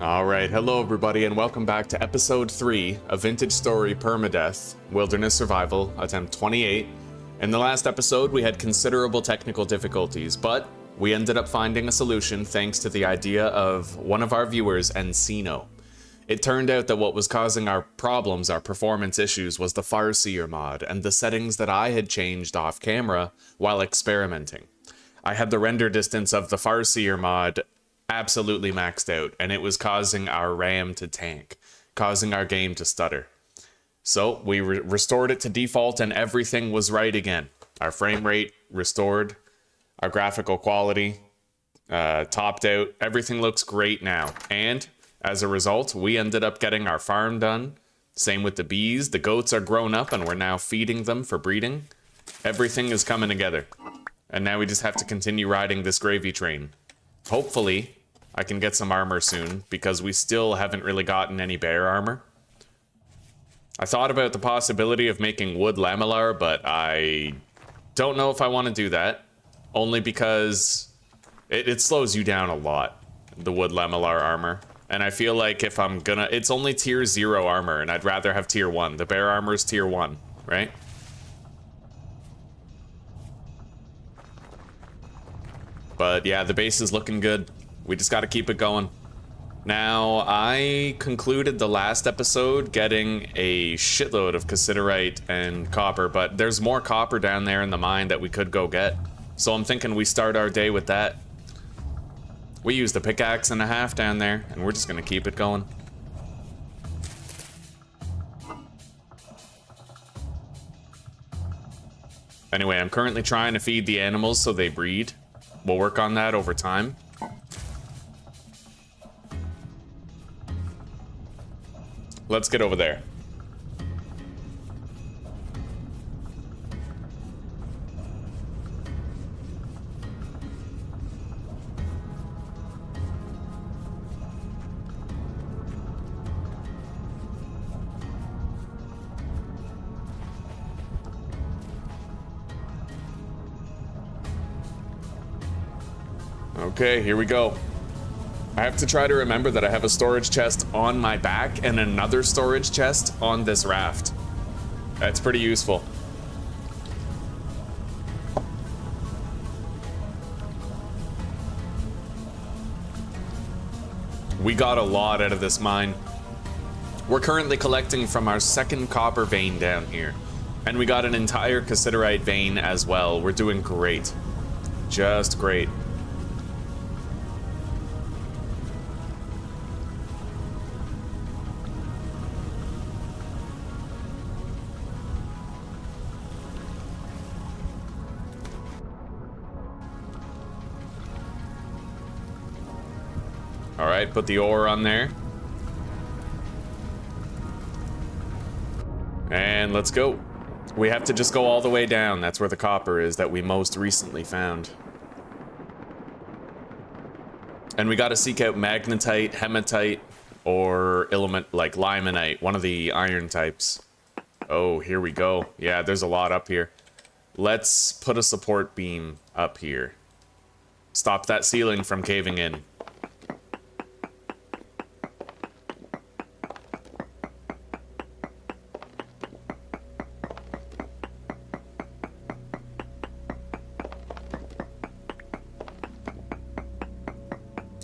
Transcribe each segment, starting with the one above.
Alright, hello everybody and welcome back to episode 3 of Vintage Story Permadeath, Wilderness Survival, attempt 28. In the last episode we had considerable technical difficulties, but we ended up finding a solution thanks to the idea of one of our viewers, Encino. It turned out that what was causing our problems, our performance issues, was the Farseer mod and the settings that I had changed off camera while experimenting. I had the render distance of the Farseer mod absolutely maxed out, and it was causing our RAM to tank, causing our game to stutter. So we restored it to default and everything was right again. Our frame rate restored, our graphical quality topped out, everything looks great now. And as a result, we ended up getting our farm done. Same with the bees, the goats are grown up and we're now feeding them for breeding. Everything is coming together. And now we just have to continue riding this gravy train. Hopefully, I can get some armor soon, because we still haven't really gotten any bear armor. I thought about the possibility of making wood lamellar, but I don't know if I want to do that. Only because it slows you down a lot, the wood lamellar armor. And I feel like if I'm gonna... It's only tier 0 armor, and I'd rather have tier 1. The bear armor is tier 1, right? But yeah, the base is looking good. We just got to keep it going. Now, I concluded the last episode getting a shitload of cassiterite and copper, but there's more copper down there in the mine that we could go get. So I'm thinking we start our day with that. We used a pickaxe and a half down there, and we're just going to keep it going. Anyway, I'm currently trying to feed the animals so they breed. We'll work on that over time. Let's get over there. Okay, here we go. I have to try to remember that I have a storage chest on my back and another storage chest on this raft. That's pretty useful. We got a lot out of this mine. We're currently collecting from our second copper vein down here. And we got an entire cassiterite vein as well. We're doing great. Just great. Alright, put the ore on there. And let's go. We have to just go all the way down. That's where the copper is that we most recently found. And we gotta seek out magnetite, hematite, or element like limonite, one of the iron types. Oh, here we go. Yeah, there's a lot up here. Let's put a support beam up here. Stop that ceiling from caving in.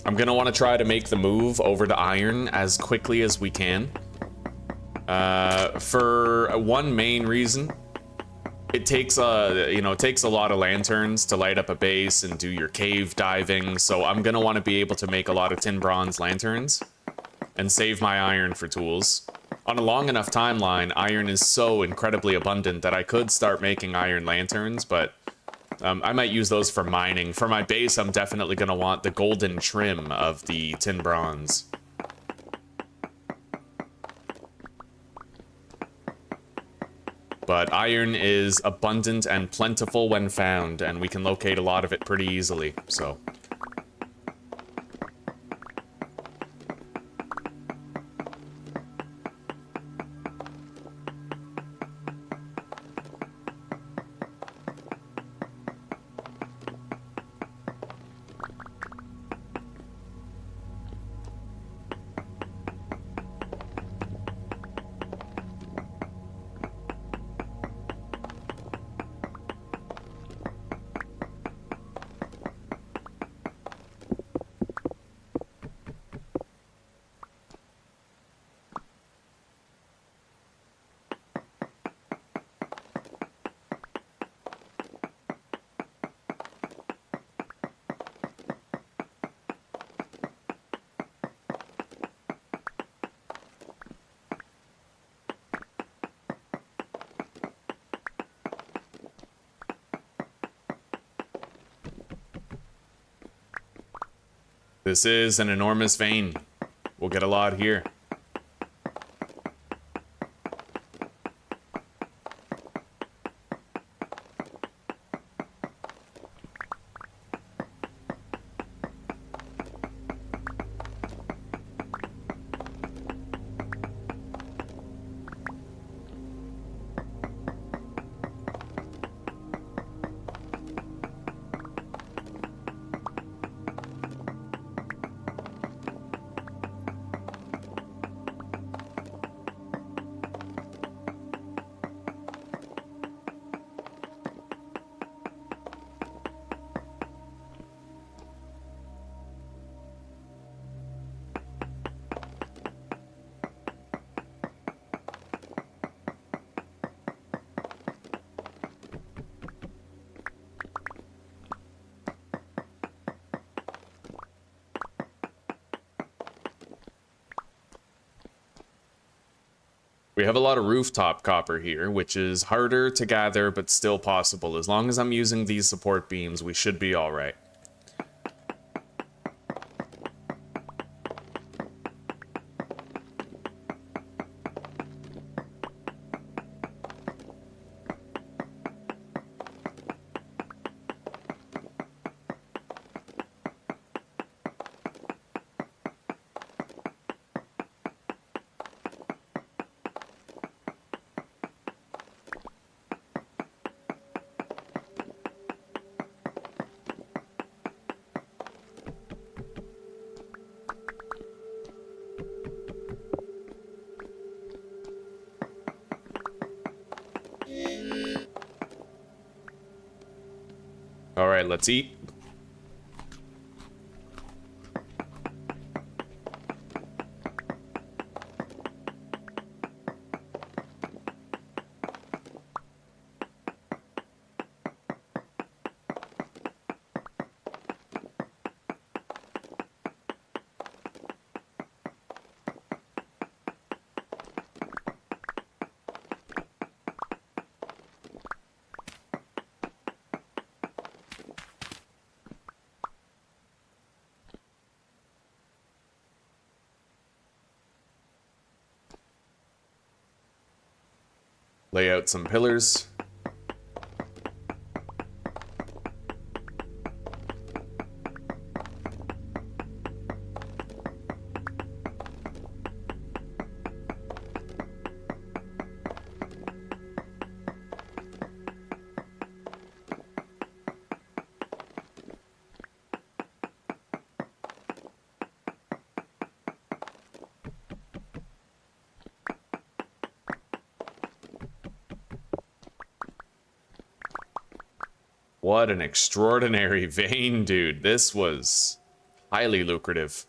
I'm gonna want to try to make the move over to iron as quickly as we can. For one main reason, it takes it takes a lot of lanterns to light up a base and do your cave diving. So I'm gonna want to be able to make a lot of tin bronze lanterns and save my iron for tools. On a long enough timeline, iron is so incredibly abundant that I could start making iron lanterns, but I might use those for mining. For my base, I'm definitely going to want the golden trim of the tin bronze. But iron is abundant and plentiful when found, and we can locate a lot of it pretty easily, so... This is an enormous vein. We'll get a lot here. We have a lot of rooftop copper here, which is harder to gather, but still possible. As long as I'm using these support beams, we should be all right. All right, let's eat. Lay out some pillars. What an extraordinary vein, dude. This was highly lucrative.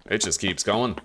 It just keeps going.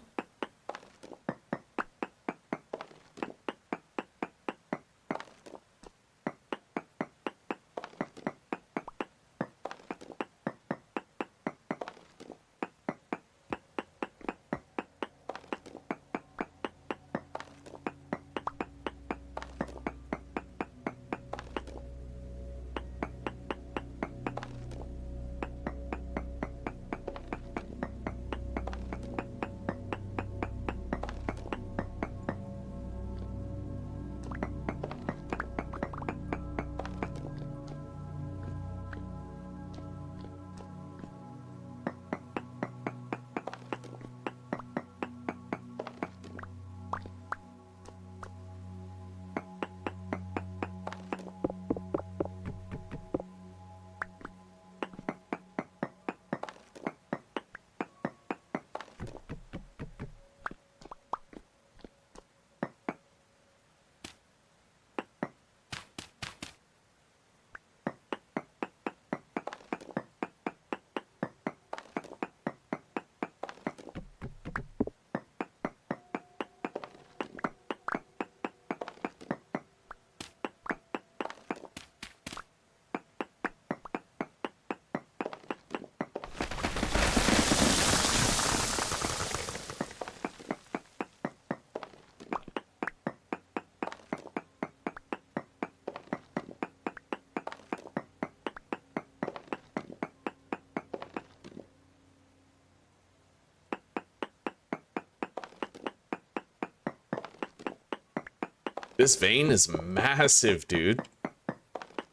This vein is massive, dude.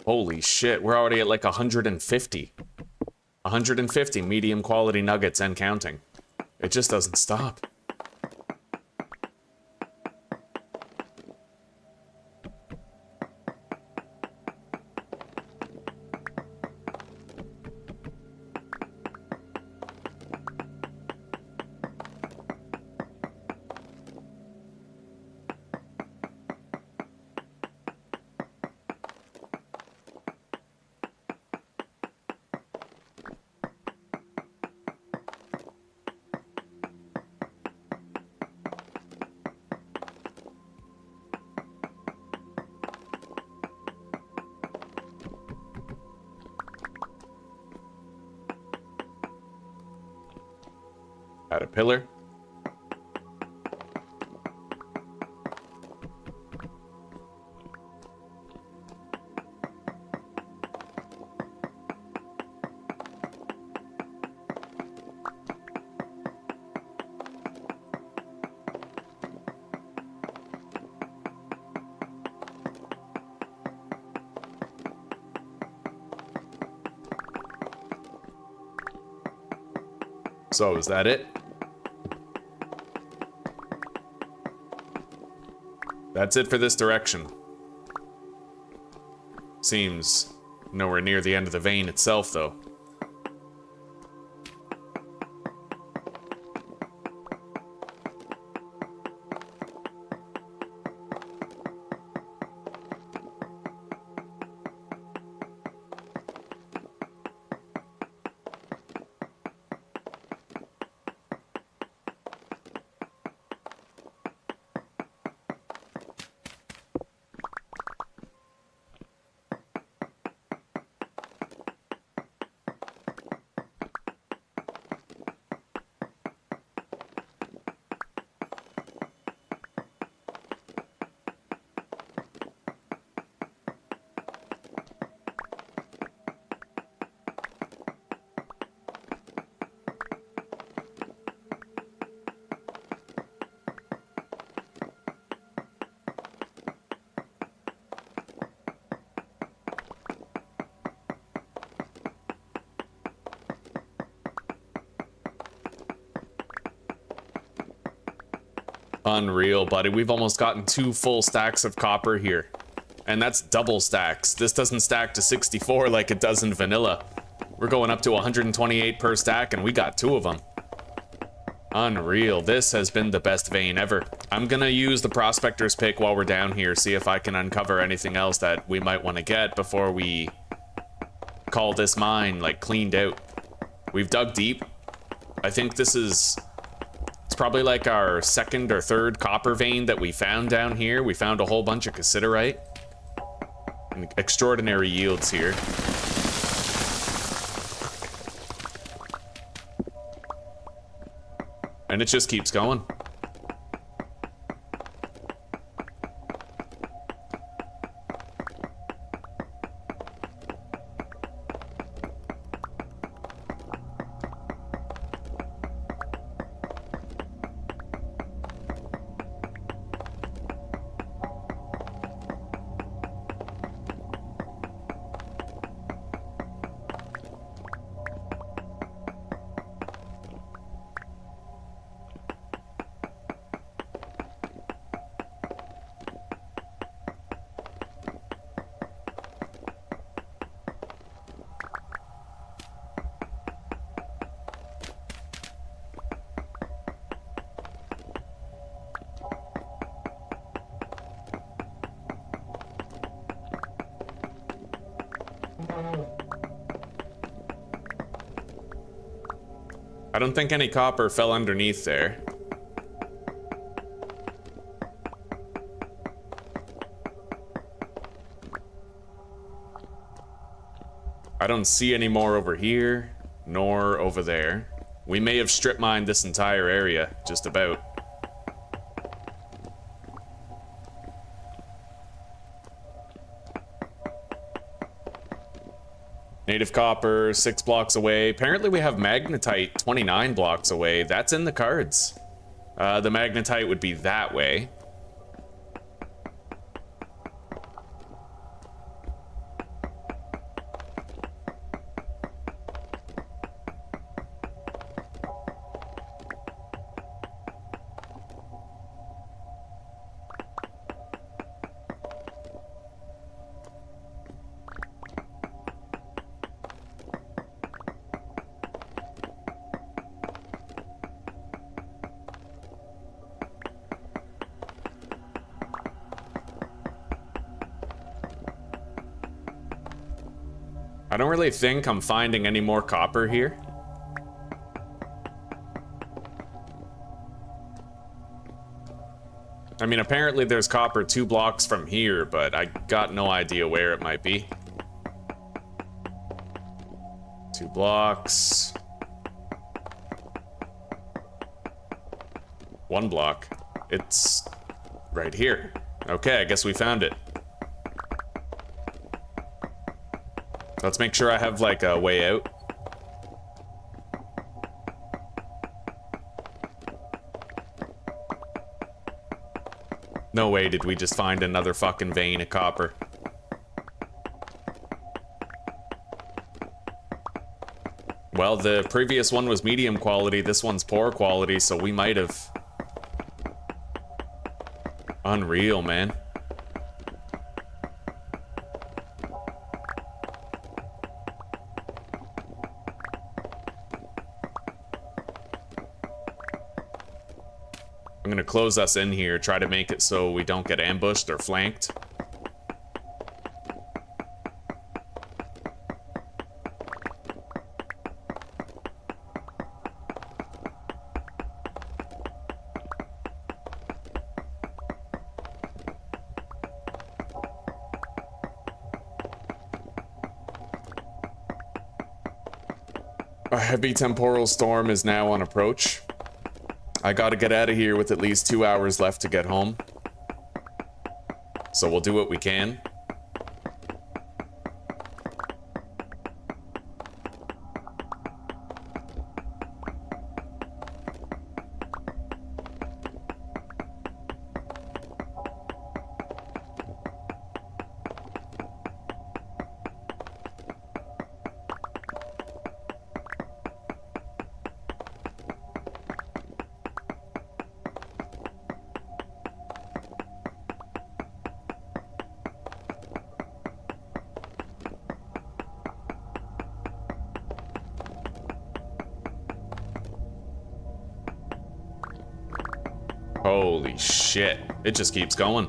Holy shit, we're already at like 150. 150 medium quality nuggets and counting. It just doesn't stop. Add a pillar. So is that it? That's it for this direction. Seems nowhere near the end of the vein itself, though. Unreal, buddy. We've almost gotten 2 full stacks of copper here. And that's double stacks. This doesn't stack to 64 like it does in vanilla. We're going up to 128 per stack, and we got 2 of them. Unreal. This has been the best vein ever. I'm gonna use the prospector's pick while we're down here, see if I can uncover anything else that we might want to get before we call this mine, like, cleaned out. We've dug deep. I think this is... It's probably like our 2nd or 3rd copper vein that we found down here. We found a whole bunch of cassiterite. And extraordinary yields here. And it just keeps going. I don't think any copper fell underneath there. I don't see any more over here, nor over there. We may have strip mined this entire area, just about. Native copper, 6 blocks away. Apparently we have magnetite 29 blocks away. That's in the cards. The magnetite would be that way. I don't really think I'm finding any more copper here. I mean, apparently there's copper 2 blocks from here, but I got no idea where it might be. 2 blocks. 1 block. It's right here. Okay, I guess we found it. Let's make sure I have, like, a way out. No way did we just find another fucking vein of copper. Well, the previous one was medium quality, this one's poor quality, so we might have... Unreal, man. I'm gonna close us in here, try to make it so we don't get ambushed or flanked. A heavy temporal storm is now on approach. I gotta get out of here with at least 2 hours left to get home. So we'll do what we can. Holy shit. It just keeps going.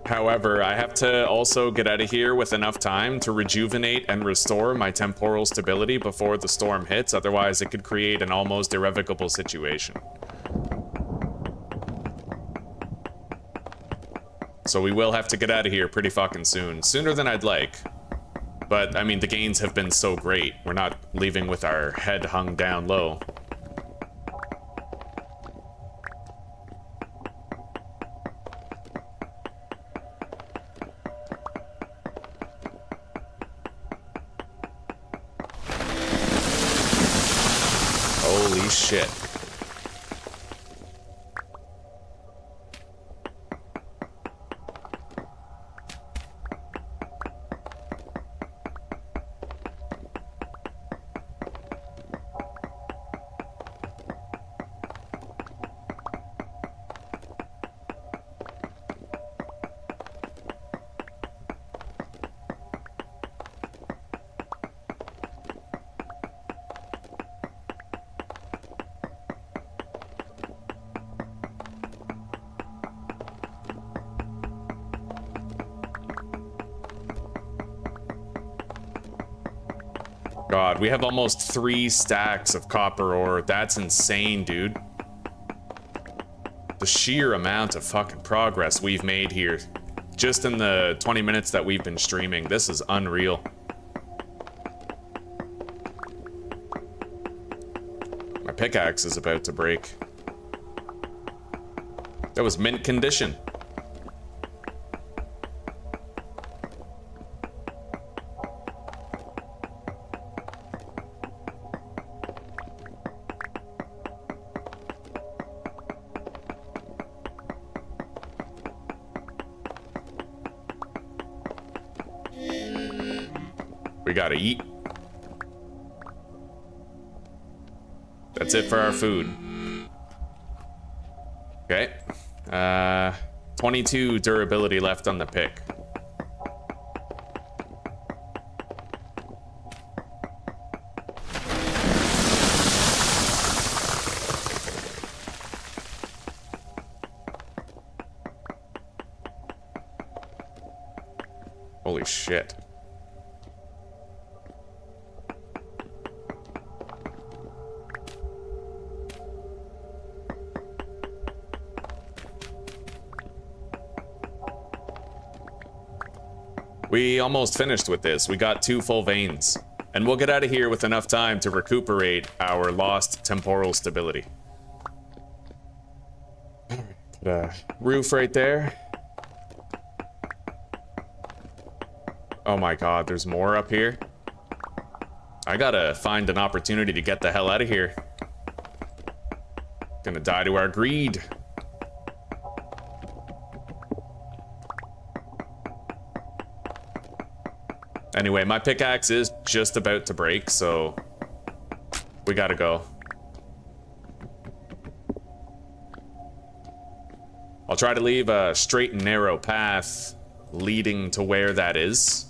However, I have to also get out of here with enough time to rejuvenate and restore my temporal stability before the storm hits, otherwise it could create an almost irrevocable situation. So we will have to get out of here pretty fucking soon. Sooner than I'd like. But, I mean, the gains have been so great. We're not leaving with our head hung down low. Holy shit. God, we have almost 3 stacks of copper ore. That's insane, dude. The sheer amount of fucking progress we've made here. Just in the 20 minutes that we've been streaming. This is unreal. My pickaxe is about to break. That was mint condition. We gotta eat. That's it for our food. Okay. 22 durability left on the pick. Holy shit. We almost finished with this. We got 2 full veins. And we'll get out of here with enough time to recuperate our lost temporal stability. Put a roof right there. Oh my god, there's more up here. I gotta find an opportunity to get the hell out of here. Gonna die to our greed. Anyway, my pickaxe is just about to break, so we gotta go. I'll try to leave a straight and narrow path leading to where that is.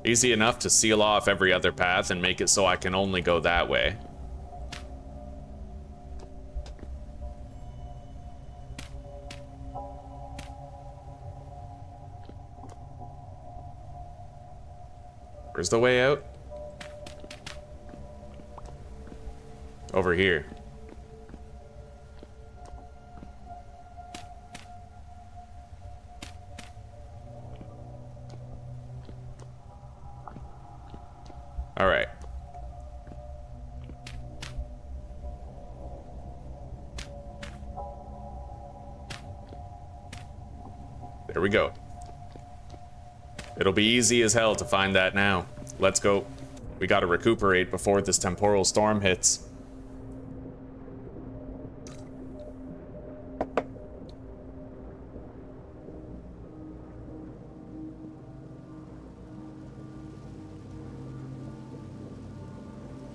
Easy enough to seal off every other path and make it so I can only go that way. Where's the way out? Over here. All right. There we go. It'll be easy as hell to find that now. Let's go. We gotta recuperate before this temporal storm hits.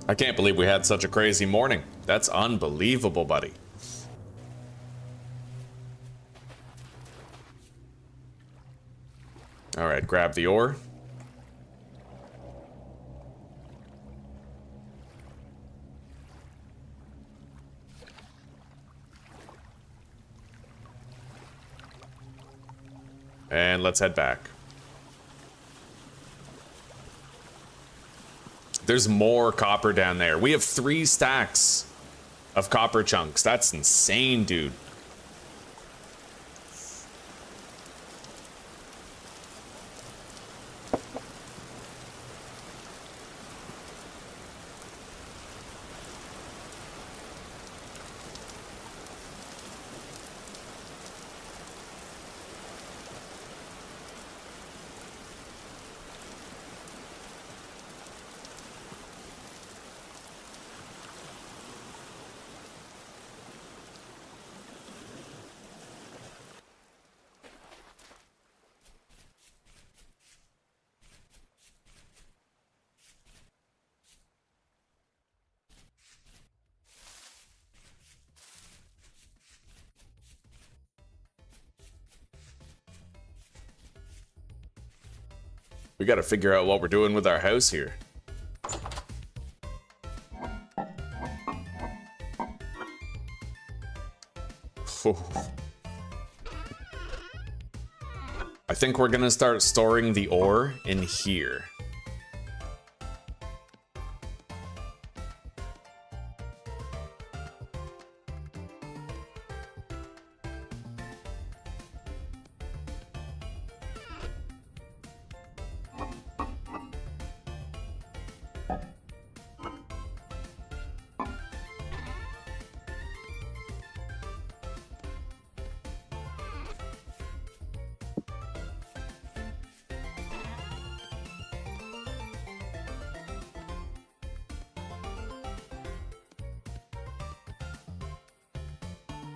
I can't believe we had such a crazy morning. That's unbelievable, buddy. All right, grab the ore. And let's head back. There's more copper down there. We have 3 stacks of copper chunks. That's insane, dude. We gotta figure out what we're doing with our house here. I think we're gonna start storing the ore in here.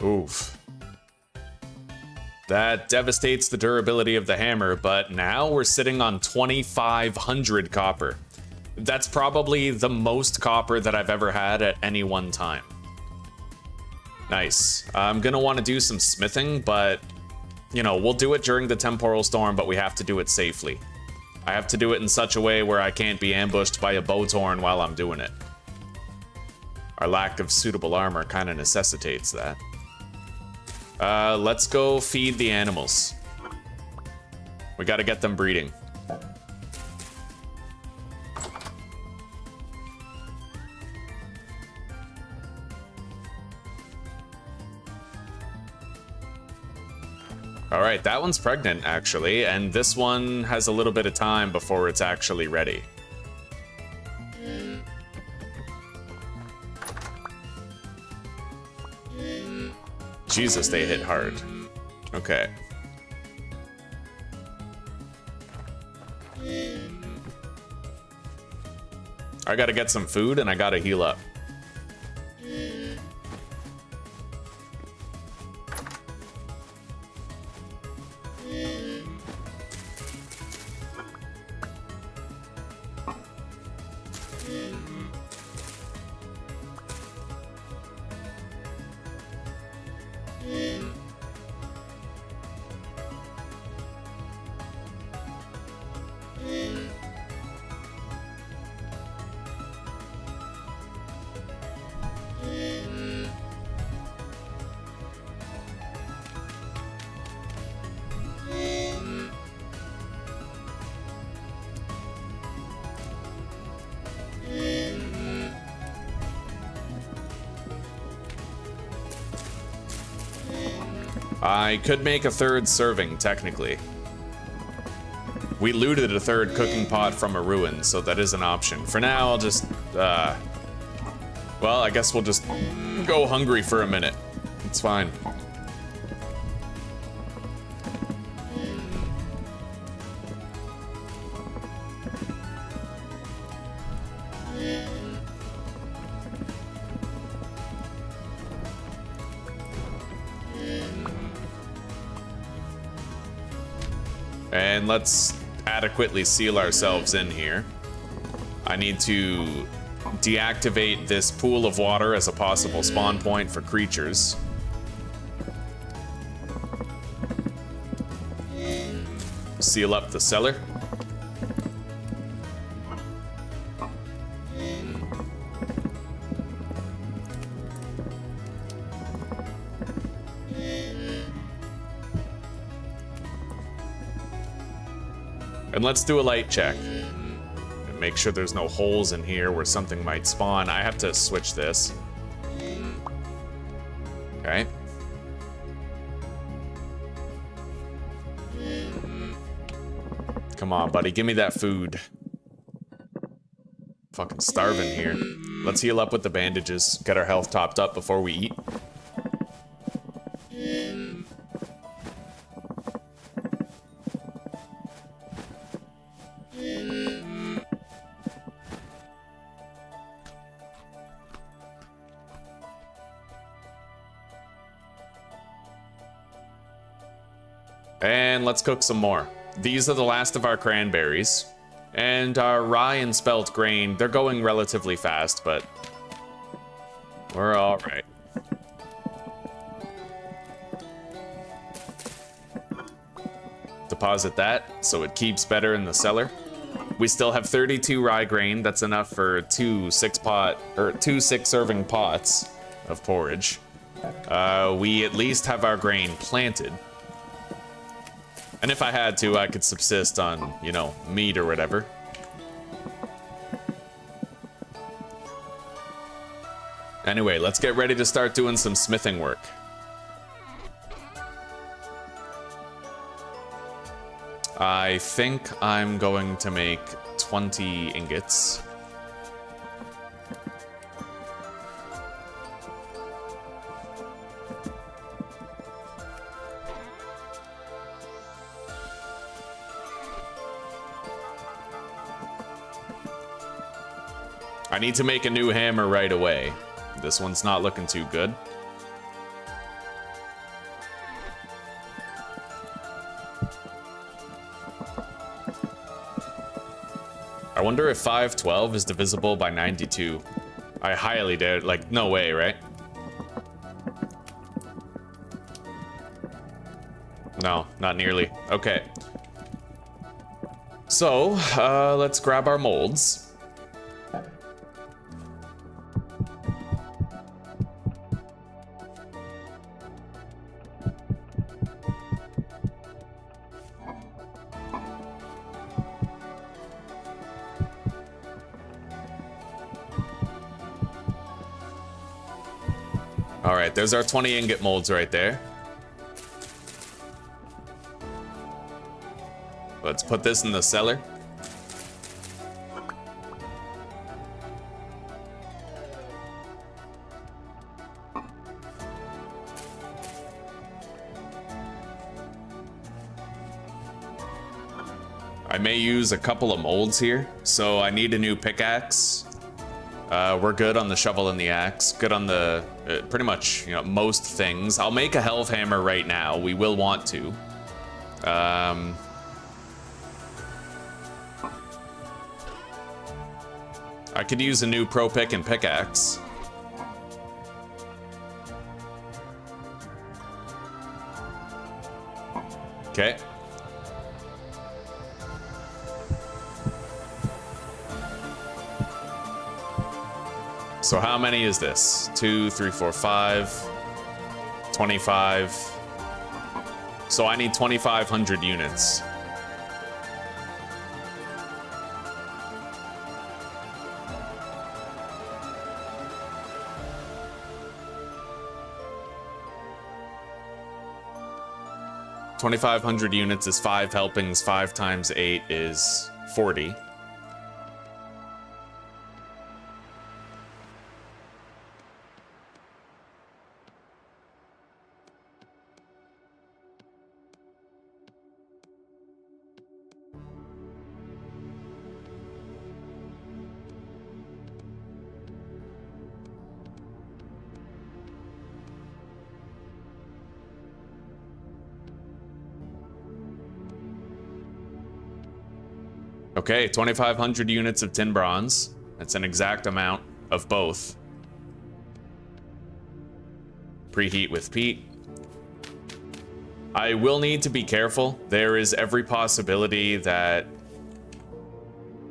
Oof. That devastates the durability of the hammer, but now we're sitting on 2,500 copper. That's probably the most copper that I've ever had at any one time. Nice. I'm gonna want to do some smithing, but, you know, we'll do it during the Temporal Storm, but we have to do it safely. I have to do it in such a way where I can't be ambushed by a bowtorn while I'm doing it. Our lack of suitable armor kind of necessitates that. Let's go feed the animals. We gotta get them breeding. All right, that one's pregnant, actually, and this one has a little bit of time before it's actually ready. Jesus, they hit hard. Okay. I gotta get some food and I gotta heal up. I could make a third serving, technically. We looted a third cooking pot from a ruin, so that is an option. For now, I'll just, well, I guess we'll just go hungry for a minute. It's fine. And let's adequately seal ourselves in here. I need to deactivate this pool of water as a possible spawn point for creatures. Seal up the cellar. And let's do a light check. And make sure there's no holes in here where something might spawn. I have to switch this. Okay. Come on, buddy. Give me that food. Fucking starving here. Let's heal up with the bandages. Get our health topped up before we eat. And let's cook some more. These are the last of our cranberries. And our rye and spelt grain, they're going relatively fast, but we're all right. Deposit that so it keeps better in the cellar. We still have 32 rye grain. That's enough for two 6-serving pots of porridge. We at least have our grain planted. And if I had to, I could subsist on, you know, meat or whatever. Anyway, let's get ready to start doing some smithing work. I think I'm going to make 20 ingots. I need to make a new hammer right away. This one's not looking too good. I wonder if 512 is divisible by 92. I highly doubt, like, no way, right? No, not nearly. Okay. So, let's grab our molds. All right, there's our 20 ingot molds right there. Let's put this in the cellar. I may use a couple of molds here, so I need a new pickaxe. We're good on the shovel and the axe. Good on the pretty much, you know, most things. I'll make a helve hammer right now. We will want to. I could use a new pro pick and pickaxe. Okay. So how many is this? 2, 3, 4, 5, 25. So I need 2,500 units. $2,500 units is 5 helpings. 5 times 8 is 40. Okay, 2,500 units of tin bronze. That's an exact amount of both. Preheat with peat. I will need to be careful. There is every possibility that...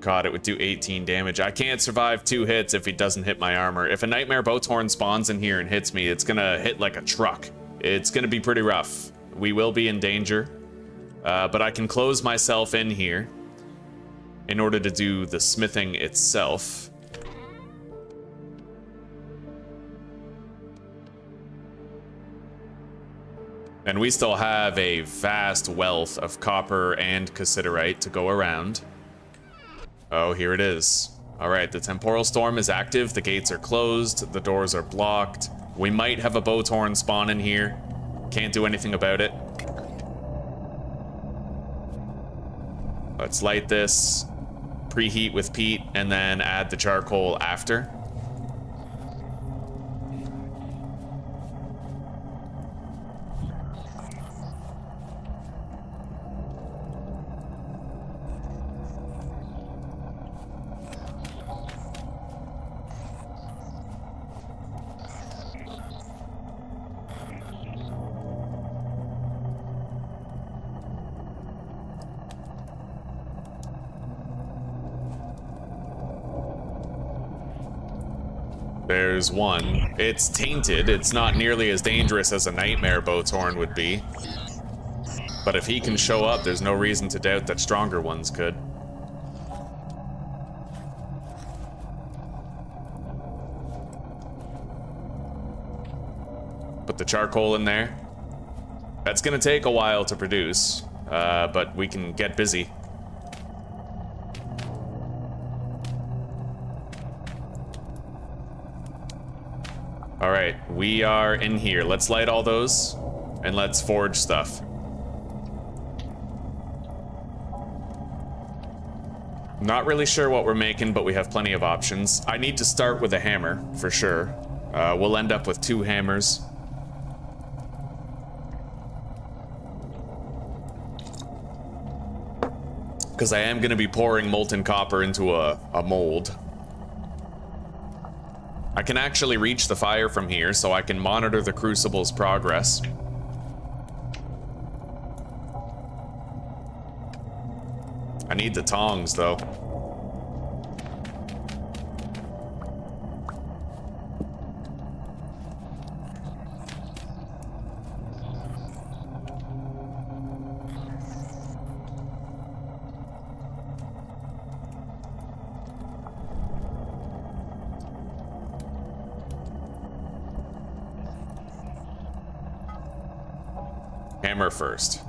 God, it would do 18 damage. I can't survive 2 hits if he doesn't hit my armor. If a Nightmare Boathorn spawns in here and hits me, it's gonna hit like a truck. It's gonna be pretty rough. We will be in danger. But I can close myself in here in order to do the smithing itself. And we still have a vast wealth of copper and cassiterite to go around. Oh, here it is. All right, the Temporal Storm is active. The gates are closed. The doors are blocked. We might have a Boathorn spawn in here. Can't do anything about it. Let's light this. Preheat with peat, and then add the charcoal after. There's one. It's tainted. It's not nearly as dangerous as a Nightmare Boathorn would be. But if he can show up, there's no reason to doubt that stronger ones could. Put the charcoal in there. That's gonna take a while to produce, but we can get busy. All right, we are in here. Let's light all those, and let's forge stuff. Not really sure what we're making, but we have plenty of options. I need to start with a hammer, for sure. We'll end up with 2 hammers. because I am going to be pouring molten copper into a mold. I can actually reach the fire from here, so I can monitor the crucible's progress. I need the tongs, though. Hammer first.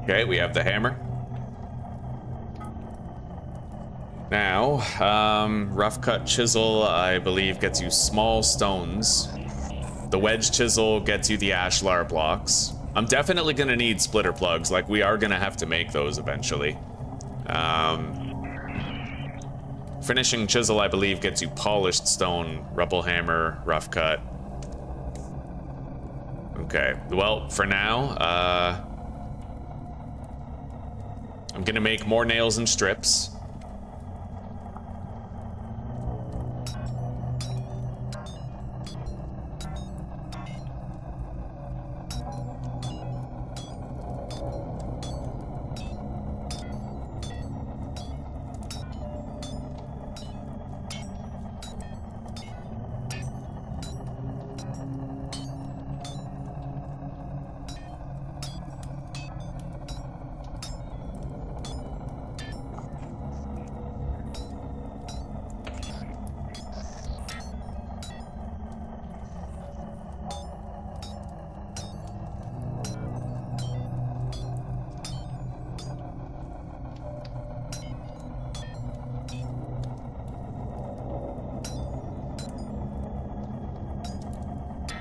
Okay, we have the hammer. Now, rough cut chisel, I believe, gets you small stones. The wedge chisel gets you the ashlar blocks. I'm definitely gonna need splitter plugs, like we are gonna have to make those eventually. Finishing chisel, I believe, gets you polished stone, rubble hammer, rough cut. Okay, well, for now, I'm gonna make more nails and strips.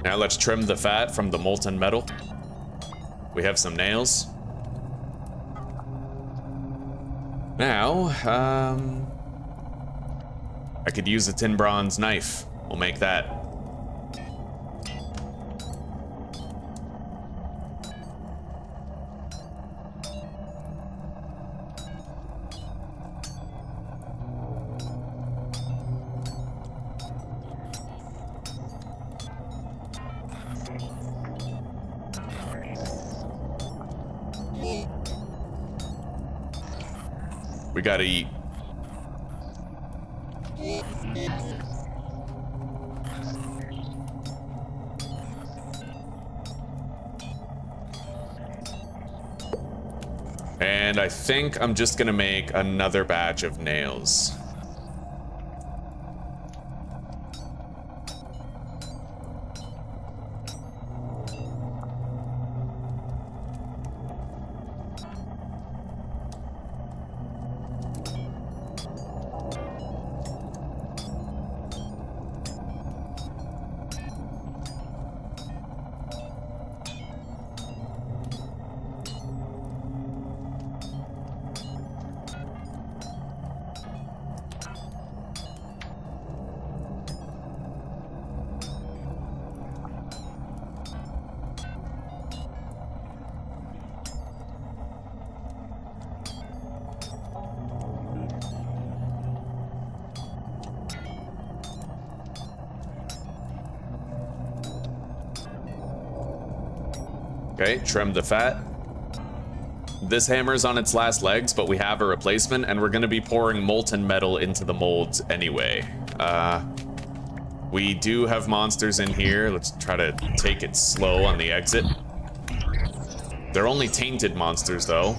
Now let's trim the fat from the molten metal. We have some nails. Now, I could use a tin bronze knife. We'll make that. We gotta eat. And I think I'm just gonna make another batch of nails. Okay, trim the fat. This hammer's on its last legs, but we have a replacement, and we're gonna be pouring molten metal into the molds anyway. We do have monsters in here. Let's try to take it slow on the exit. They're only tainted monsters, though.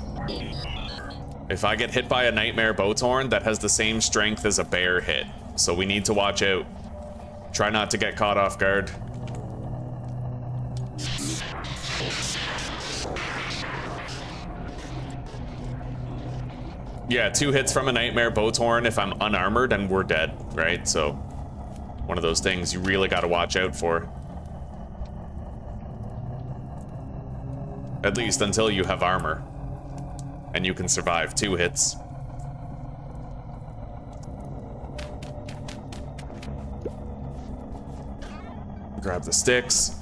If I get hit by a nightmare boathorn, that has the same strength as a bear hit, so we need to watch out. Try not to get caught off guard. Yeah, 2 hits from a Nightmare Bowthorn if I'm unarmored and we're dead, right? So, one of those things you really gotta watch out for. At least until you have armor. And you can survive 2 hits. Grab the sticks.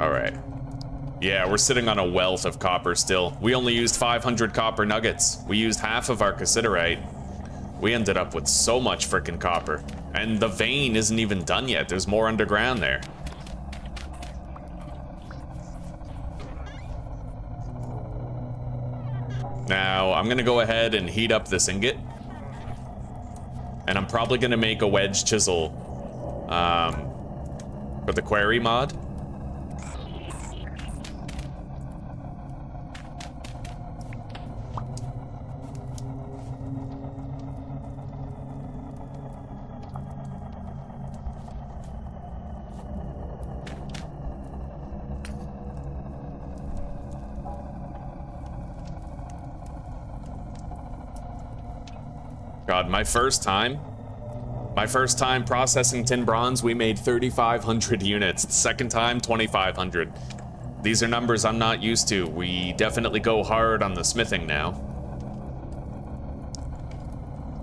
Alright. Yeah, we're sitting on a wealth of copper still. We only used 500 copper nuggets. We used half of our cassiterite. We ended up with so much frickin' copper. And the vein isn't even done yet. There's more underground there. Now, I'm gonna go ahead and heat up this ingot. And I'm probably gonna make a wedge chisel for the quarry mod. God, my first time processing tin bronze, we made 3,500 units. Second time, 2,500. These are numbers I'm not used to. We definitely go hard on the smithing now.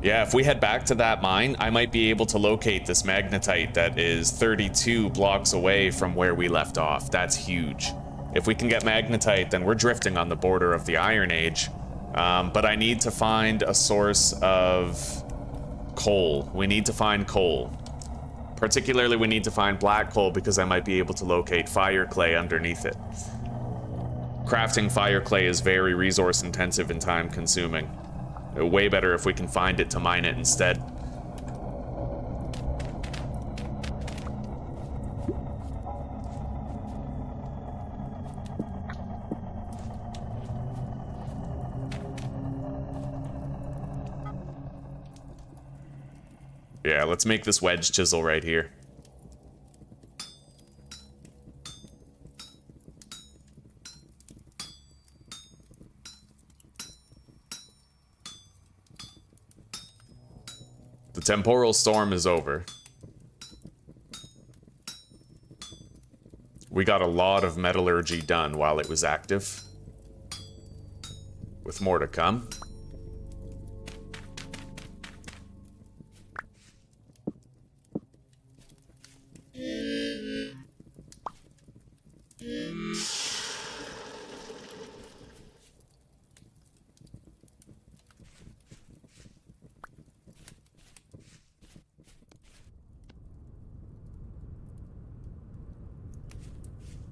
Yeah, if we head back to that mine, I might be able to locate this magnetite that is 32 blocks away from where we left off. That's huge. If we can get magnetite, then we're drifting on the border of the Iron Age. But I need to find a source of coal. We need to find coal. Particularly, we need to find black coal because I might be able to locate fire clay underneath it. Crafting fire clay is very resource intensive and time consuming. Way better if we can find it to mine it instead. Yeah, let's make this wedge chisel right here. The Temporal Storm is over. We got a lot of metallurgy done while it was active, with more to come.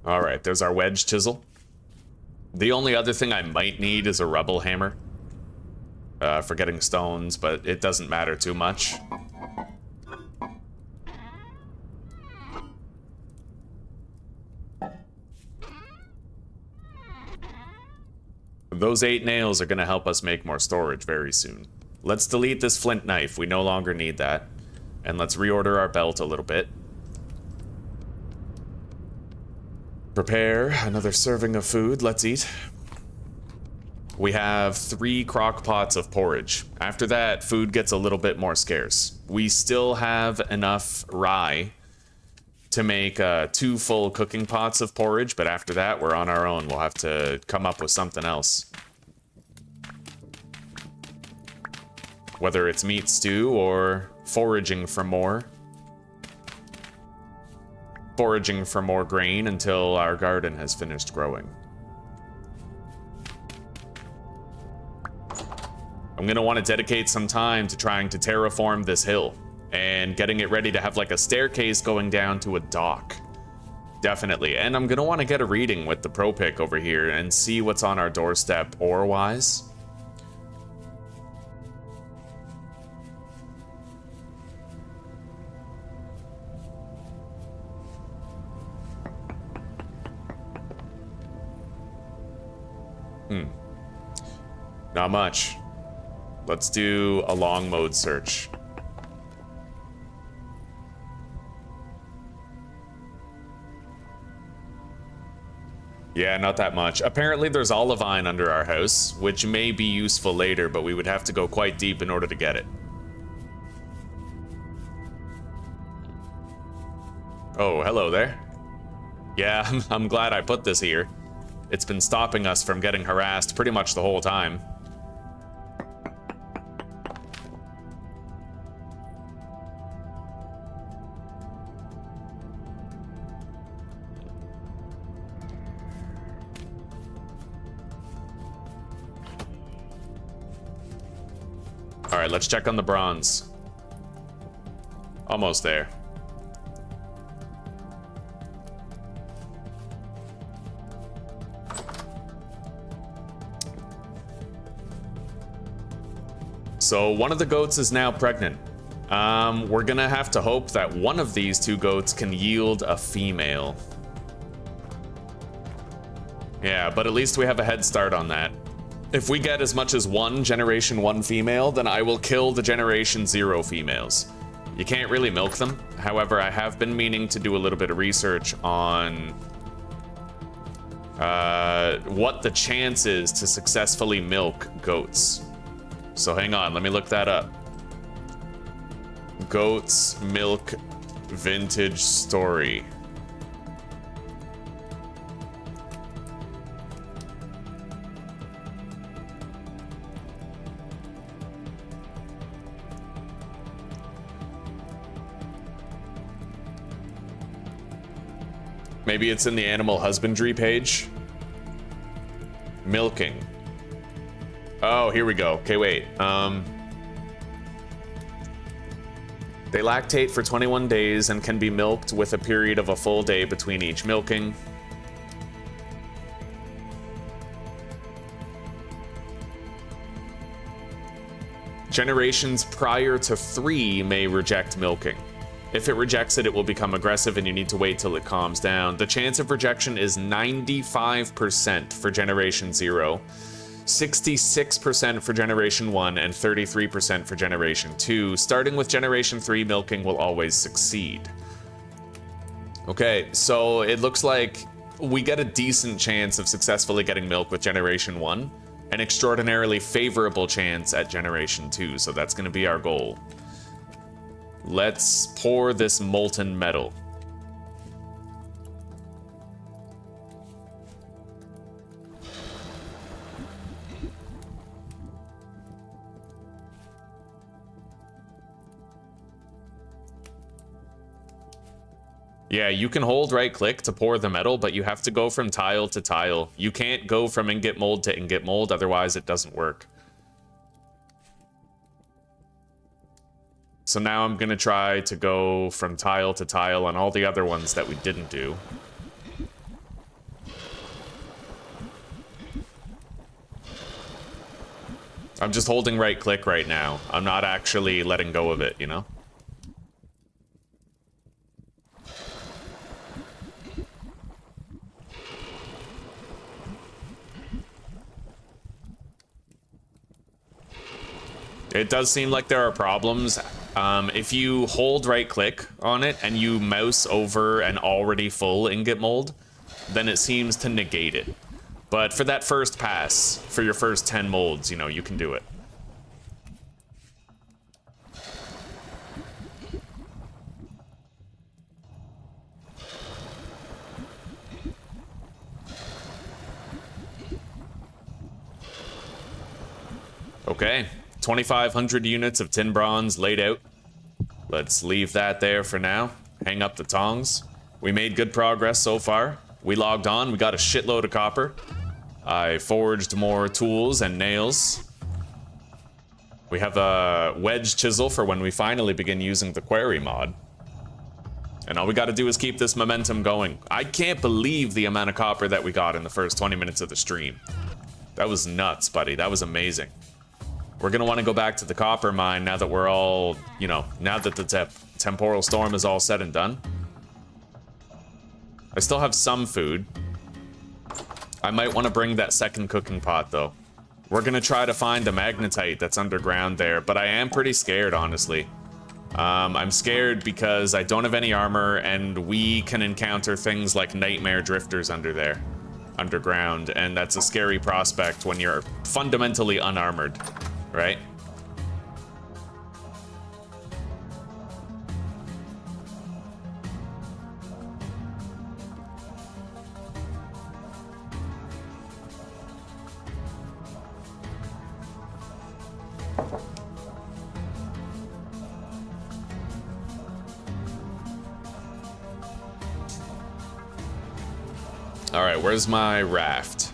Alright, there's our wedge chisel. The only other thing I might need is a rubble hammer. For getting stones, but it doesn't matter too much. Those 8 nails are going to help us make more storage very soon. Let's delete this flint knife. We no longer need that. And let's reorder our belt a little bit. Prepare another serving of food. Let's eat. We have 3 crock pots of porridge. After that, food gets a little bit more scarce. We still have enough rye to make 2 full cooking pots of porridge, but after that, we're on our own. We'll have to come up with something else. Whether it's meat stew or foraging for more. Foraging for more grain until our garden has finished growing. I'm gonna want to dedicate some time to trying to terraform this hill and getting it ready to have like a staircase going down to a dock. Definitely. And I'm going to want to get a reading with the Pro Pick over here and see what's on our doorstep ore-wise. Not much. Let's do a long mode search. Yeah, not that much. Apparently there's olivine under our house, which may be useful later, but we would have to go quite deep in order to get it. Oh, hello there. Yeah, I'm glad I put this here. It's been stopping us from getting harassed pretty much the whole time. All right, let's check on the bronze. Almost there. So one of the goats is now pregnant. We're gonna have to hope that one of these two goats can yield a female. Yeah, but at least we have a head start on that. If we get as much as one Generation 1 female, then I will kill the Generation 0 females. You can't really milk them. However, I have been meaning to do a little bit of research on what the chance is to successfully milk goats. So hang on, let me look that up. Goats milk vintage story. Maybe it's in the animal husbandry page. Milking. Oh, here we go. Okay, wait. They lactate for 21 days and can be milked with a period of a full day between each milking. Generations prior to 3 may reject milking. If it rejects it, it will become aggressive and you need to wait till it calms down. The chance of rejection is 95% for Generation 0, 66% for Generation 1, and 33% for Generation 2. Starting with Generation 3, milking will always succeed. Okay, so it looks like we get a decent chance of successfully getting milk with Generation 1, an extraordinarily favorable chance at Generation 2, so that's going to be our goal. Let's pour this molten metal. Yeah, you can hold right click to pour the metal, but you have to go from tile to tile. You can't go from ingot mold to ingot mold, otherwise it doesn't work. So now I'm gonna try to go from tile to tile on all the other ones that we didn't do. I'm just holding right click right now. I'm not actually letting go of it, you know? It does seem like there are problems. If you hold right click on it and you mouse over an already full ingot mold, then it seems to negate it. But for that first pass, for your first 10 molds, you know, you can do it. Okay. 2,500 units of tin bronze laid out. Let's leave that there for now. Hang up the tongs. We made good progress so far. We logged on, we got a shitload of copper. I forged more tools and nails. We have a wedge chisel for when we finally begin using the quarry mod. And all we gotta do is keep this momentum going. I can't believe the amount of copper that we got in the first 20 minutes of the stream. That was nuts, buddy. That was amazing. We're gonna wanna go back to the copper mine now that we're all, you know, now that the Temporal Storm is all said and done. I still have some food. I might wanna bring that second cooking pot though. We're gonna try to find a magnetite that's underground there, but I am pretty scared, honestly. I'm scared because I don't have any armor, and we can encounter things like nightmare drifters underground, and that's a scary prospect when you're fundamentally unarmored, right? All right, where's my raft?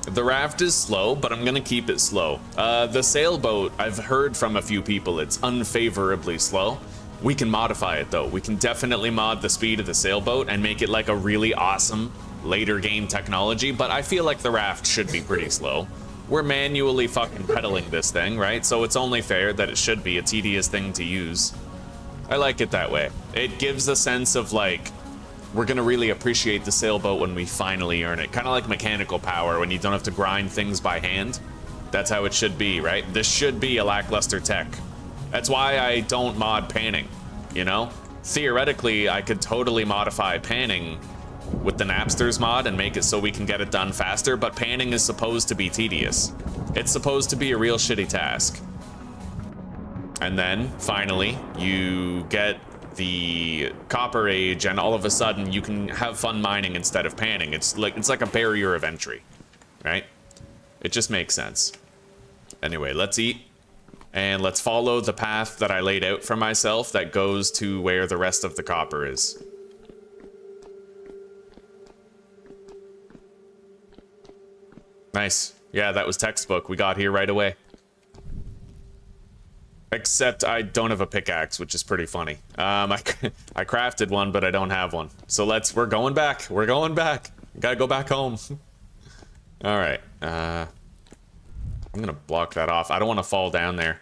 The raft is slow, but I'm gonna keep it slow. The sailboat, I've heard from a few people, it's unfavorably slow. We can modify it though. We can definitely mod the speed of the sailboat and make it like a really awesome later game technology, but I feel like the raft should be pretty slow. We're manually fucking pedaling this thing, right? So it's only fair that it should be a tedious thing to use. I like it that way. It gives a sense of like, we're gonna really appreciate the sailboat when we finally earn it. Kind of like mechanical power when you don't have to grind things by hand. That's how it should be, right? This should be a lackluster tech. That's why I don't mod panning, you know? Theoretically, I could totally modify panning with the Napsters mod and make it so we can get it done faster, but panning is supposed to be tedious. It's supposed to be a real shitty task. And then, finally, you get the Copper Age, and all of a sudden you can have fun mining instead of panning. It's like a barrier of entry, right? It just makes sense. Anyway, let's eat. And let's follow the path that I laid out for myself that goes to where the rest of the copper is. Nice. Yeah, that was textbook. We got here right away. Except I don't have a pickaxe, which is pretty funny. I crafted one, but I don't have one. So we're going back. We're going back. Gotta go back home. All right. I'm gonna block that off. I don't want to fall down there.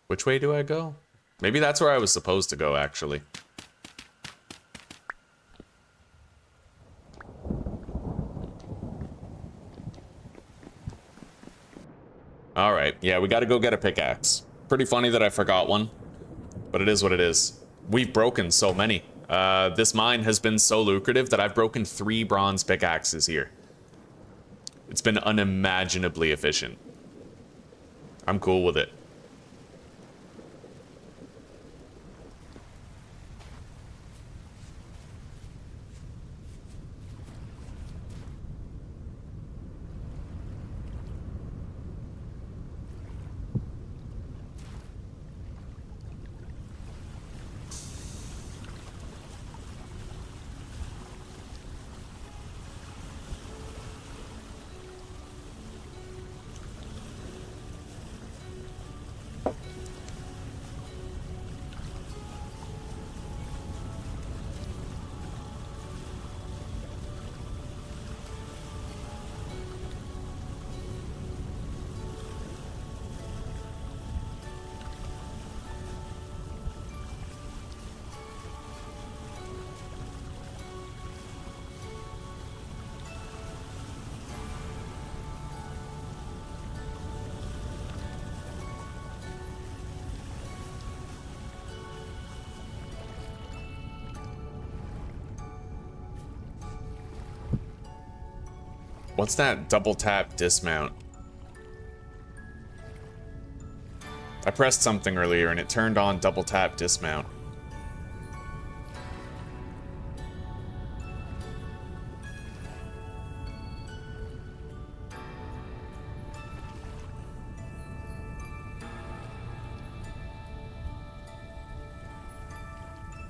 Which way do I go? Maybe that's where I was supposed to go, actually. All right, yeah, we gotta go get a pickaxe. Pretty funny that I forgot one, but it is what it is. We've broken so many. This mine has been so lucrative that I've broken 3 bronze pickaxes here. It's been unimaginably efficient. I'm cool with it. What's that double tap dismount? I pressed something earlier and it turned on double tap dismount.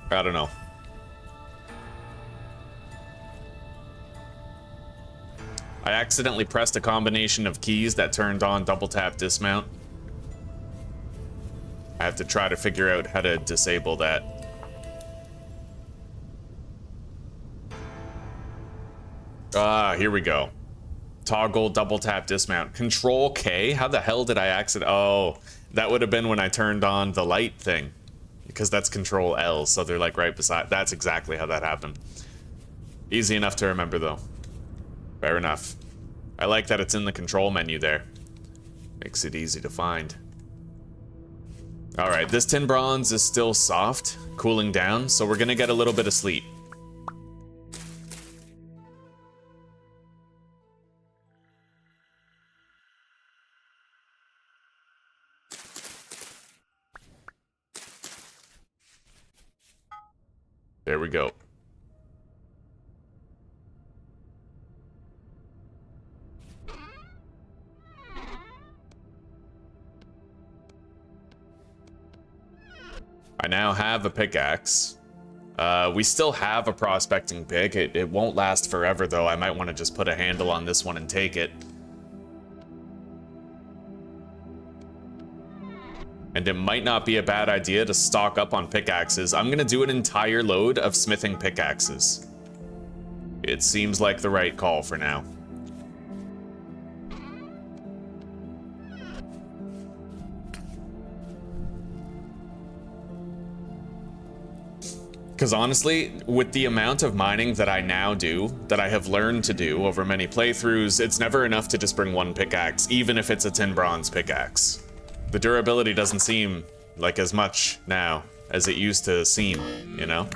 I don't know. I accidentally pressed a combination of keys that turned on double tap dismount. I have to try to figure out how to disable that. Ah, here we go. Toggle double tap dismount. Control K? How the hell did I accident? Oh, that would have been when I turned on the light thing. Because that's Control L, so they're like right beside. That's exactly how that happened. Easy enough to remember though. Fair enough. I like that it's in the control menu there. Makes it easy to find. Alright, this tin bronze is still soft, cooling down, so we're gonna get a little bit of sleep. There we go. I now have a pickaxe. We still have a prospecting pick. It won't last forever, though. I might want to just put a handle on this one and take it. And it might not be a bad idea to stock up on pickaxes. I'm going to do an entire load of smithing pickaxes. It seems like the right call for now. Because honestly, with the amount of mining that I now do, that I have learned to do over many playthroughs, it's never enough to just bring one pickaxe, even if it's a tin bronze pickaxe. The durability doesn't seem like as much now as it used to seem, you know?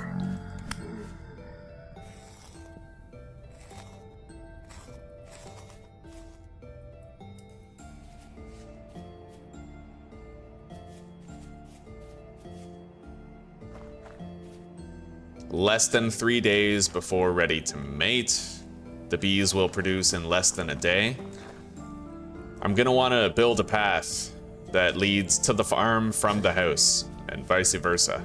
Less than 3 days before ready to mate. The bees will produce in less than a day. I'm gonna want to build a path that leads to the farm from the house, and vice versa.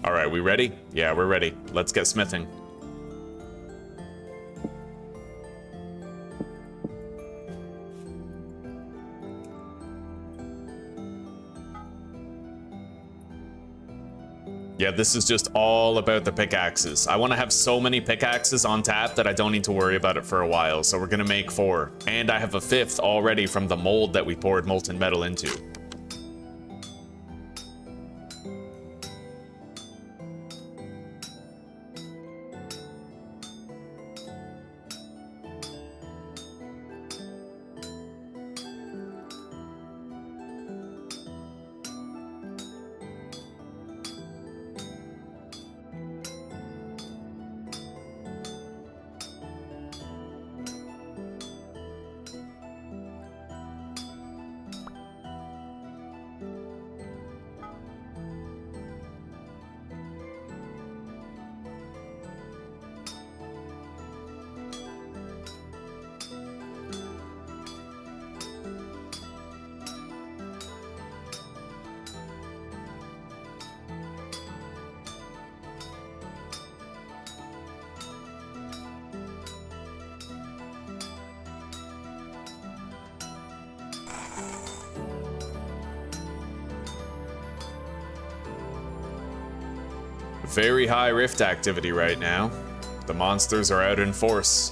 Alright, we ready? Yeah, we're ready. Let's get smithing. Yeah, this is just all about the pickaxes. I want to have so many pickaxes on tap that I don't need to worry about it for a while, so we're gonna make 4. And I have a 5th already from the mold that we poured molten metal into. Very high rift activity right now. The monsters are out in force.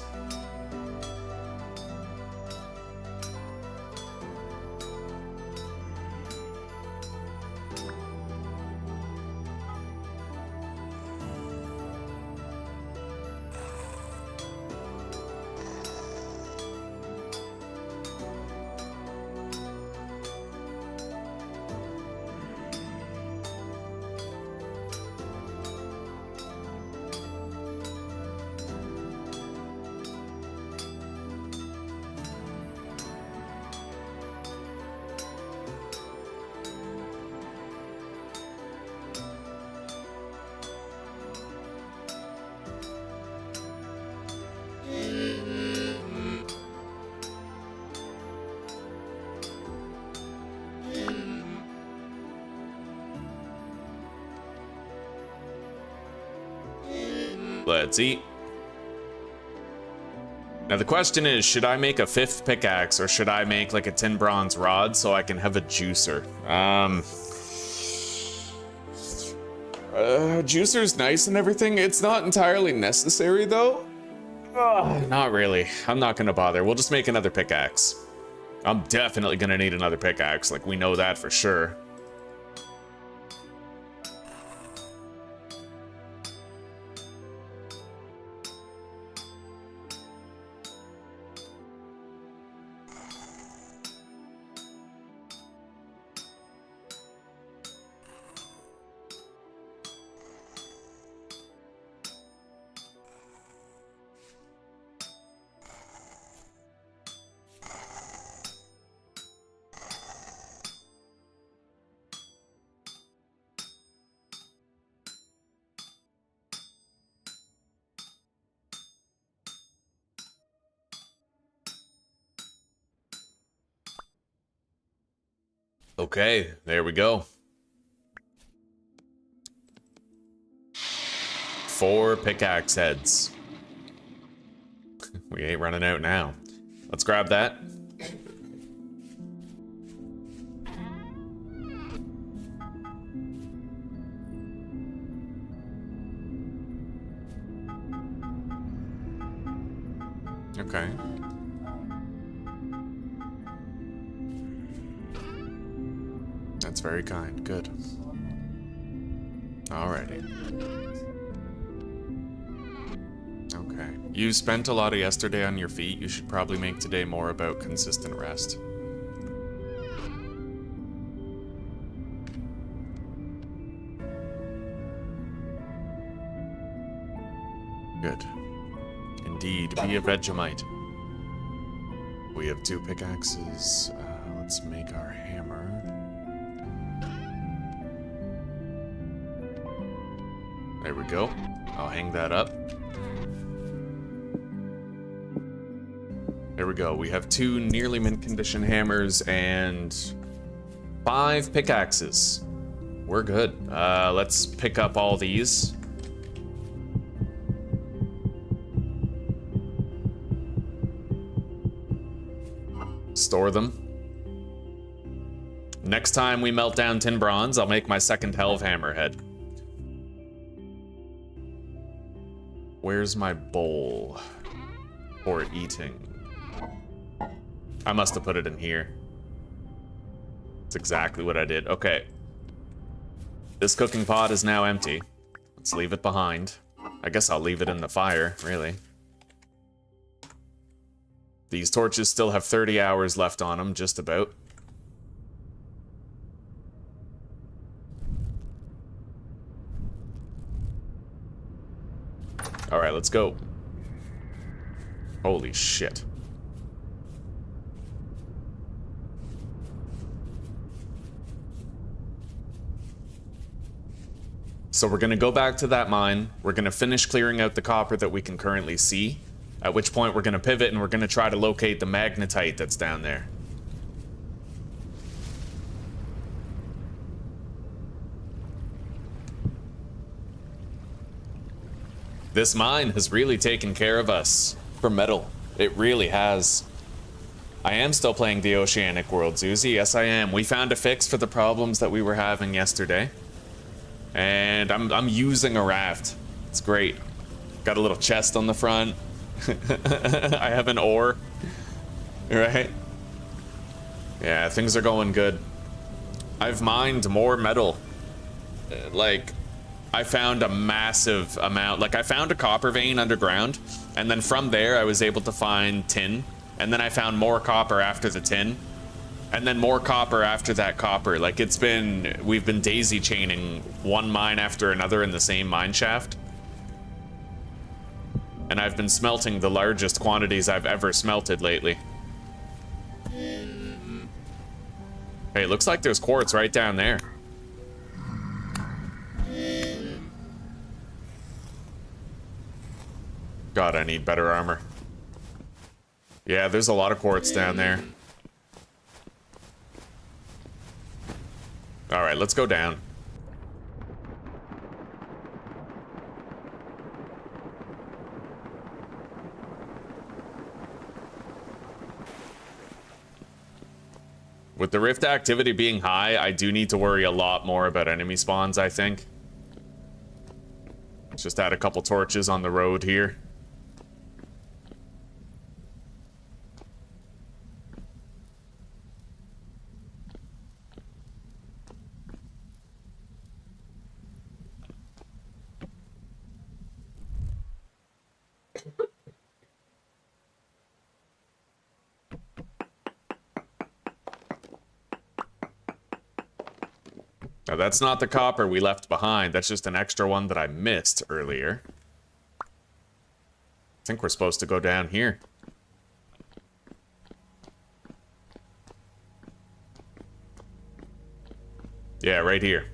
Let's eat. Now the question is, should I make a 5th pickaxe or should I make like a tin bronze rod so I can have a juicer? Juicer's nice and everything. It's not entirely necessary though. Not really. I'm not gonna bother. We'll just make another pickaxe. I'm definitely gonna need another pickaxe. Like, we know that for sure. Okay, there we go. 4 pickaxe heads. We ain't running out now. Let's grab that. Okay. That's very kind. Good. Alrighty. Okay. You spent a lot of yesterday on your feet. You should probably make today more about consistent rest. Good. Indeed, be a Vegemite. We have 2 pickaxes. Let's make our hammer. There we go. I'll hang that up. There we go. We have 2 nearly mint condition hammers and 5 pickaxes. We're good. Let's pick up all these. Store them. Next time we melt down tin bronze, I'll make my 2nd Helve hammerhead. Where's my bowl for eating? I must have put it in here. That's exactly what I did. Okay. This cooking pot is now empty. Let's leave it behind. I guess I'll leave it in the fire, really. These torches still have 30 hours left on them, just about. All right, let's go. Holy shit. So we're gonna go back to that mine. We're gonna finish clearing out the copper that we can currently see, at which point we're gonna pivot and we're gonna try to locate the magnetite that's down there. This mine has really taken care of us for metal. It really has. I am still playing the Oceanic World, Zuzi. Yes, I am. We found a fix for the problems that we were having yesterday. And I'm using a raft. It's great. Got a little chest on the front. I have an oar. Right? Yeah, things are going good. I've mined more metal. Like, I found a massive amount. Like, I found a copper vein underground, and then from there I was able to find tin, and then I found more copper after the tin, and then more copper after that copper. Like, we've been daisy chaining one mine after another in the same mine shaft. And I've been smelting the largest quantities I've ever smelted lately. Hey, it looks like there's quartz right down there. God, I need better armor. Yeah, there's a lot of quartz down there. Alright, let's go down. With the rift activity being high, I do need to worry a lot more about enemy spawns, I think. Let's just add a couple torches on the road here. Now that's not the copper we left behind, that's just an extra one that I missed earlier. I think we're supposed to go down here. Yeah, right here.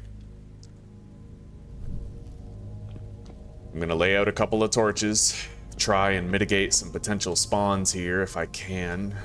I'm gonna lay out a couple of torches, try and mitigate some potential spawns here if I can.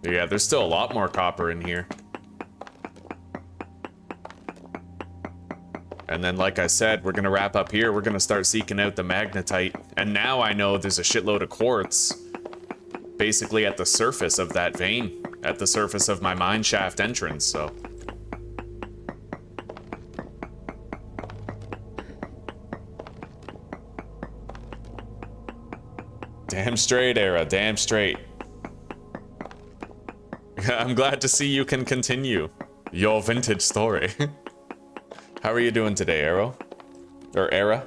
Yeah, there's still a lot more copper in here. And then, like I said, we're gonna wrap up here. We're gonna start seeking out the magnetite. And now I know there's a shitload of quartz basically at the surface of that vein, at the surface of my mine shaft entrance, so. Damn straight, Era, damn straight. I'm glad to see you can continue your vintage story. How are you doing today, Arrow? Or Era?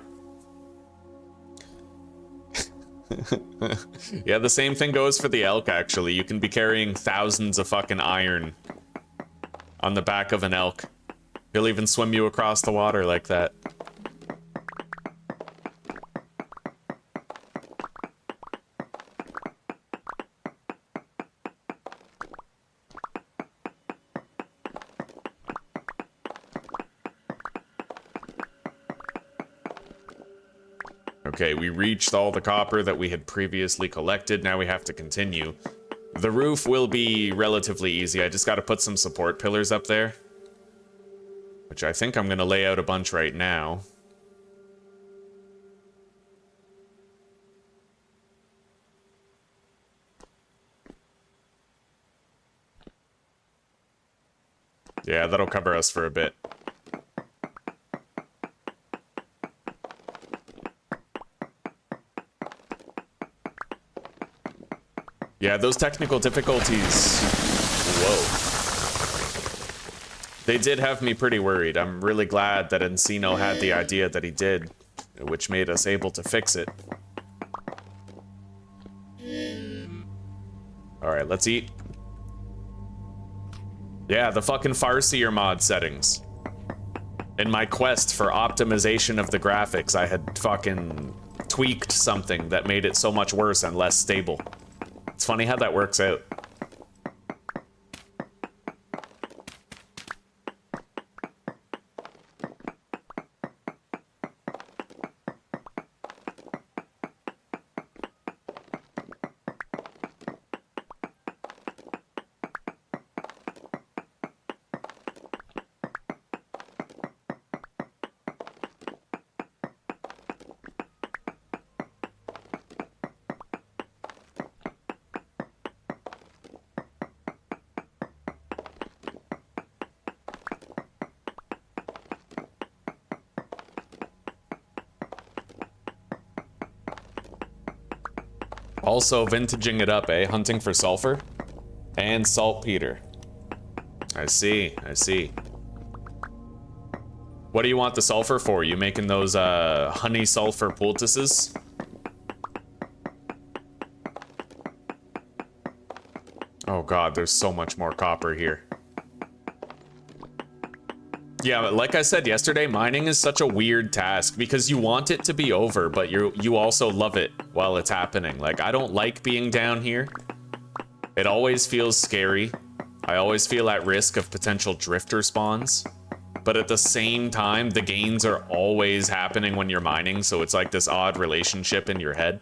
Yeah, the same thing goes for the elk, actually. You can be carrying thousands of fucking iron on the back of an elk. He'll even swim you across the water like that. Okay, we reached all the copper that we had previously collected. Now we have to continue. The roof will be relatively easy. I just got to put some support pillars up there, which I think I'm going to lay out a bunch right now. Yeah, that'll cover us for a bit. Yeah, those technical difficulties, whoa. They did have me pretty worried. I'm really glad that Encino had the idea that he did, which made us able to fix it. Alright, let's eat. Yeah, the fucking Farseer mod settings. In my quest for optimization of the graphics, I had fucking tweaked something that made it so much worse and less stable. It's funny how that works out. Also vintaging it up, eh? Hunting for sulfur and saltpeter. I see, I see. What do you want the sulfur for? You making those honey sulfur poultices? Oh god, there's so much more copper here. Yeah, but like I said yesterday, mining is such a weird task because you want it to be over, but you also love it while it's happening. Like, I don't like being down here. It always feels scary. I always feel at risk of potential drifter spawns. But at the same time, the gains are always happening when you're mining, so it's like this odd relationship in your head.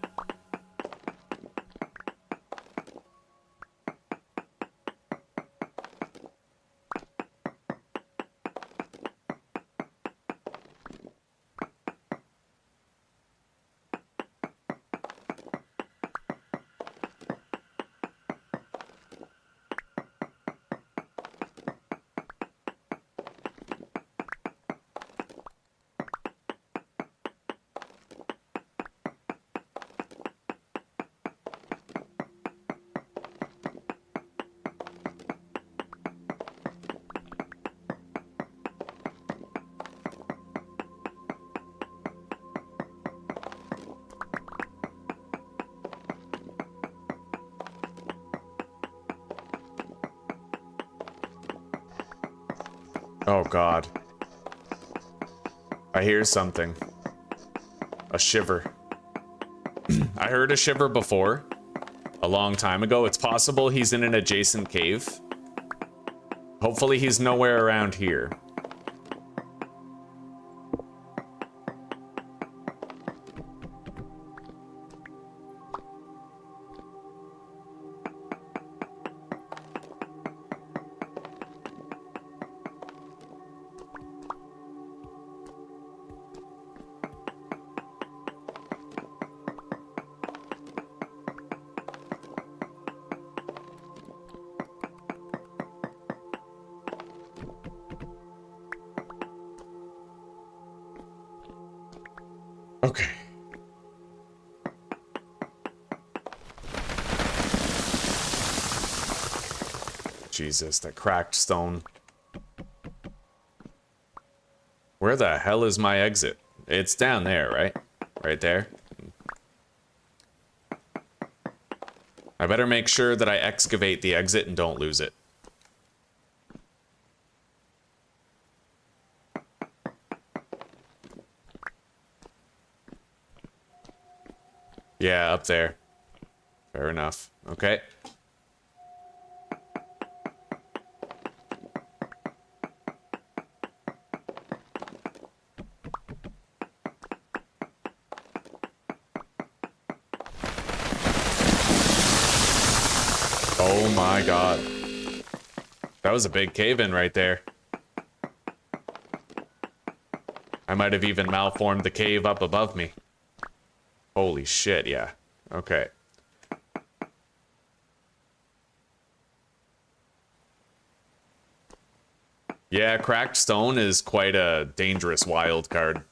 Oh god. I hear something. A shiver. I heard a shiver before. A long time ago. It's possible he's in an adjacent cave. Hopefully he's nowhere around here. Okay. Jesus, that cracked stone. Where the hell is my exit? It's down there, right? Right there. I better make sure that I excavate the exit and don't lose it. Yeah, up there. Fair enough. Okay. Oh my god. That was a big cave-in right there. I might have even malformed the cave up above me. Holy shit, yeah. Okay. Yeah, cracked stone is quite a dangerous wild card.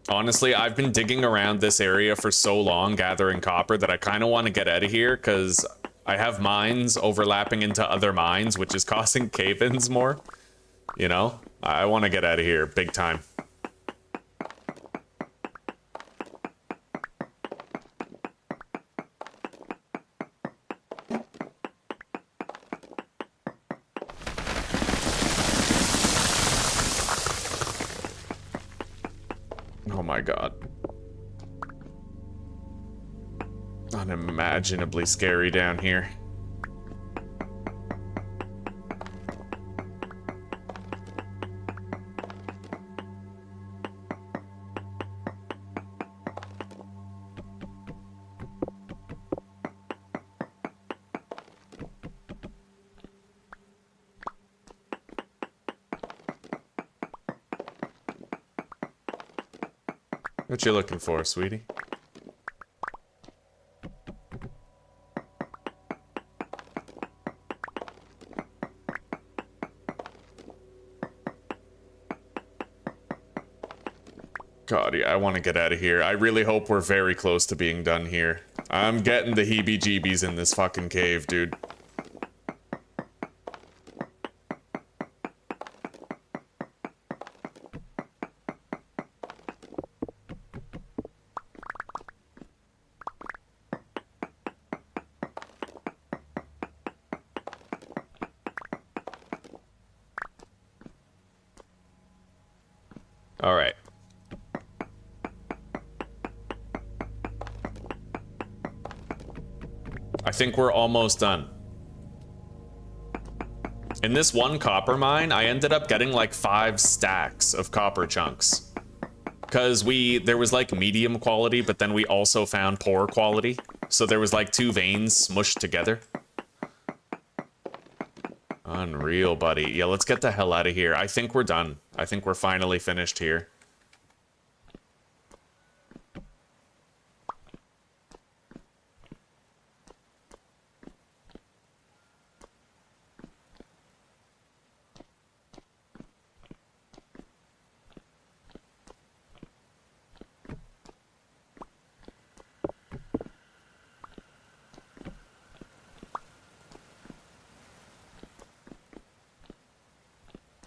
Honestly, I've been digging around this area for so long, gathering copper, that I kind of want to get out of here, because I have mines overlapping into other mines, which is causing cave-ins more. You know? I want to get out of here, big time. Oh my god. Unimaginably scary down here. What you looking for, sweetie? God, yeah, I want to get out of here. I really hope we're very close to being done here. I'm getting the heebie-jeebies in this fucking cave, dude. All right. I think we're almost done. In this one copper mine, I ended up getting like 5 stacks of copper chunks. Because there was like medium quality, but then we also found poor quality. So there was like 2 veins smushed together. Unreal, buddy. Yeah, let's get the hell out of here. I think we're done. I think we're finally finished here.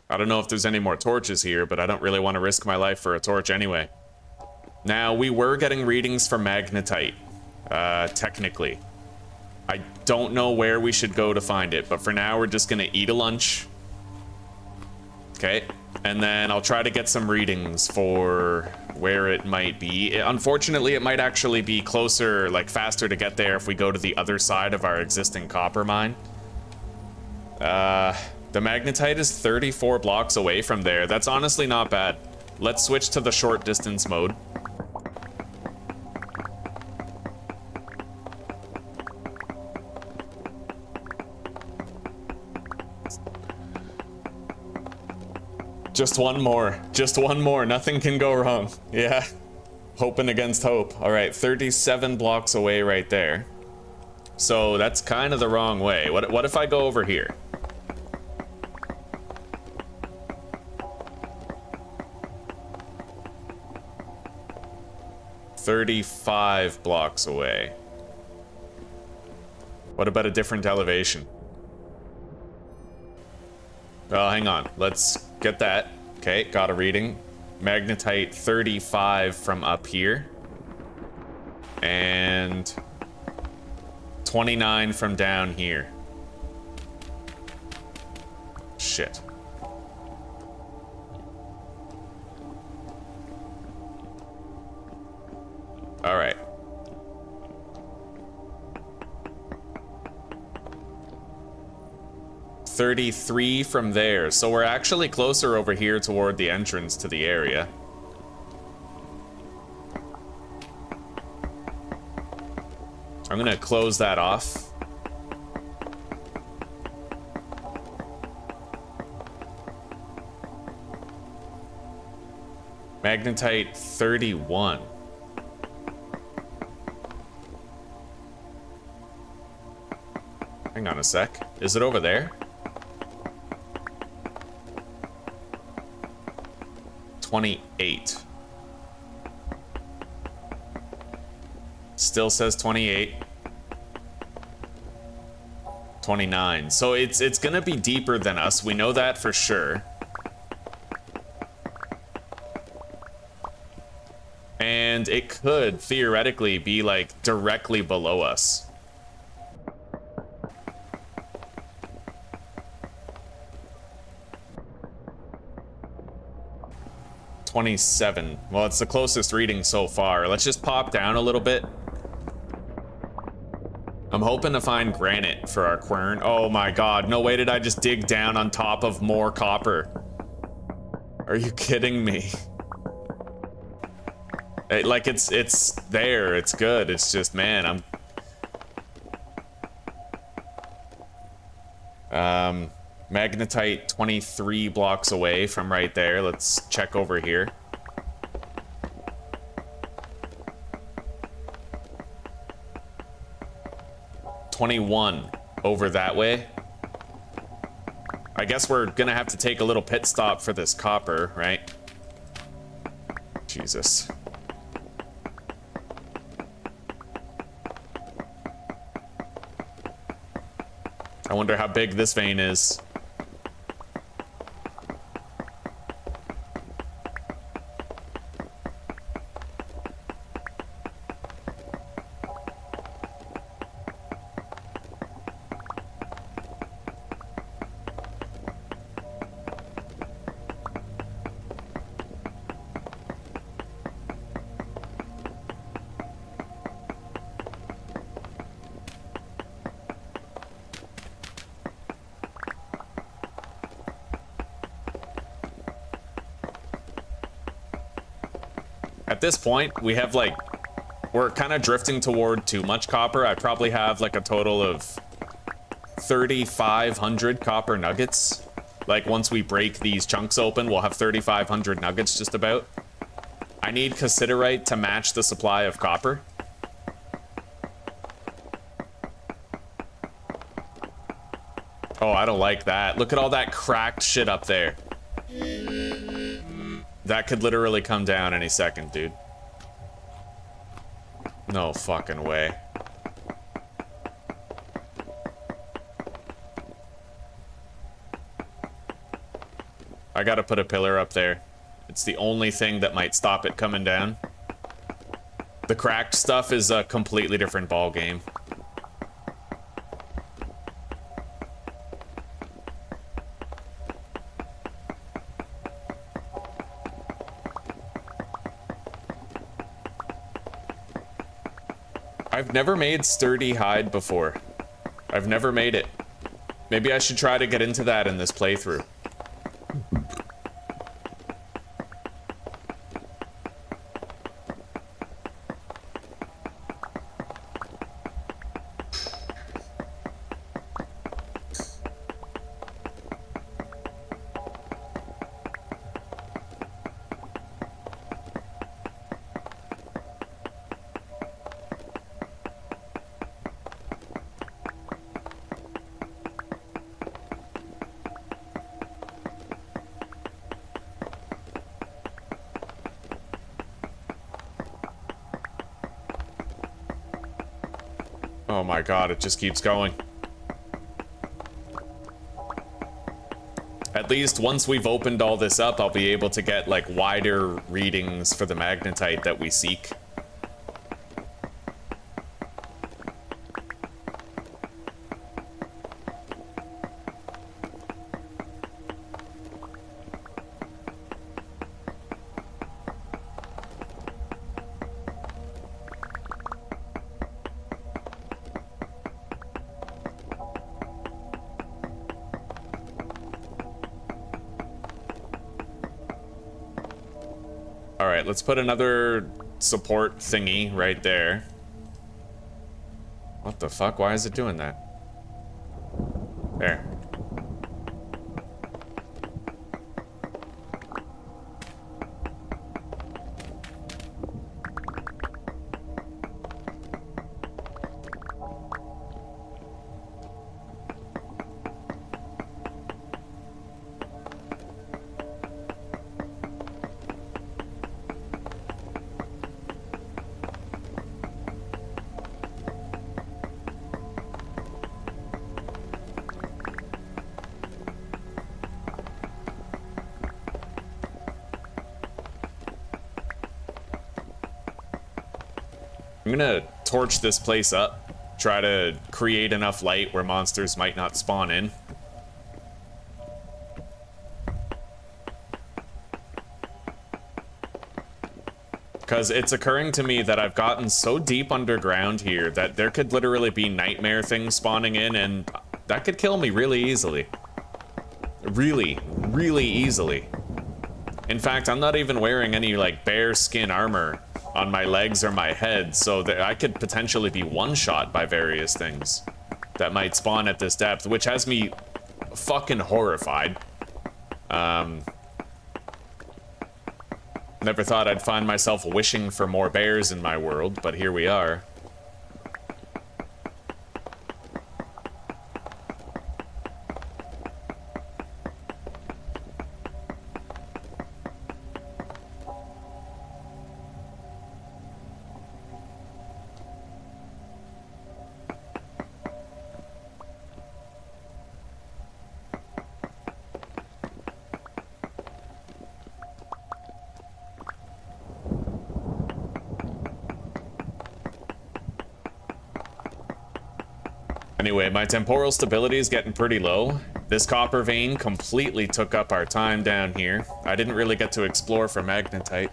I don't know if there's any more torches here, but I don't really want to risk my life for a torch anyway. Now, we were getting readings for magnetite, technically. I don't know where we should go to find it, but for now we're just gonna eat a lunch. Okay, and then I'll try to get some readings for where it might be. Unfortunately, it might actually be closer, like faster to get there if we go to the other side of our existing copper mine. The magnetite is 34 blocks away from there. That's honestly not bad. Let's switch to the short distance mode. Just one more. Just one more. Nothing can go wrong. Yeah. Hoping against hope. All right, 37 blocks away right there. So that's kind of the wrong way. What if I go over here? $35 blocks away. What about a different elevation? Oh, hang on. Let's get that. Okay, got a reading. Magnetite 35 from up here. And 29 from down here. Shit. All right. $33 from there. So we're actually closer over here toward the entrance to the area. I'm gonna close that off. Magnetite 31. Hang on a sec. Is it over there? 28. Still says 28. 29. So it's gonna be deeper than us. We know that for sure. And it could theoretically be like directly below us. $27. Well, it's the closest reading so far. Let's just pop down a little bit. I'm hoping to find granite for our quern. Oh my god, no way did I just dig down on top of more copper. Are you kidding me? Like it's there, it's good. It's just, man, magnetite 23 blocks away from right there. Let's check over here. $21 over that way. I guess we're gonna have to take a little pit stop for this copper, right? Jesus. I wonder how big this vein is. At this point, we have like, we're kind of drifting toward too much copper. I probably have like a total of 3,500 copper nuggets. Like once we break these chunks open, we'll have 3,500 nuggets just about. I need cassiterite to match the supply of copper. Oh, I don't like that. Look at all that cracked shit up there. That could literally come down any second, dude. No fucking way. I gotta put a pillar up there. It's the only thing that might stop it coming down. The cracked stuff is a completely different ball game. I've never made sturdy hide before. I've never made it. Maybe I should try to get into that in this playthrough. Oh my god, it just keeps going. At least once we've opened all this up, I'll be able to get like wider readings for the magnetite that we seek. Alright, let's put another support thingy right there. What the fuck? Why is it doing that? There. I'm gonna torch this place up, try to create enough light where monsters might not spawn in. Because it's occurring to me that I've gotten so deep underground here that there could literally be nightmare things spawning in, and that could kill me really easily. Really, really easily. In fact, I'm not even wearing any, like, bear skin armor on my legs or my head, so that I could potentially be one-shot by various things that might spawn at this depth, which has me fucking horrified. Never thought I'd find myself wishing for more bears in my world, but here we are. Anyway, my temporal stability is getting pretty low. This copper vein completely took up our time down here. I didn't really get to explore for magnetite.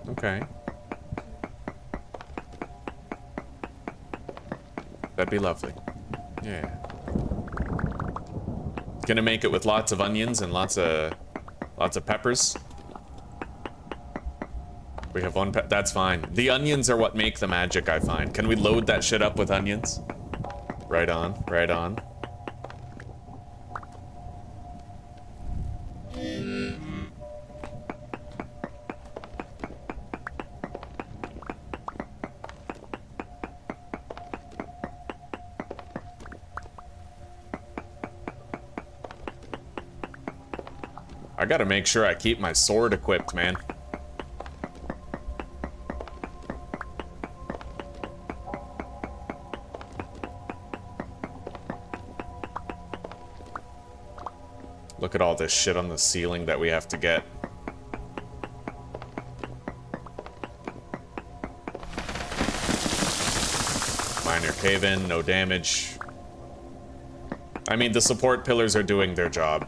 Okay. That'd be lovely. Yeah. Gonna make it with lots of onions and lots of peppers. We have one that's fine. The onions are what make the magic, I find. Can we load that shit up with onions? Right on, right on. I gotta make sure I keep my sword equipped, man. Look at all this shit on the ceiling that we have to get. Minor cave-in, no damage. I mean, the support pillars are doing their job.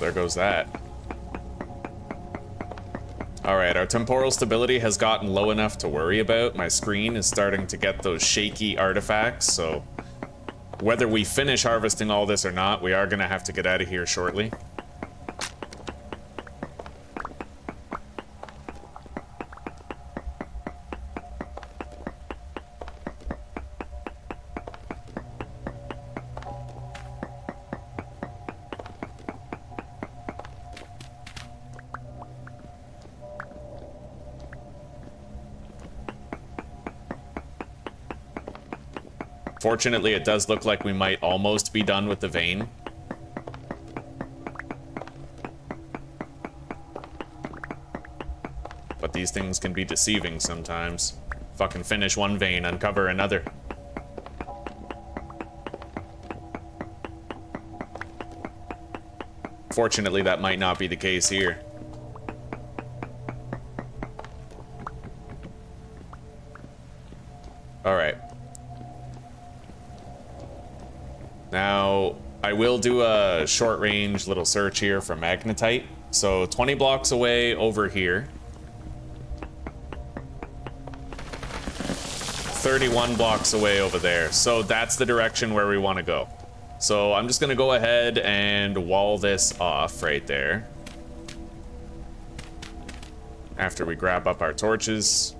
There goes that. Alright, our temporal stability has gotten low enough to worry about. My screen is starting to get those shaky artifacts, so whether we finish harvesting all this or not, we are gonna have to get out of here shortly. Fortunately, it does look like we might almost be done with the vein. But these things can be deceiving sometimes. Fucking finish one vein, uncover another. Fortunately, that might not be the case here. Alright. Now, I will do a short-range little search here for magnetite. So, 20 blocks away over here. 31 blocks away over there. So, that's the direction where we want to go. So, I'm just going to go ahead and wall this off right there. After we grab up our torches.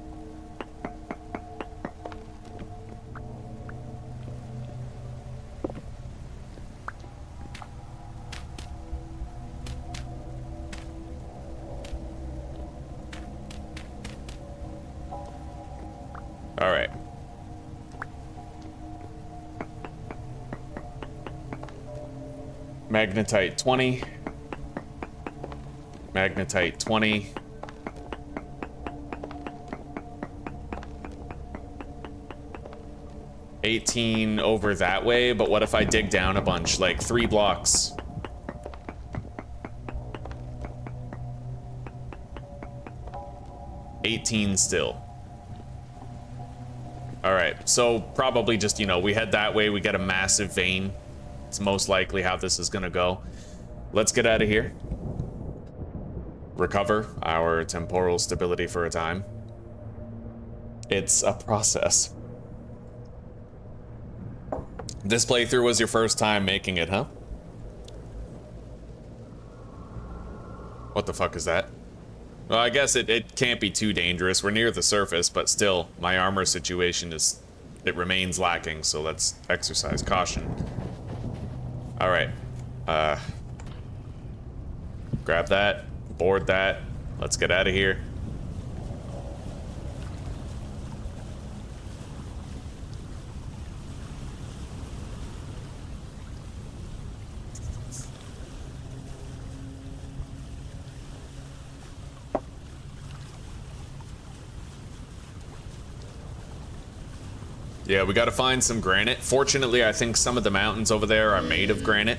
Alright. Magnetite 20. Magnetite 20. $18 over that way, but what if I dig down a bunch, like 3 blocks? $18 still. Alright, so probably just, you know, we head that way, we get a massive vein. It's most likely how this is gonna go. Let's get out of here. Recover our temporal stability for a time. It's a process. This playthrough was your first time making it, huh? What the fuck is that? Well, I guess it can't be too dangerous. We're near the surface, but still, my armor situation it remains lacking, so let's exercise caution. Alright. Grab that, board that, let's get out of here. Yeah, we gotta find some granite. Fortunately, I think some of the mountains over there are made of granite.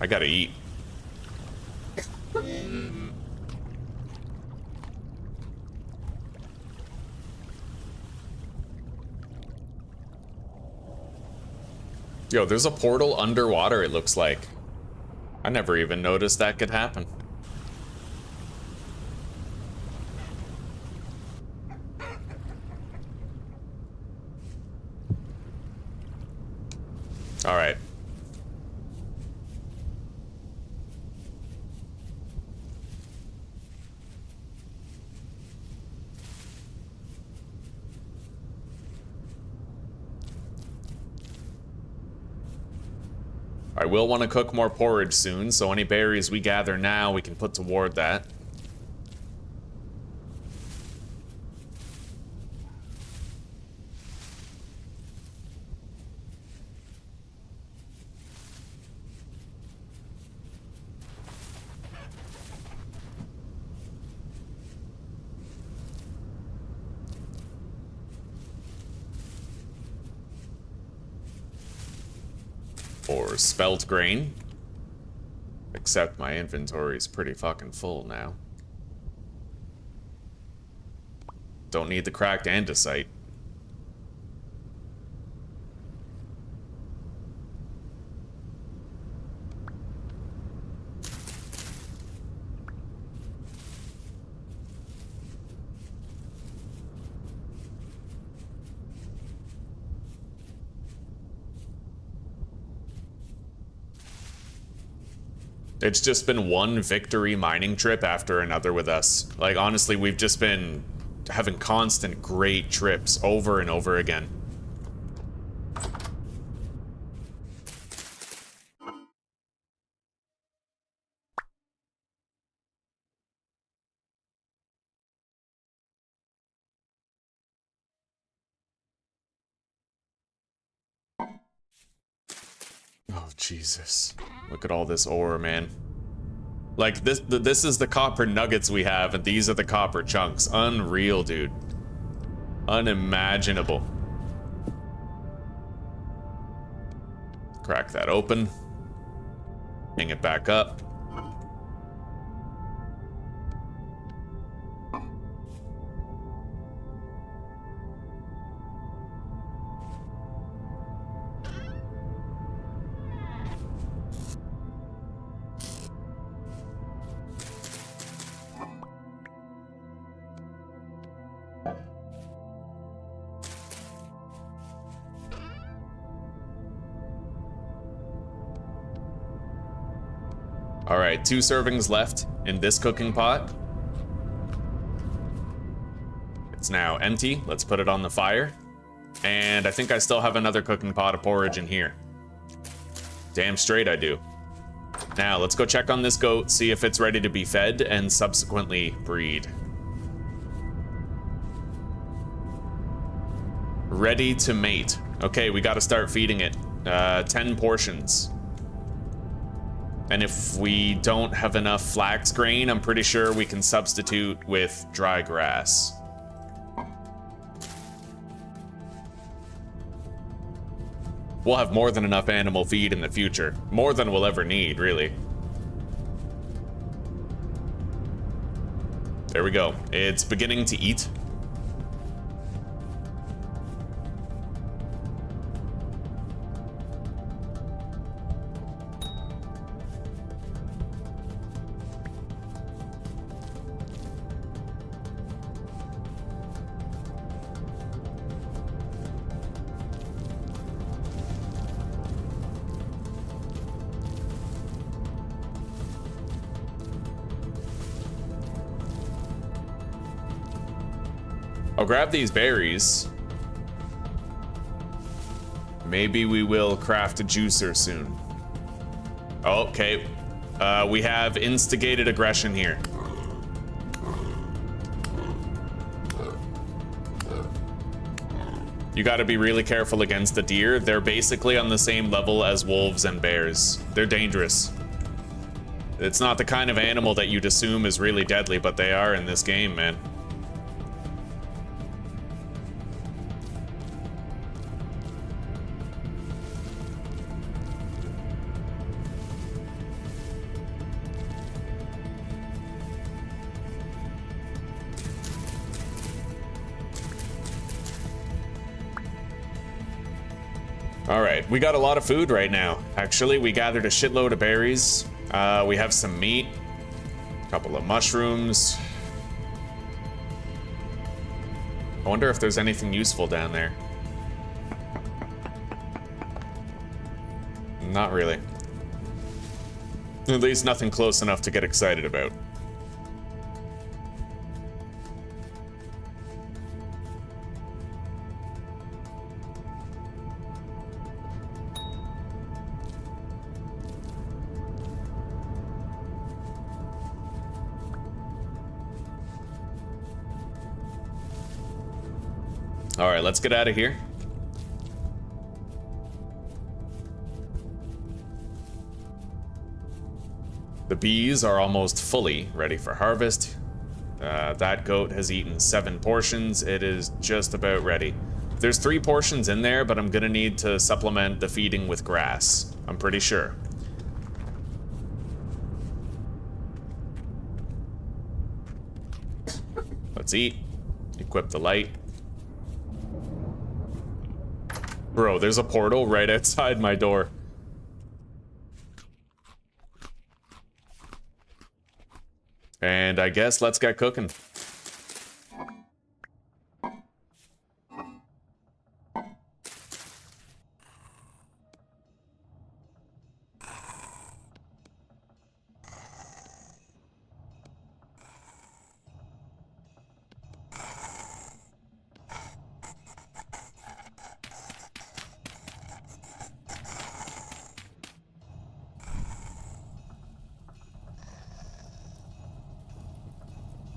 I gotta eat. Yo, there's a portal underwater, it looks like. I never even noticed that could happen. All right. I will want to cook more porridge soon, so any berries we gather now we can put toward that. Or spelt grain. Except my inventory's pretty fucking full now. Don't need the cracked andesite. It's just been one victory mining trip after another with us. Like, honestly, we've just been having constant great trips over and over again. Oh, Jesus. Look at all this ore, man. Like, this is the copper nuggets we have, and these are the copper chunks. Unreal, dude. Unimaginable. Crack that open. Hang it back up. All right, 2 servings left in this cooking pot. It's now empty. Let's put it on the fire. And I think I still have another cooking pot of porridge in here. Damn straight I do. Now, let's go check on this goat, see if it's ready to be fed, and subsequently breed. Ready to mate. Okay, we gotta start feeding it. 10 portions. And if we don't have enough flax grain, I'm pretty sure we can substitute with dry grass. We'll have more than enough animal feed in the future. More than we'll ever need, really. There we go. It's beginning to eat. I'll grab these berries. Maybe we will craft a juicer soon. Okay. We have instigated aggression here. You gotta be really careful against the deer. They're basically on the same level as wolves and bears. They're dangerous. It's not the kind of animal that you'd assume is really deadly, but they are in this game, man. All right, we got a lot of food right now. Actually, we gathered a shitload of berries. We have some meat, a couple of mushrooms. I wonder if there's anything useful down there. Not really. At least nothing close enough to get excited about. All right, let's get out of here. The bees are almost fully ready for harvest. That goat has eaten 7 portions. It is just about ready. There's 3 portions in there, but I'm gonna need to supplement the feeding with grass. I'm pretty sure. Let's eat. Equip the light. Bro, there's a portal right outside my door. And I guess let's get cooking.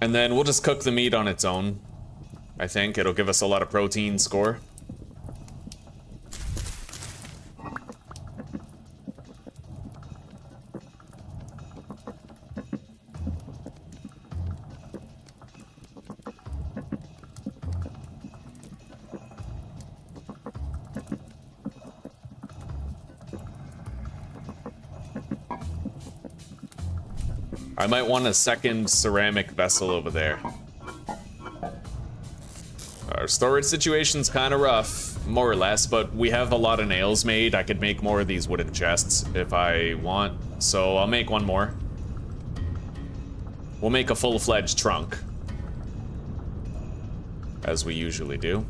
And then we'll just cook the meat on its own. I think it'll give us a lot of protein score. I might want a second ceramic vessel over there. Our storage situation's kind of rough, more or less, but we have a lot of nails made. I could make more of these wooden chests if I want, so I'll make one more. We'll make a full-fledged trunk, as we usually do.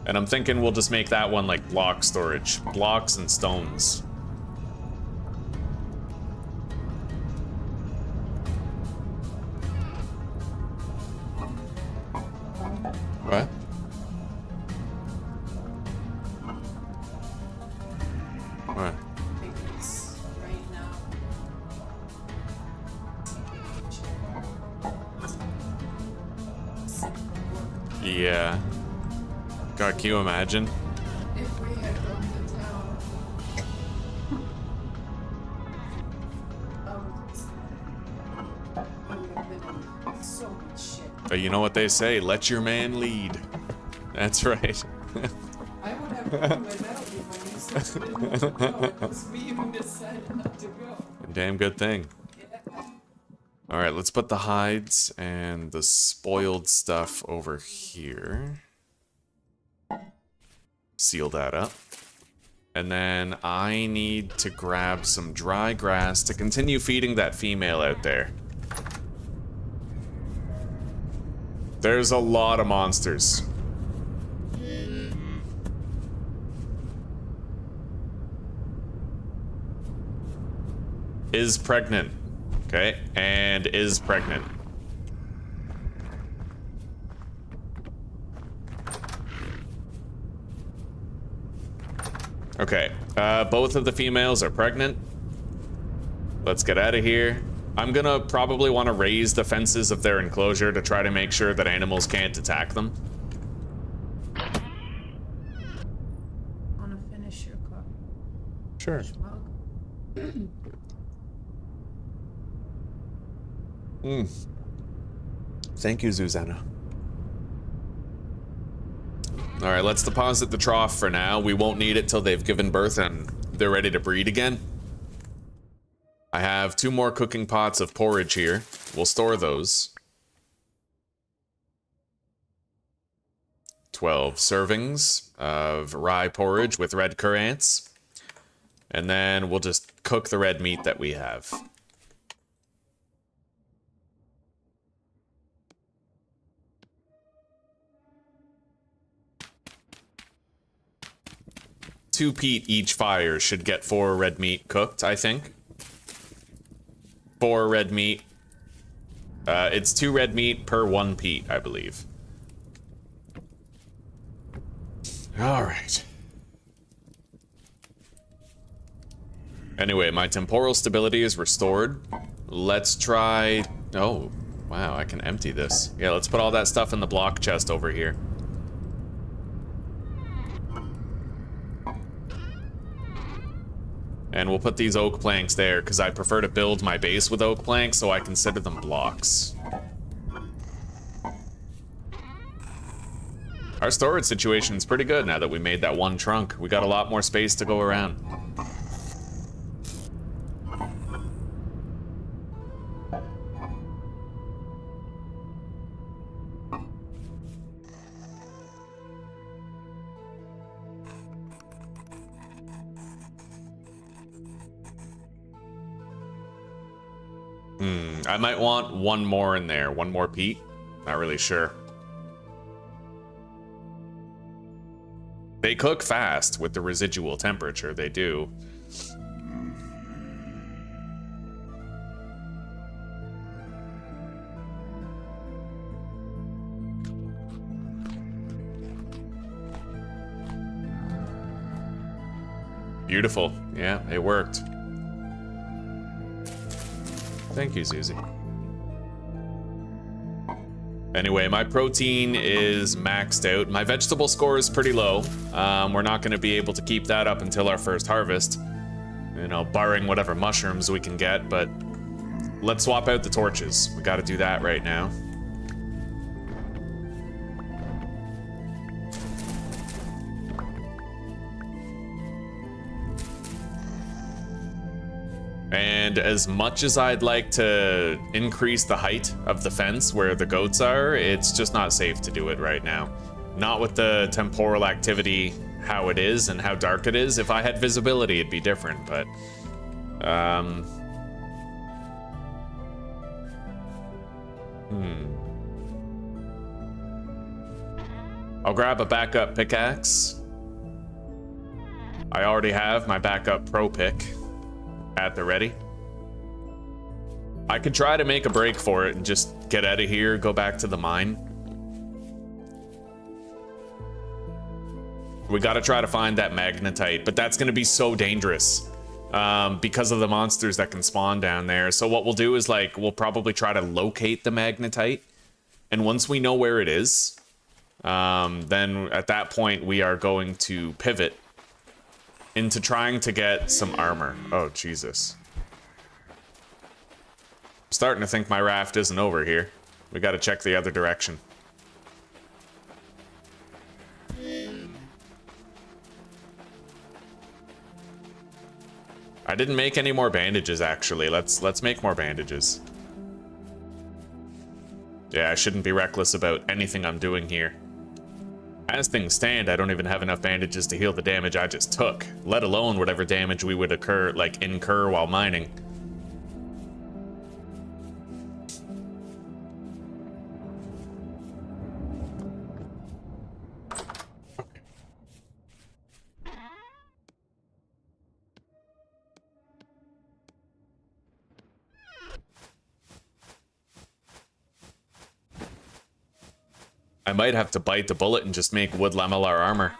And I'm thinking we'll just make that one like block storage. Blocks and stones. What? What? Yeah. God, can you imagine? If we had built the town, I would have been in so much shit. But you know what they say, let your man lead. That's right. I would have went out when you said we didn't go, because we even decided not to go. Damn good thing. Yeah. Alright, let's put the hides and the spoiled stuff over here. Seal that up. And then I need to grab some dry grass to continue feeding that female out there. There's a lot of monsters. Is pregnant. Okay, and is pregnant. Okay, both of the females are pregnant. Let's get out of here. I'm gonna probably want to raise the fences of their enclosure to try to make sure that animals can't attack them. Wanna finish your cup? Sure. Thank you, Zuzana. All right, let's deposit the trough for now. We won't need it till they've given birth and they're ready to breed again. I have 2 more cooking pots of porridge here. We'll store those. 12 servings of rye porridge with red currants. And then we'll just cook the red meat that we have. Two peat each fire should get 4 red meat cooked, I think. 4 red meat. It's 2 red meat per 1 peat, I believe. All right. Anyway, my temporal stability is restored. Let's try... Oh, wow, I can empty this. Yeah, let's put all that stuff in the block chest over here. And we'll put these oak planks there, because I prefer to build my base with oak planks, so I consider them blocks. Our storage situation is pretty good now that we made that one trunk. We got a lot more space to go around. I might want one more in there. One more peat? Not really sure. They cook fast with the residual temperature. They do. Beautiful. Yeah, it worked. Thank you, Susie. Anyway, my protein is maxed out. My vegetable score is pretty low. We're not going to be able to keep that up until our first harvest. You know, barring whatever mushrooms we can get, but let's swap out the torches. We got to do that right now. And as much as I'd like to increase the height of the fence where the goats are, it's just not safe to do it right now. Not with the temporal activity, how it is and how dark it is. If I had visibility, it'd be different, but... I'll grab a backup pickaxe. I already have my backup pro pick at the ready. I could try to make a break for it and just get out of here, go back to the mine. We gotta try to find that magnetite, but that's gonna be so dangerous because of the monsters that can spawn down there. So what we'll do is, like, we'll probably try to locate the magnetite, and once we know where it is, then at that point we are going to pivot into trying to get some armor. Oh, Jesus. I'm starting to think my raft isn't over here. We gotta check the other direction. I didn't make any more bandages, actually. Let's make more bandages. Yeah, I shouldn't be reckless about anything I'm doing here. As things stand, I don't even have enough bandages to heal the damage I just took, let alone whatever damage we would incur while mining. I might have to bite the bullet and just make wood lamellar armor.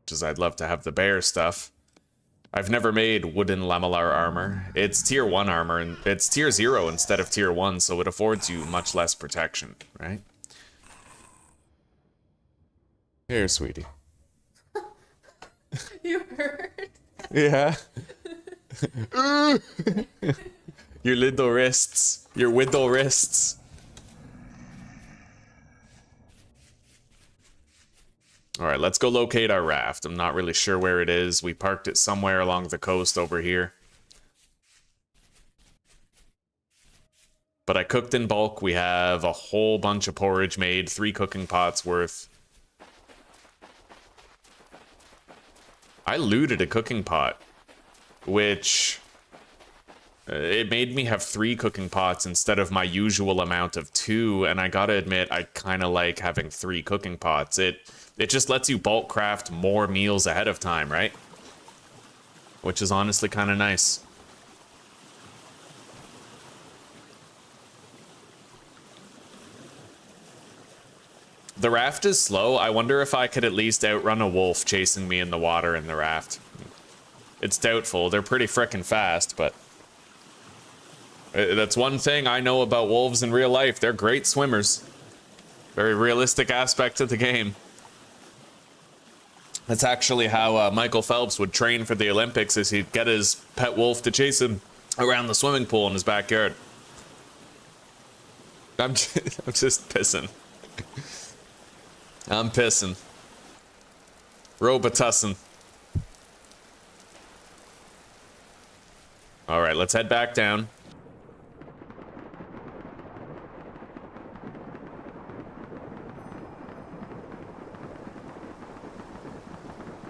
Because I'd love to have the bear stuff. I've never made wooden lamellar armor. It's tier 1 armor, and it's tier 0 instead of tier 1, so it affords you much less protection, right? Here, sweetie. You heard? Yeah. Your little wrists. Your widdle wrists. All right, let's go locate our raft. I'm not really sure where it is. We parked it somewhere along the coast over here. But I cooked in bulk. We have a whole bunch of porridge made, 3 cooking pots worth. I looted a cooking pot, which it made me have 3 cooking pots instead of my usual amount of 2, and I gotta admit, I kind of like having 3 cooking pots. It just lets you bulk craft more meals ahead of time, right? Which is honestly kind of nice. The raft is slow. I wonder if I could at least outrun a wolf chasing me in the water in the raft. It's doubtful. They're pretty frickin' fast, but that's one thing I know about wolves in real life. They're great swimmers. Very realistic aspect of the game. That's actually how Michael Phelps would train for the Olympics, is he'd get his pet wolf to chase him around the swimming pool in his backyard. I'm just pissing. I'm pissing. Robotussin. All right, let's head back down.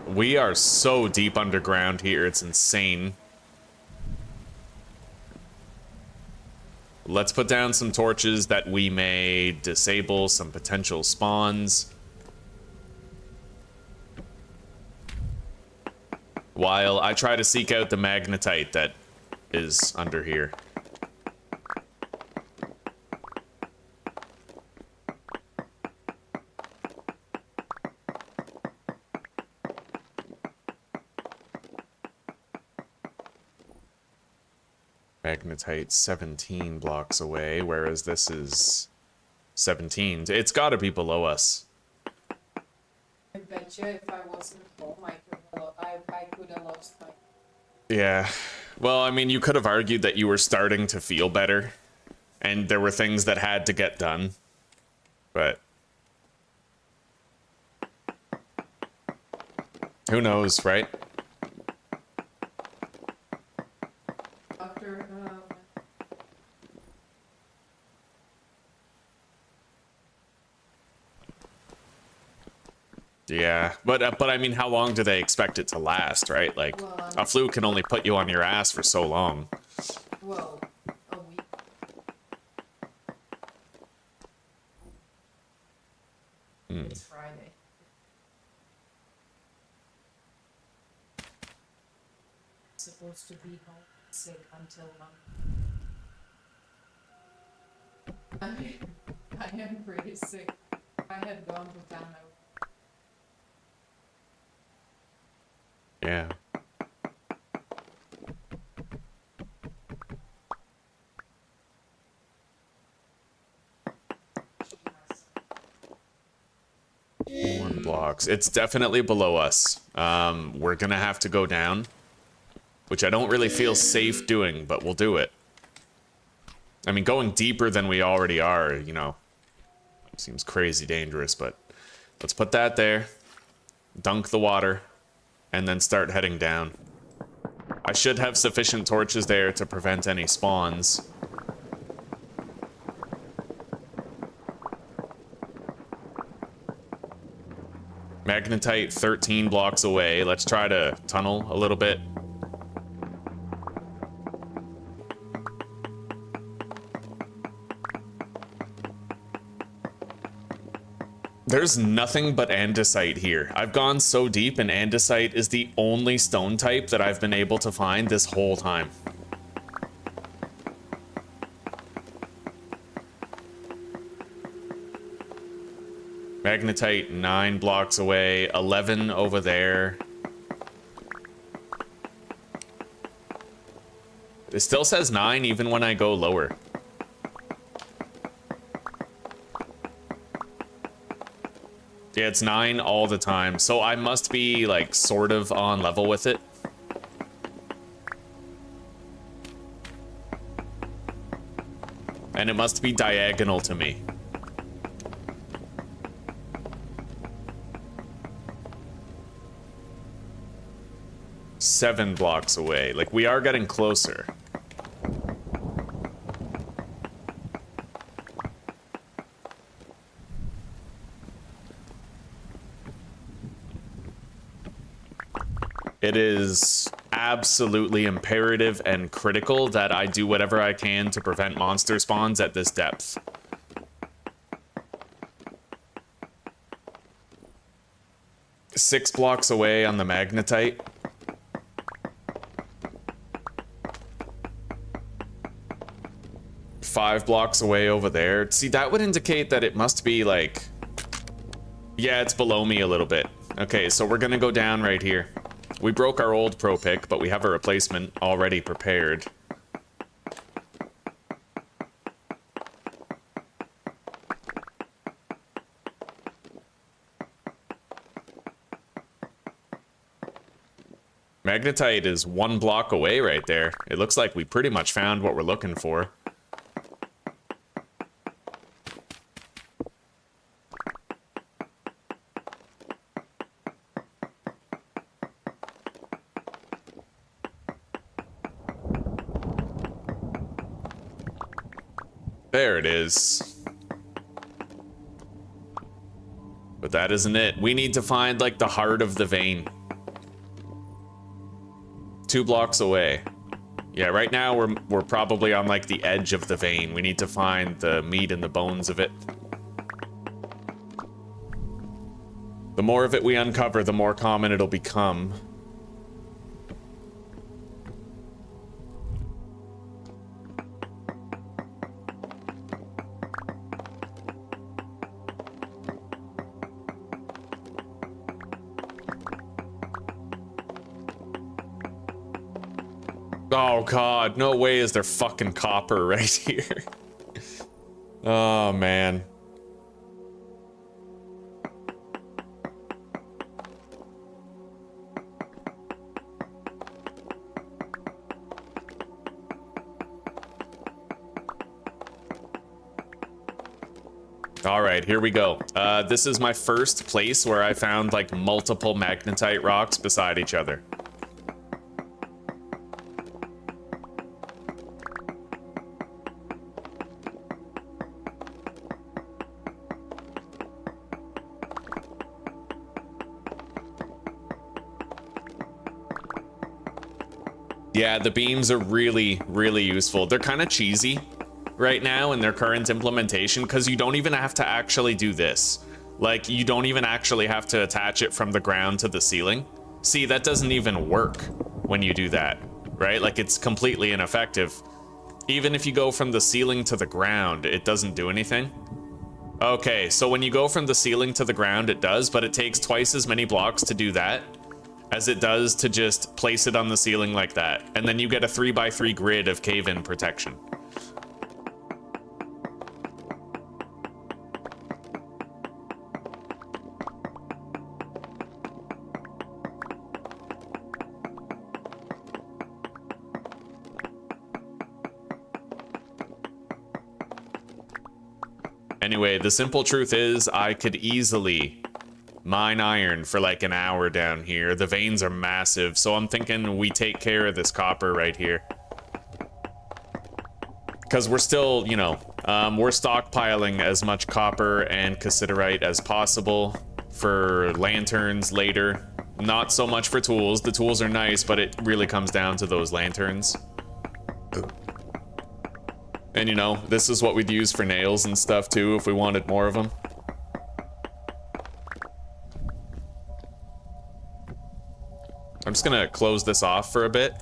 We are so deep underground here, it's insane. Let's put down some torches that we may disable some potential spawns. While I try to seek out the magnetite that is under here. Magnetite 17 blocks away, whereas this is 17. It's gotta be below us. I bet you if I wasn't home, I could have lost my... Yeah. Well, I mean, you could have argued that you were starting to feel better, and there were things that had to get done. But who knows, right? Doctor, Yeah, but I mean, how long do they expect it to last, right? Like, well, a flu can only put you on your ass for so long. well, a week. It's Friday. Supposed to be home sick until Monday. I am pretty sick. If I had gone to town, I would. Yeah. One blocks. It's definitely below us. We're gonna have to go down, which I don't really feel safe doing, but we'll do it. I mean, going deeper than we already are, you know, seems crazy dangerous, but let's put that there, dunk the water, and then start heading down. I should have sufficient torches there to prevent any spawns. Magnetite 13 blocks away. Let's try to tunnel a little bit. There's nothing but andesite here. I've gone so deep, and andesite is the only stone type that I've been able to find this whole time. Magnetite 9 blocks away, 11 over there. It still says 9 even when I go lower. Yeah, it's 9 all the time, so I must be, like, sort of on level with it. And it must be diagonal to me. Seven blocks away. Like, we are getting closer. it is absolutely imperative and critical that I do whatever I can to prevent monster spawns at this depth. Six blocks away on the magnetite. Five blocks away over there. See, that would indicate that it must be like... Yeah, it's below me a little bit. Okay, so we're gonna go down right here. We broke our old pro pick, but we have a replacement already prepared. Magnetite is 1 block away right there. It looks like we pretty much found what we're looking for. There it is. But that isn't it. We need to find, like, the heart of the vein. 2 blocks away. Yeah, right now we're probably on, like, the edge of the vein. We need to find the meat and the bones of it. The more of it we uncover, the more common it'll become. Oh god, no way is there fucking copper right here. Oh man. All right, here we go. This is my first place where I found like multiple magnetite rocks beside each other. Yeah, the beams are really, really useful. They're kind of cheesy right now in their current implementation because you don't even have to actually do this. Like, you don't even actually have to attach it from the ground to the ceiling. See, that doesn't even work when you do that, right? Like, it's completely ineffective. Even if you go from the ceiling to the ground, it doesn't do anything. Okay, so when you go from the ceiling to the ground, it does, but it takes twice as many blocks to do that as it does to just place it on the ceiling like that. And then you get a 3x3 grid of cave-in protection. Anyway, the simple truth is I could easily mine iron for like an hour down here. The veins are massive, so I'm thinking we take care of this copper right here. Because we're still, you know, we're stockpiling as much copper and cassiterite as possible for lanterns later. Not so much for tools. The tools are nice, but it really comes down to those lanterns. And you know, this is what we'd use for nails and stuff too if we wanted more of them. I'm just gonna close this off for a bit.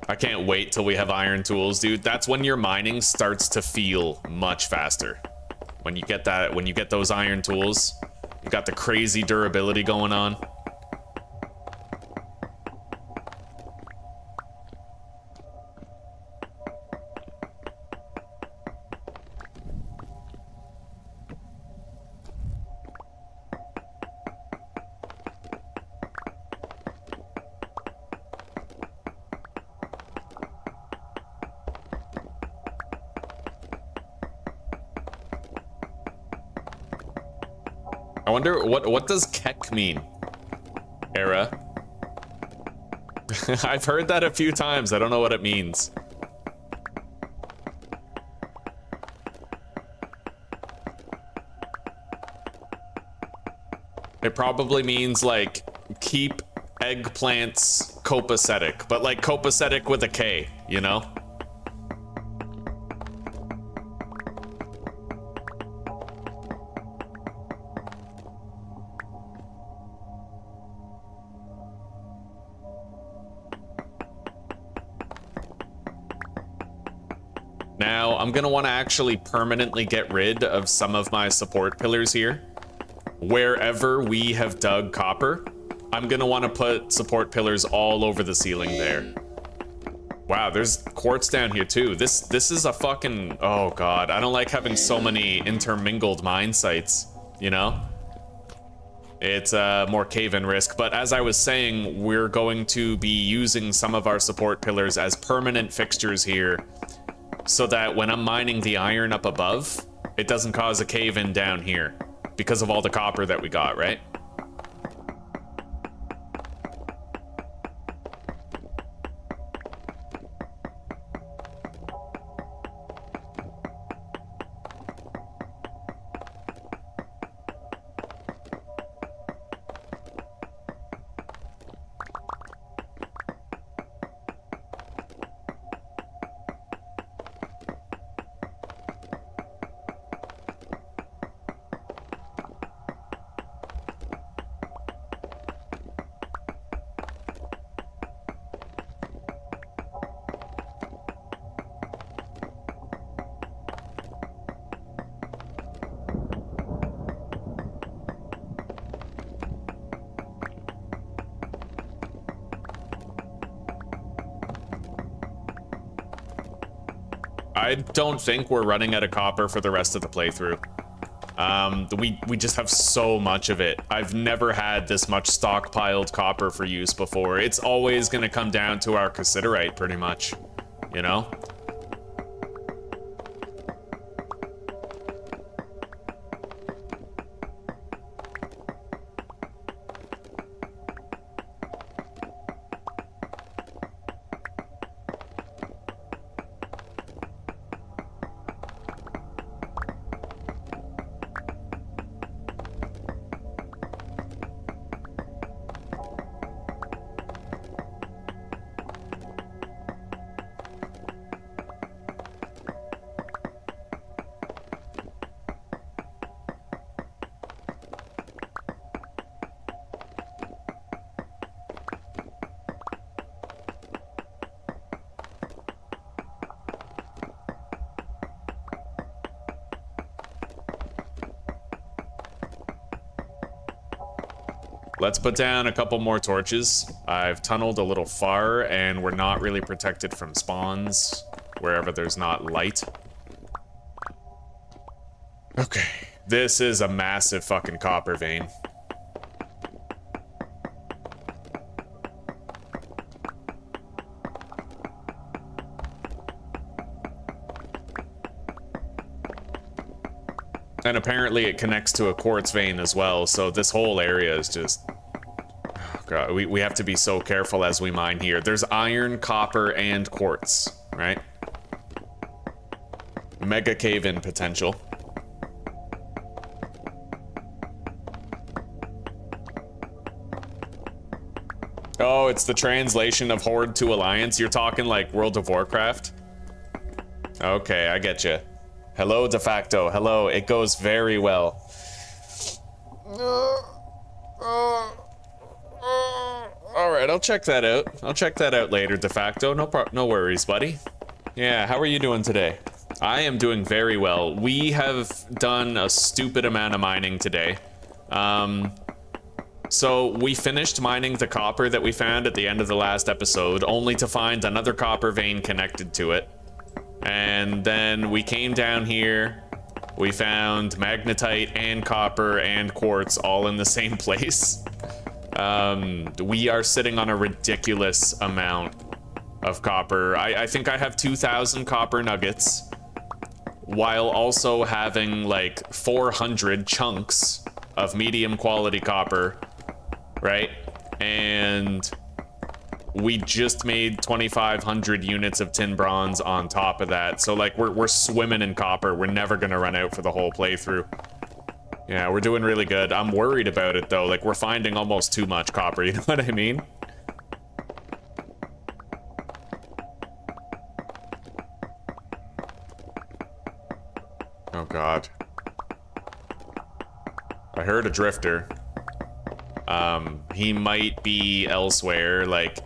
I can't wait till we have iron tools, dude. That's when your mining starts to feel much faster. When you get that, when you get those iron tools, you've got the crazy durability going on. I wonder what does Kek mean? Era. I've heard that a few times. I don't know what it means. It probably means like keep eggplants copacetic, but like copacetic with a K, you know? Now, I'm gonna want to actually permanently get rid of some of my support pillars here. Wherever we have dug copper, I'm gonna want to put support pillars all over the ceiling there. Wow, there's quartz down here too. This is a fucking... Oh god, I don't like having so many intermingled mine sites, you know? It's more cave-in risk, but as I was saying, we're going to be using some of our support pillars as permanent fixtures here, so that when I'm mining the iron up above, it doesn't cause a cave-in down here, because of all the copper that we got, right? I don't think we're running out of copper for the rest of the playthrough. We just have so much of it. I've never had this much stockpiled copper for use before. It's always gonna come down to our cassiterite, pretty much, you know? Let's put down a couple more torches. I've tunneled a little far, and we're not really protected from spawns wherever there's not light. Okay, this is a massive fucking copper vein. And apparently it connects to a quartz vein as well, so this whole area is just... Oh god, we have to be so careful as we mine here. There's iron, copper, and quartz, right? Mega cave-in potential. Oh, it's the translation of Horde to Alliance. You're talking like World of Warcraft? Okay, I get you. Hello, de facto. Hello, it goes very well. Alright, I'll check that out. I'll check that out later, de facto. No worries, buddy. Yeah, how are you doing today? I am doing very well. We have done a stupid amount of mining today. So we finished mining the copper that we found at the end of the last episode, only to find another copper vein connected to it. And then we came down here, we found magnetite and copper and quartz all in the same place. We are sitting on a ridiculous amount of copper. I think I have 2,000 copper nuggets, while also having like 400 chunks of medium quality copper, right? And we just made 2,500 units of tin bronze on top of that. So like we're swimming in copper. We're never gonna run out for the whole playthrough. Yeah, we're doing really good. I'm worried about it though. Like we're finding almost too much copper, you know what I mean? Oh God. I heard a drifter. He might be elsewhere, like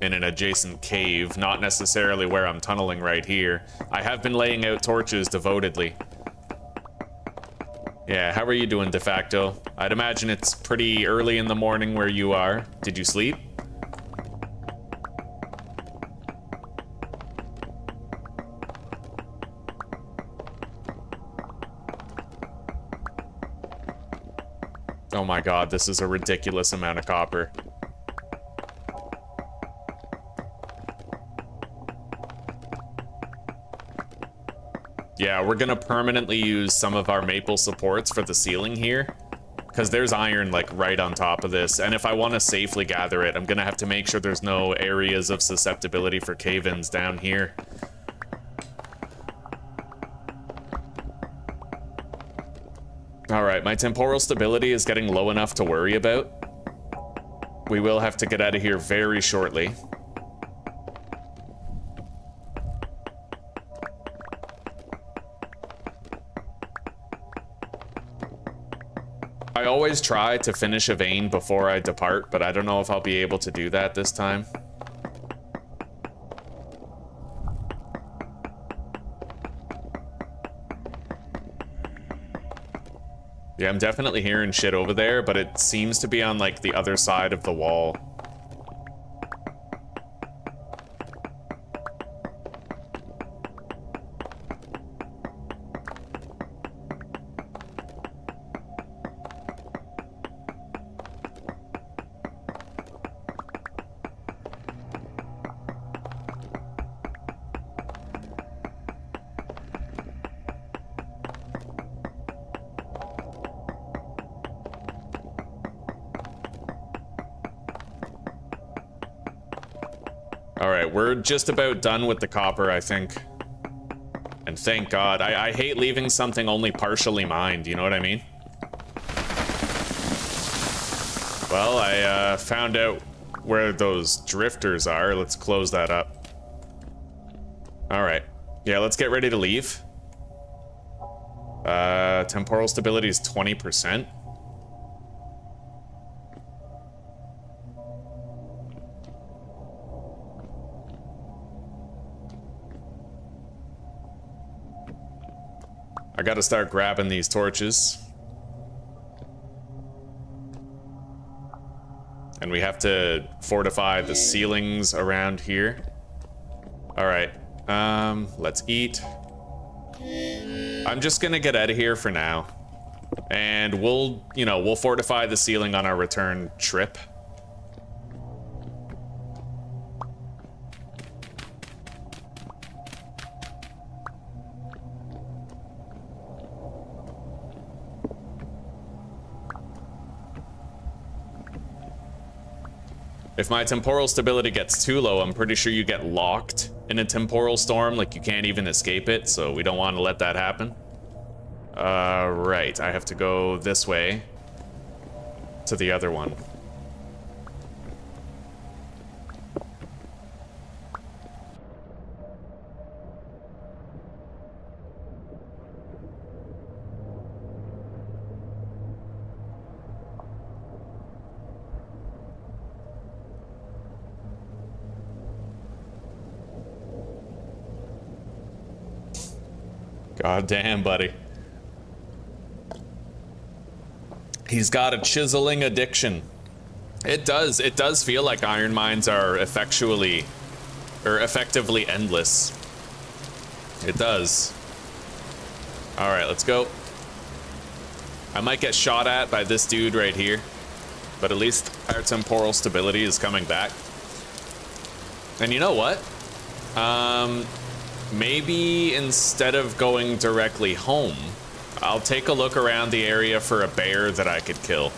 in an adjacent cave, not necessarily where I'm tunneling right here. I have been laying out torches devotedly. Yeah, how are you doing, de facto? I'd imagine it's pretty early in the morning where you are. Did you sleep? Oh my God, this is a ridiculous amount of copper. Yeah, we're gonna permanently use some of our maple supports for the ceiling here, because there's iron like right on top of this, and if I want to safely gather it, I'm gonna have to make sure there's no areas of susceptibility for cave-ins down here. Alright, my temporal stability is getting low enough to worry about. We will have to get out of here very shortly. I always try to finish a vein before I depart, but I don't know if I'll be able to do that this time. Yeah, I'm definitely hearing shit over there, but it seems to be on, like, the other side of the wall. Alright, we're just about done with the copper, I think. And thank God. I hate leaving something only partially mined, you know what I mean? Well, I found out where those drifters are. Let's close that up. Alright. Yeah, let's get ready to leave. Temporal stability is 20%. I gotta start grabbing these torches. And we have to fortify the ceilings around here. Alright, let's eat. I'm just gonna get out of here for now. And we'll fortify the ceiling on our return trip. If my temporal stability gets too low, I'm pretty sure you get locked in a temporal storm, like you can't even escape it, so we don't want to let that happen. Right, I have to go this way to the other one. God damn, buddy. He's got a chiseling addiction. It does feel like iron mines are effectively endless. It does. All right, let's go. I might get shot at by this dude right here, but at least our temporal stability is coming back. And you know what? Maybe instead of going directly home, I'll take a look around the area for a bear that I could kill.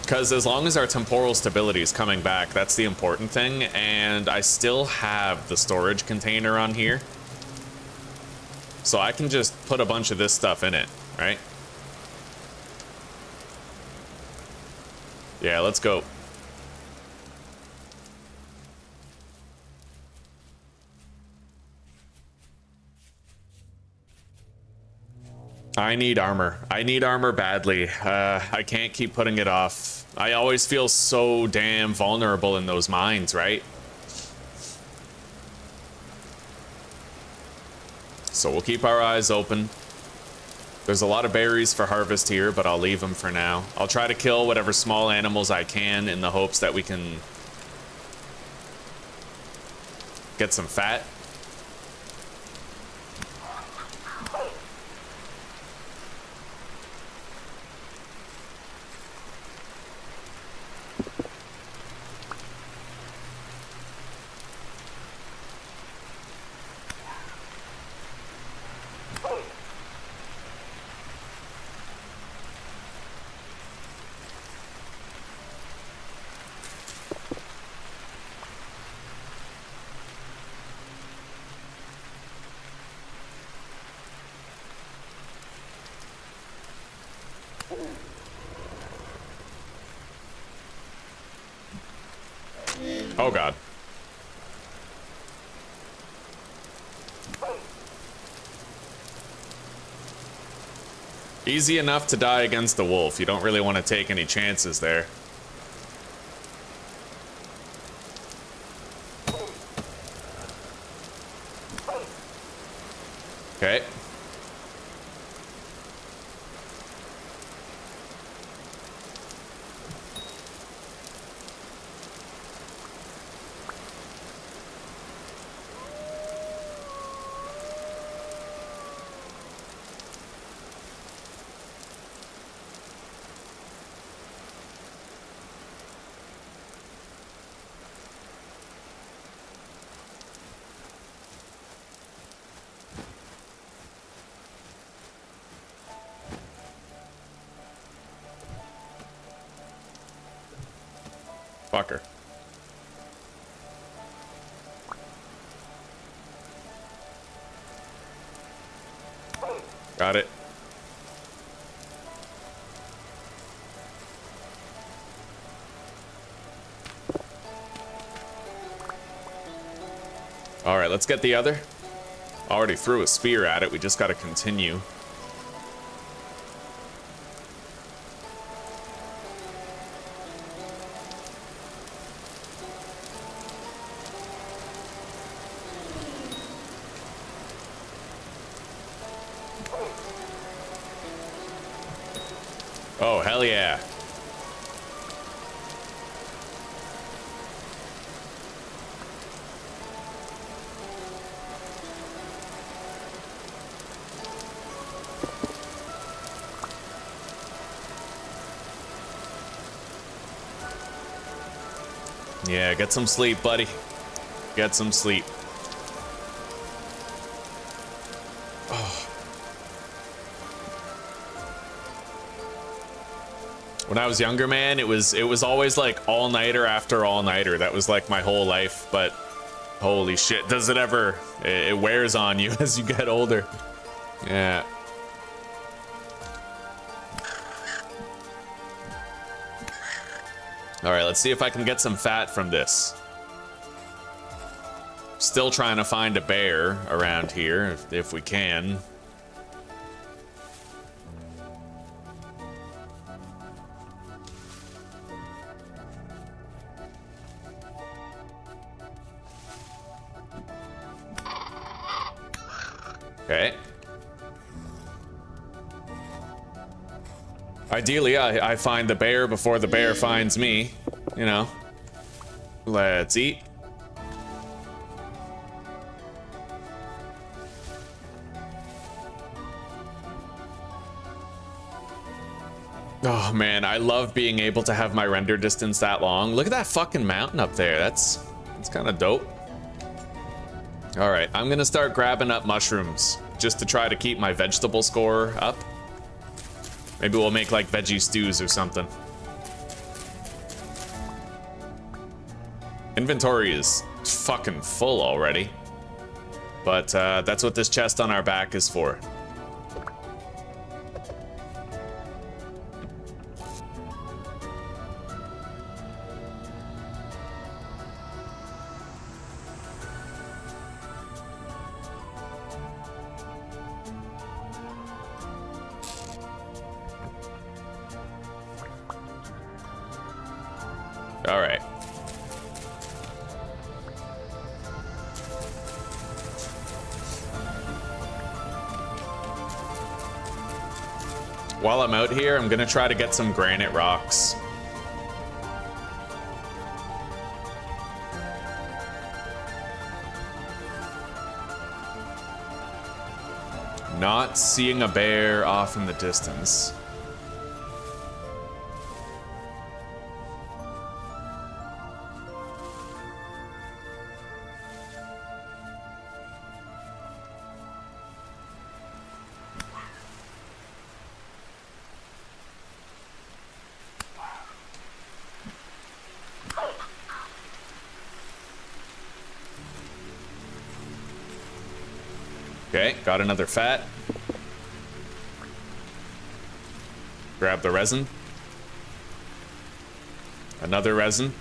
Because as long as our temporal stability is coming back, that's the important thing. And I still have the storage container on here. So I can just put a bunch of this stuff in it, right? Yeah, let's go. I need armor. I need armor badly. I can't keep putting it off. I always feel so damn vulnerable in those mines, right? So we'll keep our eyes open. There's a lot of berries for harvest here, but I'll leave them for now. I'll try to kill whatever small animals I can in the hopes that we can get some fat. Oh god. Easy enough to die against the wolf. You don't really want to take any chances there. Okay. Fucker. Got it. All right, let's get the other. Already threw a spear at it. We just got to continue. Oh, hell yeah. Yeah, get some sleep, buddy. Get some sleep. When I was younger, man, it was always like all-nighter after all-nighter. That was like my whole life, but holy shit, does it ever, it wears on you as you get older. Yeah. All right, let's see if I can get some fat from this. Still trying to find a bear around here, if we can. Okay. Ideally, I find the bear before the bear finds me, you know. Let's eat. Oh man, I love being able to have my render distance that long. Look at that fucking mountain up there. That's kind of dope. All right, I'm gonna start grabbing up mushrooms just to try to keep my vegetable score up. Maybe we'll make like veggie stews or something. Inventory is fucking full already. But that's what this chest on our back is for. All right. While I'm out here, I'm gonna try to get some granite rocks. Not seeing a bear off in the distance. Okay, got another fat. Grab the resin. Another resin.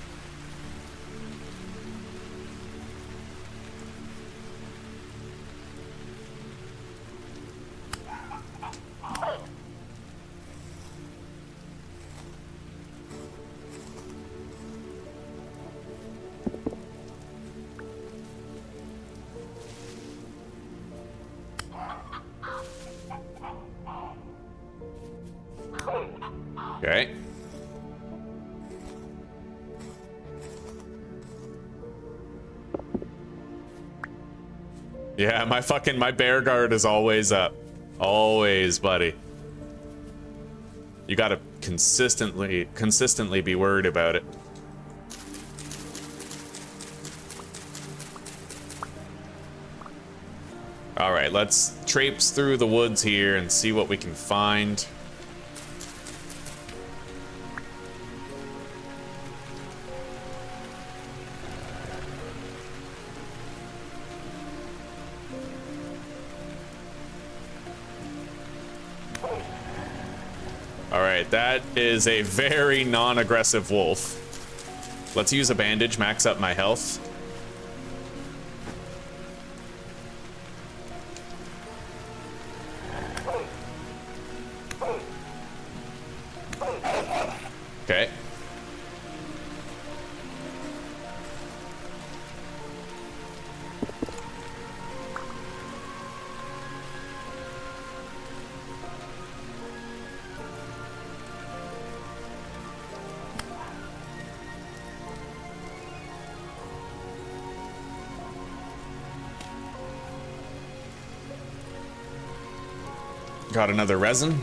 Okay. Yeah, my bear guard is always up. Always, buddy. You gotta consistently be worried about it. All right, let's traipse through the woods here and see what we can find. Alright, that is a very non-aggressive wolf. Let's use a bandage, max up my health. Okay. Got another resin.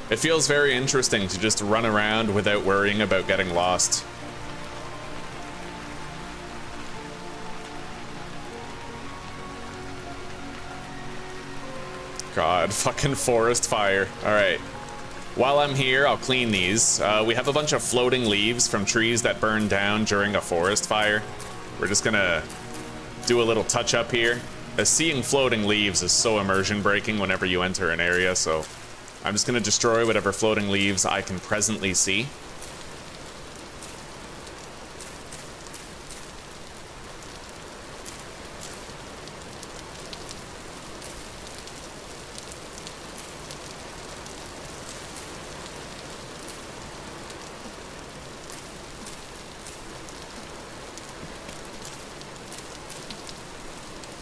It feels very interesting to just run around without worrying about getting lost. God, fucking forest fire. All right. While I'm here, I'll clean these. We have a bunch of floating leaves from trees that burned down during a forest fire. We're just gonna do a little touch up here. Seeing floating leaves is so immersion breaking whenever you enter an area, so I'm just gonna destroy whatever floating leaves I can presently see.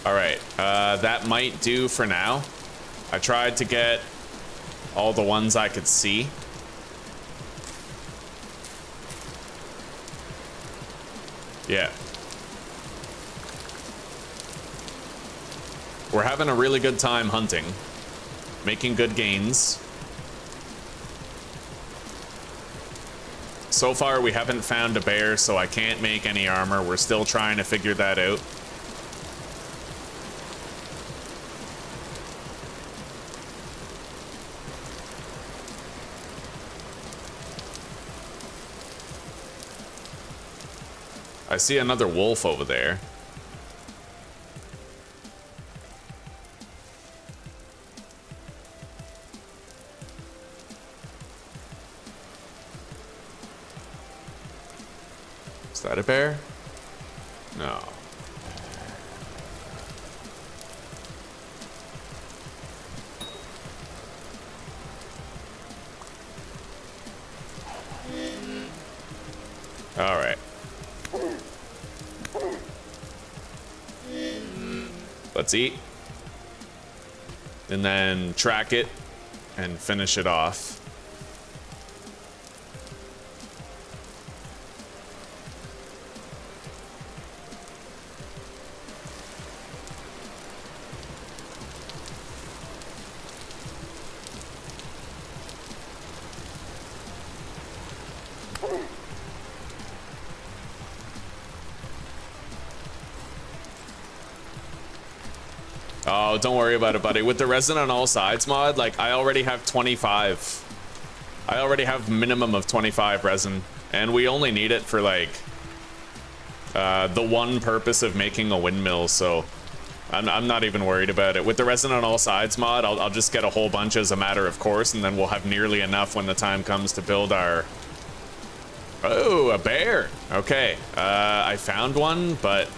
Alright, that might do for now. I tried to get all the ones I could see. Yeah. We're having a really good time hunting. Making good gains. So far, we haven't found a bear, so I can't make any armor. We're still trying to figure that out. I see another wolf over there. Is that a bear? No. All right. Let's eat. And then track it and finish it off. Oh, don't worry about it, buddy. With the resin on all sides mod, like, I already have 25. I already have minimum of 25 resin, and we only need it for, like, the one purpose of making a windmill, so I'm not even worried about it. With the resin on all sides mod, I'll just get a whole bunch as a matter of course, and then we'll have nearly enough when the time comes to build our... Oh, a bear. Okay, I found one, but...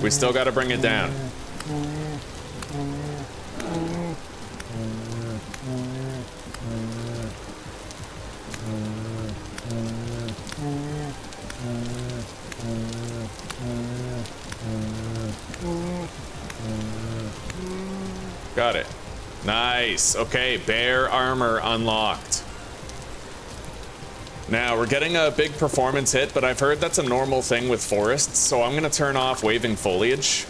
we still got to bring it down. Got it. Nice. Okay, bear armor unlocked. Now, we're getting a big performance hit, but I've heard that's a normal thing with forests, so I'm going to turn off waving foliage,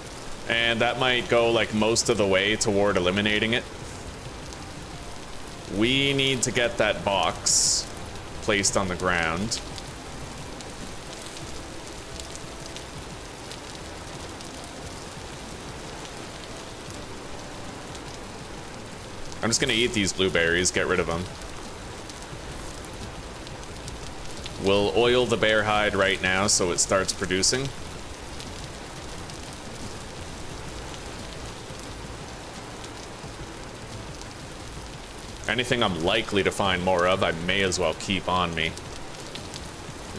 and that might go, like, most of the way toward eliminating it. We need to get that box placed on the ground. I'm just going to eat these blueberries, get rid of them. We'll oil the bear hide right now so it starts producing. Anything I'm likely to find more of, I may as well keep on me.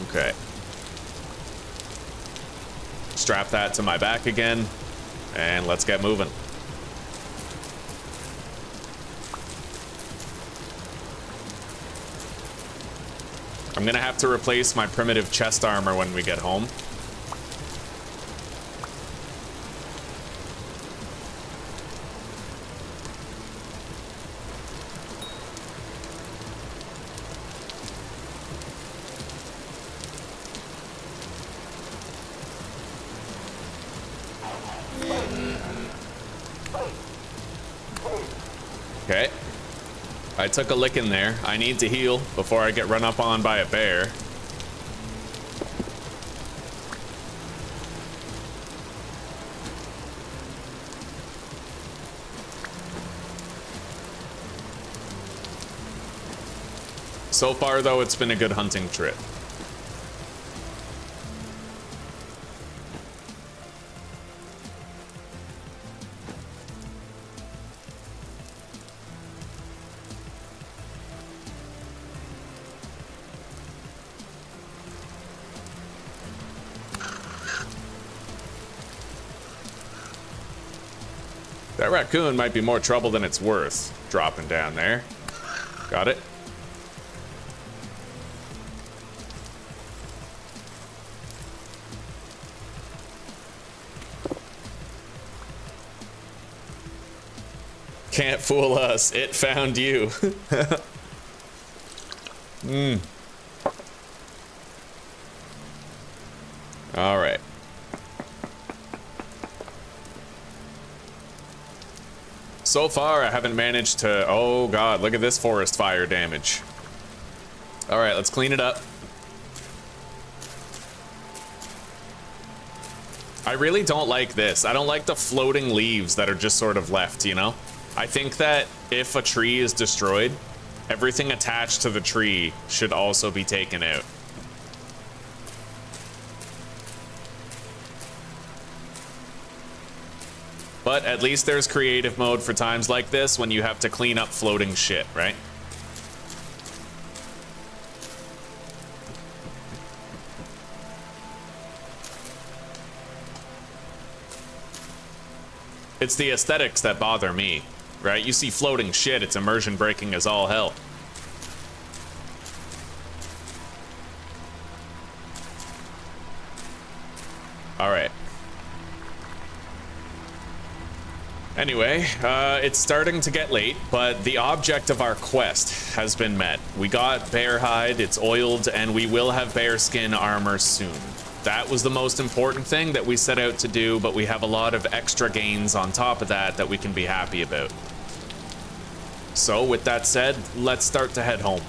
Okay. Strap that to my back again, and let's get moving. I'm gonna have to replace my primitive chest armor when we get home. Okay. I took a lick in there. I need to heal before I get run up on by a bear. So far, though, it's been a good hunting trip. That raccoon might be more trouble than it's worth, dropping down there. Got it? Can't fool us, it found you. All right. So far, I haven't managed to... Oh god, look at this forest fire damage. Alright, let's clean it up. I really don't like this. I don't like the floating leaves that are just sort of left, you know? I think that if a tree is destroyed, everything attached to the tree should also be taken out. But at least there's creative mode for times like this when you have to clean up floating shit, right? It's the aesthetics that bother me, right? You see floating shit, it's immersion breaking as all hell. All right. Anyway, it's starting to get late, but the object of our quest has been met. We got bear hide, it's oiled, and we will have bear skin armor soon. That was the most important thing that we set out to do, but we have a lot of extra gains on top of that that we can be happy about. So with that said, let's start to head home.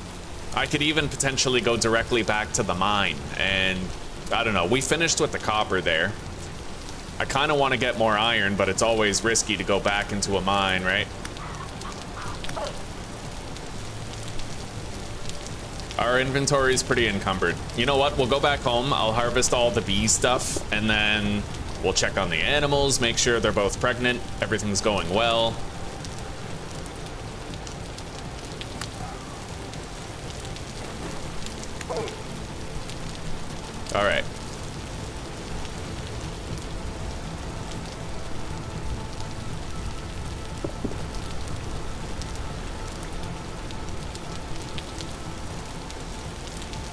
I could even potentially go directly back to the mine, and I don't know, we finished with the copper there. I kind of want to get more iron, but it's always risky to go back into a mine, right? Our inventory is pretty encumbered. You know what? We'll go back home. I'll harvest all the bee stuff, and then we'll check on the animals, make sure they're both pregnant, everything's going well. All right.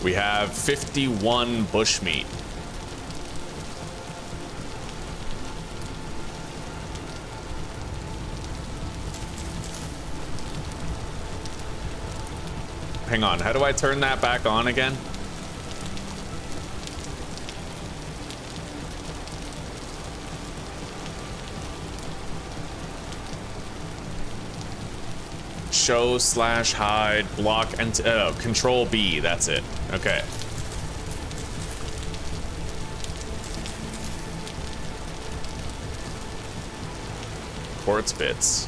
We have 51 bushmeat. Hang on, how do I turn that back on again? Show / hide, block, and control B, that's it. Okay. Quartz bits.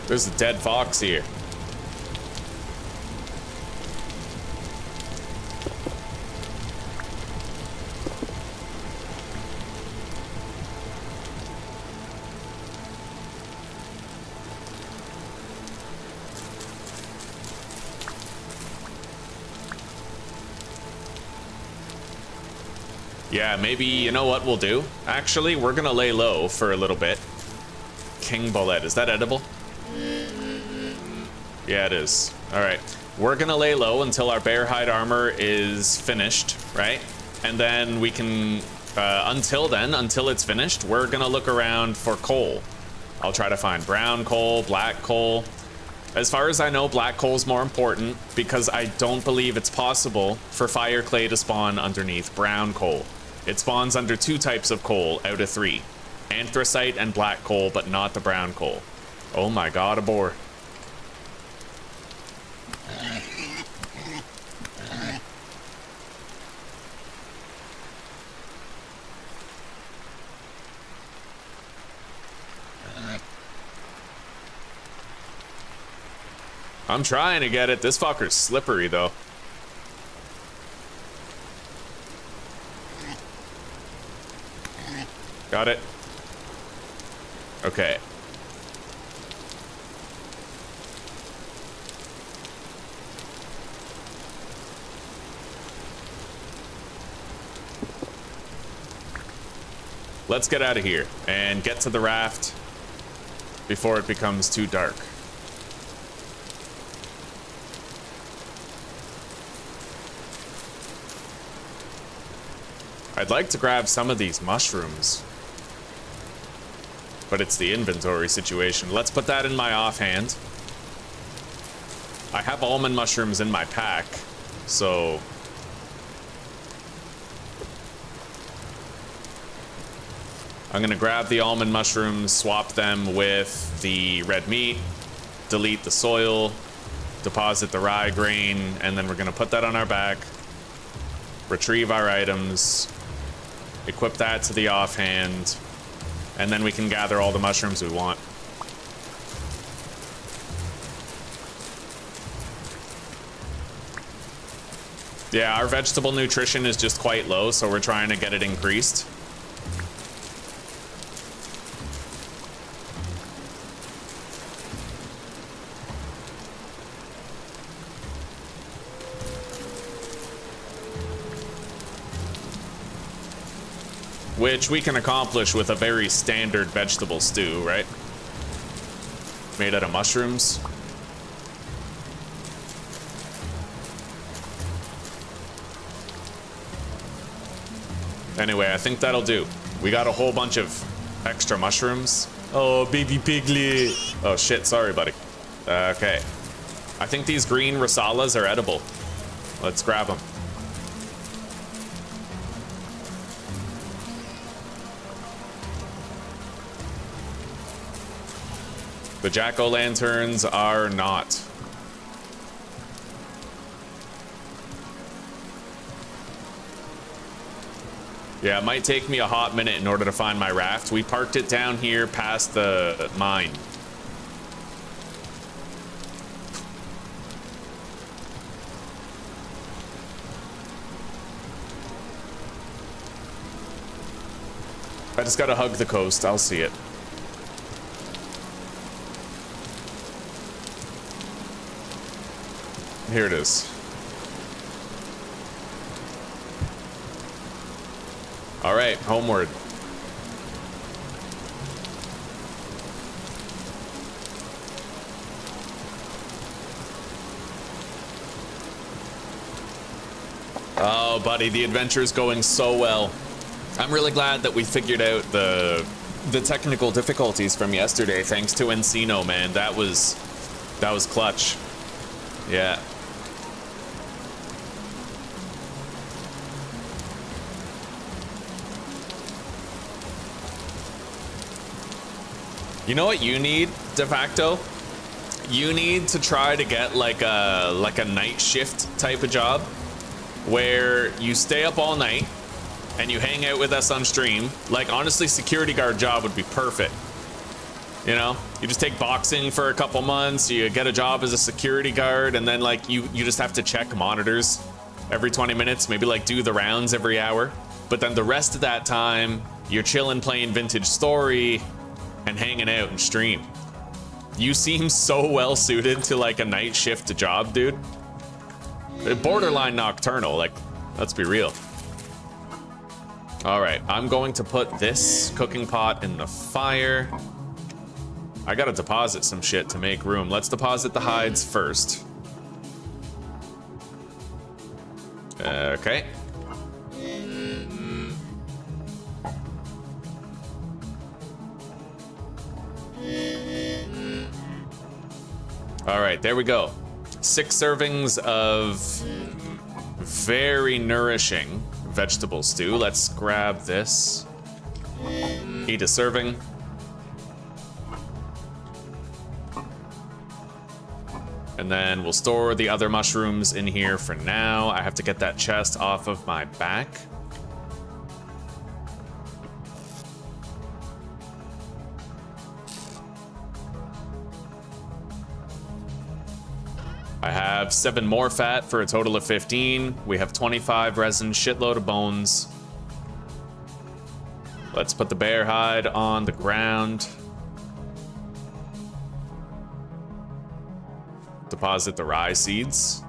There's a dead fox here. Yeah, maybe, you know what we'll do? Actually, we're gonna lay low for a little bit. King bullet, is that edible? Yeah, it is. All right, we're gonna lay low until our bear hide armor is finished, right? And then we can, until then, until it's finished, we're gonna look around for coal. I'll try to find brown coal, black coal. As far as I know, black coal's more important because I don't believe it's possible for fire clay to spawn underneath brown coal. It spawns under 2 types of coal out of 3. Anthracite and black coal, but not the brown coal. Oh my god, a boar. I'm trying to get it. This fucker's slippery, though. Got it. Okay. Let's get out of here and get to the raft before it becomes too dark. I'd like to grab some of these mushrooms, but it's the inventory situation. Let's put that in my offhand. I have almond mushrooms in my pack, so I'm gonna grab the almond mushrooms, swap them with the red meat, delete the soil, deposit the rye grain, and then we're gonna put that on our back, retrieve our items, equip that to the offhand, and then we can gather all the mushrooms we want. Yeah, our vegetable nutrition is just quite low, so we're trying to get it increased. Which we can accomplish with a very standard vegetable stew, right? Made out of mushrooms. Anyway, I think that'll do. We got a whole bunch of extra mushrooms. Oh, baby piglet. Oh shit, sorry, buddy. Okay. I think these green rasalas are edible. Let's grab them. The jack-o'-lanterns are not. Yeah, it might take me a hot minute in order to find my raft. We parked it down here past the mine. I just gotta hug the coast. I'll see it. Here it is. All right, homeward. Oh, buddy, the adventure's going so well. I'm really glad that we figured out the technical difficulties from yesterday, thanks to Encino, man. That was clutch. Yeah. You know what you need, de facto? You need to try to get like a night shift type of job where you stay up all night and you hang out with us on stream. Like, honestly, security guard job would be perfect. You know, you just take boxing for a couple months, you get a job as a security guard, and then like you just have to check monitors every 20 minutes, maybe like do the rounds every hour. But then the rest of that time, you're chilling playing Vintage Story and hanging out and stream. You seem so well suited to like a night shift job, dude. Borderline nocturnal, like, let's be real. All right, I'm going to put this cooking pot in the fire. I gotta deposit some shit to make room. Let's deposit the hides first. Okay. All right, there we go. 6 servings of very nourishing vegetable stew. Let's grab this. Eat a serving. And then we'll store the other mushrooms in here for now. I have to get that chest off of my back. I have 7 more fat for a total of 15. We have 25 resin, shitload of bones. Let's put the bear hide on the ground. Deposit the rye seeds.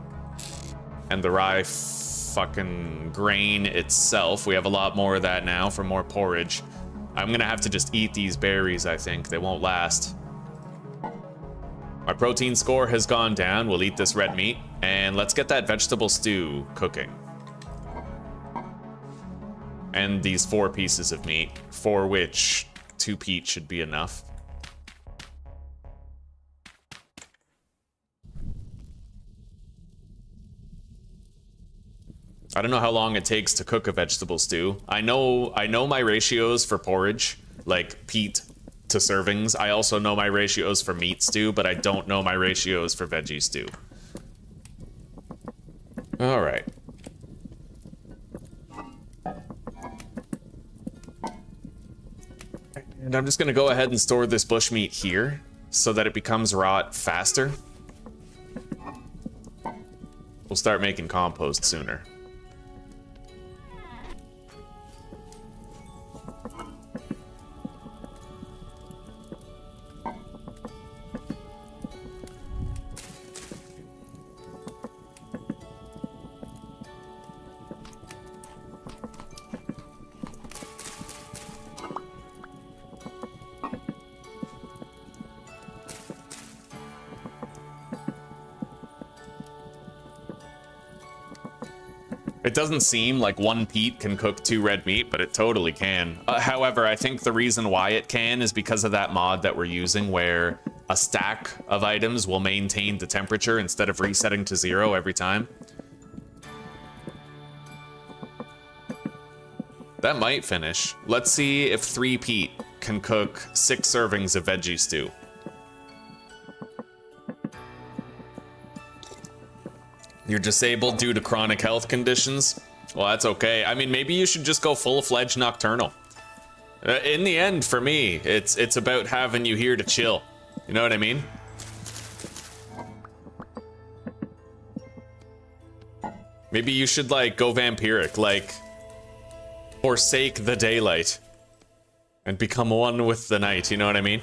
And the rye fucking grain itself. We have a lot more of that now for more porridge. I'm gonna have to just eat these berries, I think. They won't last. My protein score has gone down. We'll eat this red meat. And let's get that vegetable stew cooking. And these 4 pieces of meat, for which 2 peat should be enough. I don't know how long it takes to cook a vegetable stew. I know my ratios for porridge. like peat to servings. I also know my ratios for meat stew, but I don't know my ratios for veggie stew. All right. And I'm just gonna go ahead and store this bushmeat here so that it becomes rot faster. We'll start making compost sooner. It doesn't seem like one peat can cook 2 red meat, but it totally can. However, I think the reason why it can is because of that mod that we're using where a stack of items will maintain the temperature instead of resetting to 0 every time. That might finish. Let's see if 3 peat can cook 6 servings of veggie stew. You're disabled due to chronic health conditions? Well, that's okay. I mean, maybe you should just go full-fledged nocturnal. In the end, for me, it's about having you here to chill. You know what I mean? Maybe you should, like, go vampiric, like, forsake the daylight and become one with the night, you know what I mean?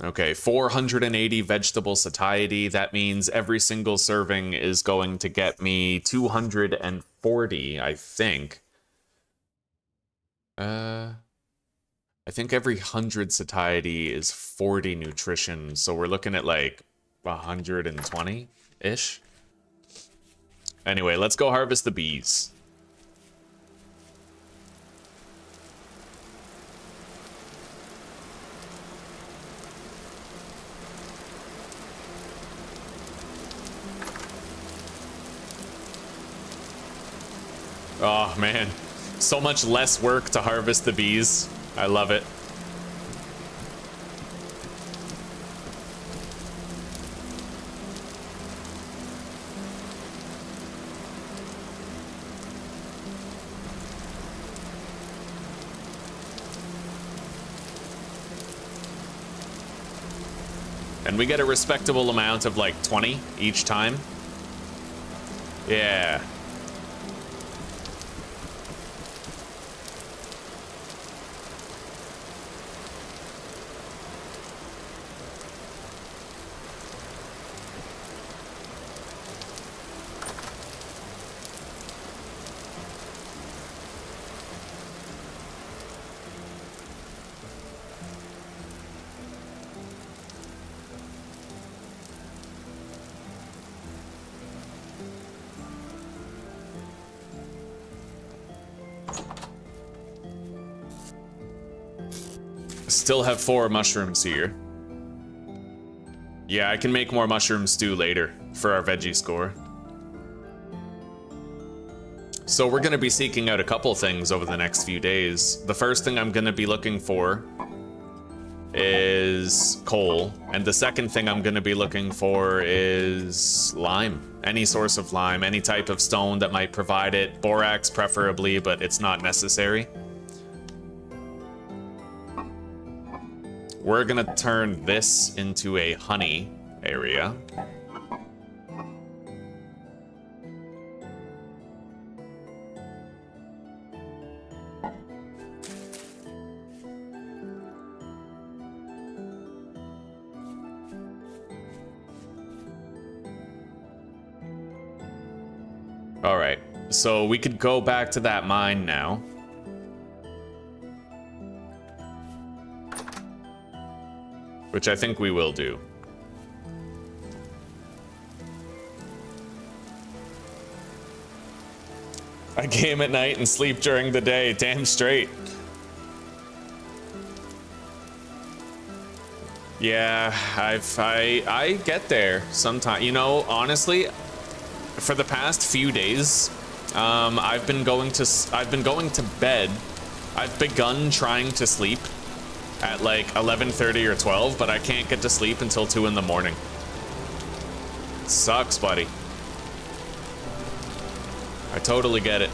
Okay, 480 vegetable satiety. That means every single serving is going to get me 240, I think. I think every 100 satiety is 40 nutrition, so we're looking at like 120-ish. Anyway, let's go harvest the bees. Oh man, so much less work to harvest the bees. I love it. And we get a respectable amount of like 20 each time. Yeah. Still have 4 mushrooms here. Yeah, I can make more mushroom stew later for our veggie score. So we're gonna be seeking out a couple things over the next few days. The first thing I'm gonna be looking for is coal, and the second thing I'm gonna be looking for is lime. Any source of lime, any type of stone that might provide it. Borax preferably, but it's not necessary. We're gonna turn this into a honey area. All right, so we could go back to that mine now. Which I think we will do. I game at night and sleep during the day, damn straight. Yeah, I get there sometimes. You know, honestly, for the past few days, I've been going to bed I've begun trying to sleep at like 11:30 or 12, but I can't get to sleep until 2 in the morning. Sucks, buddy. I totally get it.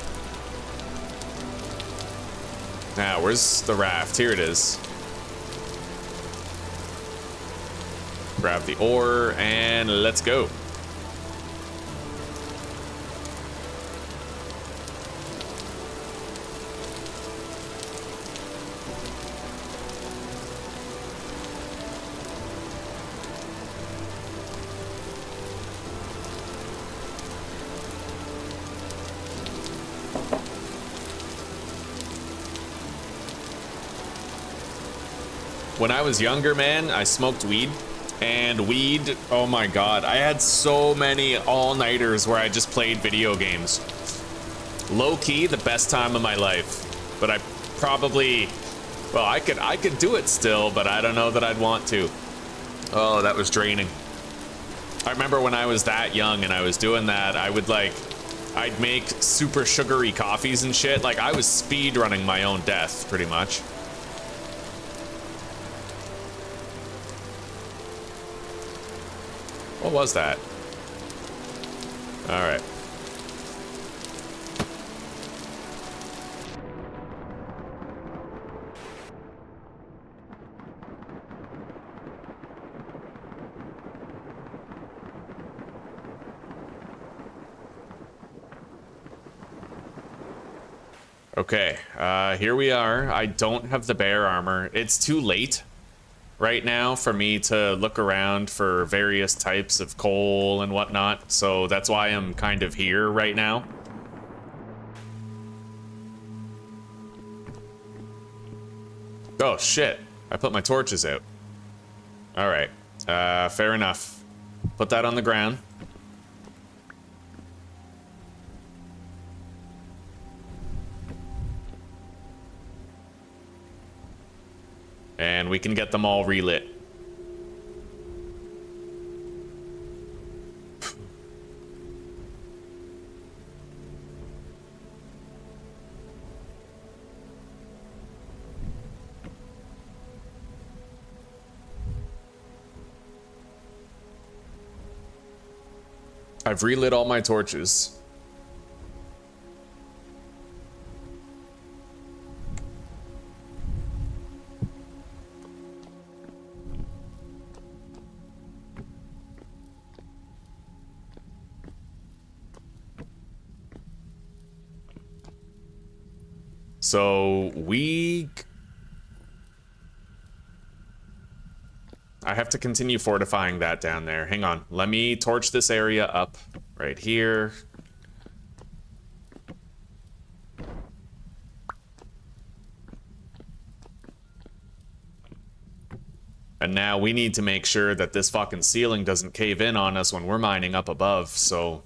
Now, where's the raft? Here it is. Grab the ore and let's go. When I was younger, man, I smoked weed. And weed, oh my god, I had so many all-nighters where I just played video games. Low-key, the best time of my life. But I probably, well, I could do it still, but I don't know that I'd want to. Oh, that was draining. I remember when I was that young and I was doing that, I'd make super sugary coffees and shit. Like, I was speed running my own death, pretty much. What was that? All right. Okay, here we are. I don't have the bear armor. It's too late right now for me to look around for various types of coal and whatnot, so that's why I'm kind of here right now. Oh shit, I put my torches out. All right, fair enough. Put that on the ground. And we can get them all relit. I've relit all my torches. So I have to continue fortifying that down there. Hang on. Let me torch this area up right here. And now we need to make sure that this fucking ceiling doesn't cave in on us when we're mining up above, so...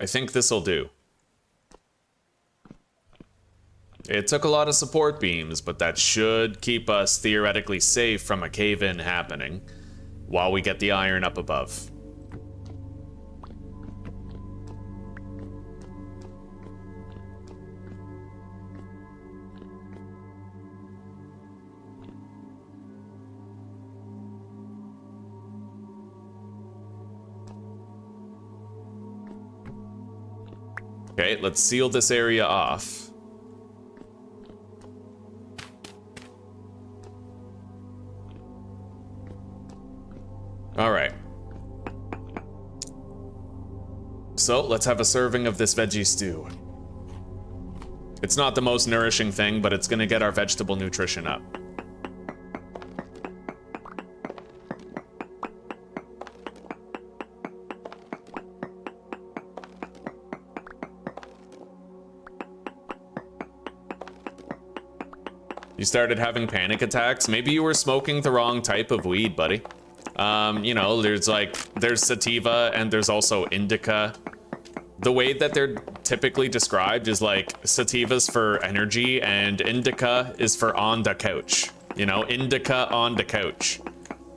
I think this'll do. It took a lot of support beams, but that should keep us theoretically safe from a cave-in happening while we get the iron up above. Okay, let's seal this area off. All right. So let's have a serving of this veggie stew. It's not the most nourishing thing, but it's gonna get our vegetable nutrition up. You started having panic attacks? Maybe you were smoking the wrong type of weed, buddy. You know, there's sativa and there's also indica. The way that they're typically described is like sativa's for energy and indica is for on the couch. You know, indica on the couch.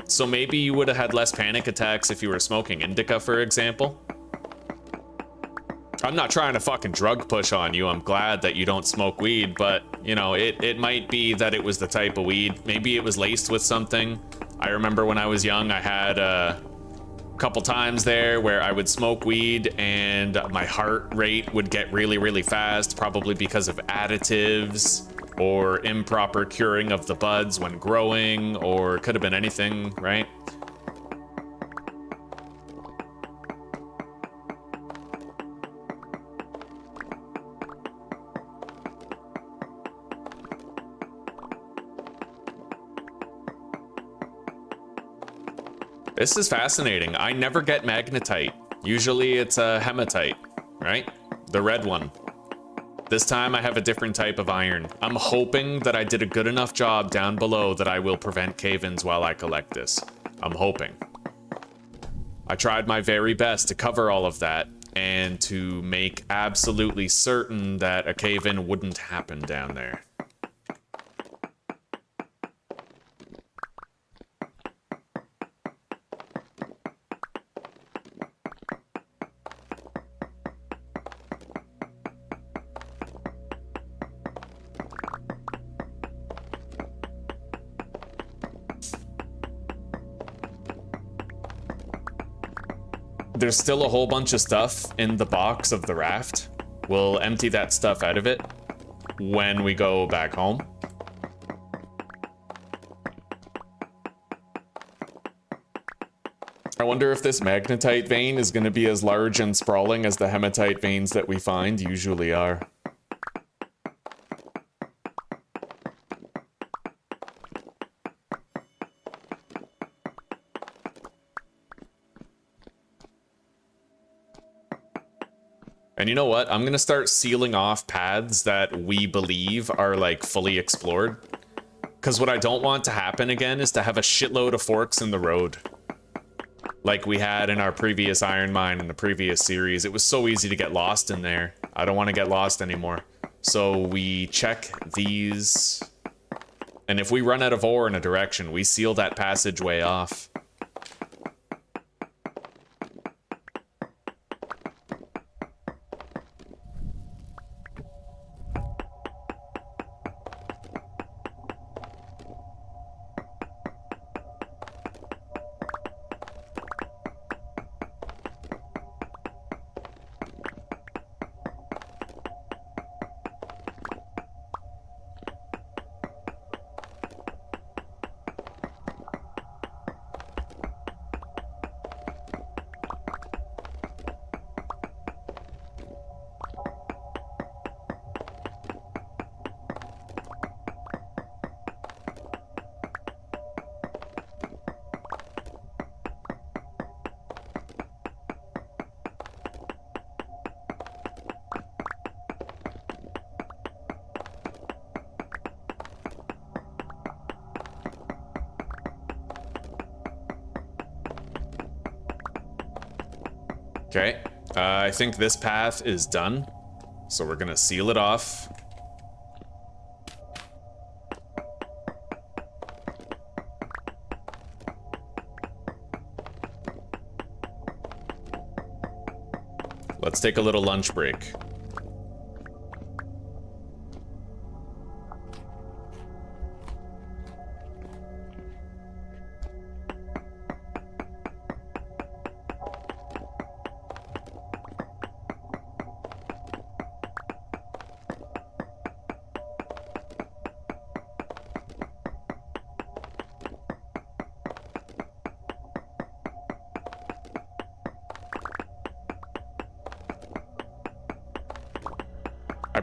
So maybe you would have had less panic attacks if you were smoking indica, for example. I'm not trying to fucking drug push on you. I'm glad that you don't smoke weed, but you know, it might be that it was the type of weed. Maybe it was laced with something. I remember when I was young, I had a couple times there where I would smoke weed and my heart rate would get really, really fast, probably because of additives or improper curing of the buds when growing, or it could have been anything, right? This is fascinating. I never get magnetite. Usually it's a hematite, right? The red one. This time I have a different type of iron. I'm hoping that I did a good enough job down below that I will prevent cave-ins while I collect this. I'm hoping. I tried my very best to cover all of that and to make absolutely certain that a cave-in wouldn't happen down there. There's still a whole bunch of stuff in the box of the raft. We'll empty that stuff out of it when we go back home. I wonder if this magnetite vein is going to be as large and sprawling as the hematite veins that we find usually are. And you know what? I'm gonna start sealing off paths that we believe are like fully explored. Because what I don't want to happen again is to have a shitload of forks in the road. Like we had in our previous iron mine in the previous series. It was so easy to get lost in there. I don't want to get lost anymore. So we check these. And if we run out of ore in a direction, we seal that passageway off. Okay, I think this path is done, so we're gonna seal it off. Let's take a little lunch break.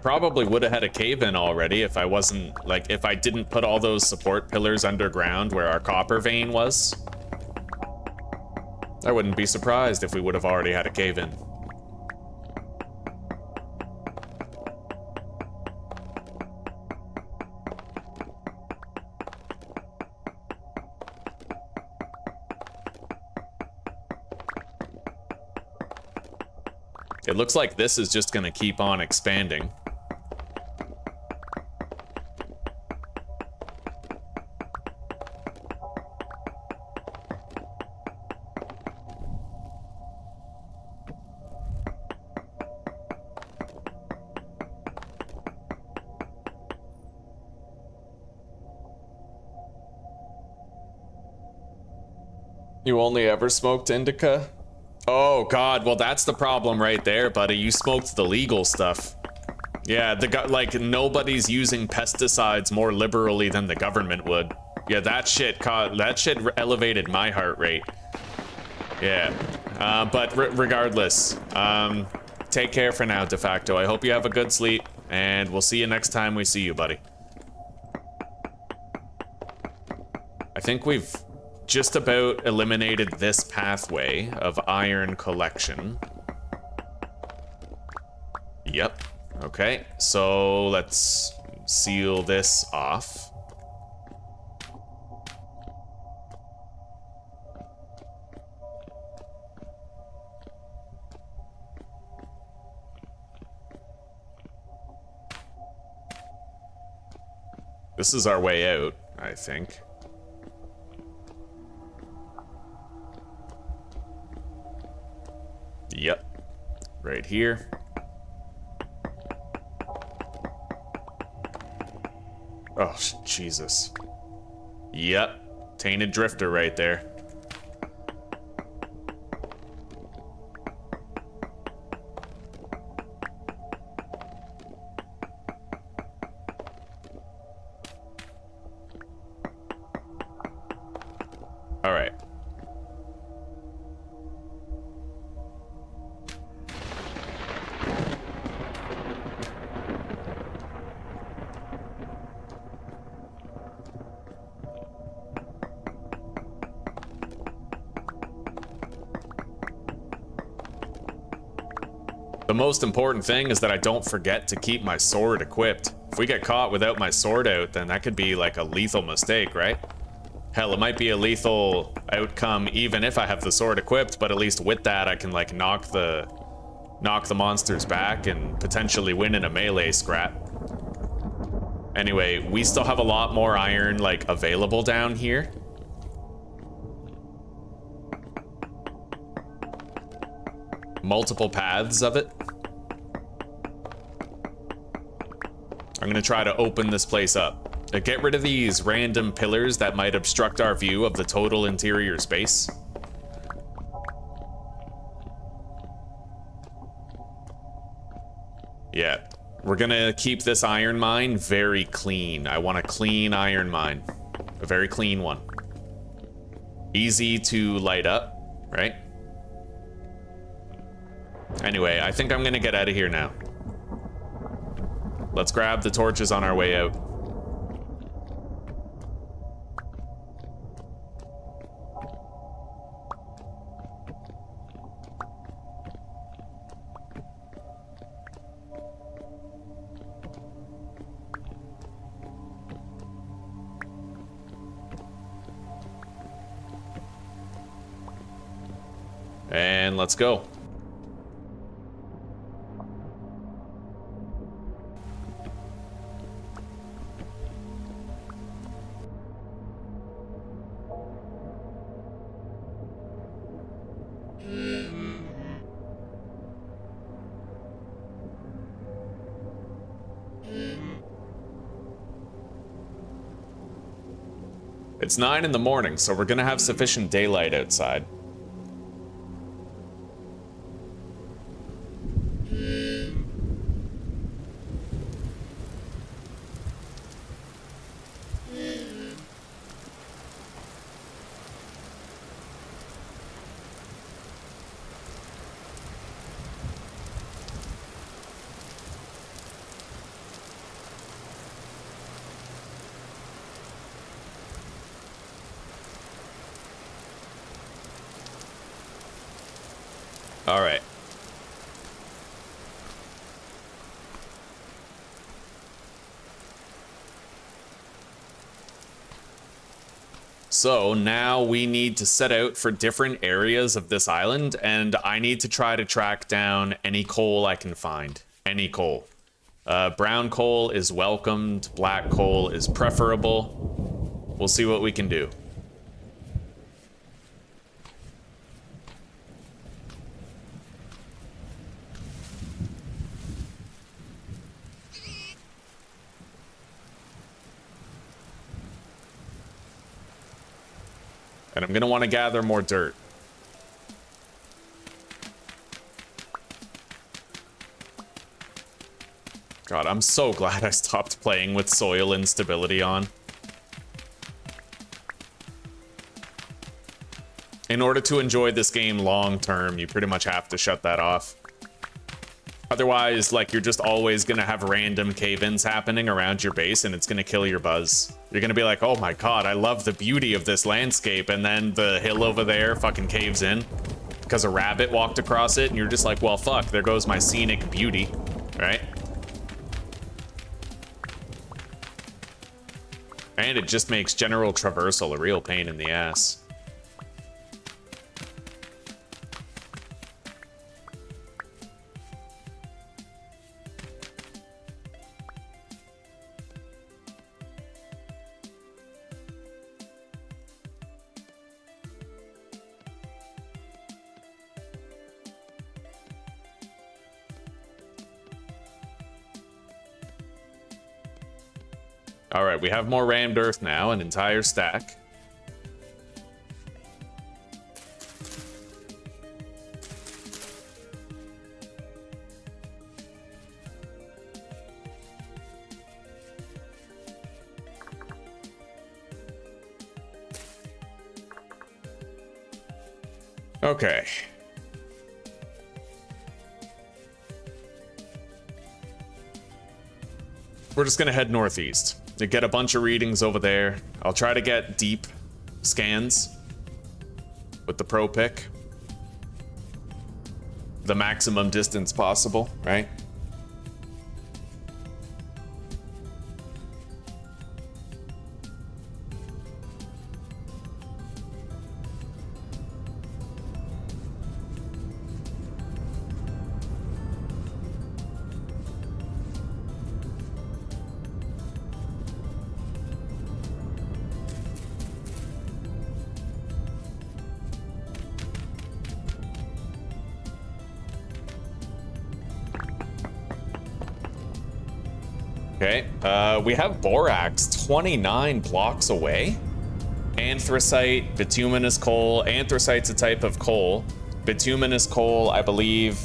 probably would have had a cave-in already if I wasn't, like, if I didn't put all those support pillars underground where our copper vein was. I wouldn't be surprised if we would have already had a cave-in. It looks like this is just gonna keep on expanding. You only ever smoked indica? Oh god, well that's the problem right there, buddy. You smoked the legal stuff. Yeah, like nobody's using pesticides more liberally than the government would. Yeah, that shit elevated my heart rate. Yeah, but regardless, take care for now, de facto. I hope you have a good sleep, and we'll see you next time we see you, buddy. I think we've just about eliminated this pathway of iron collection. Yep. Okay, so let's seal this off. This is our way out, I think. Yep, right here. Oh, Jesus. Yep, tainted drifter right there. All right. The most important thing is that I don't forget to keep my sword equipped. If we get caught without my sword out, then that could be like a lethal mistake, right? Hell, it might be a lethal outcome even if I have the sword equipped, but at least with that I can like knock the monsters back and potentially win in a melee scrap. Anyway, we still have a lot more iron like available down here. Multiple paths of it. I'm gonna try to open this place up. Get rid of these random pillars that might obstruct our view of the total interior space. Yeah, we're gonna keep this iron mine very clean. I want a clean iron mine. A very clean one. Easy to light up, right? Anyway, I think I'm gonna get out of here now. Let's grab the torches on our way out. And let's go. It's 9 in the morning, so we're gonna have sufficient daylight outside. All right. So now we need to set out for different areas of this island, and I need to try to track down any coal I can find. Any coal. Brown coal is welcomed, black coal is preferable. We'll see what we can do. And I'm gonna want to gather more dirt. God, I'm so glad I stopped playing with soil instability on. In order to enjoy this game long term, you pretty much have to shut that off. Otherwise, like, you're just always gonna have random cave-ins happening around your base, and it's gonna kill your buzz. You're gonna be like, oh my god, I love the beauty of this landscape, and then the hill over there fucking caves in because a rabbit walked across it, and you're just like, well, fuck, there goes my scenic beauty, right? And it just makes general traversal a real pain in the ass. All right, we have more rammed earth now, an entire stack. Okay. We're just gonna head northeast to get a bunch of readings over there. I'll try to get deep scans with the pro pick. The maximum distance possible, right? Okay, we have borax 29 blocks away. Anthracite, bituminous coal. Anthracite's a type of coal. Bituminous coal, I believe,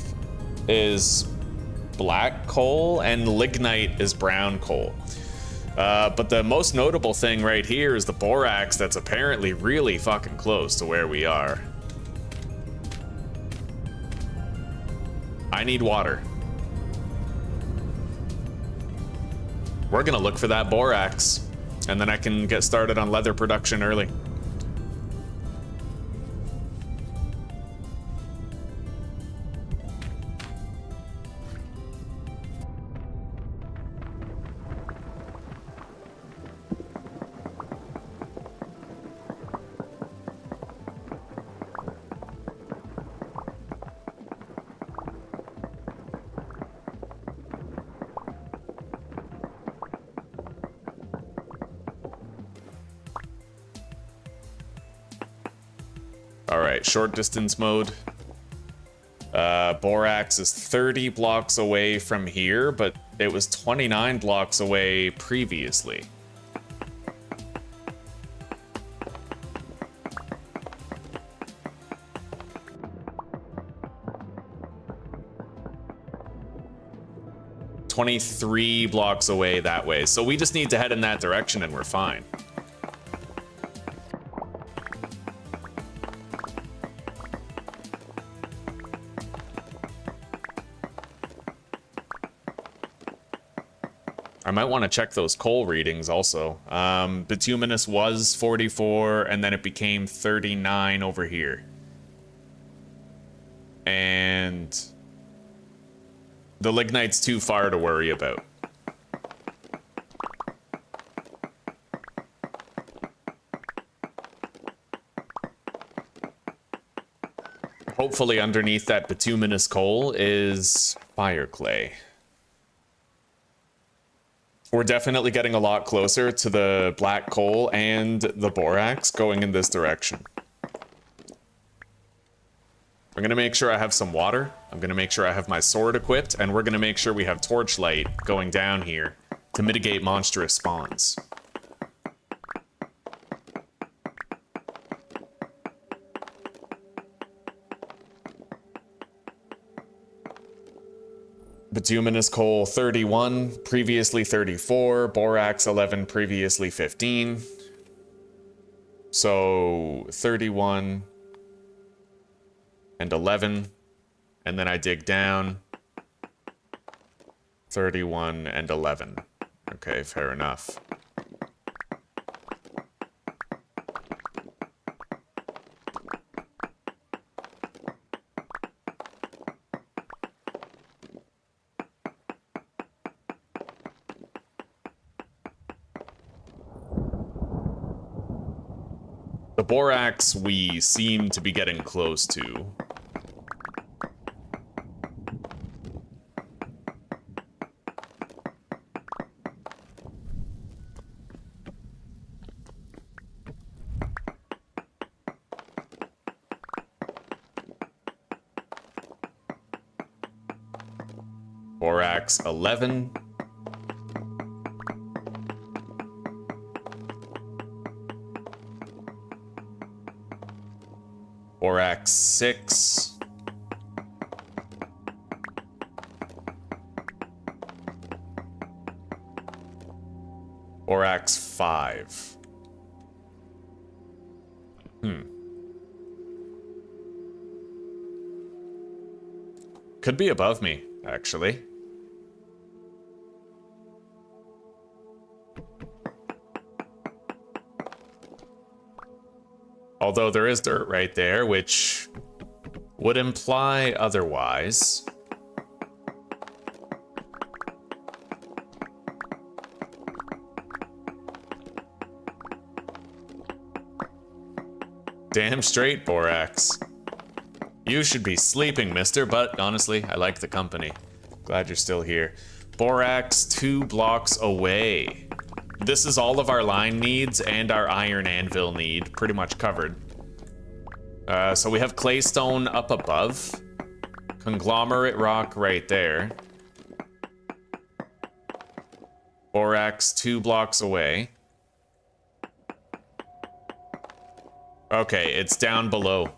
is black coal, and lignite is brown coal. But the most notable thing right here is the borax that's apparently really fucking close to where we are. I need water. We're gonna look for that borax, and then I can get started on leather production early. All right, short distance mode. Borax is 30 blocks away from here, but it was 29 blocks away previously. $23 blocks away that way. So we just need to head in that direction and we're fine. I might want to check those coal readings also. Bituminous was 44, and then it became 39 over here. And and the lignite's too far to worry about. Hopefully underneath that bituminous coal is fire clay. We're definitely getting a lot closer to the black coal and the borax going in this direction. I'm gonna make sure I have some water. I'm gonna make sure I have my sword equipped, and we're gonna make sure we have torchlight going down here to mitigate monstrous spawns. Bituminous coal 31, previously 34, borax 11, previously 15. So 31 and 11, and then I dig down 31 and 11. Okay, fair enough. The borax we seem to be getting close to. Borax 11. Borax 6. Borax 5. Could be above me, actually. Although there is dirt right there, which would imply otherwise. Damn straight, borax. You should be sleeping, mister, but honestly, I like the company. Glad you're still here. Borax 2 blocks away. This is all of our line needs and our iron anvil need pretty much covered. So we have claystone up above. Conglomerate rock right there. Borax 2 blocks away. Okay, it's down below.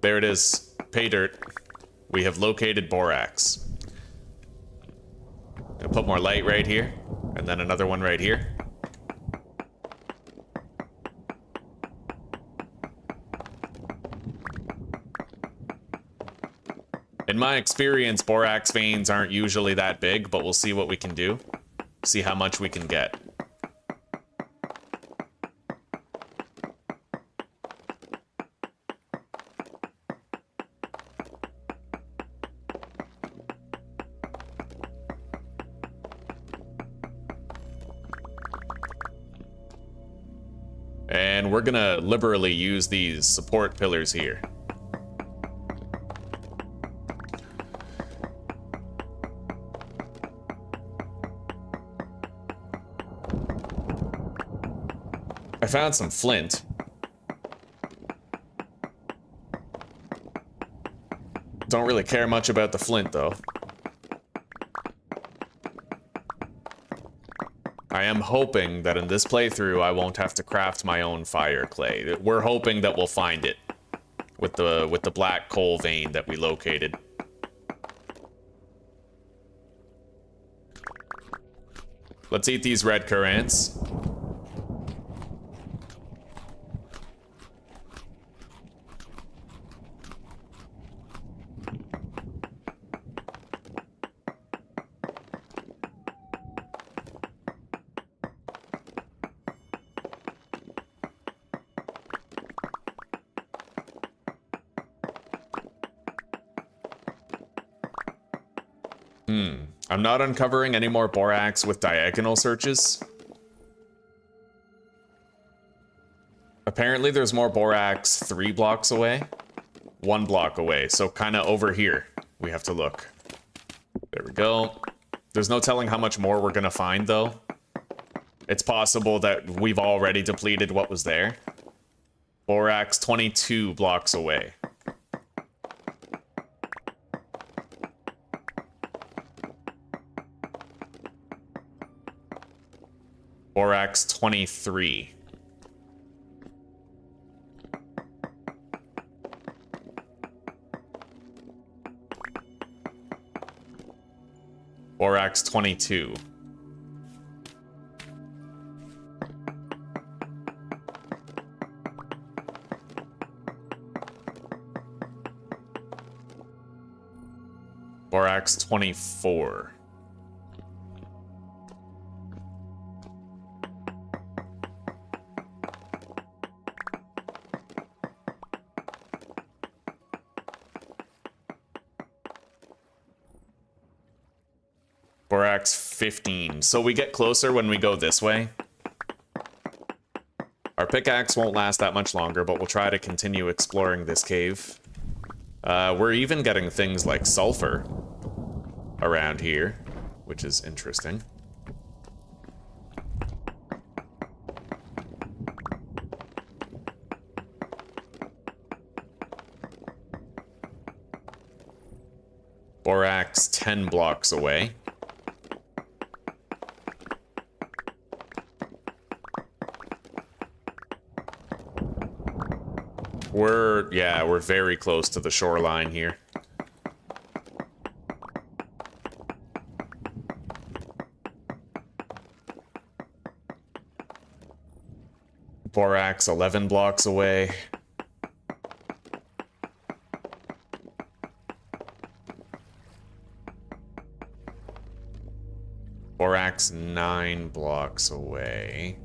There it is. Pay dirt. We have located borax. I'll put more light right here, and then another one right here. In my experience, borax veins aren't usually that big, but we'll see what we can do. See how much we can get. And we're gonna liberally use these support pillars here. I found some flint. Don't really care much about the flint, though. I am hoping that in this playthrough I won't have to craft my own fire clay. We're hoping that we'll find it with the black coal vein that we located. Let's eat these red currants. I'm not uncovering any more borax with diagonal searches. Apparently there's more borax 3 blocks away. 1 block away, so kind of over here we have to look. There we go. There's no telling how much more we're gonna find though. It's possible that we've already depleted what was there. Borax 22 blocks away. Borax 23. Borax 22. Borax 24. Borax 15. So we get closer when we go this way. Our pickaxe won't last that much longer, but we'll try to continue exploring this cave. We're even getting things like sulfur around here, which is interesting. Borax 10 blocks away. We're very close to the shoreline here. Borax 11 blocks away. Borax 9 blocks away.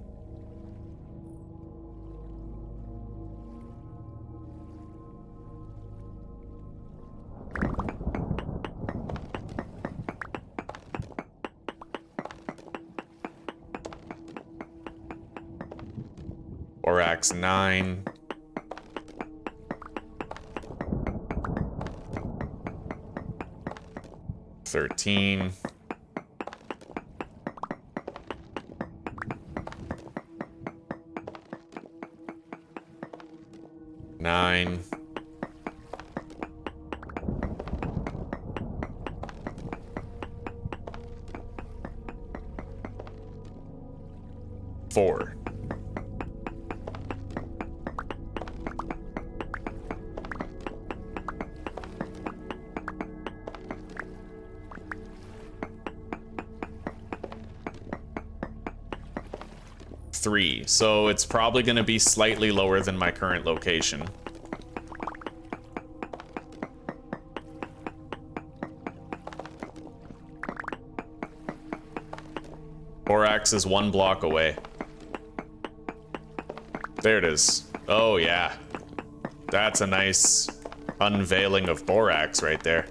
Borax 9. $13. $9. $4. $3. So it's probably going to be slightly lower than my current location. Borax is 1 block away. There it is. Oh yeah. That's a nice unveiling of borax right there.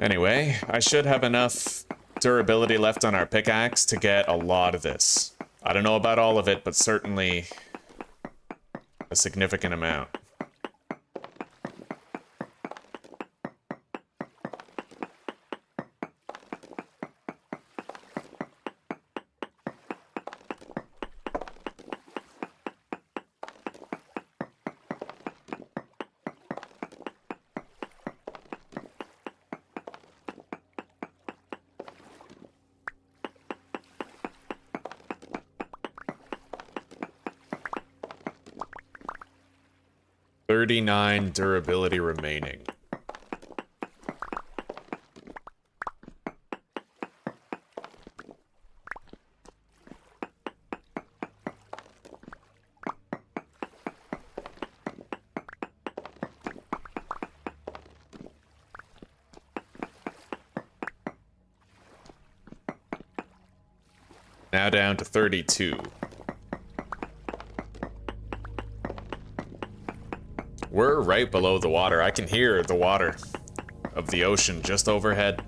Anyway, I should have enough durability left on our pickaxe to get a lot of this. I don't know about all of it, but certainly a significant amount. $39 durability remaining. Now down to 32. We're right below the water. I can hear the water of the ocean just overhead.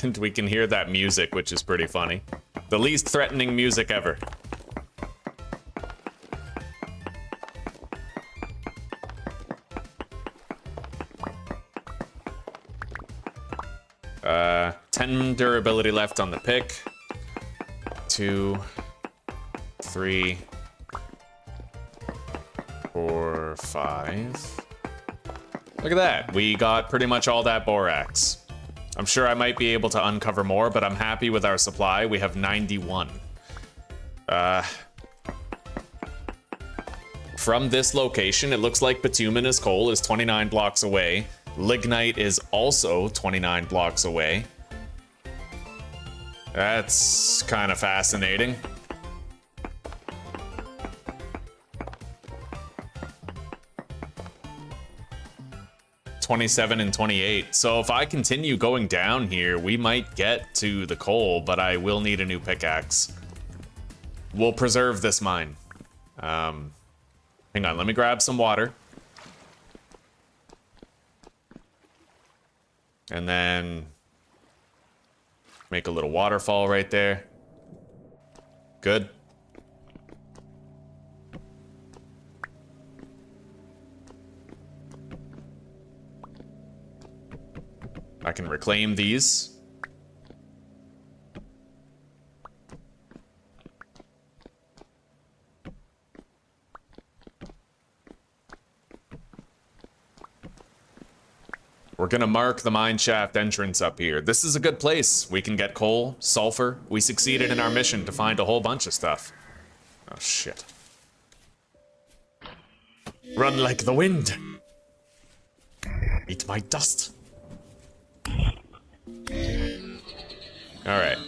And we can hear that music, which is pretty funny. The least threatening music ever. Uh, 10 durability left on the pick. 2, 3, 4, 5. Look at that. We got pretty much all that borax. I'm sure I might be able to uncover more, but I'm happy with our supply. We have 91. From this location, it looks like bituminous coal is 29 blocks away. Lignite is also 29 blocks away. That's kind of fascinating. $27 and $28. So if I continue going down here, we might get to the coal, but I will need a new pickaxe. We'll preserve this mine. Hang on, let me grab some water. And then make a little waterfall right there. Good. I can reclaim these. We're gonna mark the mine shaft entrance up here. This is a good place. We can get coal, sulfur. We succeeded in our mission to find a whole bunch of stuff. Oh, shit. Run like the wind. Eat my dust. All right.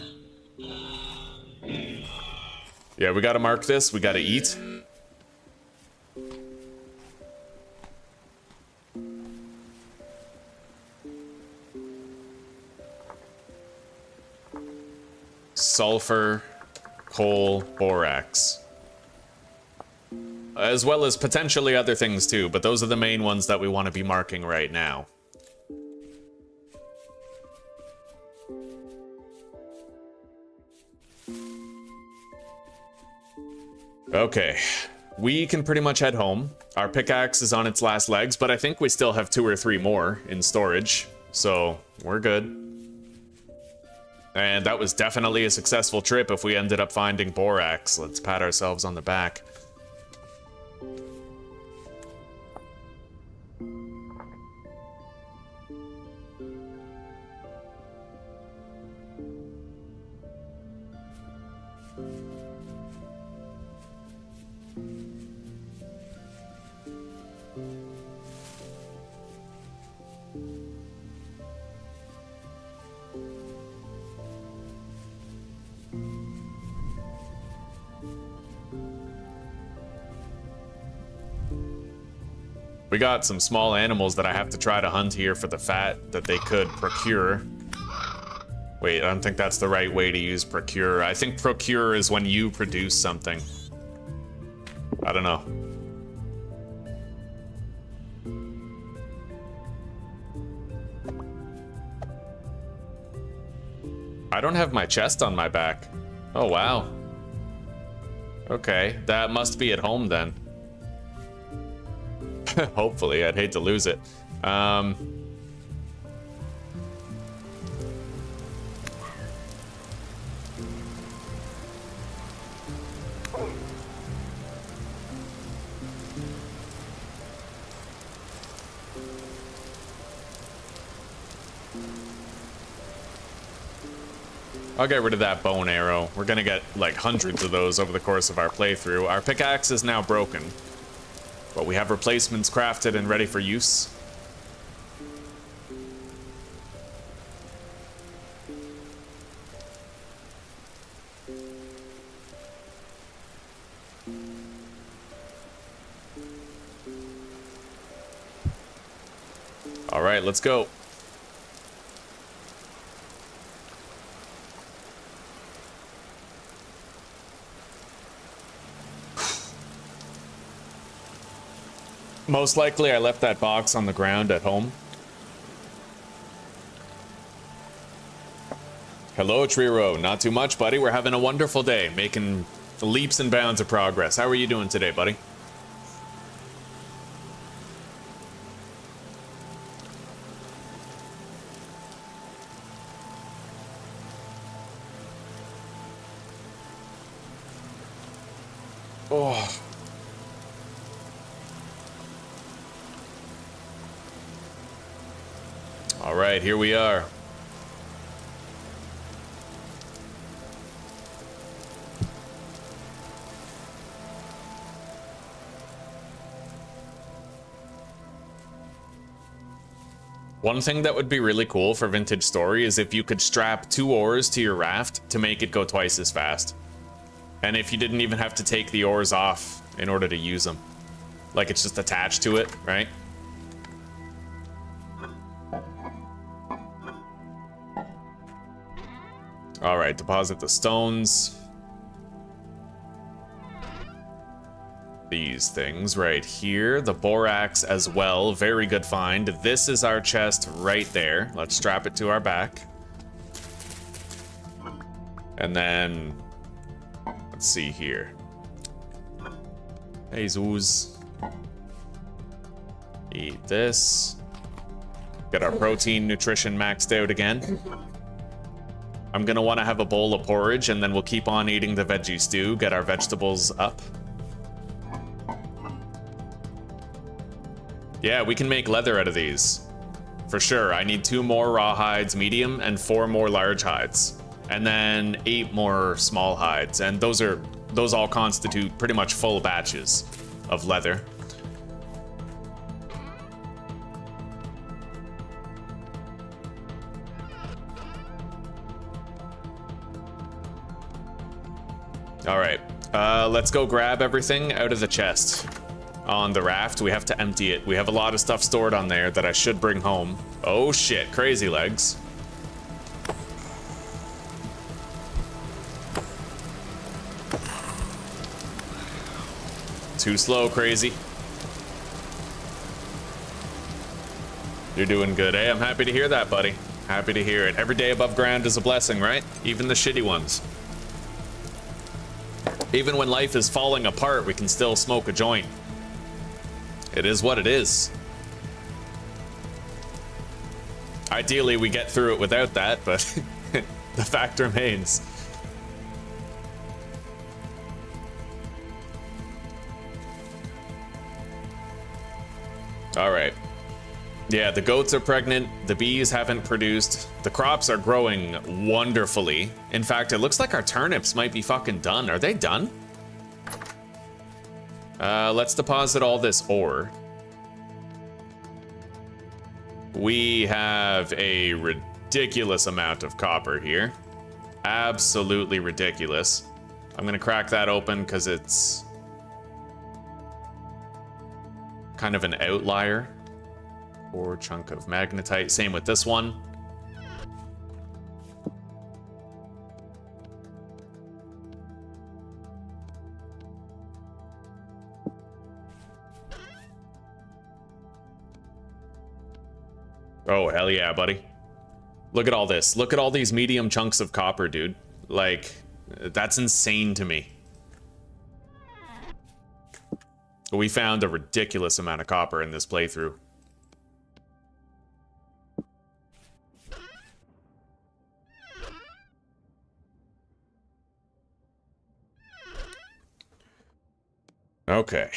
Yeah, we gotta mark this. We gotta eat. Sulfur, coal, borax. As well as potentially other things too, but those are the main ones that we want to be marking right now. Okay, we can pretty much head home. Our pickaxe is on its last legs, but I think we still have 2 or 3 more in storage, so we're good. And that was definitely a successful trip if we ended up finding borax. Let's pat ourselves on the back. We got some small animals that I have to try to hunt here for the fat that they could procure. Wait, I don't think that's the right way to use procure. I think procure is when you produce something. I don't know. I don't have my chest on my back. Oh, wow. Okay, that must be at home then. Hopefully, I'd hate to lose it. I'll get rid of that bow and arrow. We're gonna get like hundreds of those over the course of our playthrough. Our pickaxe is now broken, but we have replacements crafted and ready for use. All right, let's go. Most likely I left that box on the ground at home. Hello, Triro. Not too much, buddy. We're having a wonderful day, making leaps and bounds of progress. How are you doing today, buddy? Oh. All right, here we are. One thing that would be really cool for Vintage Story is if you could strap 2 oars to your raft to make it go twice as fast. And if you didn't even have to take the oars off in order to use them. Like it's just attached to it, right? All right, deposit the stones. These things right here. The borax as well. Very good find. This is our chest right there. Let's strap it to our back. And then... let's see here. Jesus. Eat this. Get our protein nutrition maxed out again. I'm gonna want to have a bowl of porridge, and then we'll keep on eating the veggie stew, get our vegetables up. Yeah, we can make leather out of these. For sure. I need 2 more raw hides, medium, and 4 more large hides. And then 8 more small hides. And those all constitute pretty much full batches of leather. All right, let's go grab everything out of the chest on the raft. We have to empty it. We have a lot of stuff stored on there that I should bring home. Oh shit, crazy legs. Too slow, crazy. You're doing good, eh? I'm happy to hear that, buddy. Happy to hear it. Every day above ground is a blessing, right? Even the shitty ones. Even when life is falling apart, we can still smoke a joint. It is what it is. Ideally, we get through it without that, but the fact remains. All right. Yeah, the goats are pregnant. The bees haven't produced. The crops are growing wonderfully. In fact, it looks like our turnips might be fucking done. Are they done? Let's deposit all this ore. We have a ridiculous amount of copper here. Absolutely ridiculous. I'm gonna crack that open because it's kind of an outlier. Or chunk of magnetite. Same with this one. Oh, hell yeah, buddy. Look at all this. Look at all these medium chunks of copper, dude. Like, that's insane to me. We found a ridiculous amount of copper in this playthrough. Okay.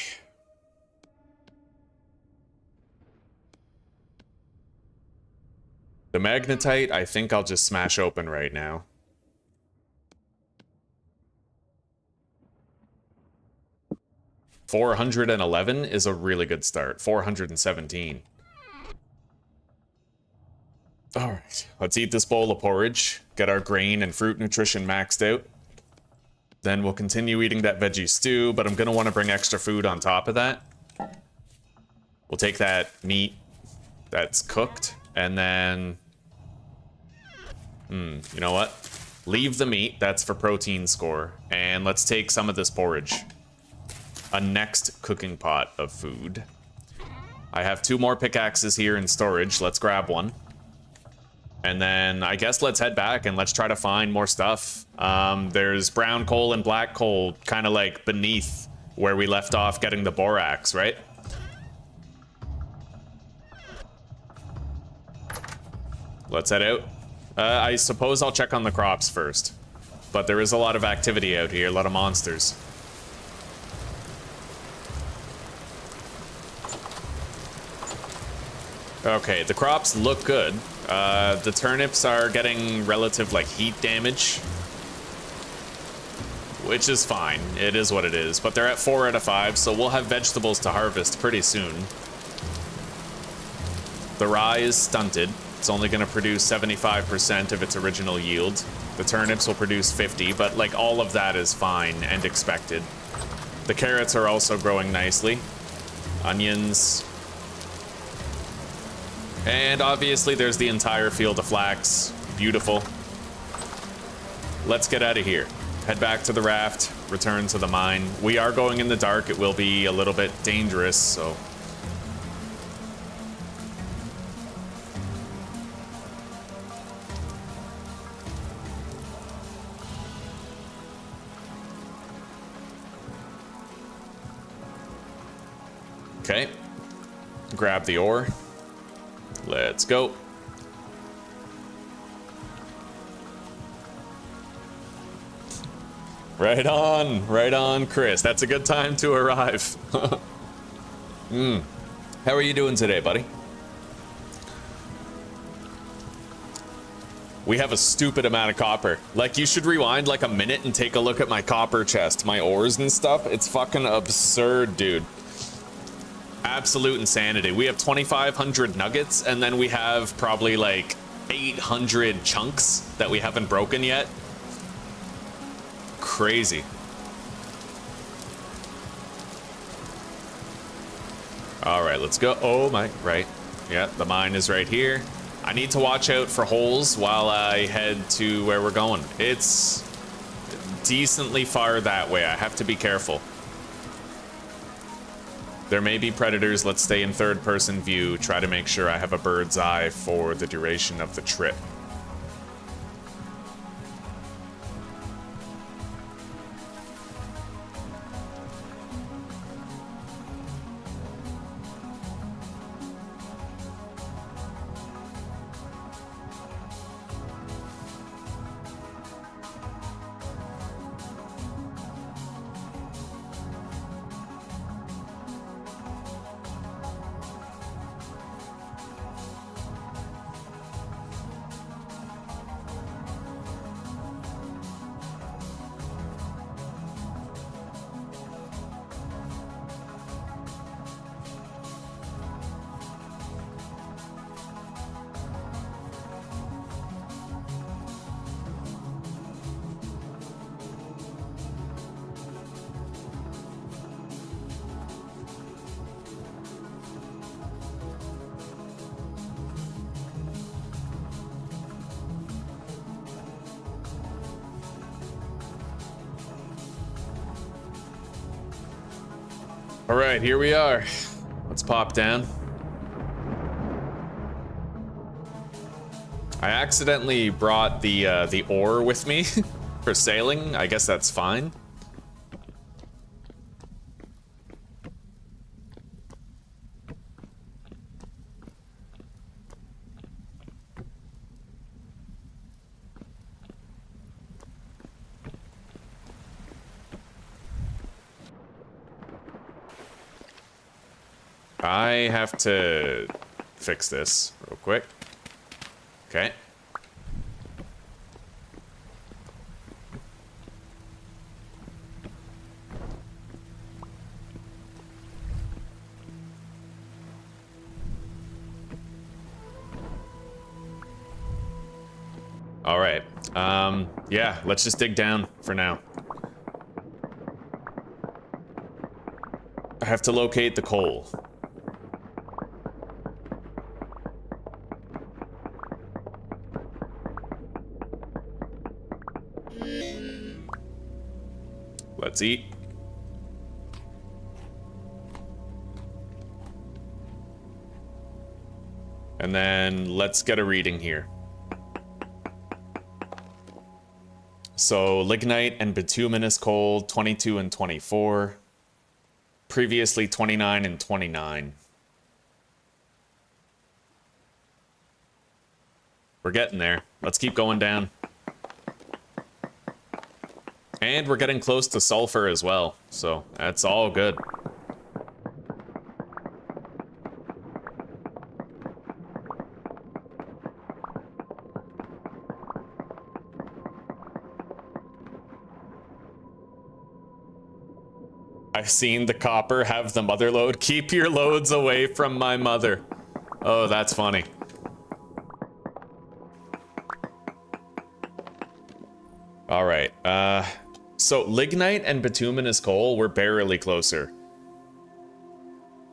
The magnetite, I think I'll just smash open right now. $411 is a really good start. 417. All right, let's eat this bowl of porridge, get our grain and fruit nutrition maxed out. Then we'll continue eating that veggie stew, but I'm gonna want to bring extra food on top of that. We'll take that meat, that's cooked, and then... you know what? Leave the meat, that's for protein score, and let's take some of this porridge. A next cooking pot of food. I have 2 more pickaxes here in storage, let's grab one. And then I guess let's head back and let's try to find more stuff. There's brown coal and black coal kind of like beneath where we left off getting the borax, right? Let's head out. I suppose I'll check on the crops first. But there is a lot of activity out here, a lot of monsters. Okay, the crops look good. The turnips are getting relative, like, heat damage. Which is fine. It is what it is. But they're at 4 out of 5, so we'll have vegetables to harvest pretty soon. The rye is stunted. It's only going to produce 75% of its original yield. The turnips will produce 50, but, like, all of that is fine and expected. The carrots are also growing nicely. Onions... And obviously there's the entire field of flax. Beautiful. Let's get out of here. Head back to the raft, return to the mine. We are going in the dark. It will be a little bit dangerous, so... Okay. Grab the ore. Let's go. Right on, Chris. That's a good time to arrive. How are you doing today, buddy? We have a stupid amount of copper. Like, you should rewind like a minute and take a look at my copper chest, my ores and stuff. It's fucking absurd, dude. Absolute insanity. We have 2,500 nuggets, and then we have probably like 800 chunks that we haven't broken yet. Crazy. All right, let's go. Oh my, right. Yeah, the mine is right here. I need to watch out for holes while I head to where we're going. It's decently far that way. I have to be careful. There may be predators. Let's stay in third-person view. Try to make sure I have a bird's eye for the duration of the trip. All right, here we are. Let's pop down. I accidentally brought the ore with me for sailing. I guess that's fine. I have to fix this real quick. Okay. All right. Yeah, let's just dig down for now. I have to locate the coal. Let's eat. And then let's get a reading here. So lignite and bituminous coal, 22 and 24. Previously 29 and 29. We're getting there. Let's keep going down. And we're getting close to sulfur as well, so that's all good. I've seen the copper have the mother lode. Keep your loads away from my mother. Oh, that's funny. All right, so lignite and bituminous coal, we're barely closer.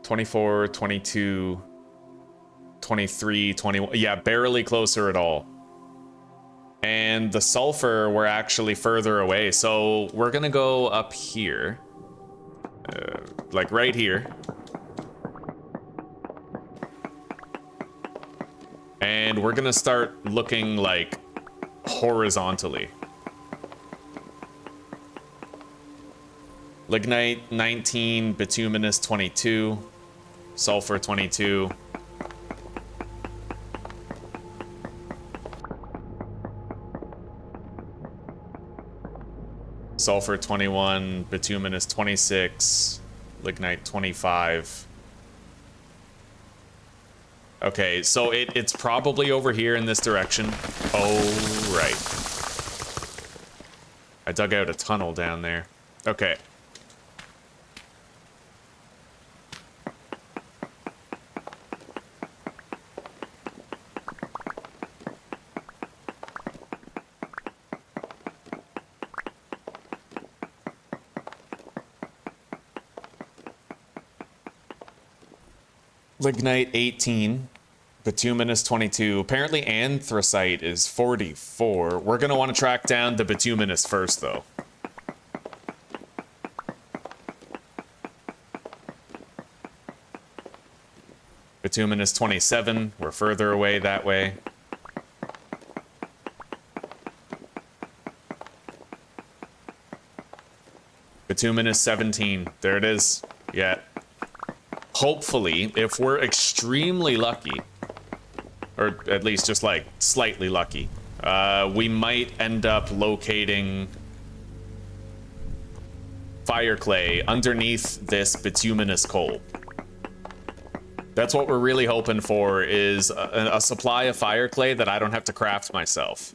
24, 22, 23, 21, yeah, barely closer at all. And the sulfur, we're actually further away, so we're gonna go up here. Like right here. And we're gonna start looking like horizontally. Lignite 19, bituminous 22, sulfur 22. Sulfur 21, bituminous 26, lignite 25. Okay, so it's probably over here in this direction. Oh, right. I dug out a tunnel down there. Okay. Lignite 18, bituminous 22. Apparently anthracite is 44. We're going to want to track down the bituminous first, though. Bituminous 27. We're further away that way. Bituminous 17. There it is. Yeah. Hopefully, if we're extremely lucky, or at least just like slightly lucky, we might end up locating fire clay underneath this bituminous coal. That's what we're really hoping for, is a supply of fire clay that I don't have to craft myself.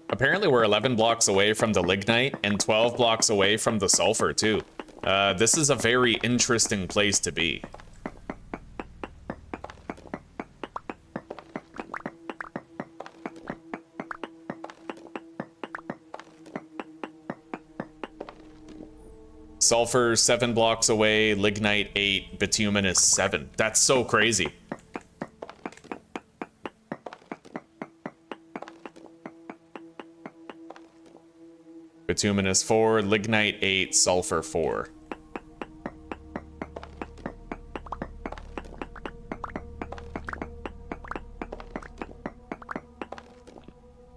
Apparently we're 11 blocks away from the lignite and 12 blocks away from the sulfur too. This is a very interesting place to be. Sulfur 7 blocks away, lignite 8, bituminous 7. That's so crazy. Bituminous 4, lignite 8, sulfur 4.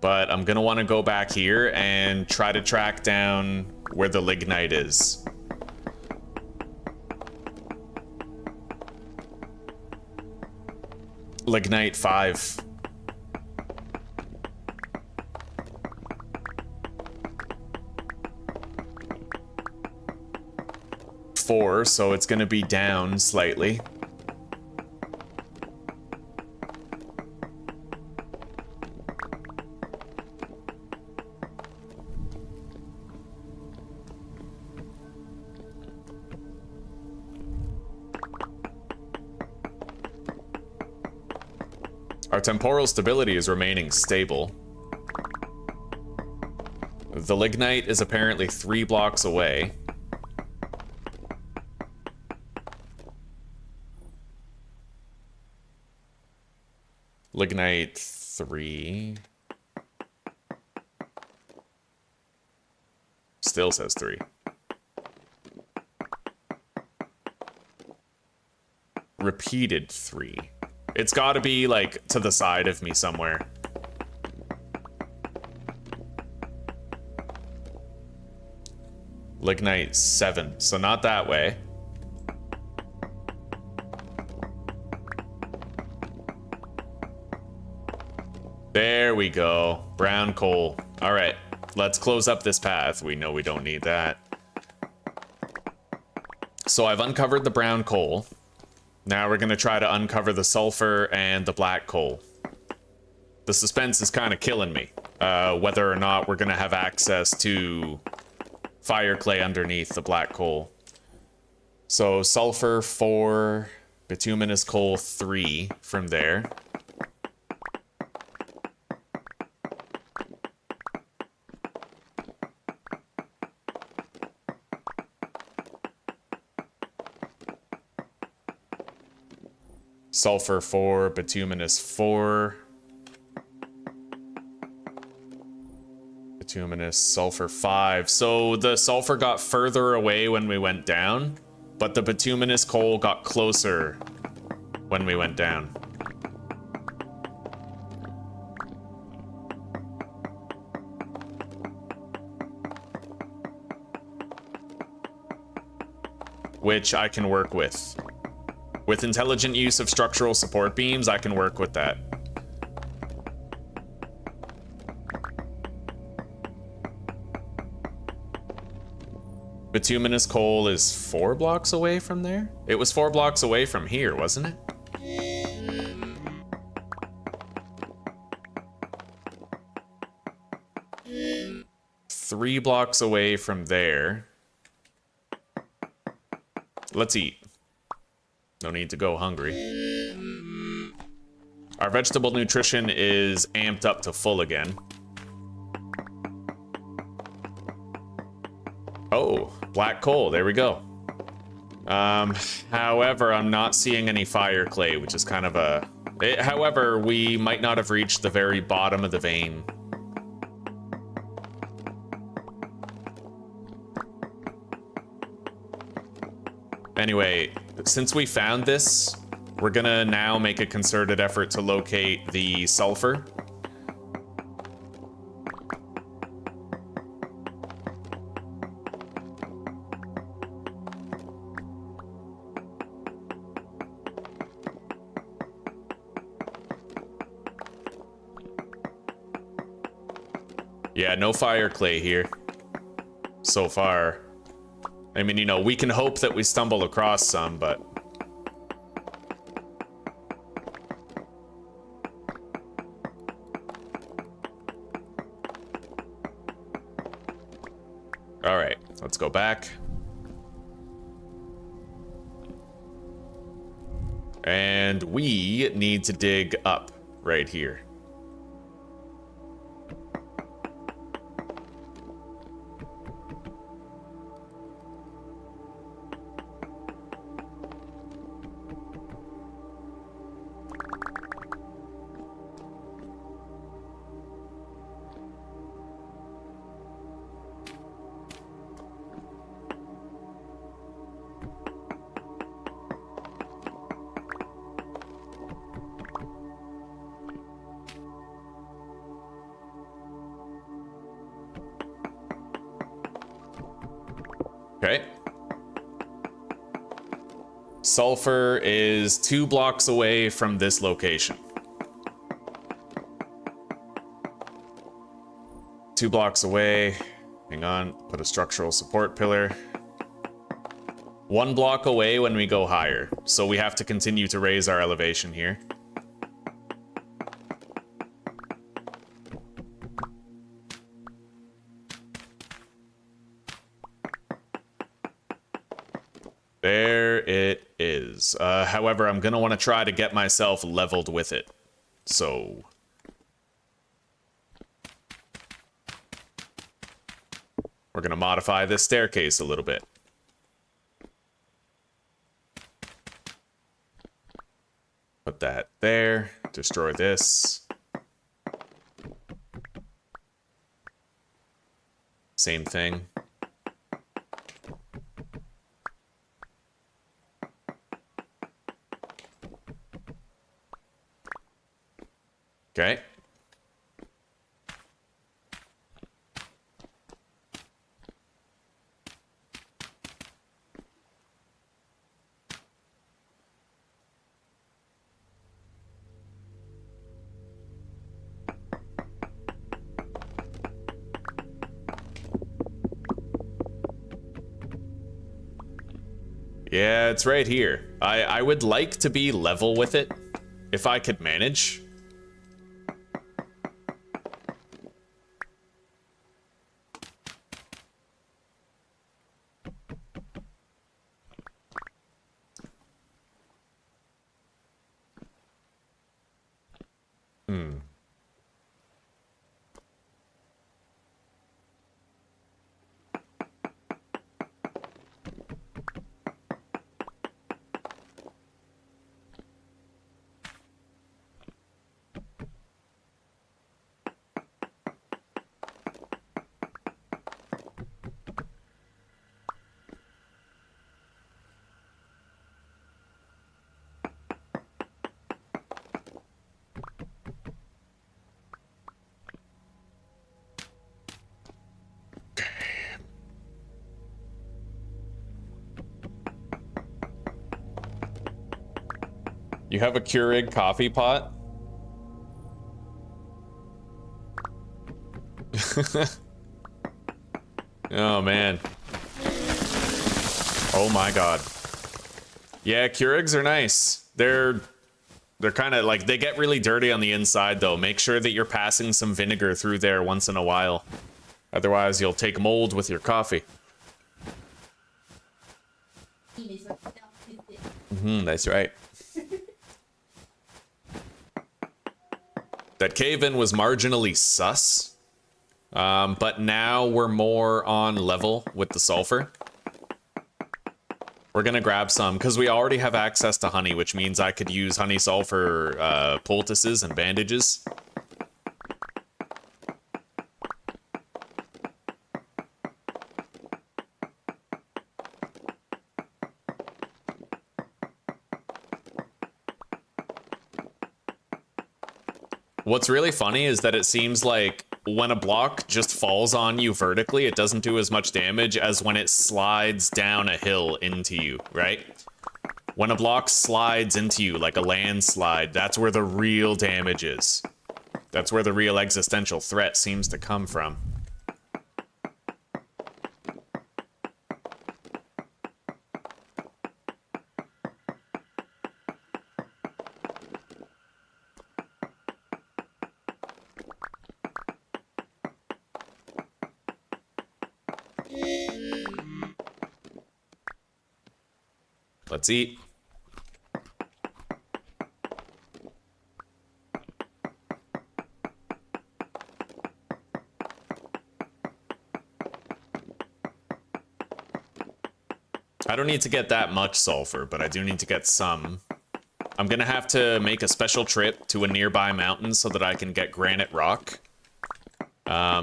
But I'm gonna want to go back here and try to track down where the lignite is. Lignite 5. So it's going to be down slightly. Our temporal stability is remaining stable. The lignite is apparently 3 blocks away. Lignite 3. Still says 3. Repeated 3. It's got to be like to the side of me somewhere. Lignite 7, so not that way. There we go. Brown coal. All right, let's close up this path. We know we don't need that. So I've uncovered the brown coal. Now we're going to try to uncover the sulfur and the black coal. The suspense is kind of killing me. Whether or not we're going to have access to fire clay underneath the black coal. So sulfur 4, bituminous coal 3 from there. Sulfur 4, bituminous 4. Bituminous, sulfur 5. So the sulfur got further away when we went down, but the bituminous coal got closer when we went down. Which I can work with. With intelligent use of structural support beams, I can work with that. Bituminous coal is 4 blocks away from there? It was 4 blocks away from here, wasn't it? 3 blocks away from there. Let's eat. No need to go hungry. Our vegetable nutrition is amped up to full again. Oh, black coal, there we go. However, I'm not seeing any fire clay, which is kind of a... however, we might not have reached the very bottom of the vein. Anyway, since we found this, we're gonna now make a concerted effort to locate the sulfur. Yeah, no fire clay here so far. I mean, you know, we can hope that we stumble across some, but... All right, let's go back. And we need to dig up right here. Okay. Sulfur is 2 blocks away from this location. 2 blocks away. Hang on, put a structural support pillar. 1 block away when we go higher. So we have to continue to raise our elevation here. There it is. However, I'm gonna want to try to get myself leveled with it. So... we're gonna modify this staircase a little bit. Put Put that there. Destroy this. Same thing. Okay. Yeah, it's right here. I would like to be level with it, if I could manage. You have a Keurig coffee pot? Oh man. Oh my god. Yeah, Keurigs are nice. They're kind of like, they get really dirty on the inside though. Make sure that you're passing some vinegar through there once in a while. Otherwise you'll take mold with your coffee. That's right. That cave-in was marginally sus. But now we're more on level with the sulfur. We're gonna grab some, because we already have access to honey, which means I could use honey sulfur poultices and bandages. What's really funny is that it seems like when a block just falls on you vertically, it doesn't do as much damage as when it slides down a hill into you, right? When a block slides into you like a landslide, that's where the real damage is. That's where the real existential threat seems to come from. Let's eat. I don't need to get that much sulfur, but I do need to get some. I'm gonna have to make a special trip to a nearby mountain so that I can get granite rock.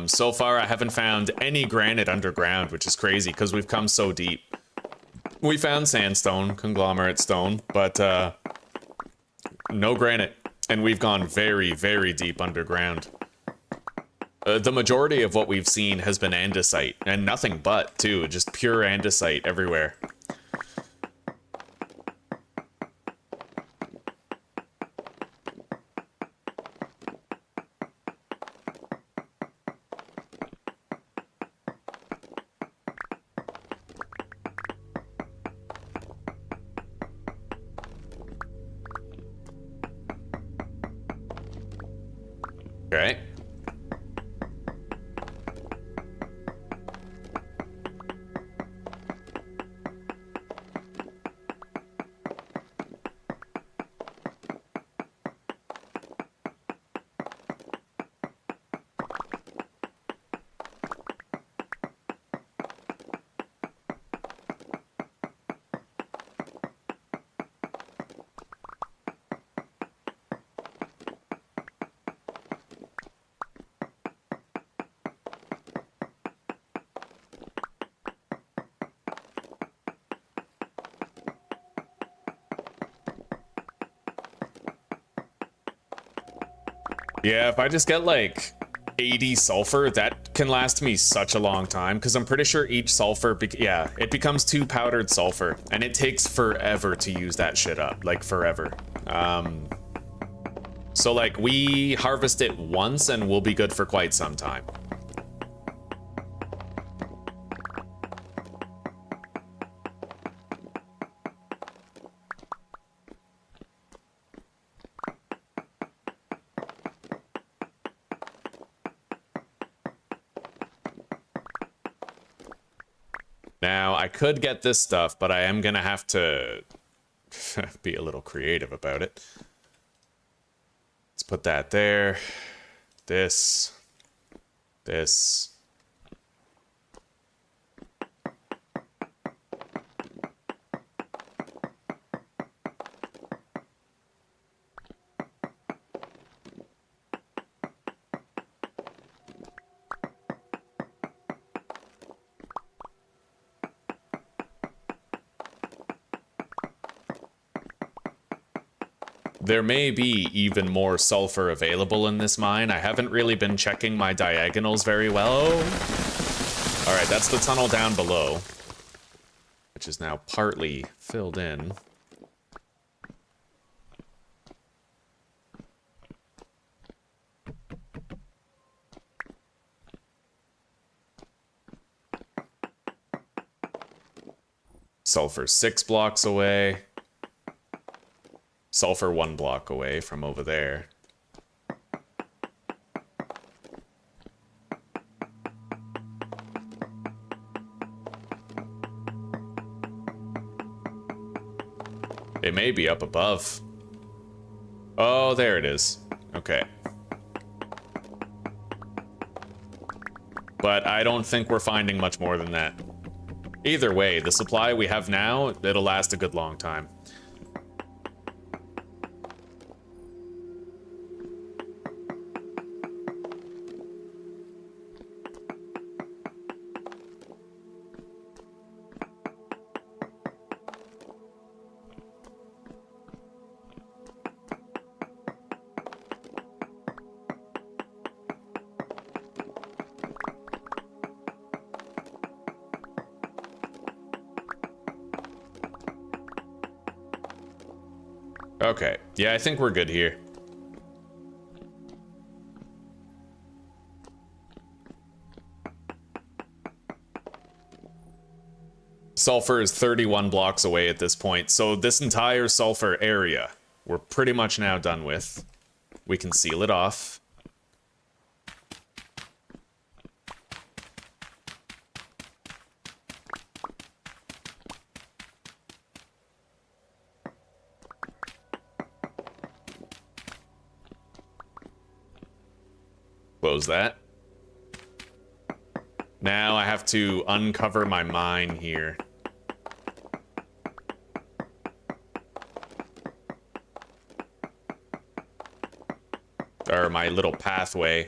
So far, I haven't found any granite underground, which is crazy because we've come so deep. We found sandstone, conglomerate stone, but no granite. And we've gone very, very deep underground. The majority of what we've seen has been andesite, and nothing but, too. Just pure andesite everywhere. Okay. Yeah, if I just get like 80 sulfur, that can last me such a long time, because I'm pretty sure each sulfur, yeah, it becomes 2 powdered sulfur, and it takes forever to use that shit up, like forever. So like we harvest it once and we'll be good for quite some time. Now, I could get this stuff, but I am gonna have to be a little creative about it. Let's put that there. This. There may be even more sulfur available in this mine. I haven't really been checking my diagonals very well. All right, that's the tunnel down below, which is now partly filled in. Sulfur 6 blocks away. Sulfur 1 block away from over there. It may be up above. Oh, there it is. Okay. But I don't think we're finding much more than that. Either way, the supply we have now, it'll last a good long time. Okay, yeah, I think we're good here. Sulfur is 31 blocks away at this point, so this entire sulfur area we're pretty much now done with. We can seal it off. Close that. Now I have to uncover my mine here. Or my little pathway.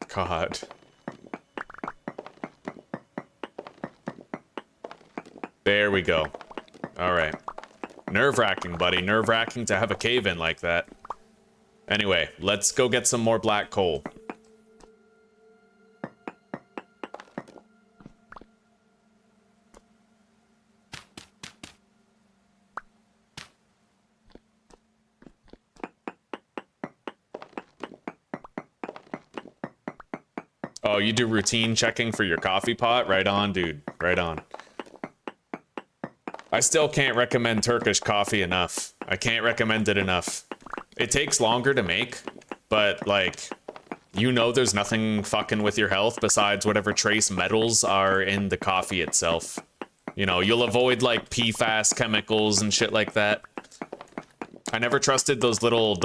God. There we go. All right. Nerve-wracking, buddy. Nerve-wracking to have a cave-in like that. Anyway, let's go get some more black coal. Oh, you do routine checking for your coffee pot? Right on, dude. Right on. I still can't recommend Turkish coffee enough. I can't recommend it enough. It takes longer to make, but, like, you know there's nothing fucking with your health besides whatever trace metals are in the coffee itself. You know, you'll avoid, like, PFAS chemicals and shit like that. I never trusted those little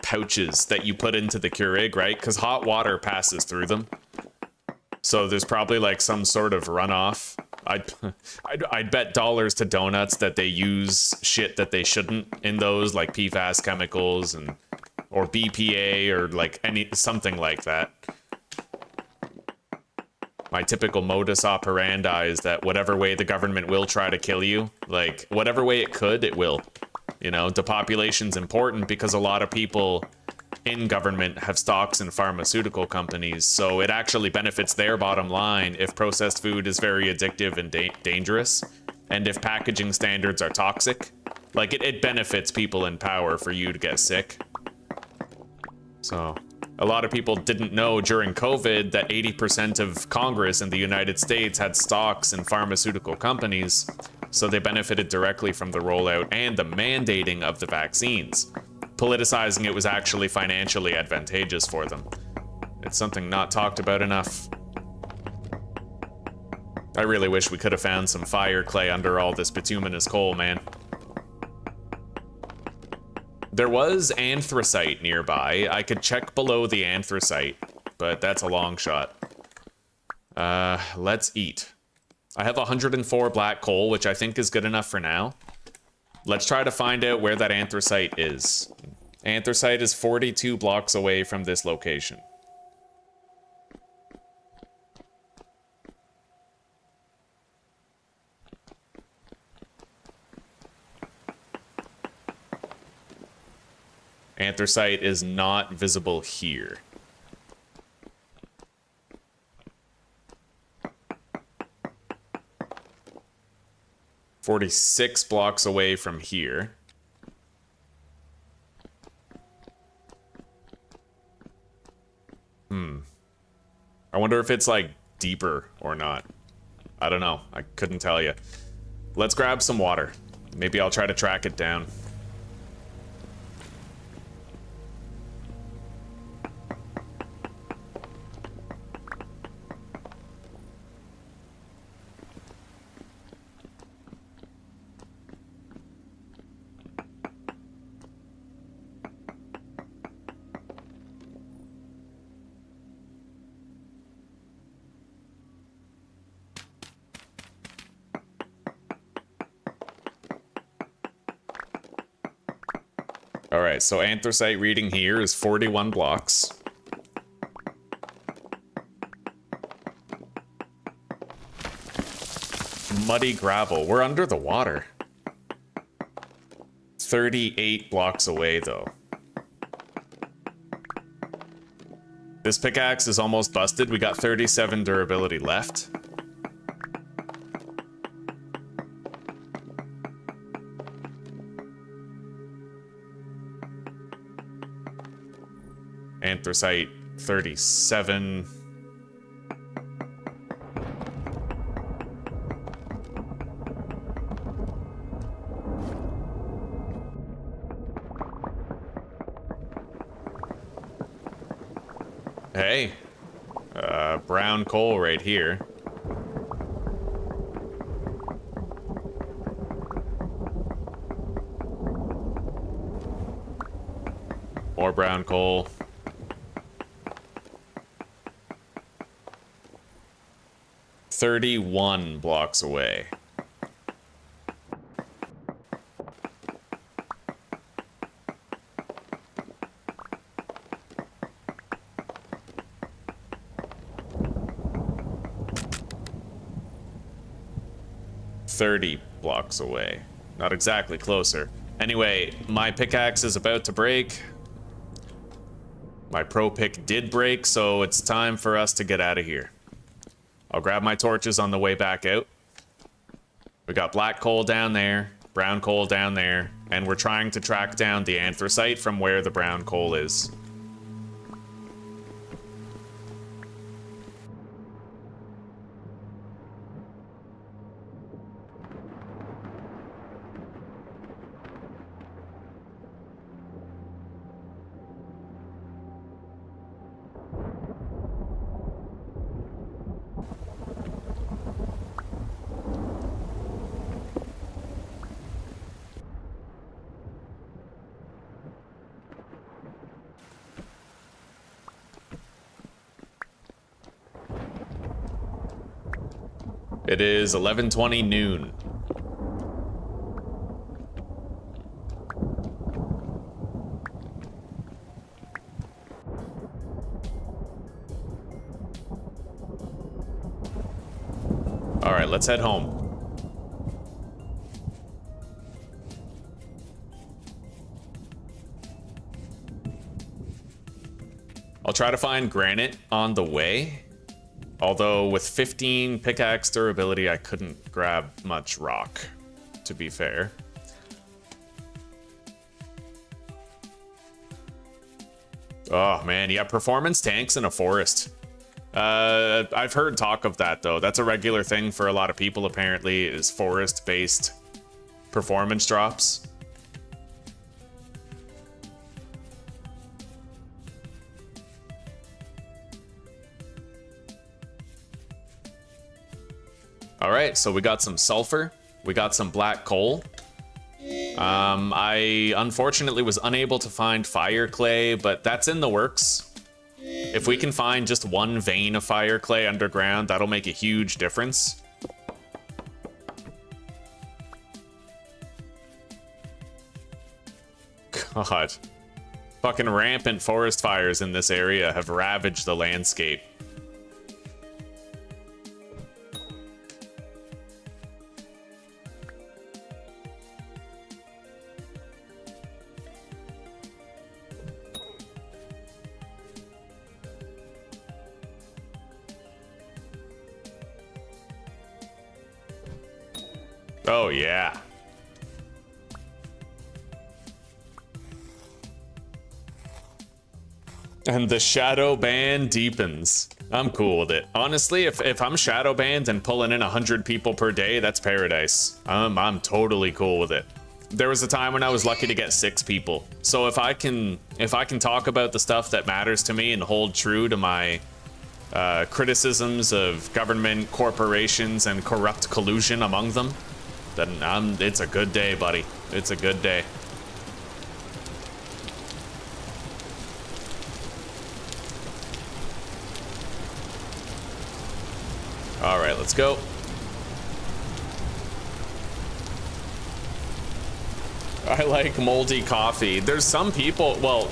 pouches that you put into the Keurig, right? Because hot water passes through them. So there's probably, like, some sort of runoff. I'd bet dollars to donuts that they use shit that they shouldn't in those, like PFAS chemicals and or BPA or like something like that. My typical modus operandi is that whatever way the government will try to kill you, like whatever way it could, it will. You know, depopulation's important because a lot of people in government have stocks in pharmaceutical companies, so it actually benefits their bottom line if processed food is very addictive and dangerous, and if packaging standards are toxic. Like, it benefits people in power for you to get sick. So, a lot of people didn't know during COVID that 80% of Congress in the United States had stocks in pharmaceutical companies, so they benefited directly from the rollout and the mandating of the vaccines. Politicizing it was actually financially advantageous for them. It's something not talked about enough. I really wish we could have found some fire clay under all this bituminous coal, man. There was anthracite nearby. I could check below the anthracite, but that's a long shot. Let's eat. I have 104 black coal, which I think is good enough for now. Let's try to find out where that anthracite is. Anthracite is 42 blocks away from this location. Anthracite is not visible here. "46 blocks away from here. I wonder if it's, like, deeper or not. I don't know. I couldn't tell you. Let's grab some water. Maybe I'll try to track it down. Alright, so anthracite reading here is 41 blocks. Muddy gravel. We're under the water. 38 blocks away, though. This pickaxe is almost busted. We got 37 durability left. Anthracite 37. Hey, brown coal right here. More brown coal. 31 blocks away. "30 blocks away. Not exactly closer. Anyway, my pickaxe is about to break. My pro pick did break, so it's time for us to get out of here. I'll grab my torches on the way back out. We got black coal down there, brown coal down there, and we're trying to track down the anthracite from where the brown coal is. It is 11:20 noon. All right, let's head home. I'll try to find granite on the way. Although with 15 pickaxe durability, I couldn't grab much rock, to be fair. Oh man, yeah, performance tanks in a forest. I've heard talk of that though. That's a regular thing for a lot of people apparently, is forest-based performance drops. All right, so we got some sulfur, we got some black coal. I unfortunately was unable to find fire clay, but that's in the works. If we can find just one vein of fire clay underground, that'll make a huge difference. God. Fucking rampant forest fires in this area have ravaged the landscape. Oh, yeah. And the shadow ban deepens. I'm cool with it. Honestly, if I'm shadow banned and pulling in 100 people per day, that's paradise. I'm totally cool with it. There was a time when I was lucky to get 6 people. So if I can talk about the stuff that matters to me and hold true to my criticisms of government, corporations, and corrupt collusion among them, then it's a good day, buddy. It's a good day. All right, let's go. I like moldy coffee. There's some people, well,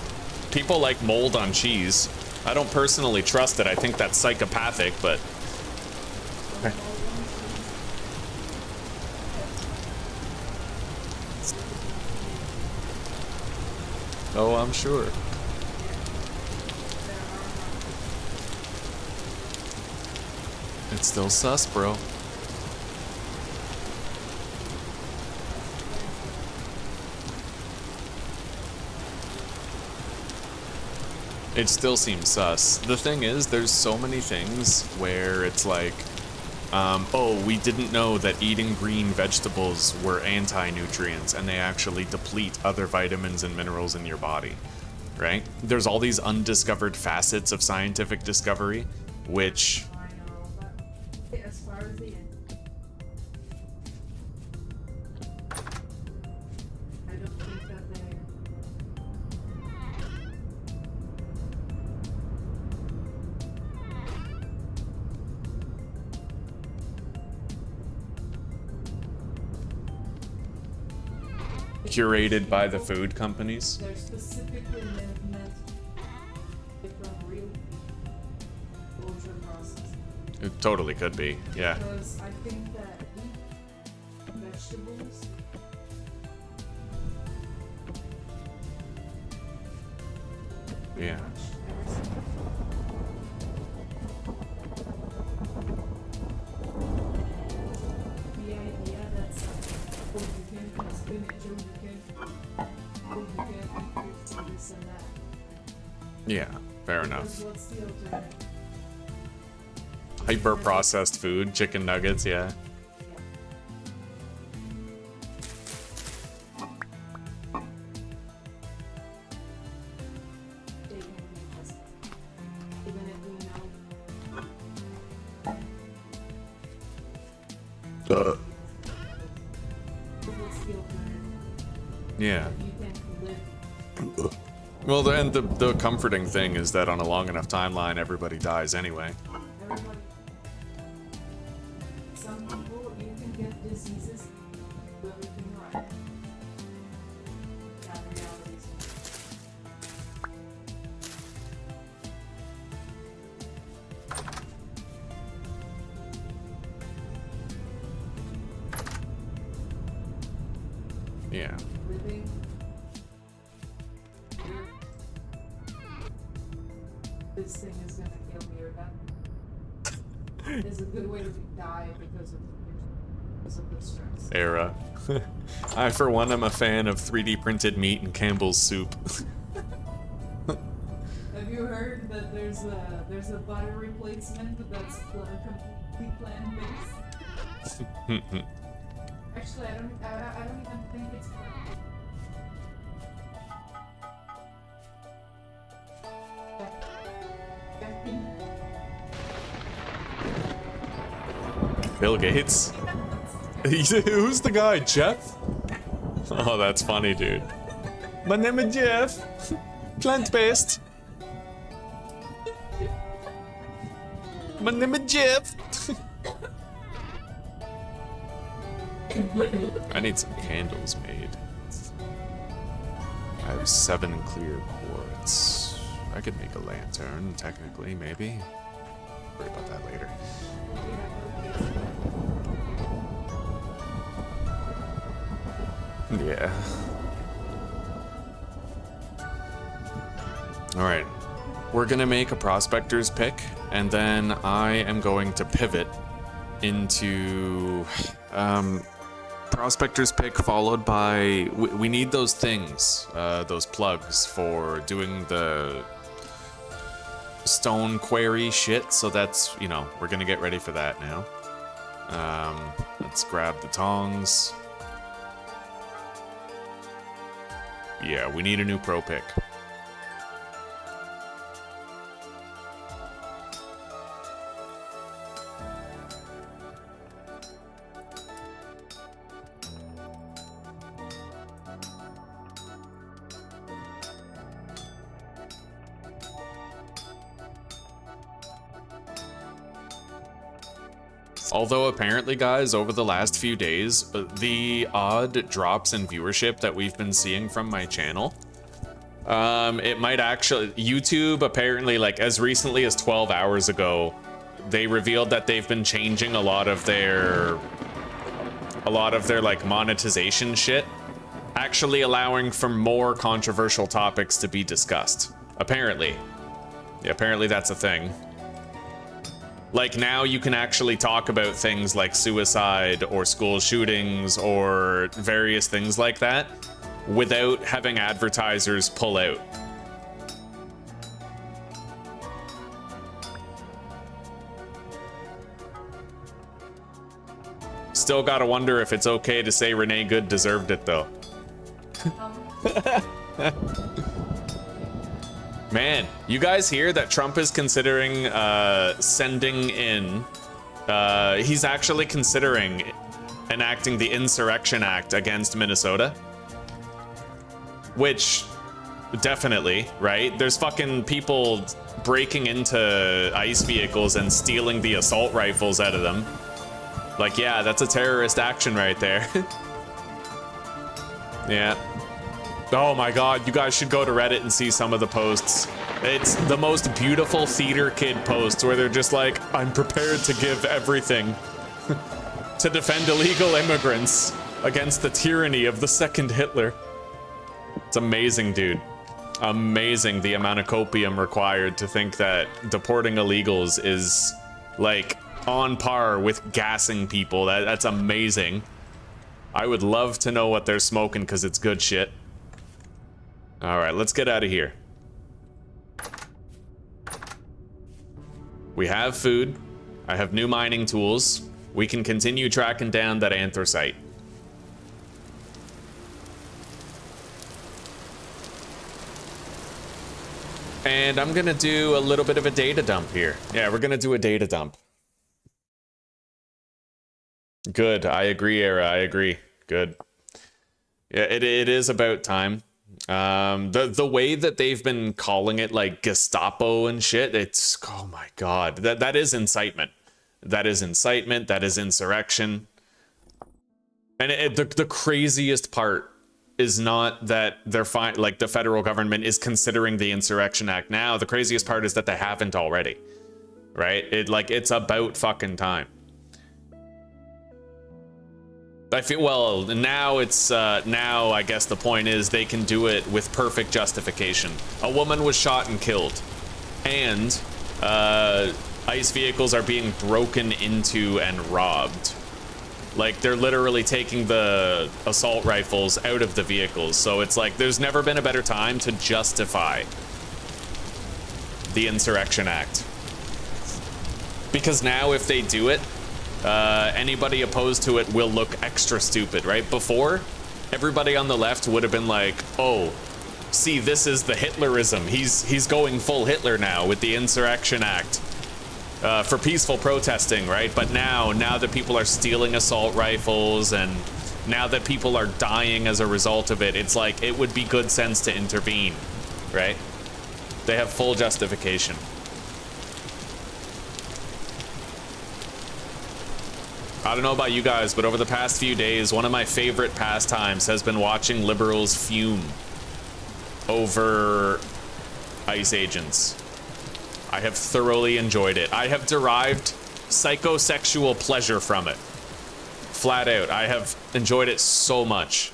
people like mold on cheese. I don't personally trust it. I think that's psychopathic, but... Oh, I'm sure. It's still sus, bro. It still seems sus. The thing is, there's so many things where it's like, oh, we didn't know that eating green vegetables were anti-nutrients and they actually deplete other vitamins and minerals in your body, right? There's all these undiscovered facets of scientific discovery, which... As far as the end. I don't think that they... curated by the food companies. They're specifically meant from real ultra processed. It totally could be, yeah. Because I think that vegetables Yeah. The idea that oh, you can eat spinach, oh, you can eat this and that. Yeah, fair Because enough. what's the alternative? Hyper processed food, chicken nuggets, yeah. Yeah. Well, the comforting thing is that on a long enough timeline, everybody dies anyway. Some people, you can get diseases, do everything right. That realities. Yeah. Living. this thing is gonna kill me or that is a good way to die because of the stress. Era. I, for one, am a fan of 3D printed meat and Campbell's soup. Have you heard that there's a butter replacement that's completely plant-based? Actually, I don't even think it's plant. Bill Gates? Who's the guy? Jeff? Oh, that's funny, dude. My name is Jeff. Plant-based. My name is Jeff. I need some candles made. I have 7 clear quartz. I could make a lantern, technically, maybe. Worry about that later. Yeah. Alright. We're gonna make a prospector's pick, and then I am going to pivot into prospector's pick followed by we need those things, those plugs for doing the stone quarry shit, so that's, you know, we're gonna get ready for that now. Let's grab the tongs. Yeah, we need a new pro pick. Although apparently, guys, over the last few days, the odd drops in viewership that we've been seeing from my channel, it might actually, YouTube apparently, like as recently as 12 hours ago, they revealed that they've been changing a lot of their like monetization shit, actually allowing for more controversial topics to be discussed. Apparently. Yeah, apparently that's a thing. Like now you can actually talk about things like suicide or school shootings or various things like that without having advertisers pull out. Still gotta wonder if it's okay to say Renee Good deserved it though. Man, you guys hear that Trump is considering sending in, he's actually considering enacting the Insurrection Act against Minnesota? Which, definitely, right? There's fucking people breaking into ICE vehicles and stealing the assault rifles out of them. Like, yeah, that's a terrorist action right there. Yeah. Oh my god, you guys should go to Reddit and see some of the posts. It's the most beautiful theater kid posts where they're just like, I'm prepared to give everything to defend illegal immigrants against the tyranny of the second Hitler. It's amazing, dude. Amazing the amount of copium required to think that deporting illegals is like on par with gassing people. That's amazing. I would love to know what they're smoking because it's good shit. All right, let's get out of here. We have food. I have new mining tools. We can continue tracking down that anthracite. And I'm gonna do a little bit of a data dump here. Yeah, we're gonna do a data dump. Good, I agree, Era, I agree. Good. Yeah, it is about time. The way that they've been calling it like Gestapo and shit, it's, oh my god, that is incitement. That is incitement, that is insurrection. And the craziest part is not that they're fine, like the federal government is considering the Insurrection Act now. The craziest part is that they haven't already, right? It's about fucking time. I feel, well, now it's, now I guess the point is they can do it with perfect justification. A woman was shot and killed. and ICE vehicles are being broken into and robbed. Like, they're literally taking the assault rifles out of the vehicles. So it's like, there's never been a better time to justify the Insurrection Act. Because now if they do it, anybody opposed to it will look extra stupid, right? Before, everybody on the left would have been like, oh, see, this is the Hitlerism. He's going full Hitler now with the Insurrection Act. For peaceful protesting, right? But now that people are stealing assault rifles and now that people are dying as a result of it, it's like, it would be good sense to intervene, right? They have full justification. I don't know about you guys, but over the past few days, one of my favorite pastimes has been watching liberals fume over ICE agents. I have thoroughly enjoyed it. I have derived psychosexual pleasure from it. Flat out. I have enjoyed it so much.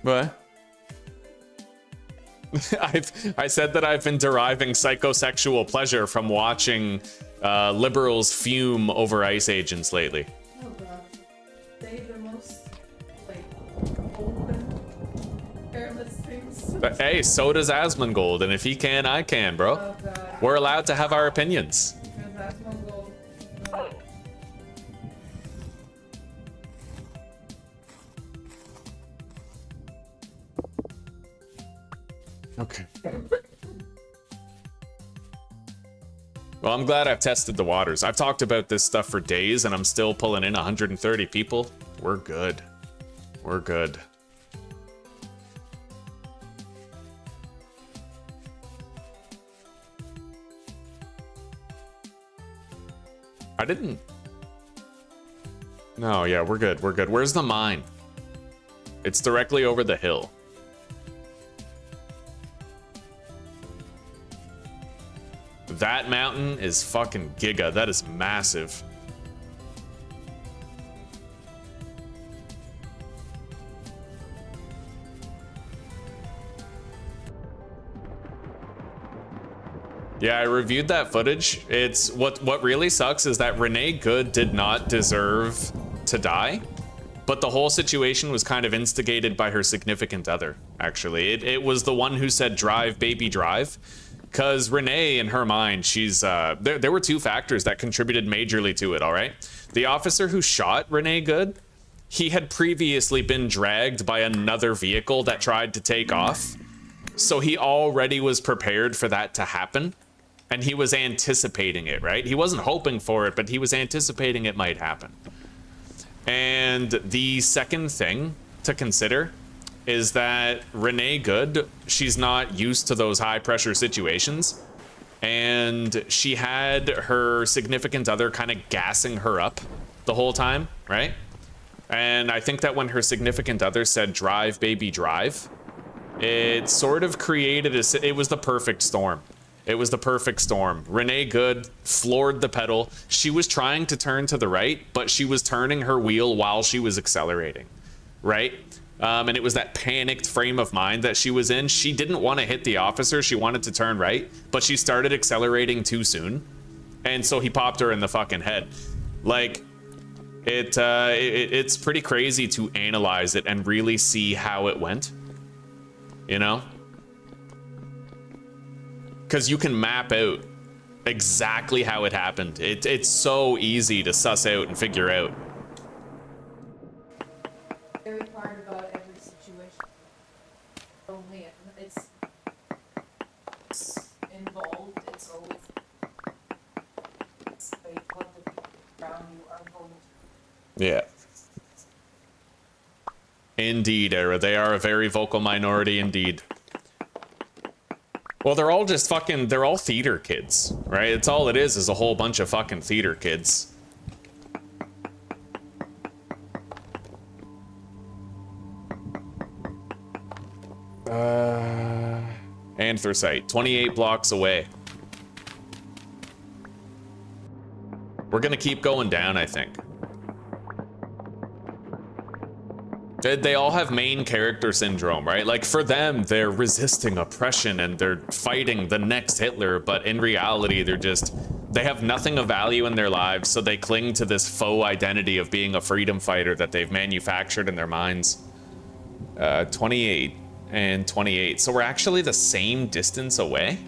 What? I said that I've been deriving psychosexual pleasure from watching liberals fume over ICE agents lately. Oh god. They're the most, like, open, careless things. But hey, so does Asmongold, and if he can, I can, bro. Oh god. We're allowed to have our opinions. Because that's my goal. No. Okay. Well, I'm glad I've tested the waters. I've talked about this stuff for days, and I'm still pulling in 130 people. We're good. We're good. I didn't... No, yeah, we're good. We're good. Where's the mine? It's directly over the hill. That mountain is fucking giga. That is massive. Yeah, I reviewed that footage. It's what really sucks is that Renee Good did not deserve to die, but the whole situation was kind of instigated by her significant other, actually. It was the one who said, "Drive, baby, drive." Because Renee, in her mind, she's there were two factors that contributed majorly to it, all right? The officer who shot Renee Good, he had previously been dragged by another vehicle that tried to take off. So he already was prepared for that to happen. And he was anticipating it, right? He wasn't hoping for it, but he was anticipating it might happen. And the second thing to consider is that Renee Good, she's not used to those high pressure situations. And she had her significant other kind of gassing her up the whole time, right? And I think that when her significant other said, "Drive, baby, drive," it sort of created it was the perfect storm. It was the perfect storm. Renee Good floored the pedal. She was trying to turn to the right, but she was turning her wheel while she was accelerating, right? And it was that panicked frame of mind that she was in. She didn't want to hit the officer. She wanted to turn right, but she started accelerating too soon. And so he popped her in the fucking head. Like, it's pretty crazy to analyze it and really see how it went, you know? Because you can map out exactly how it happened. It's so easy to suss out and figure out. Very hard about every situation. Only it's involved. It's always like what the people around you are going to. Yeah. Indeed, Era. They are a very vocal minority indeed. Well, they're all just fucking, they're all theater kids, right? It's all it is a whole bunch of fucking theater kids. Anthracite, 28 blocks away. We're gonna keep going down, I think. They all have main character syndrome, right? Like, for them, they're resisting oppression and they're fighting the next Hitler, but in reality, they have nothing of value in their lives, so they cling to this faux identity of being a freedom fighter that they've manufactured in their minds. 28 and 28. So we're actually the same distance away?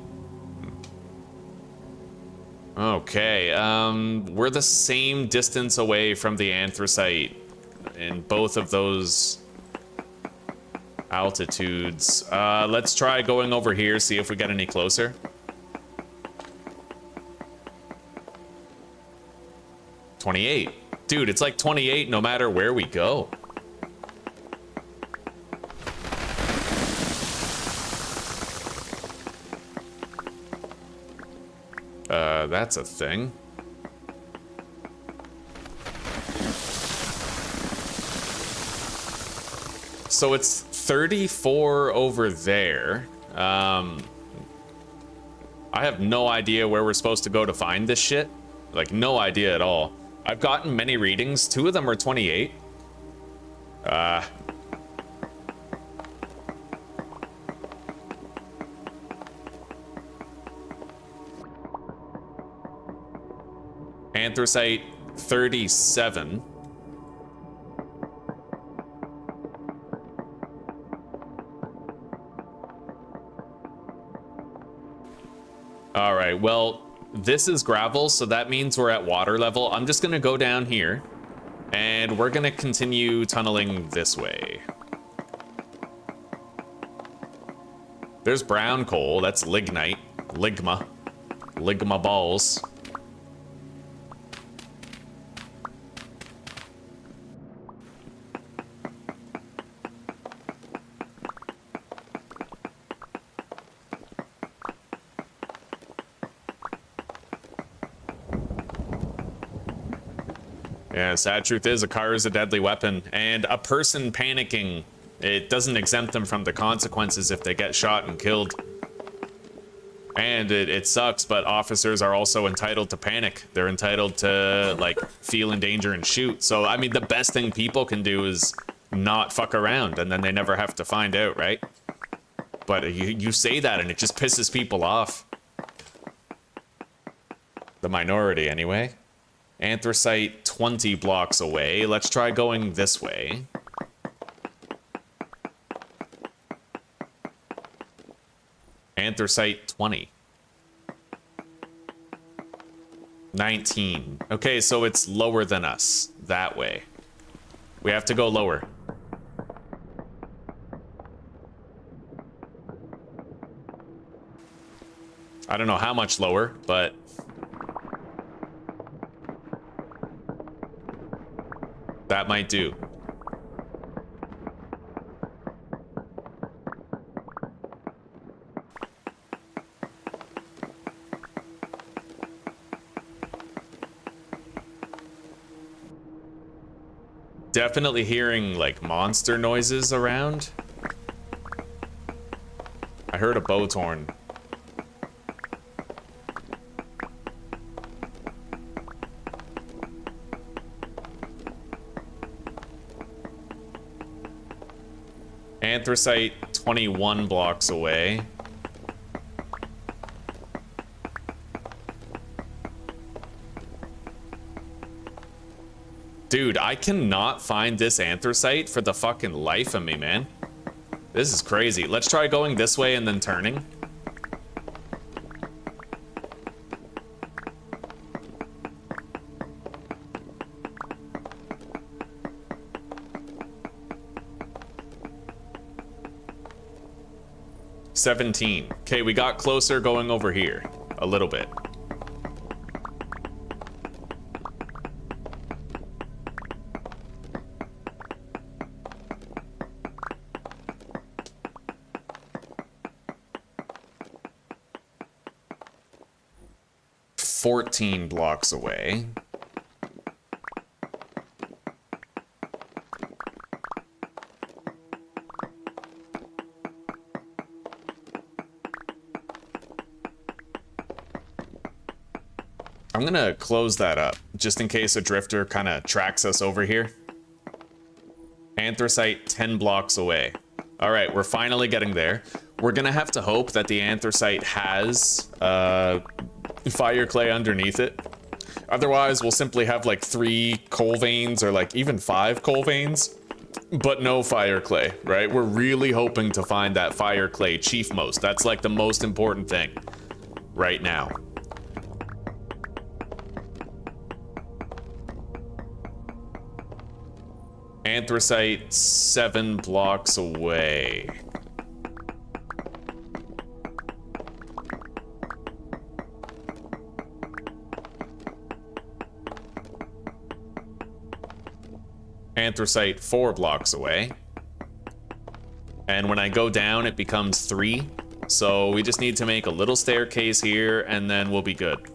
Okay, we're the same distance away from the anthracite in both of those altitudes. Let's try going over here, see if we get any closer. $28. Dude, it's like 28 no matter where we go. That's a thing. So it's 34 over there. I have no idea where we're supposed to go to find this shit. Like, no idea at all. I've gotten many readings. 2 of them are 28. Anthracite 37. All right, well, this is gravel, so that means we're at water level. I'm just gonna go down here, and we're gonna continue tunneling this way. There's brown coal, that's lignite, ligma balls. Yeah, sad truth is a car is a deadly weapon, and a person panicking, it doesn't exempt them from the consequences if they get shot and killed. And it sucks, but officers are also entitled to panic. They're entitled to, like, feel in danger and shoot. So, I mean, the best thing people can do is not fuck around, and then they never have to find out, right? But you say that, and it just pisses people off. The minority, anyway. Anthracite 20 blocks away. Let's try going this way. Anthracite 20. 19. Okay, so it's lower than us. That way. We have to go lower. I don't know how much lower, but... that might do. Definitely hearing, like, monster noises around. I heard a boat horn. Anthracite 21 blocks away. Dude, I cannot find this anthracite for the fucking life of me, man. This is crazy. Let's try going this way and then turning. $17. Okay, we got closer going over here. A little bit. $14 blocks away. I'm gonna close that up, just in case a drifter kind of tracks us over here. anthracite 10 blocks away. All right, we're finally getting there. We're gonna have to hope that the anthracite has fire clay underneath it. Otherwise, we'll simply have like 3 coal veins or like even 5 coal veins, but no fire clay, right? We're really hoping to find that fire clay chief most. That's like the most important thing right now. Anthracite 7 blocks away. Anthracite 4 blocks away. And when I go down, it becomes 3. So we just need to make a little staircase here, and then we'll be good.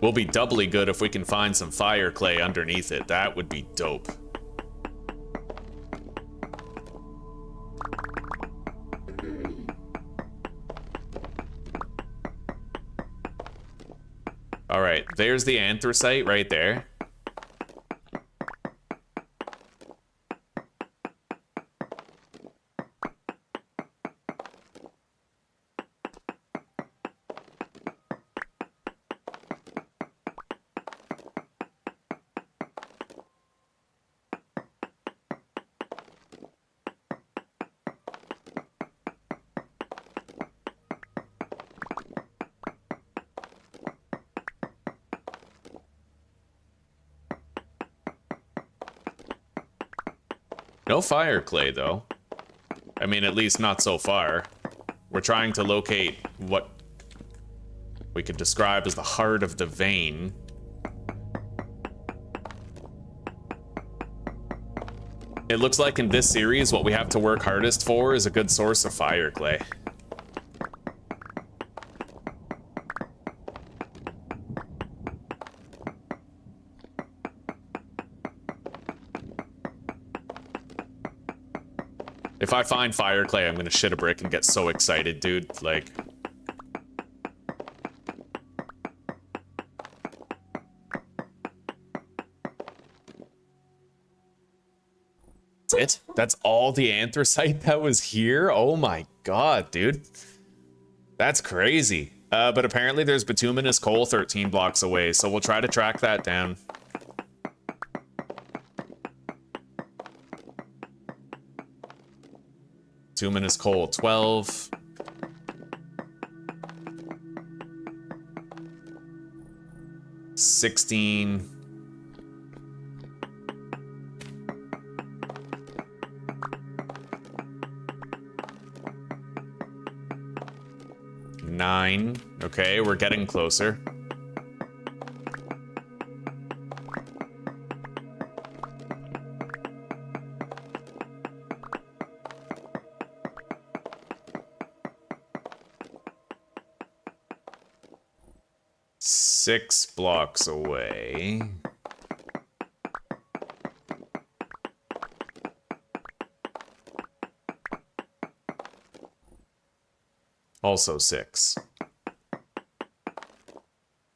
We'll be doubly good if we can find some fire clay underneath it. That would be dope. All right, there's the anthracite right there. No fire clay, though. I mean, at least not so far. We're trying to locate what we could describe as the heart of the vein. It looks like in this series, what we have to work hardest for is a good source of fire clay. If I find fire clay, I'm gonna shit a brick and get so excited, dude. Like... That's it? That's all the anthracite that was here? Oh my god, dude. That's crazy. But apparently there's bituminous coal 13 blocks away, so we'll try to track that down. Bituminous coal 12. $16. $9. Okay, we're getting closer. $6 blocks away. Also 6.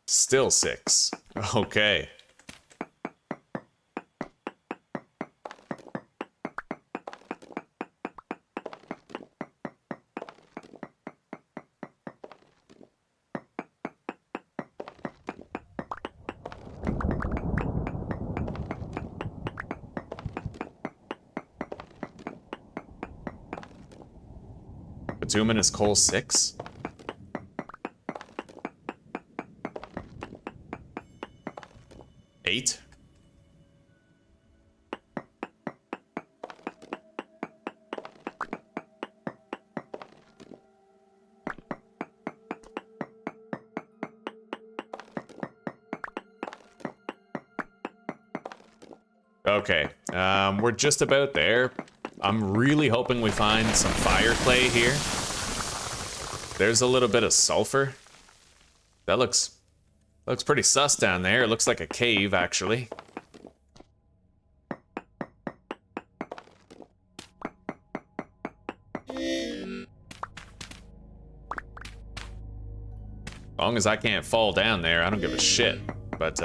Still 6. Okay. Bituminous coal 6? $8? Okay, we're just about there. I'm really hoping we find some fire clay here. There's a little bit of sulfur. That looks pretty sus down there. It looks like a cave, actually. As long as I can't fall down there, I don't give a shit. But,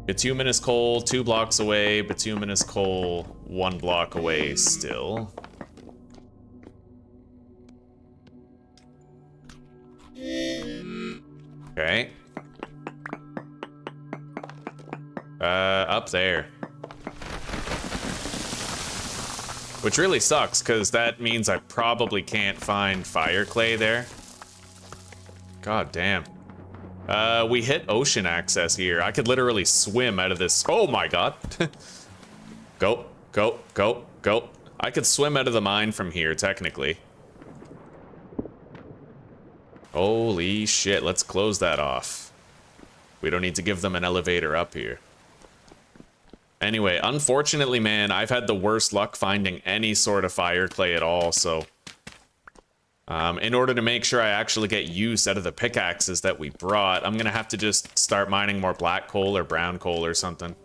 bituminous coal, 2 blocks away. Bituminous coal, 1 block away still. Okay. Up there. Which really sucks, because that means I probably can't find fire clay there. God damn. We hit ocean access here. I could literally swim out of this. Oh my god. Go, go, go, go. I could swim out of the mine from here, technically. Holy shit, let's close that off. We don't need to give them an elevator up here. Anyway, unfortunately, man, I've had the worst luck finding any sort of fire clay at all, so... in order to make sure I actually get use out of the pickaxes that we brought, I'm gonna have to just start mining more black coal or brown coal or something.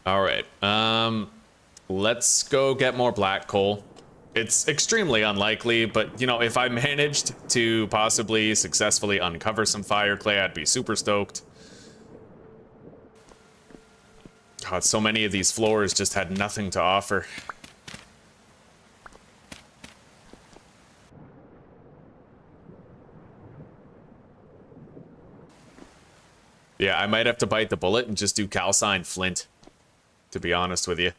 All right, let's go get more black coal. It's extremely unlikely, but, you know, if I managed to possibly successfully uncover some fire clay, I'd be super stoked. God, so many of these floors just had nothing to offer. Yeah, I might have to bite the bullet and just do calcined flint, to be honest with you.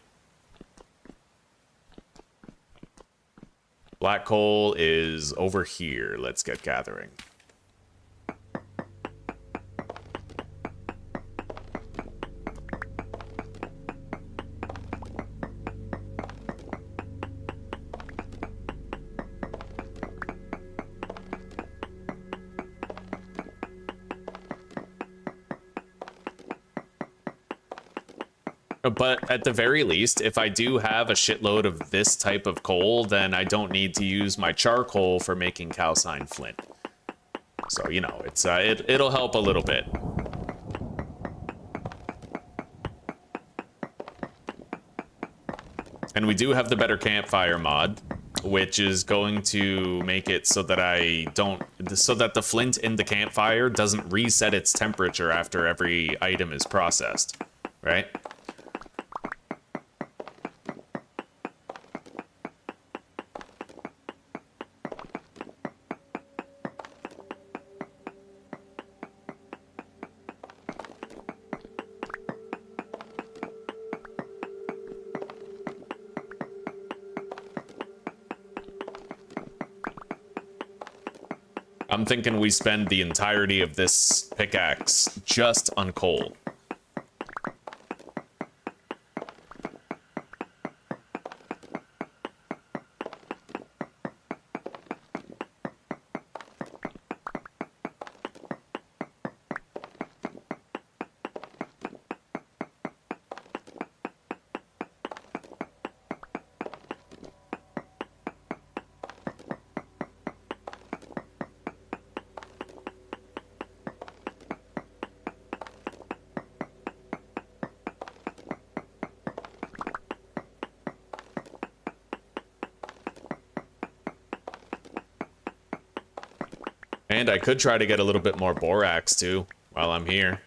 Black coal is over here. Let's get gathering. But at the very least, if I do have a shitload of this type of coal, then I don't need to use my charcoal for making calcined flint. So, you know, it's it'll help a little bit. And we do have the Better Campfire mod, which is going to make it so that so that the flint in the campfire doesn't reset its temperature after every item is processed, right? I'm thinking we spend the entirety of this pickaxe just on coal. And I could try to get a little bit more borax too while I'm here.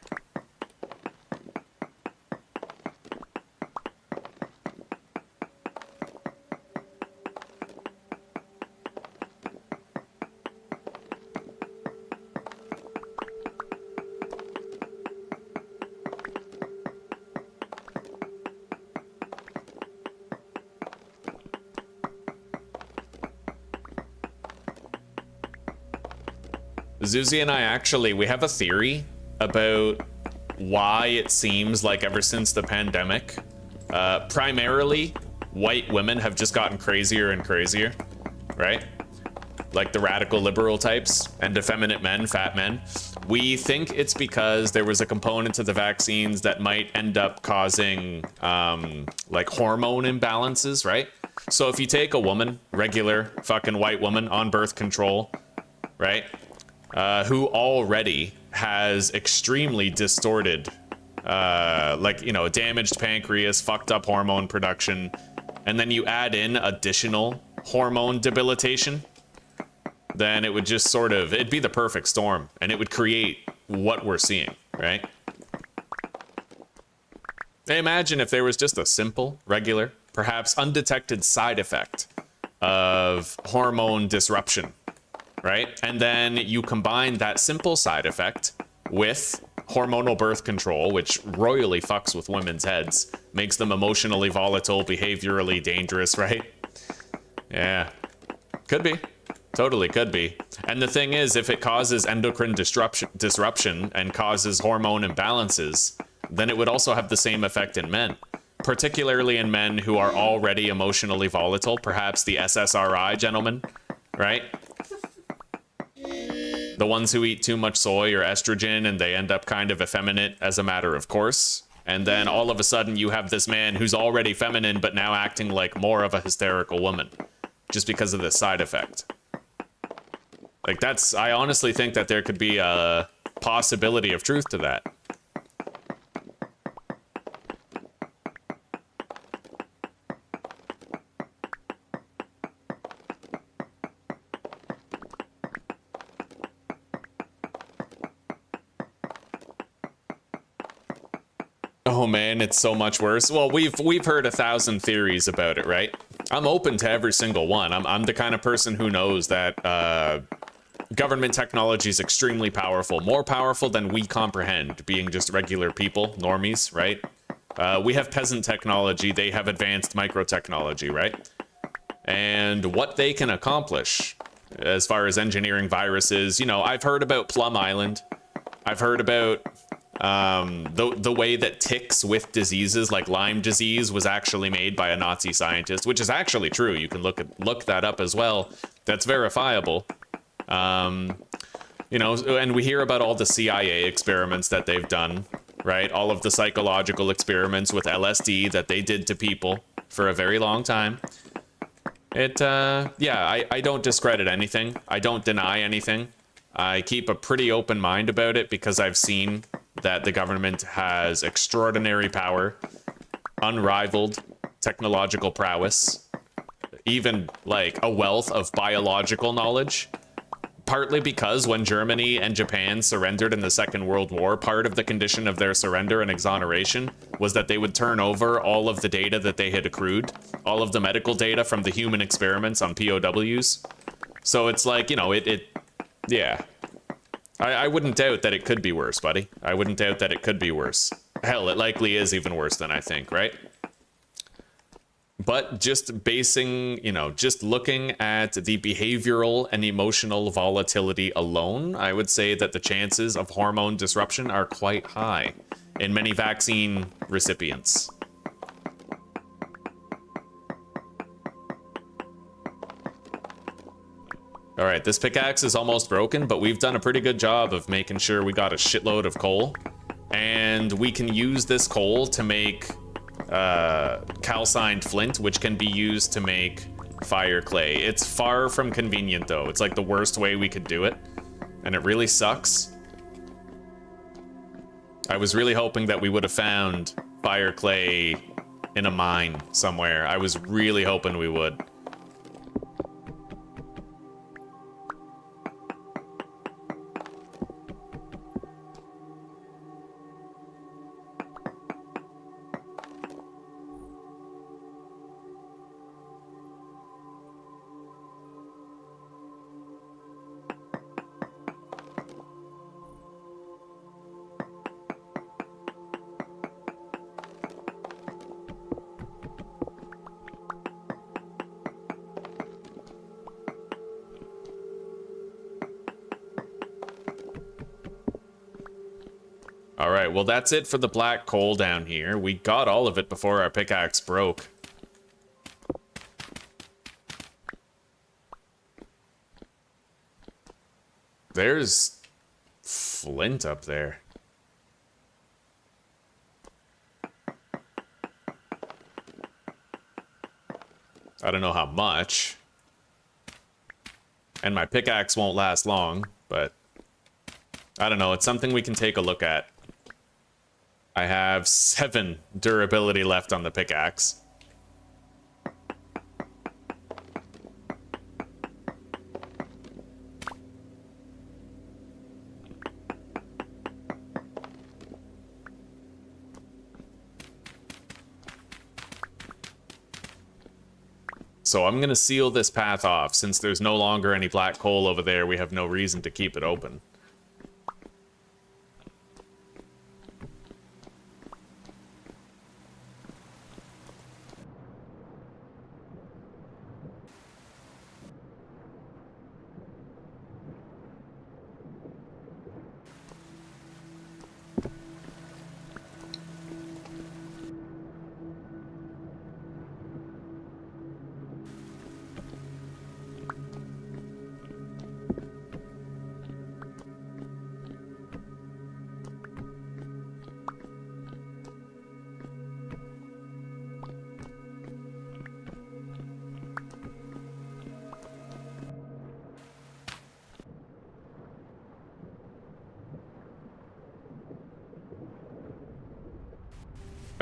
Zuzi and I actually, we have a theory about why it seems like ever since the pandemic, primarily white women have just gotten crazier and crazier, right? Like the radical liberal types and effeminate men, fat men. We think it's because there was a component to the vaccines that might end up causing like hormone imbalances, right? So if you take a woman, regular fucking white woman on birth control, right? Who already has extremely distorted, like, you know, damaged pancreas, fucked up hormone production, and then you add in additional hormone debilitation, then it would just sort of, it'd be the perfect storm, and it would create what we're seeing, right? Imagine if there was just a simple, regular, perhaps undetected side effect of hormone disruption, right? And then you combine that simple side effect with hormonal birth control, which royally fucks with women's heads, makes them emotionally volatile, behaviorally dangerous, right? Yeah, could be. Totally could be. And the thing is, if it causes endocrine disruption and causes hormone imbalances, then it would also have the same effect in men, particularly in men who are already emotionally volatile, perhaps the SSRI gentlemen, right? The ones who eat too much soy or estrogen and they end up kind of effeminate as a matter of course. And then all of a sudden you have this man who's already feminine but now acting like more of a hysterical woman just because of this side effect. Like that's, I honestly think that there could be a possibility of truth to that. Oh man, it's so much worse. Well, we've heard 1,000 theories about it, right? I'm open to every single one. I'm the kind of person who knows that government technology is extremely powerful, more powerful than we comprehend, being just regular people, normies, right? We have peasant technology, they have advanced microtechnology, right? And what they can accomplish as far as engineering viruses, you know, I've heard about Plum Island. I've heard about the way that ticks with diseases like Lyme disease was actually made by a Nazi scientist, which is actually true. You can look that up as well. That's verifiable. You know, and we hear about all the CIA experiments that they've done, right? All of the psychological experiments with LSD that they did to people for a very long time. Yeah, I don't discredit anything. I don't deny anything. I keep a pretty open mind about it because I've seen that the government has extraordinary power, unrivaled technological prowess, even like a wealth of biological knowledge. Partly because when Germany and Japan surrendered in the Second World War, part of the condition of their surrender and exoneration was that they would turn over all of the data that they had accrued, all of the medical data from the human experiments on POWs. So it's like, you know, yeah. I wouldn't doubt that it could be worse, buddy. I wouldn't doubt that it could be worse. Hell, it likely is even worse than I think, right? But just basing, you know, just looking at the behavioral and emotional volatility alone, I would say that the chances of hormone disruption are quite high in many vaccine recipients. All right, this pickaxe is almost broken, but we've done a pretty good job of making sure we got a shitload of coal. And we can use this coal to make calcined flint, which can be used to make fire clay. It's far from convenient, though. It's like the worst way we could do it, and it really sucks. I was really hoping that we would have found fire clay in a mine somewhere. I was really hoping we would. All right, well, that's it for the black coal down here. We got all of it before our pickaxe broke. There's flint up there. I don't know how much. And my pickaxe won't last long, but I don't know. It's something we can take a look at. I have 7 durability left on the pickaxe. So I'm going to seal this path off. Since there's no longer any black coal over there, we have no reason to keep it open.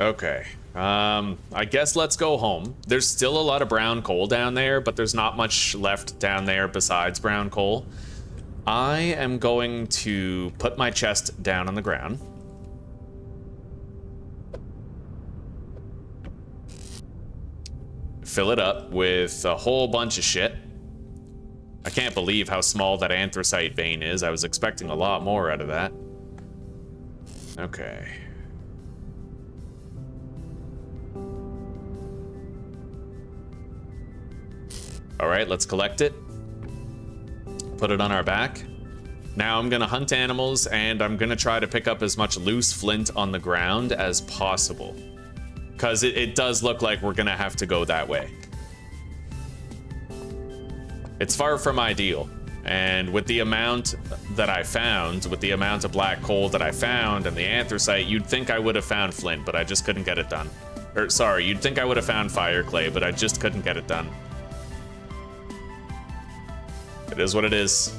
Okay, I guess let's go home. There's still a lot of brown coal down there, but there's not much left down there besides brown coal. I am going to put my chest down on the ground. Fill it up with a whole bunch of shit. I can't believe how small that anthracite vein is. I was expecting a lot more out of that. Okay. All right, let's collect it. Put it on our back. Now I'm gonna hunt animals and I'm gonna try to pick up as much loose flint on the ground as possible. Because it does look like we're gonna have to go that way. It's far from ideal. And with the amount that I found, with the amount of black coal that I found and the anthracite, you'd think I would have found flint, but I just couldn't get it done. Or sorry, you'd think I would have found fire clay, but I just couldn't get it done. It is what it is.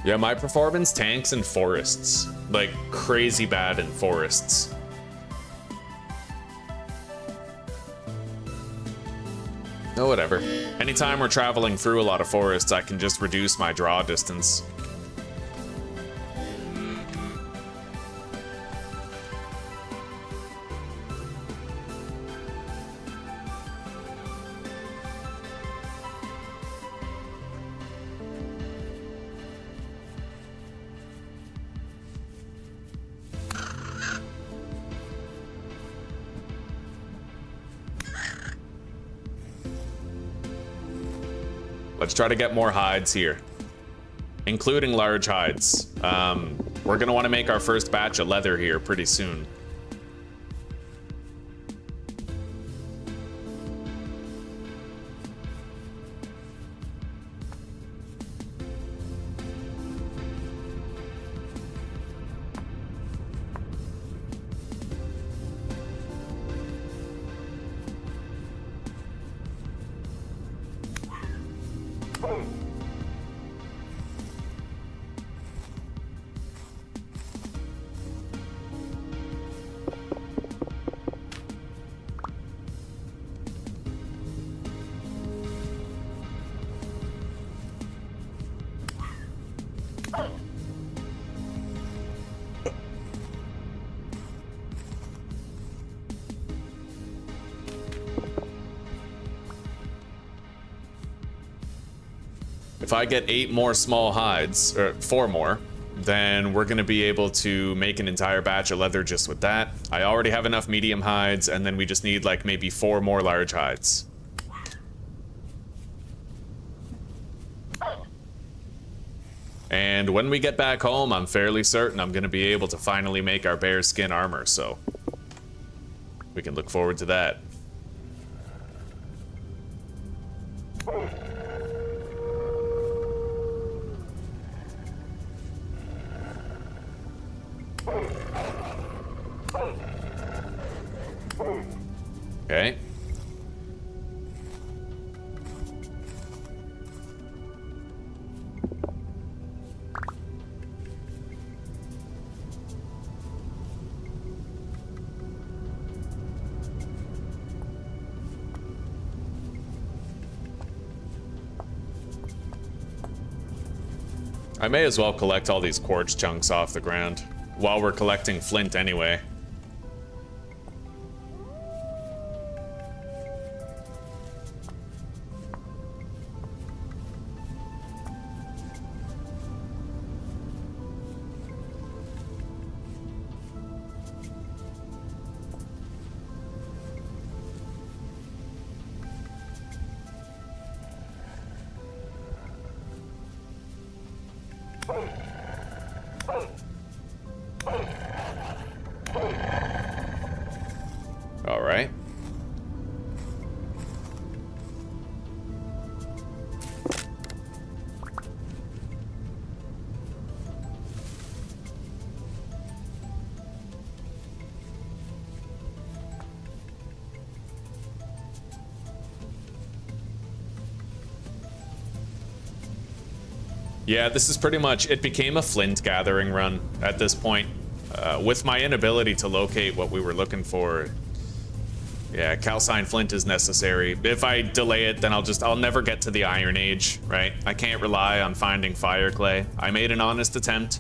Yeah, my performance tanks in forests. Like, crazy bad in forests. No, whatever. Anytime we're traveling through a lot of forests, I can just reduce my draw distance. Let's try to get more hides here, including large hides. We're gonna want to make our first batch of leather here pretty soon. If I get 8 more small hides, or 4 more, then we're going to be able to make an entire batch of leather just with that. I already have enough medium hides, and then we just need like maybe 4 more large hides. And when we get back home, I'm fairly certain I'm going to be able to finally make our bear skin armor, so we can look forward to that. Okay. I may as well collect all these quartz chunks off the ground while we're collecting flint anyway. All right. Yeah, this is pretty much, it became a flint gathering run at this point. With my inability to locate what we were looking for, yeah, calcined flint is necessary. If I delay it, then I'll never get to the Iron Age, right? I can't rely on finding fire clay. I made an honest attempt.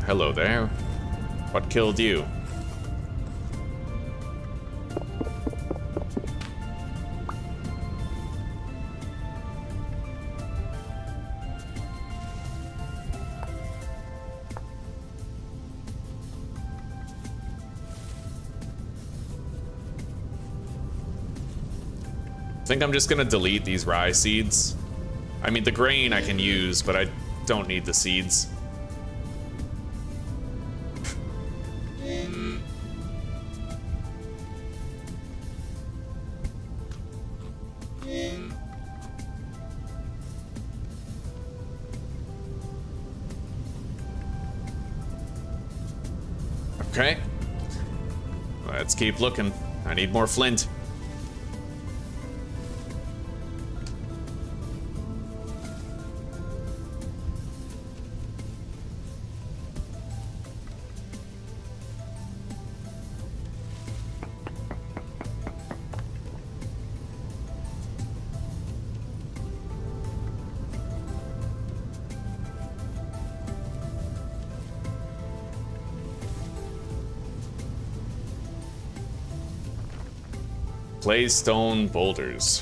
Hello there. What killed you? I think I'm just gonna delete these rye seeds. I mean, the grain I can use, but I don't need the seeds. Okay. Let's keep looking. I need more flint. Claystone boulders.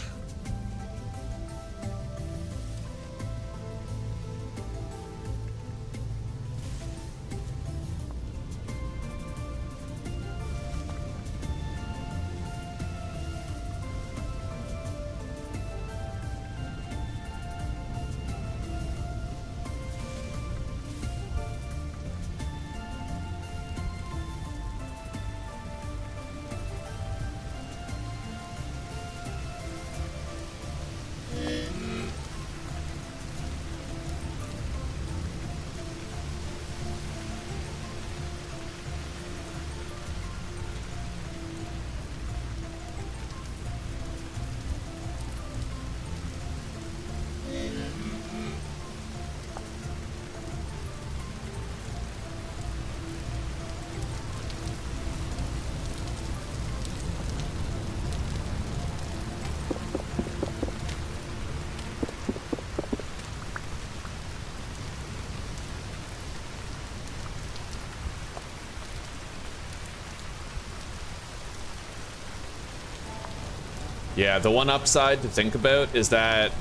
Yeah, the one upside to think about is that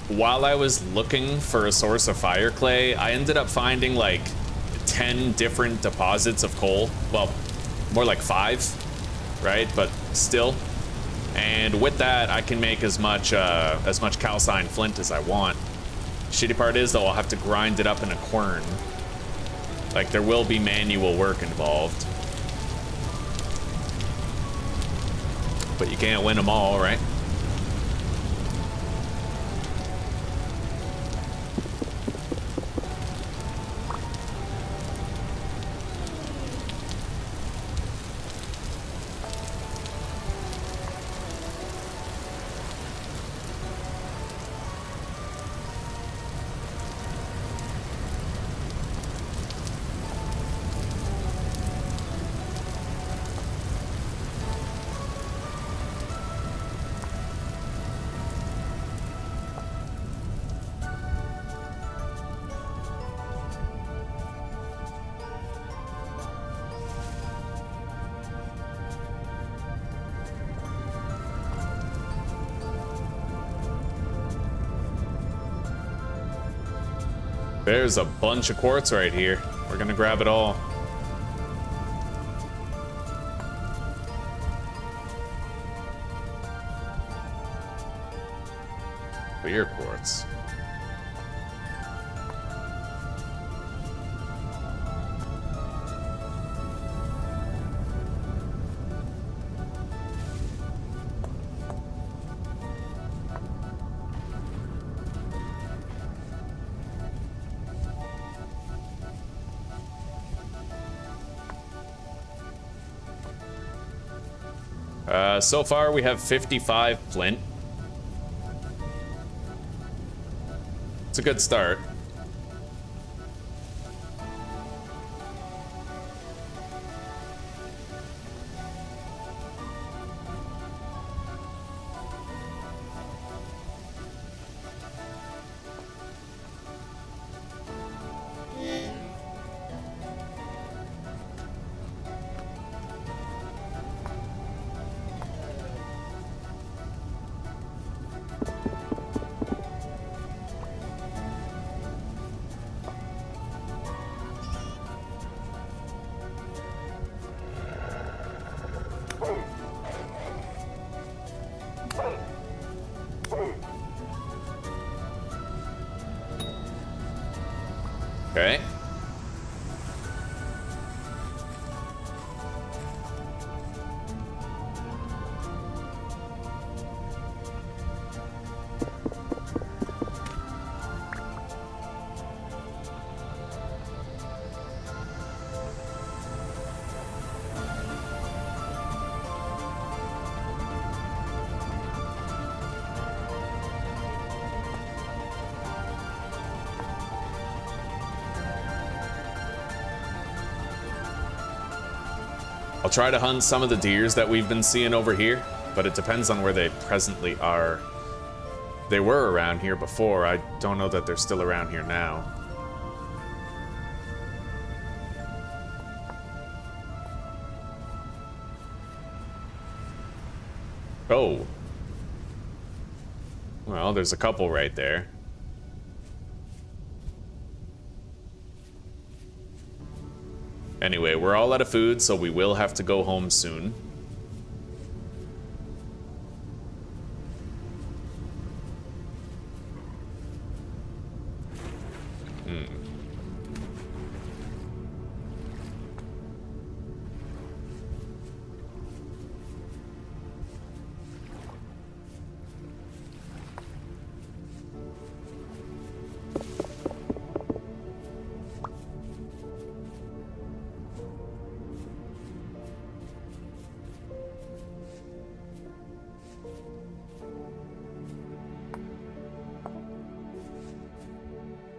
while I was looking for a source of fire clay, I ended up finding like 10 different deposits of coal. Well, more like 5, right? But still. And with that, I can make as much calcined flint as I want. Shitty part is, though, I'll have to grind it up in a quern. Like, there will be manual work involved. But you can't win them all, right? There's a bunch of quartz right here. We're gonna grab it all. Clear quartz. So far we have 55 flint. It's a good start. Okay. I'll try to hunt some of the deers that we've been seeing over here, but it depends on where they presently are. They were around here before. I don't know that they're still around here now. Oh. Well, there's a couple right there. Anyway, we're all out of food, so we will have to go home soon.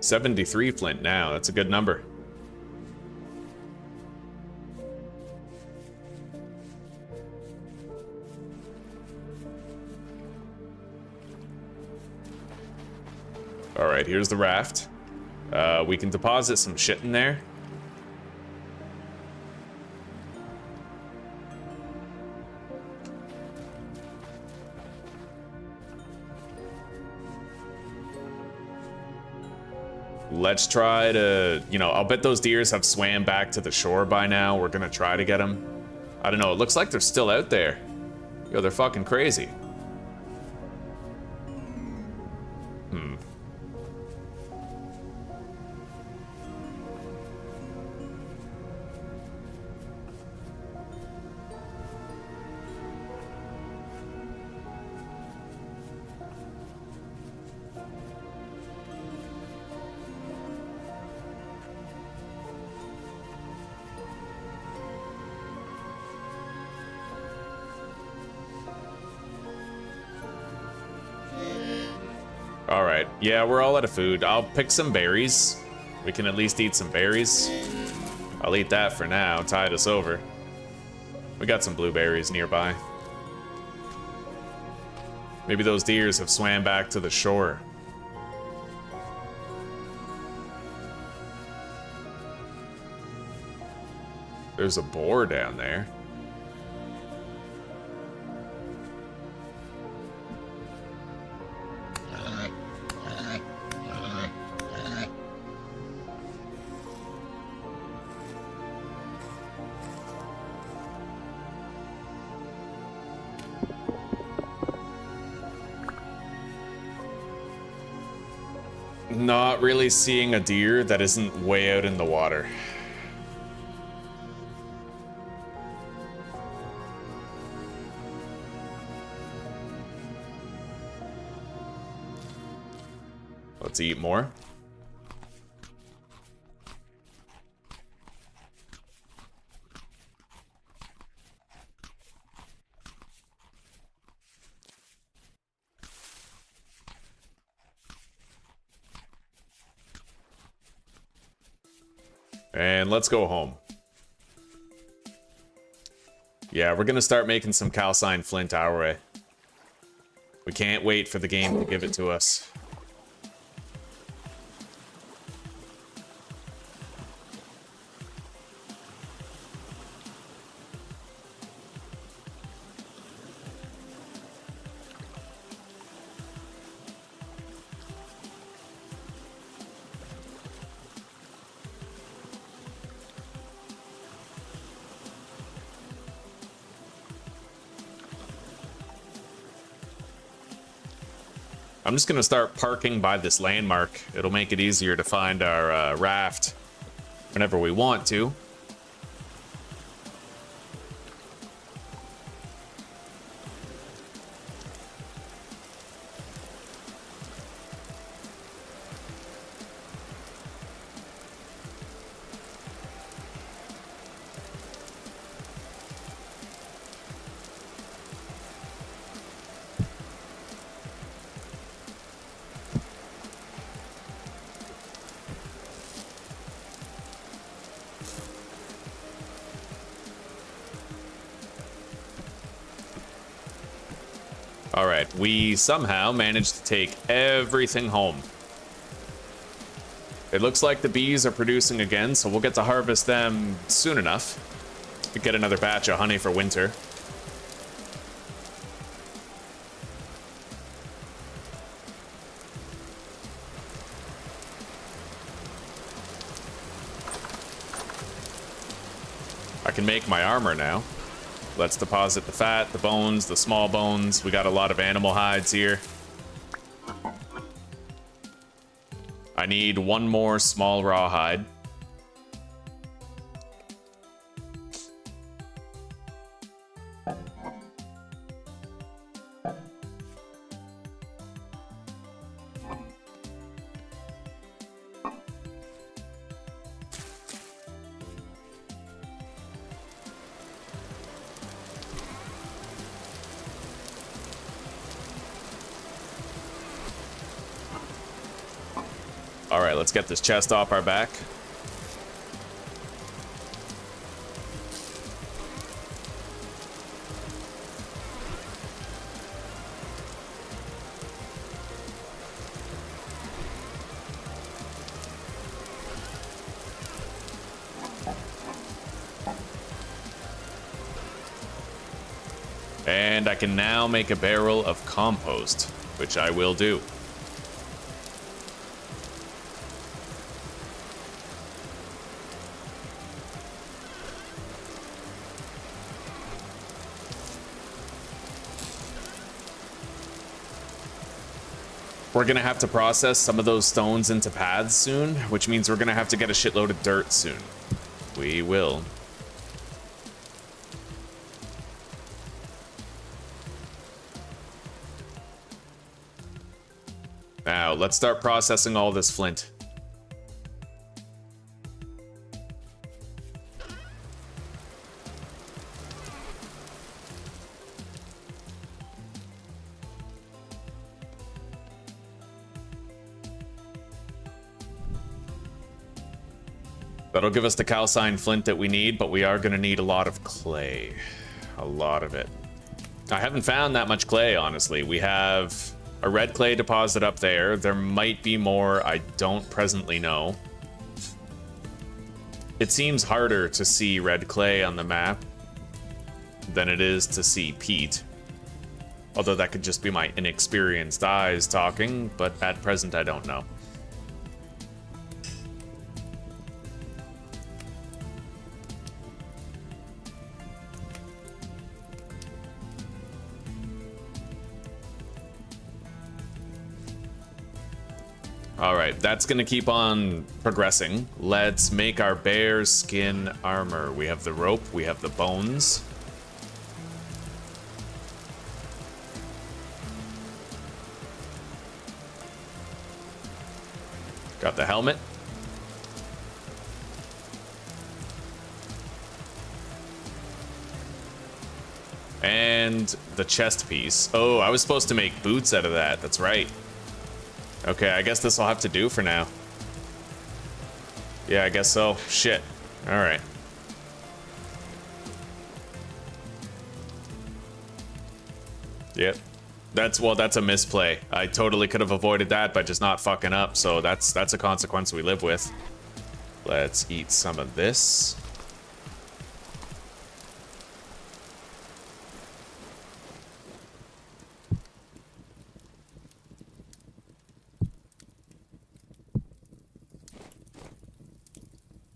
$73 flint now. That's a good number. All right, here's the raft. We can deposit some shit in there. Let's try to, you know, I'll bet those deers have swam back to the shore by now. We're gonna try to get them. I don't know, it looks like they're still out there. Yo, they're fucking crazy. All right, yeah, we're all out of food. I'll pick some berries. We can at least eat some berries. I'll eat that for now, tide us over. We got some blueberries nearby. Maybe those deers have swam back to the shore. There's a boar down there. Not really seeing a deer that isn't way out in the water. Let's eat more. And let's go home. Yeah, we're gonna start making some calcined flint our way. We can't wait for the game to give it to us. I'm just gonna start parking by this landmark. It'll make it easier to find our raft whenever we want to. Alright, we somehow managed to take everything home. It looks like the bees are producing again, so we'll get to harvest them soon enough. We get another batch of honey for winter. I can make my armor now. Let's deposit the fat, the bones, the small bones. We got a lot of animal hides here. I need one more small rawhide. All right, let's get this chest off our back. And I can now make a barrel of compost, which I will do. We're gonna have to process some of those stones into paths soon, which means we're gonna have to get a shitload of dirt soon. We will. Now, let's start processing all this flint. That'll give us the calcined flint that we need, but we are going to need a lot of clay. A lot of it. I haven't found that much clay, honestly. We have a red clay deposit up there. There might be more. I don't presently know. It seems harder to see red clay on the map than it is to see peat. Although that could just be my inexperienced eyes talking, but at present I don't know. All right, that's gonna keep on progressing. Let's make our bear skin armor. We have the rope, we have the bones. Got the helmet. And the chest piece. Oh, I was supposed to make boots out of that, that's right. Okay, I guess this will have to do for now. Yeah, I guess so. Shit. Alright. Yep. That's a misplay. I totally could have avoided that by just not fucking up, so that's a consequence we live with. Let's eat some of this.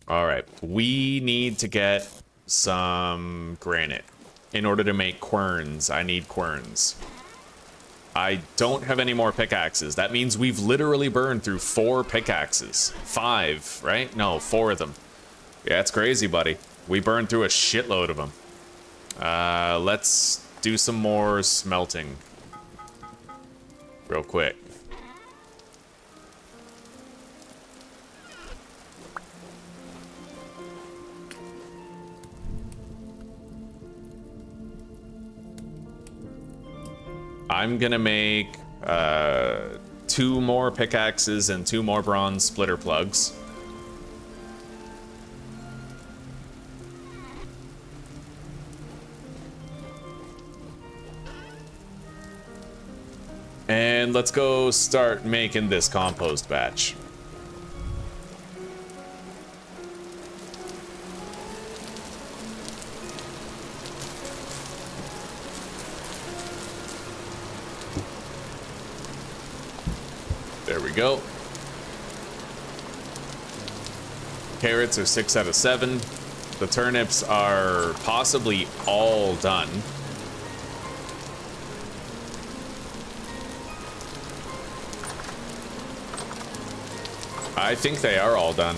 All right, we need to get some granite. In order to make querns, I need querns. I don't have any more pickaxes. That means we've literally burned through 4 pickaxes. 5, right? No, 4 of them. Yeah, it's crazy, buddy. We burned through a shitload of them. Let's do some more smelting. Real quick. I'm gonna make 2 more pickaxes and 2 more bronze splitter plugs. And let's go start making this compost batch. There we go. Carrots are 6 out of 7. The turnips are possibly all done. I think they are all done.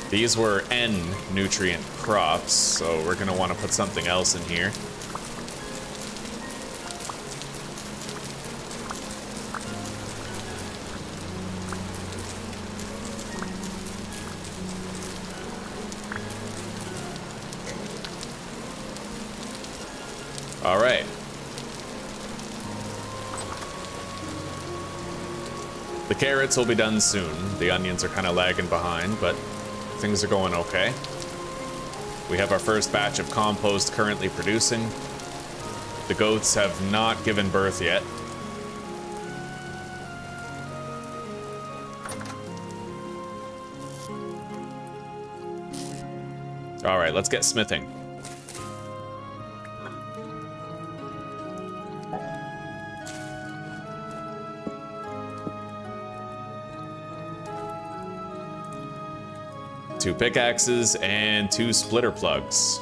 These were N nutrient crops, so we're gonna want to put something else in here. All right. The carrots will be done soon. The onions are kind of lagging behind, but things are going okay. We have our first batch of compost currently producing. The goats have not given birth yet. All right, let's get smithing. 2 pickaxes, and 2 splitter plugs.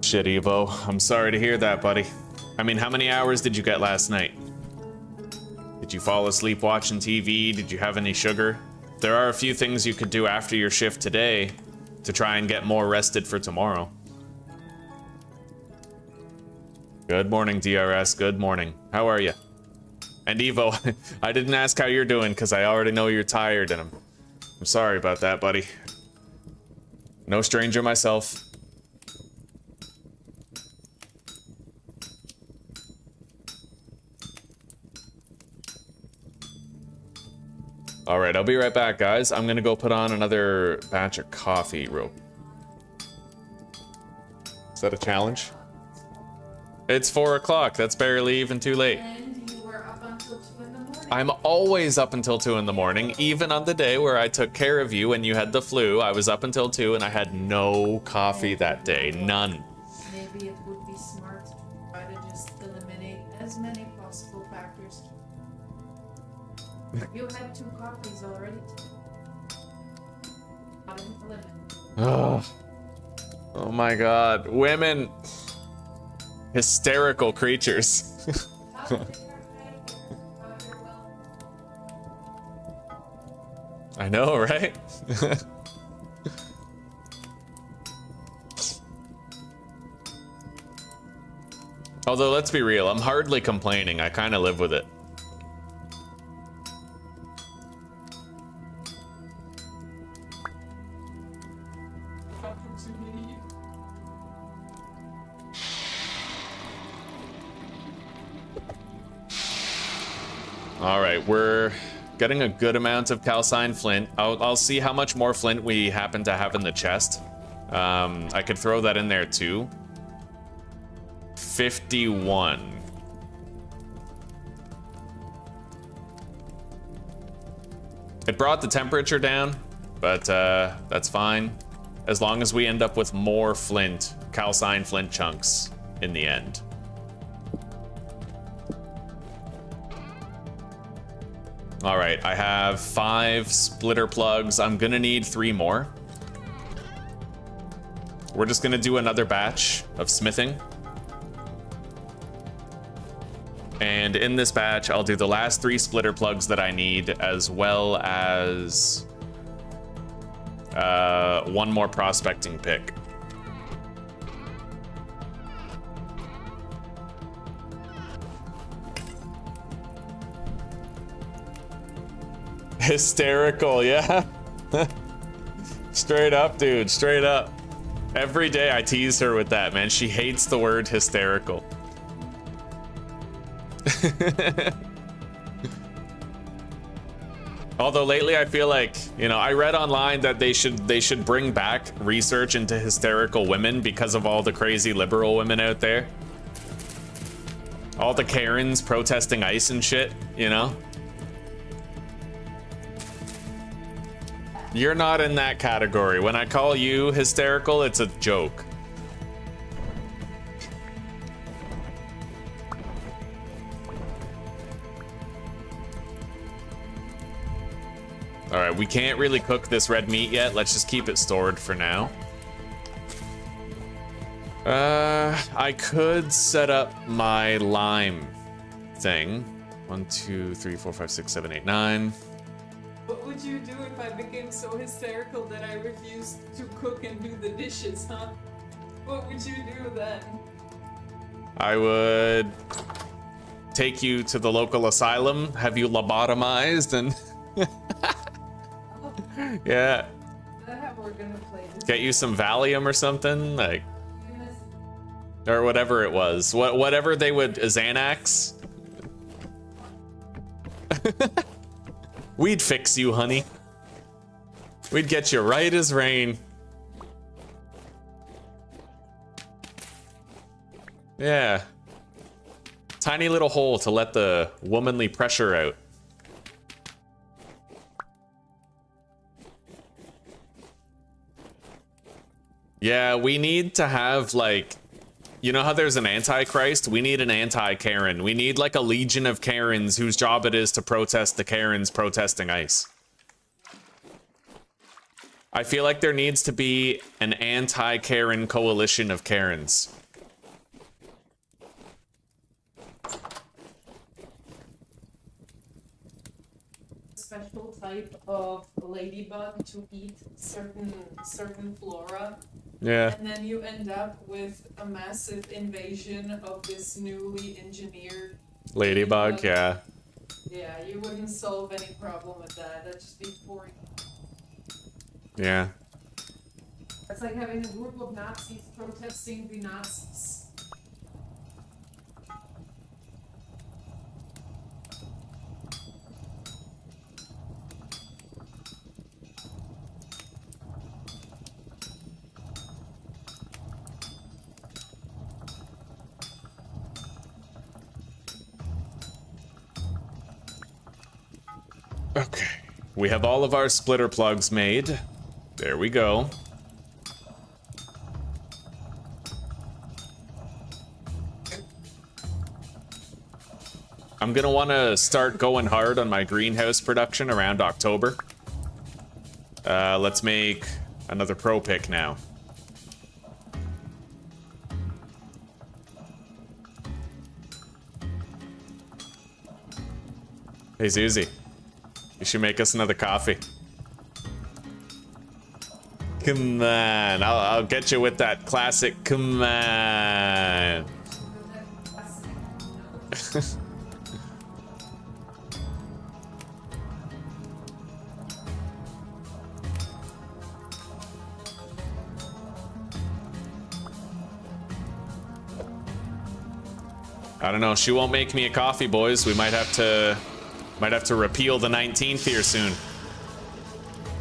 Shit, Evo. I'm sorry to hear that, buddy. I mean, how many hours did you get last night? Did you fall asleep watching TV? Did you have any sugar? There are a few things you could do after your shift today to try and get more rested for tomorrow. Good morning, DRS. Good morning. How are you? And Evo, I didn't ask how you're doing because I already know you're tired, and I'm sorry about that, buddy. No stranger myself. All right, I'll be right back, guys. I'm gonna go put on another batch of coffee real. Is that a challenge? It's 4 o'clock. That's barely even too late. And you were up until 2 in the morning. I'm always up until 2 in the morning. Even on the day where I took care of you and you had the flu, I was up until 2 and I had no coffee that day. None. Maybe it would be smart to try to just eliminate as many possible factors. You had 2 coffees already. Not even lemon. Oh. Oh my god. Women. Hysterical creatures. I know, right? Although, let's be real, I'm hardly complaining. I kind of live with it. All right, we're getting a good amount of calcined flint. I'll see how much more flint we happen to have in the chest. I could throw that in there too. 51. It brought the temperature down, but that's fine. As long as we end up with more flint, calcined flint chunks in the end. All right, I have 5 splitter plugs. I'm gonna need 3 more. We're just gonna do another batch of smithing. And in this batch, I'll do the last 3 splitter plugs that I need, as well as 1 more prospecting pick. Hysterical, yeah. Straight up, dude, straight up. Every day I tease her with that, man. She hates the word hysterical. Although lately I feel like, you know, I read online that they should bring back research into hysterical women because of all the crazy liberal women out there. All the Karens protesting ICE and shit, you know? You're not in that category. When I call you hysterical, it's a joke. All right, we can't really cook this red meat yet. Let's just keep it stored for now. I could set up my lime thing. 1, 2, 3, 4, 5, 6, 7, 8, 9. What would you do if I became so hysterical that I refused to cook and do the dishes, huh? What would you do then? I would take you to the local asylum, have you lobotomized, and yeah. Is that how we're gonna play this? Get you some Valium or something, like, or whatever it was. Whatever they would, Xanax. We'd fix you, honey. We'd get you right as rain. Yeah. Tiny little hole to let the womanly pressure out. Yeah, we need to have, like, you know how there's an Antichrist? We need an anti-Karen. We need, like, a legion of Karens whose job it is to protest the Karens protesting ICE. I feel like there needs to be an anti-Karen coalition of Karens. Special type of ladybug to eat certain flora. Yeah. And then you end up with a massive invasion of this newly engineered Ladybug, yeah. Yeah, you wouldn't solve any problem with that. That'd just be boring. Yeah. It's like having a group of Nazis protesting the Nazis. Okay. We have all of our splitter plugs made. There we go. I'm gonna want to start going hard on my greenhouse production around October. Let's make another pro pick now. Hey Zuzi, you should make us another coffee. Come on, I'll get you with that classic. Come on. I don't know. She won't make me a coffee, boys. We might have to repeal the 19th here soon.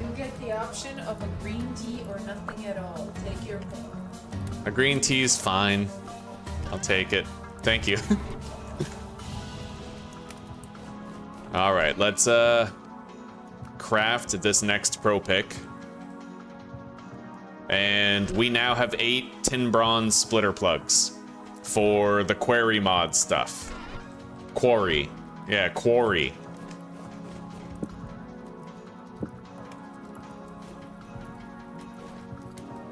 You get the option of a green tea or nothing at all. Take your pick. A green tea's fine. I'll take it. Thank you. All right, let's craft this next pro pick. And we now have 8 tin bronze splitter plugs for the quarry mod stuff. Quarry. Yeah, quarry.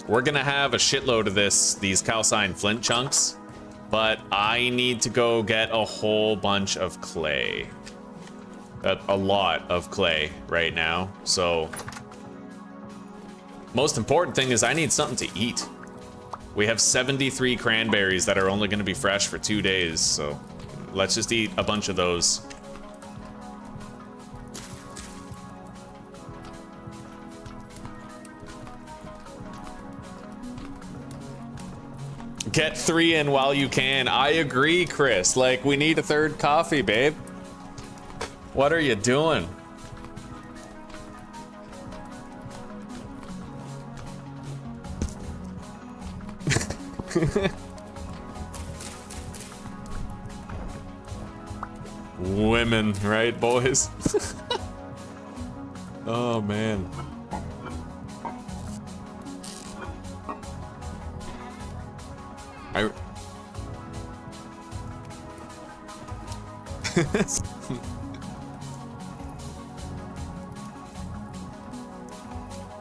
We're gonna have a shitload of these calcine flint chunks, but I need to go get a whole bunch of clay. A lot of clay right now, so most important thing is I need something to eat. We have 73 cranberries that are only gonna be fresh for 2 days, so let's just eat a bunch of those. Get 3 in while you can. I agree, Chris. Like, we need a third coffee, babe. What are you doing? Women, right, boys? Oh, man.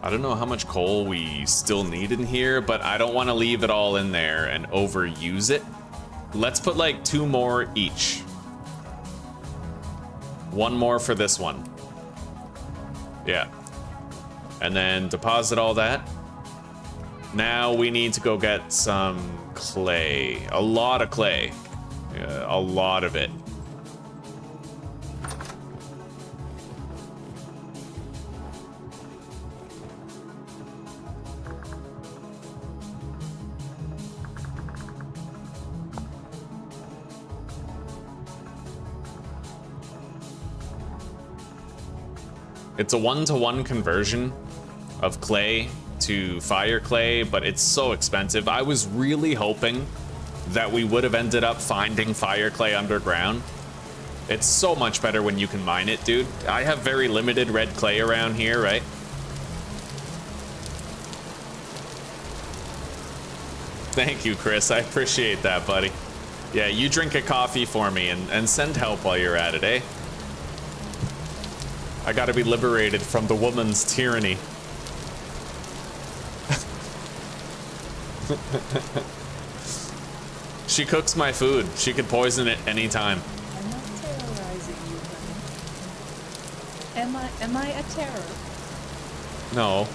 I don't know how much coal we still need in here, but I don't want to leave it all in there and overuse it. Let's put like 2 more each. 1 more for this one. Yeah. And then deposit all that. Now we need to go get some clay. A lot of clay. Yeah, a lot of it. It's a 1-to-1 conversion, of clay to fire clay, but it's so expensive. I was really hoping that we would have ended up finding fire clay underground. It's so much better when you can mine it, dude. I have very limited red clay around here, right? Thank you, Chris. I appreciate that, buddy. Yeah, you drink a coffee for me and send help while you're at it, eh? I gotta be liberated from the woman's tyranny. She cooks my food. She could poison it anytime. I'm not terrorizing you, honey. Am I a terror? No.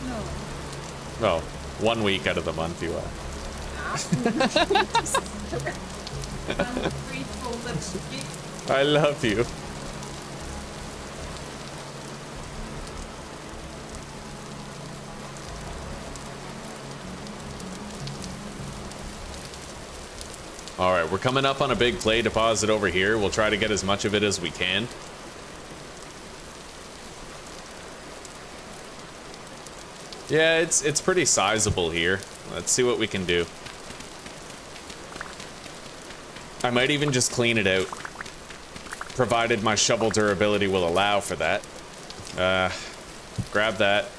No. Oh, 1 week out of the month you are. I'm grateful that I love you. All right, we're coming up on a big clay deposit over here. We'll try to get as much of it as we can. Yeah, it's pretty sizable here. Let's see what we can do. I might even just clean it out, provided my shovel durability will allow for that. Grab that.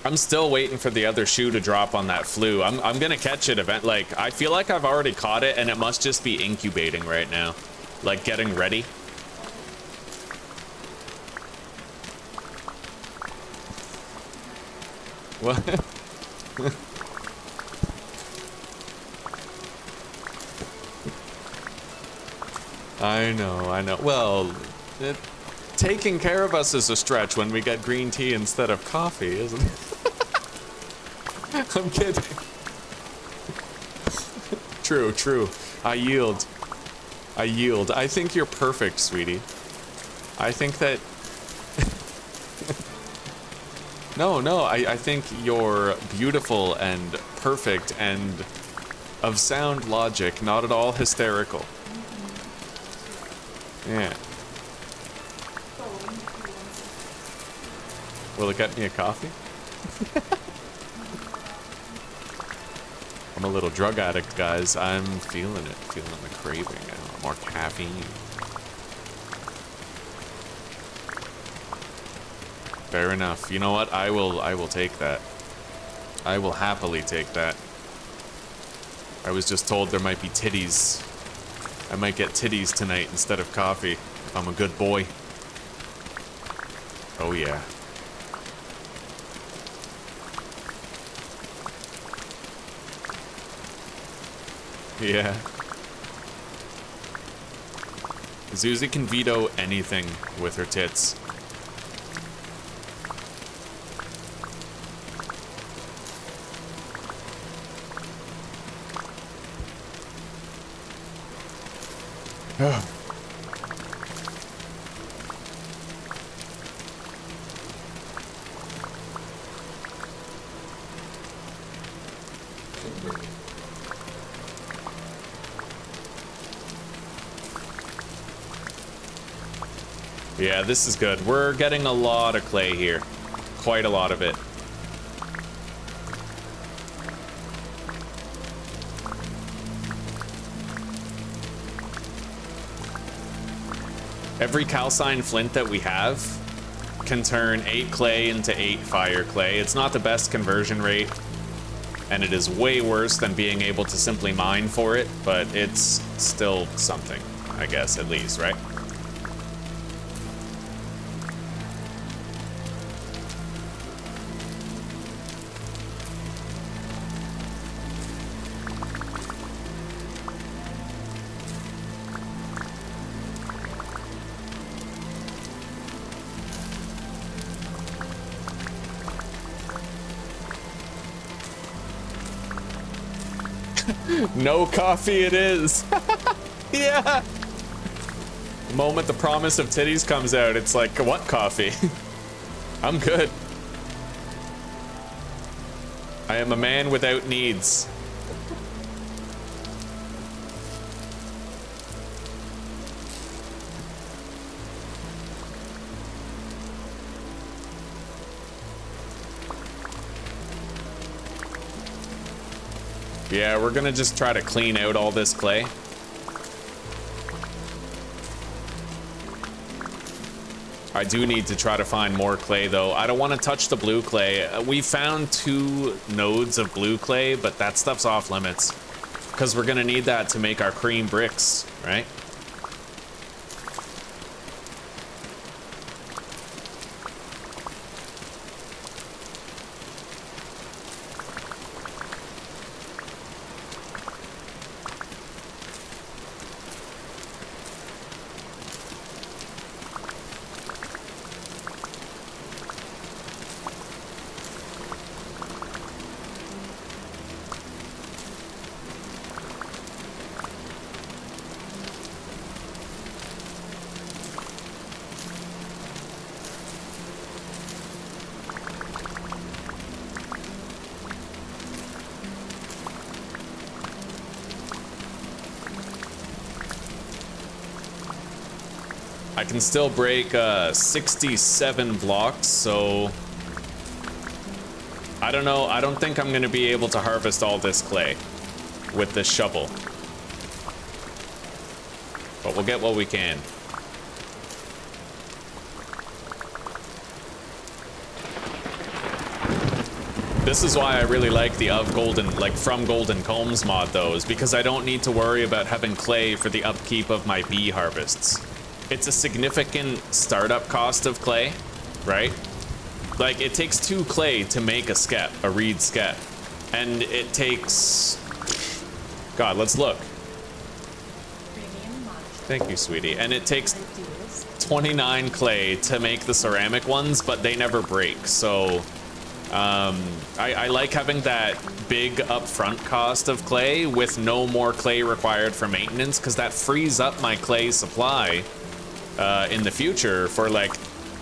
I'm still waiting for the other shoe to drop on that flue. I'm gonna catch it like, I feel like I've already caught it and it must just be incubating right now. Like getting ready. What? I know. Well, taking care of us is a stretch when we get green tea instead of coffee, isn't it? I'm kidding. True. I yield. I think you're perfect, sweetie. I think that... No, I think you're beautiful and perfect and of sound logic, not at all hysterical. Yeah. Will it get me a coffee? I'm a little drug addict, guys. I'm feeling the craving. I want more caffeine. Fair enough. You know what? I will take that. I will happily take that. I was just told there might be titties. I might get titties tonight instead of coffee if I'm a good boy. Oh yeah. Yeah. Zuzi can veto anything with her tits. Yeah, this is good. We're getting a lot of clay here. Quite a lot of it. Every calcine flint that we have can turn 8 clay into 8 fire clay. It's not the best conversion rate, and it is way worse than being able to simply mine for it, but it's still something, I guess, at least, right? No coffee it is. Yeah. The moment the promise of titties comes out, it's like, what coffee? I'm good. I am a man without needs. Yeah, we're gonna just try to clean out all this clay. I do need to try to find more clay though. I don't want to touch the blue clay. We found 2 nodes of blue clay, but that stuff's off limits because we're gonna need that to make our cream bricks, right? I can still break 67 blocks, so I don't know. I don't think I'm gonna be able to harvest all this clay with this shovel, but we'll get what we can. This is why I really like the from Golden Combs mod though, is because I don't need to worry about having clay for the upkeep of my bee harvests. It's a significant startup cost of clay, right? Like, it takes 2 clay to make a skep, a reed skep. And it takes... God, let's look. Thank you, sweetie. And it takes 29 clay to make the ceramic ones, but they never break. So, I like having that big upfront cost of clay with no more clay required for maintenance, because that frees up my clay supply in the future for like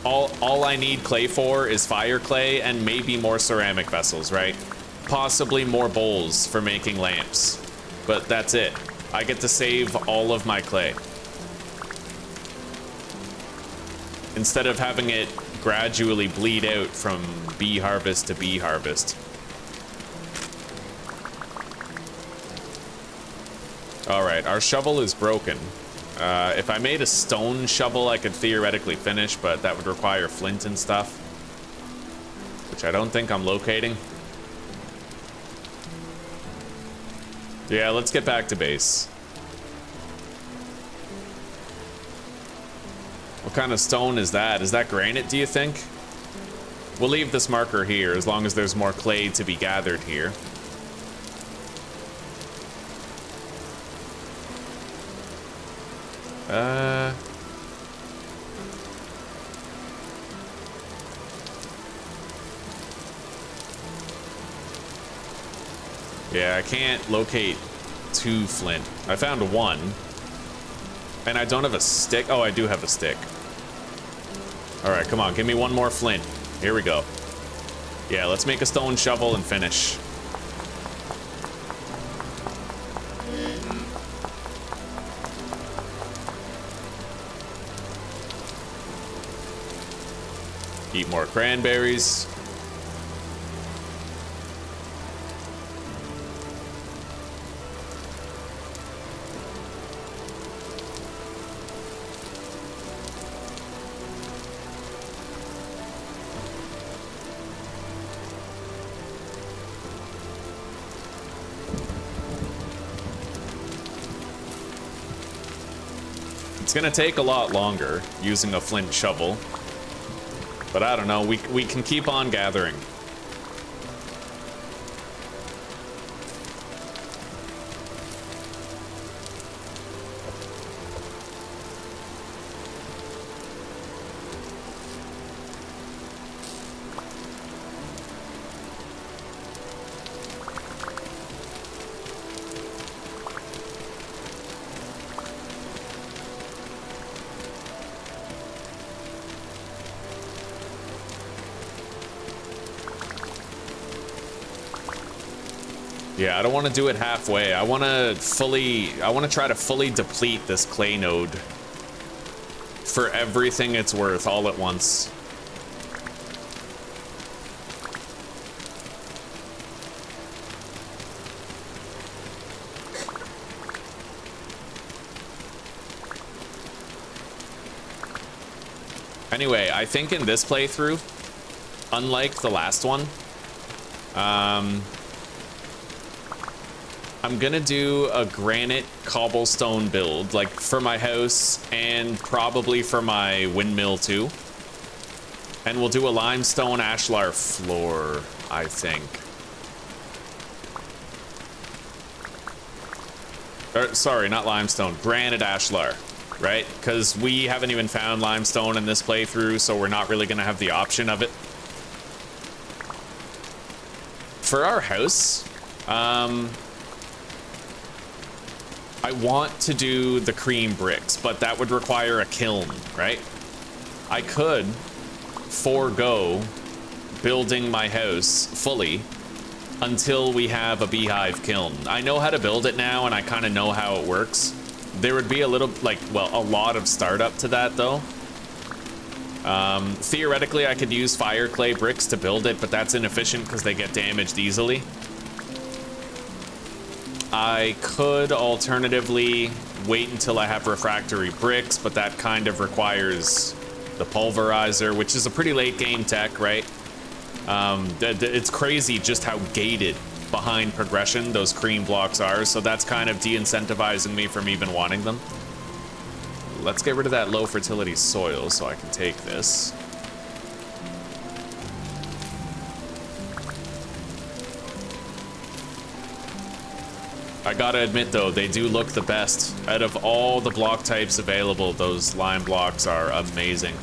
all I need clay for is fire clay and maybe more ceramic vessels, right? Possibly more bowls for making lamps, but that's it. I get to save all of my clay instead of having it gradually bleed out from bee harvest to bee harvest. All right, our shovel is broken. If I made a stone shovel, I could theoretically finish, but that would require flint and stuff, which I don't think I'm locating. Yeah, let's get back to base. What kind of stone is that? Is that granite, do you think? We'll leave this marker here as long as there's more clay to be gathered here. Yeah, I can't locate 2 flint. I found 1. And I don't have a stick. Oh, I do have a stick. All right, come on, give me 1 more flint. Here we go. Yeah, let's make a stone shovel and finish. Eat more cranberries. It's gonna take a lot longer using a flint shovel. But I don't know, we can keep on gathering. Yeah, I don't want to do it halfway. I want to try to fully deplete this clay node for everything it's worth all at once. Anyway, I think in this playthrough, unlike the last one, I'm gonna do a granite cobblestone build, like for my house and probably for my windmill too. And we'll do a limestone ashlar floor, I think. Sorry, not limestone, granite ashlar, right? Because we haven't even found limestone in this playthrough, so we're not really gonna have the option of it. For our house, I want to do the cream bricks, but that would require a kiln, right? I could forego building my house fully until we have a beehive kiln. I know how to build it now, and I kind of know how it works. There would be a little, like, well, a lot of startup to that, though. Theoretically, I could use fire clay bricks to build it, but that's inefficient because they get damaged easily. I could alternatively wait until I have refractory bricks, but that kind of requires the pulverizer, which is a pretty late game tech, right? It's crazy just how gated behind progression those cream blocks are, so that's kind of de-incentivizing me from even wanting them. Let's get rid of that low fertility soil so I can take this. I gotta admit though, they do look the best. Out of all the block types available, those lime blocks are amazing.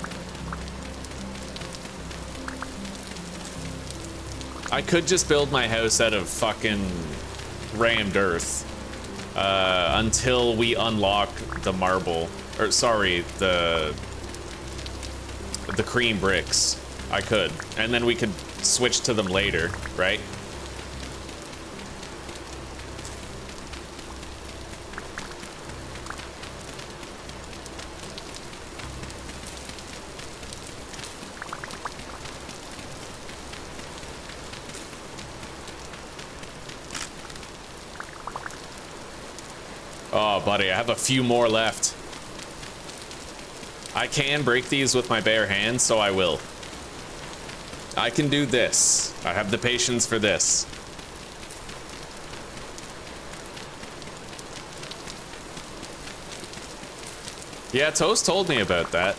I could just build my house out of fucking rammed earth until we unlock the marble, or sorry, the cream bricks. I could, and then we could switch to them later, right? Oh, buddy, I have a few more left. I can break these with my bare hands, so I will. I can do this. I have the patience for this. Yeah, Toast told me about that.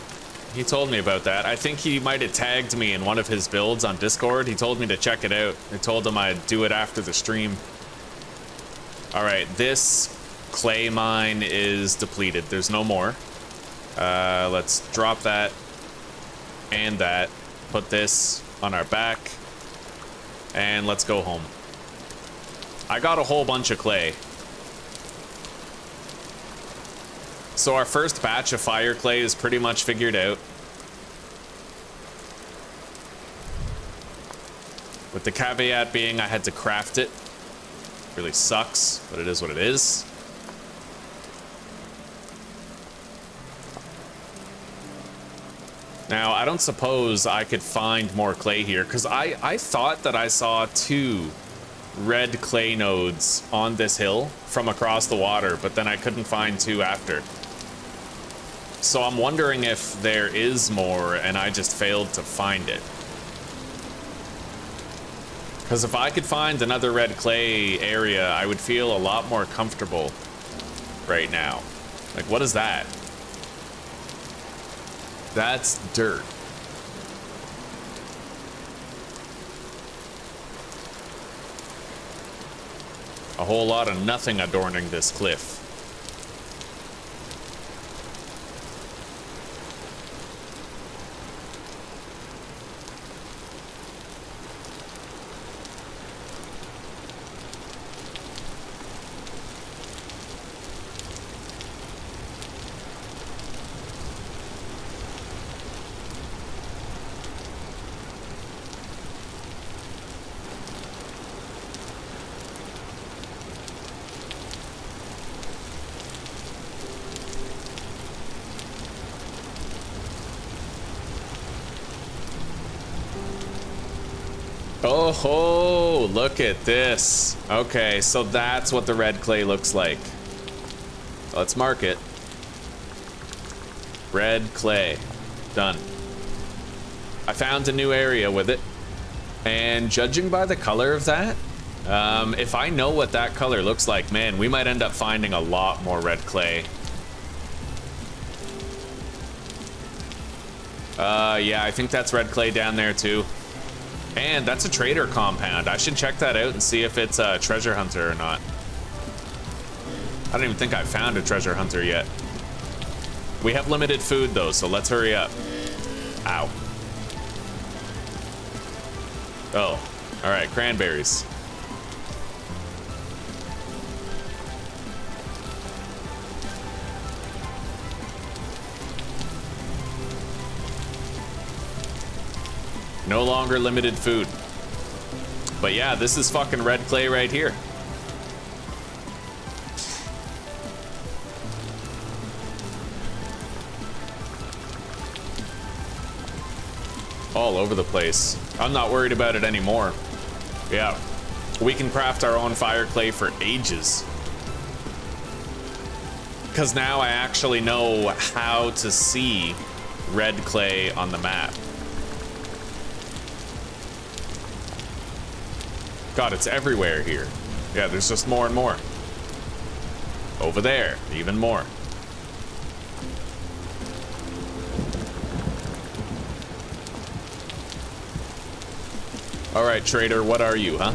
He told me about that. I think he might have tagged me in one of his builds on Discord. He told me to check it out. I told him I'd do it after the stream. All right, this clay mine is depleted. There's no more. Let's drop that and that. Put this on our back. And let's go home. I got a whole bunch of clay. So our first batch of fire clay is pretty much figured out. With the caveat being I had to craft it. Really sucks, but it is what it is. Now, I don't suppose I could find more clay here, because I thought that I saw 2 red clay nodes on this hill from across the water, but then I couldn't find 2 after. So I'm wondering if there is more and I just failed to find it. Because if I could find another red clay area, I would feel a lot more comfortable right now. Like, what is that? That's dirt. A whole lot of nothing adorning this cliff. Oh ho, look at this. Okay, so that's what the red clay looks like. Let's mark it. Red clay. Done. I found a new area with it. And judging by the color of that, if I know what that color looks like, man, we might end up finding a lot more red clay. Yeah, I think that's red clay down there too. And that's a trader compound. I should check that out and see if it's a treasure hunter or not. I don't even think I've found a treasure hunter yet. We have limited food though, so let's hurry up. Ow. Oh, all right, cranberries. No longer limited food. But yeah, this is fucking red clay right here. All over the place. I'm not worried about it anymore. Yeah, we can craft our own fire clay for ages. Because now I actually know how to see red clay on the map. God, it's everywhere here. Yeah, there's just more and more. Over there, even more. All right, trader, what are you, huh?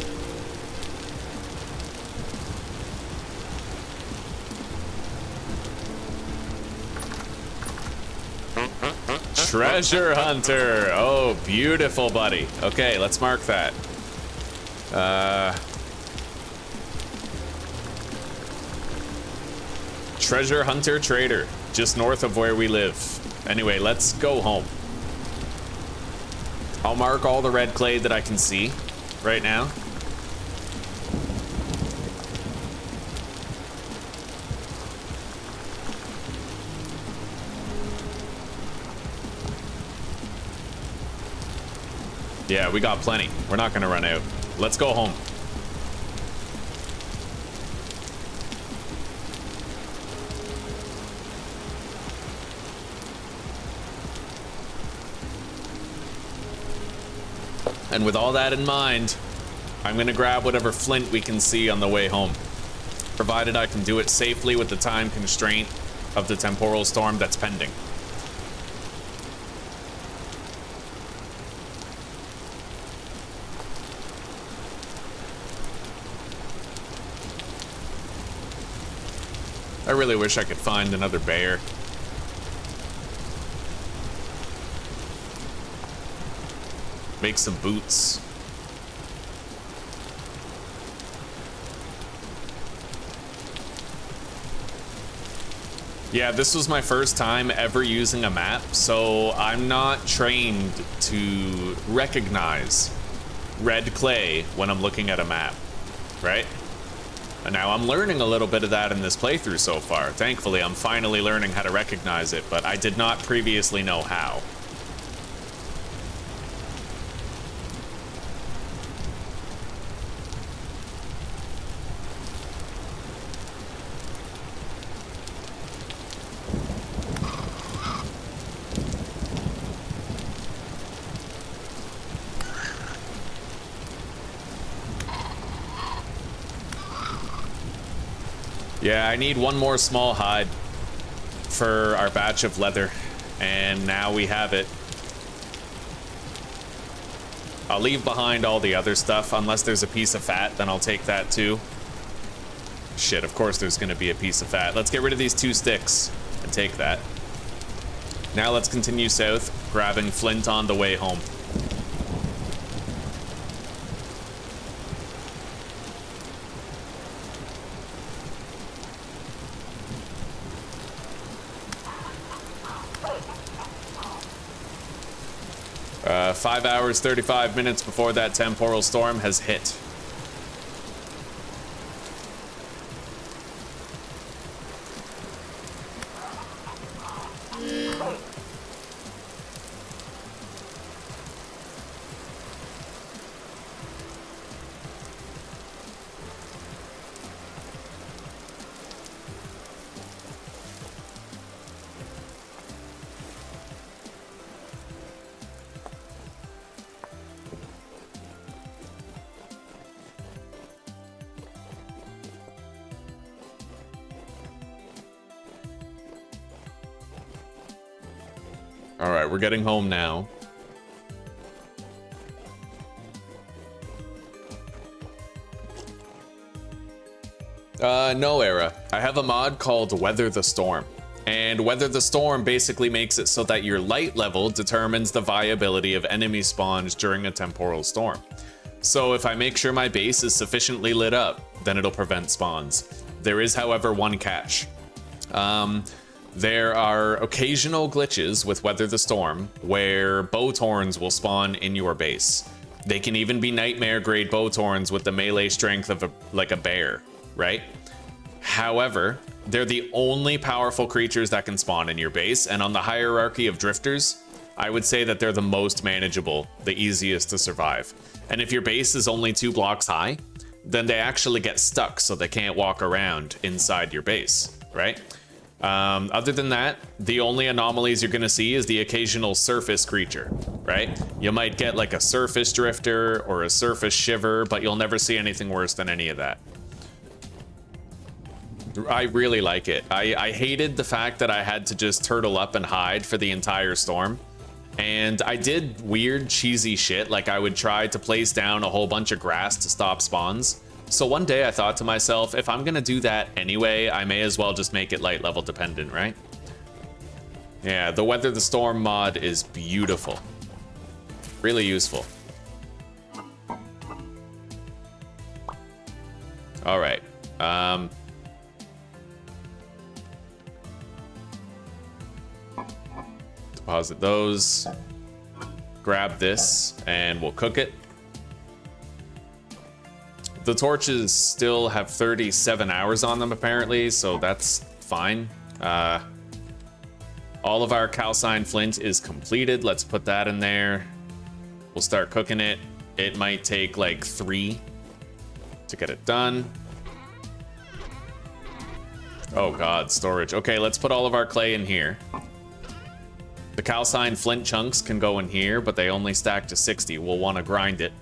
Treasure hunter. Oh, beautiful, buddy. Okay, let's mark that. Treasure hunter trader, just north of where we live. Anyway, let's go home. I'll mark all the red clay that I can see right now. Yeah, we got plenty. We're not gonna run out. Let's go home. And with all that in mind, I'm gonna grab whatever flint we can see on the way home, provided I can do it safely with the time constraint of the temporal storm that's pending. I really wish I could find another bear. Make some boots. Yeah, this was my first time ever using a map, so I'm not trained to recognize red clay when I'm looking at a map, right? And now I'm learning a little bit of that in this playthrough so far. Thankfully, I'm finally learning how to recognize it, but I did not previously know how. Yeah, I need one more small hide for our batch of leather, and now we have it. I'll leave behind all the other stuff, unless there's a piece of fat, then I'll take that too. Shit, of course there's gonna be a piece of fat. Let's get rid of these 2 sticks and take that. Now let's continue south, grabbing flint on the way home. 5 hours, 35 minutes before that temporal storm has hit. All right, we're getting home now. No, Era. I have a mod called Weather the Storm. And Weather the Storm basically makes it so that your light level determines the viability of enemy spawns during a temporal storm. So if I make sure my base is sufficiently lit up, then it'll prevent spawns. There is, however, one catch. There are occasional glitches with Weather the Storm where Bowtorns will spawn in your base. They can even be nightmare grade Bowtorns with the melee strength of a bear, right? However, they're the only powerful creatures that can spawn in your base, and on the hierarchy of drifters, I would say that they're the most manageable, the easiest to survive. And if your base is only 2 blocks high, then they actually get stuck so they can't walk around inside your base, right? Other than that, the only anomalies you're gonna see is the occasional surface creature, right? You might get like a surface drifter or a surface shiver, but you'll never see anything worse than any of that. I really like it. I hated the fact that I had to just turtle up and hide for the entire storm. And I did weird, cheesy shit, like I would try to place down a whole bunch of grass to stop spawns. So one day I thought to myself, if I'm gonna do that anyway, I may as well just make it light level dependent, right? Yeah, the Weather the Storm mod is beautiful. Really useful. All right. Deposit those. Grab this, and we'll cook it. The torches still have 37 hours on them, apparently, so that's fine. All of our calcined flint is completed. Let's put that in there. We'll start cooking it. It might take like 3 to get it done. Oh god, storage. Okay, let's put all of our clay in here. The calcined flint chunks can go in here, but they only stack to 60. We'll want to grind it.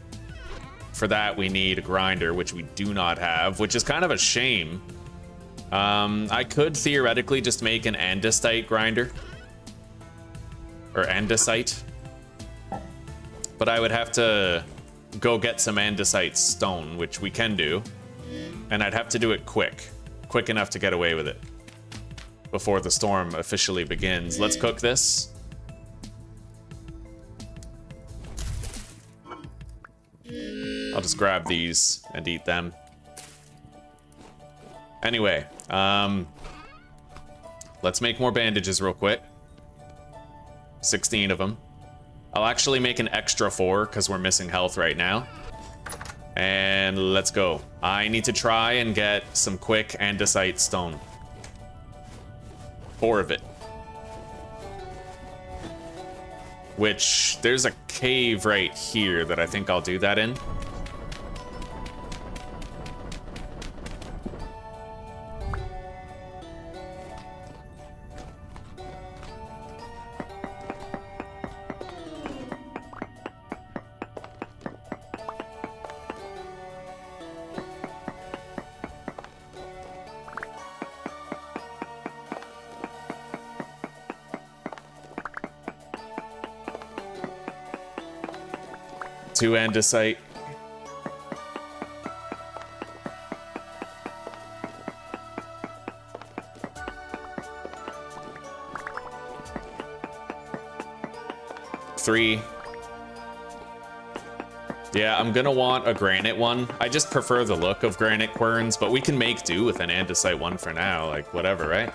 For that, we need a grinder, which we do not have, which is kind of a shame. I could theoretically just make an andesite grinder. Or andesite. But I would have to go get some andesite stone, which we can do. And I'd have to do it quick. Quick enough to get away with it. Before the storm officially begins. Let's cook this. I'll just grab these and eat them. Anyway, let's make more bandages real quick. 16 of them. I'll actually make an extra 4 because we're missing health right now. And let's go. I need to try and get some quick andesite stone. 4 of it. Which, there's a cave right here that I think I'll do that in. Two andesite. Three. Yeah, I'm gonna want a granite one. I just prefer the look of granite querns, but we can make do with an andesite one for now, like whatever, right?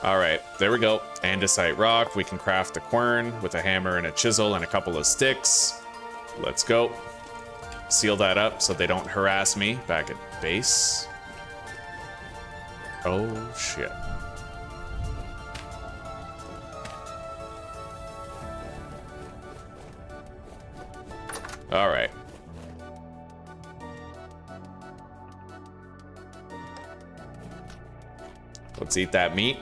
All right, there we go. Andesite rock. We can craft a quern with a hammer and a chisel and a couple of sticks. Let's go. Seal that up so they don't harass me back at base. Oh, shit. All right. Let's eat that meat.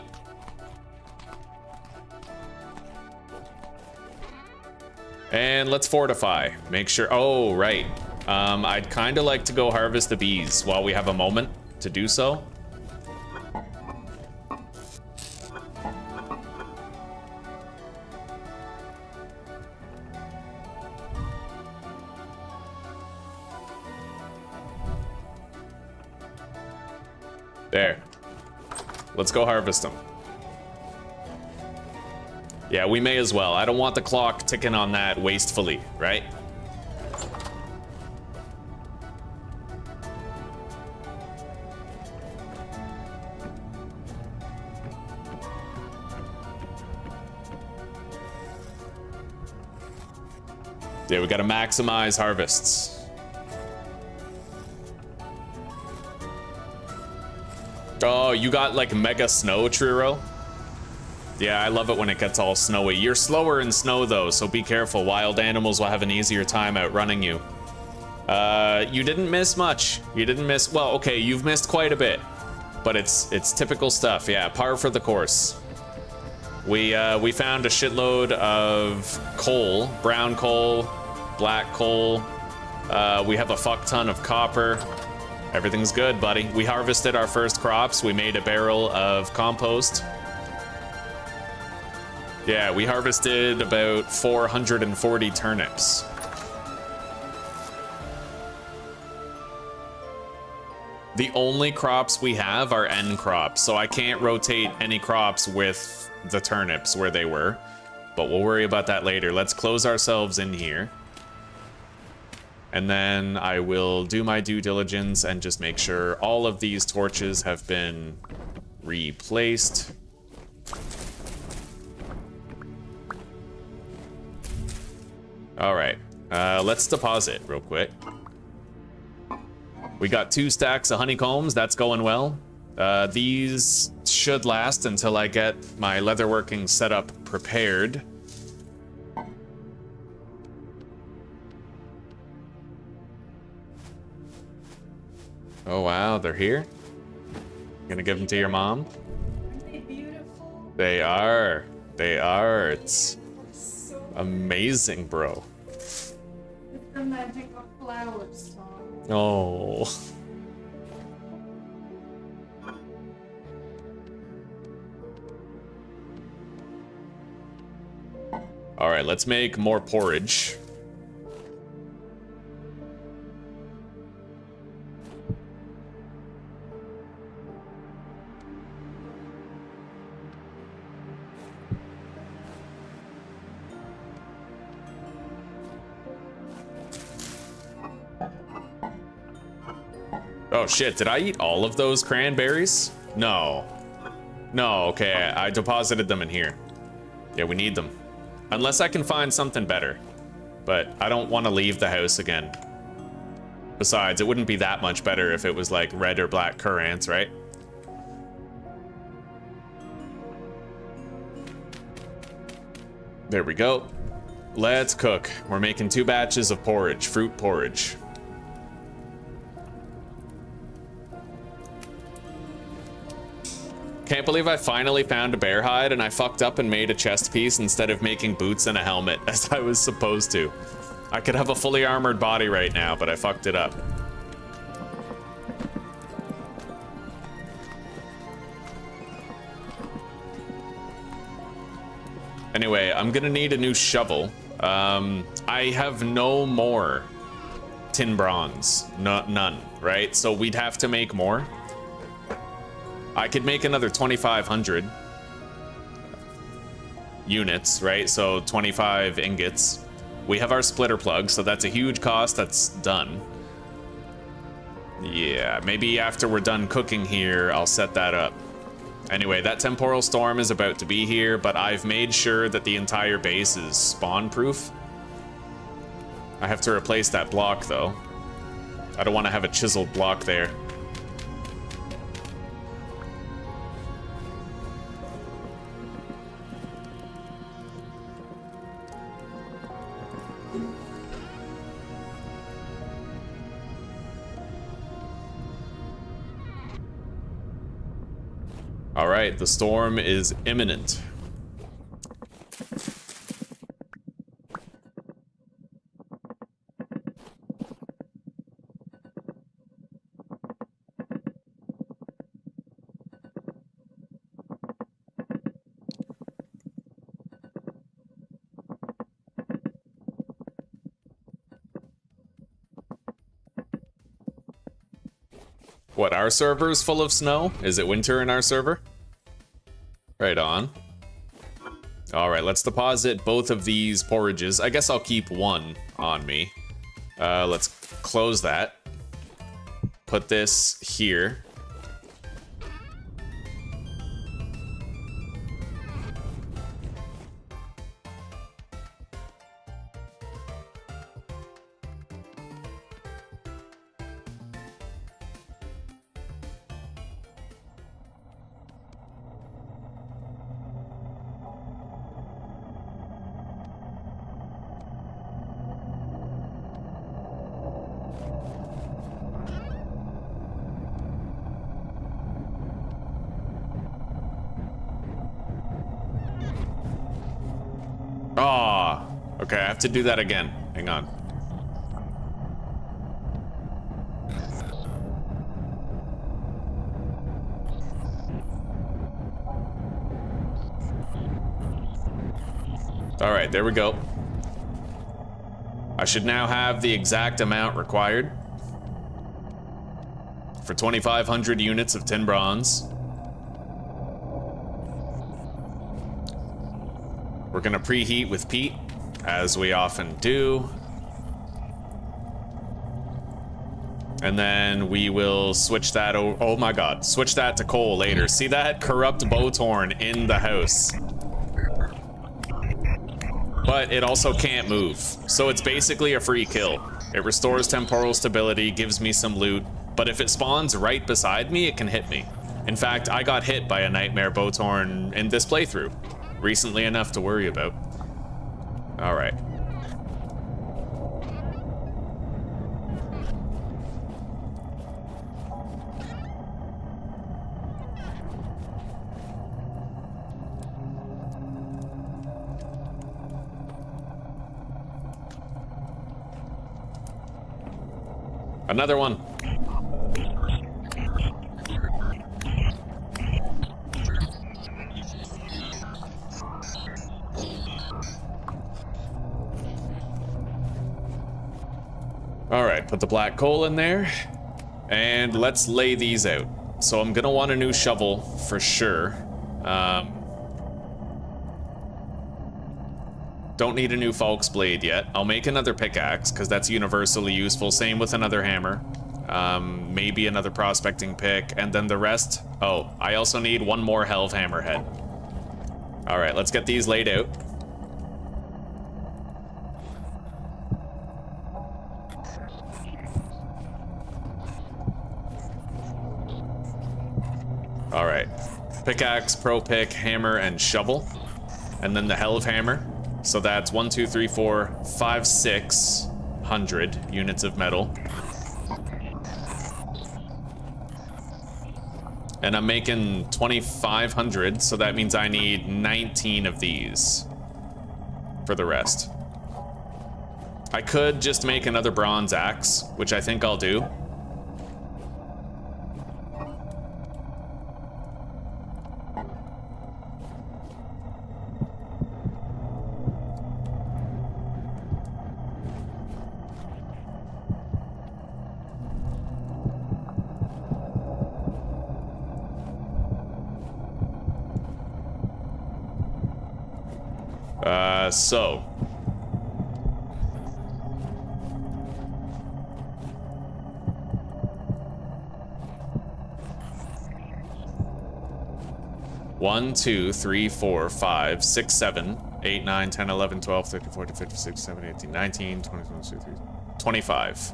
And let's fortify. Make sure. Oh, right. I'd kind of like to go harvest the bees while we have a moment to do so. There. Let's go harvest them. Yeah, we may as well. I don't want the clock ticking on that wastefully, right? Yeah, we gotta maximize harvests. Oh, you got like mega snow, Truro? Yeah, I love it when it gets all snowy. You're slower in snow though, so be careful. Wild animals will have an easier time outrunning you. You didn't miss much. You didn't miss, well, okay, you've missed quite a bit. But it's typical stuff, yeah, par for the course. We found a shitload of coal, brown coal, black coal. We have a fuck ton of copper. Everything's good, buddy. We harvested our first crops. We made a barrel of compost. Yeah, we harvested about 440 turnips. The only crops we have are N crops, so I can't rotate any crops with the turnips where they were, but we'll worry about that later. Let's close ourselves in here. And then I will do my due diligence and just make sure all of these torches have been replaced. All right, let's deposit real quick. We got 2 stacks of honeycombs, that's going well. These should last until I get my leatherworking setup prepared. Oh wow, they're here? Gonna give them to your mom? Aren't they beautiful? They are. They are. It's So amazing, bro. it's the magic of flowers, Tom. Oh. All right, let's make more porridge. Oh shit, did I eat all of those cranberries? No. No, okay, I deposited them in here. Yeah, we need them. Unless I can find something better. But I don't want to leave the house again. Besides, it wouldn't be that much better if it was like red or black currants, right? There we go. Let's cook. We're making 2 batches of porridge, fruit porridge. Can't believe I finally found a bear hide and I fucked up and made a chest piece instead of making boots and a helmet as I was supposed to. I could have a fully armored body right now, but I fucked it up. Anyway, I'm gonna need a new shovel. I have no more tin bronze, none, right? So we'd have to make more. I could make another 2,500 units, right? So 25 ingots. We have our splitter plug, so that's a huge cost that's done. Yeah, maybe after we're done cooking here, I'll set that up. Anyway, that Temporal Storm is about to be here, but I've made sure that the entire base is spawn-proof. I have to replace that block, though. I don't want to have a chiseled block there. All right, the storm is imminent. What, our server's full of snow? Is it winter in our server? Right on. All right, let's deposit both of these porridges. I guess I'll keep one on me. Let's close that. Put this here. Okay, I have to do that again. Hang on. All right, there we go. I should now have the exact amount required for 2,500 units of tin bronze. We're gonna preheat with peat, as we often do. And then we will switch that, oh my god, switch that to coal later. See that? Corrupt Bowtorn in the house. But it also can't move, so it's basically a free kill. It restores temporal stability, gives me some loot, but if it spawns right beside me, it can hit me. In fact, I got hit by a Nightmare Bowtorn in this playthrough, recently enough to worry about. All right. Another one. All right, put the black coal in there, and let's lay these out. So I'm gonna want a new shovel for sure. Don't need a new Falk's blade yet. I'll make another pickaxe, because that's universally useful. Same with another hammer. Maybe another prospecting pick, and then the rest. Oh, I also need one more Helve hammerhead. All right, let's get these laid out. All right, pickaxe, pro pick, hammer, and shovel, and then the Helve hammer. So that's 1, 2, 3, 4, 5, 600 units of metal. And I'm making 2,500, so that means I need 19 of these for the rest. I could just make another bronze axe, which I think I'll do. So. One, 2, 3, 4, 5, 6, 7, 8, 9, 10, 11, 12, 13, 14, 15, 16, 17, 18, 19, 20, 22, 23, 25.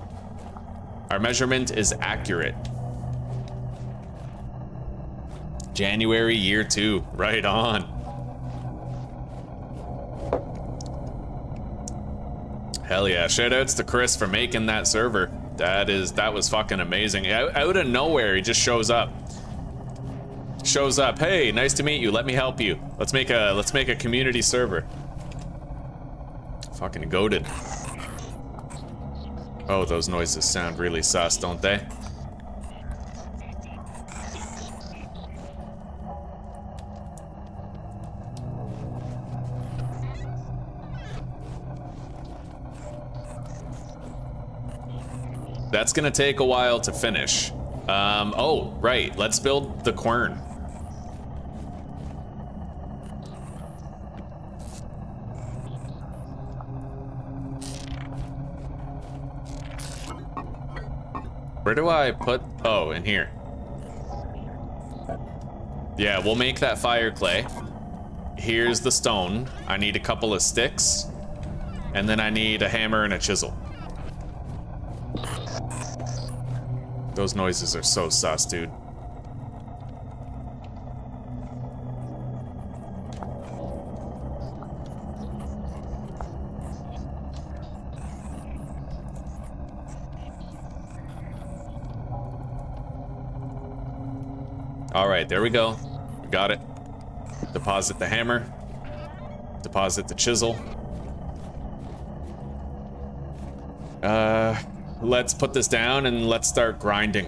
Our measurement is accurate. January year 2, right on. Hell yeah, shoutouts to Chris for making that server. That was fucking amazing. Out of nowhere, he just shows up. Hey, nice to meet you. Let me help you. Let's make a community server. Fucking goated. Oh, those noises sound really sus, don't they? That's gonna take a while to finish. Oh, right. Let's build the quern. Where do I put... Oh, in here. Yeah, we'll make that fire clay. Here's the stone. I need a couple of sticks. And then I need a hammer and a chisel. Those noises are so sus, dude. All right, there we go. We got it. Deposit the hammer. Deposit the chisel. Let's put this down and let's start grinding.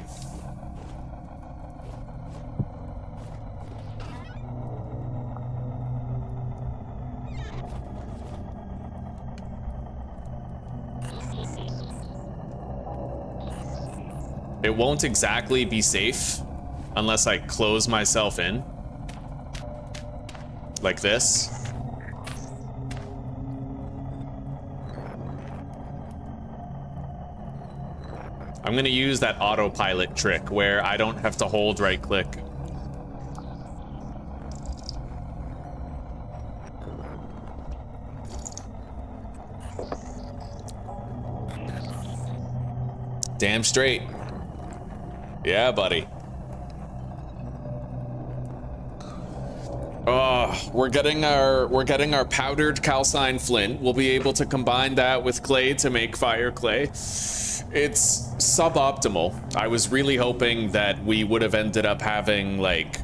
It won't exactly be safe unless I close myself in. Like this. I'm gonna use that autopilot trick where I don't have to hold right click. Damn straight. Yeah, buddy. Oh, we're getting our powdered calcine flint. We'll be able to combine that with clay to make fire clay. It's suboptimal. I was really hoping that we would have ended up having like,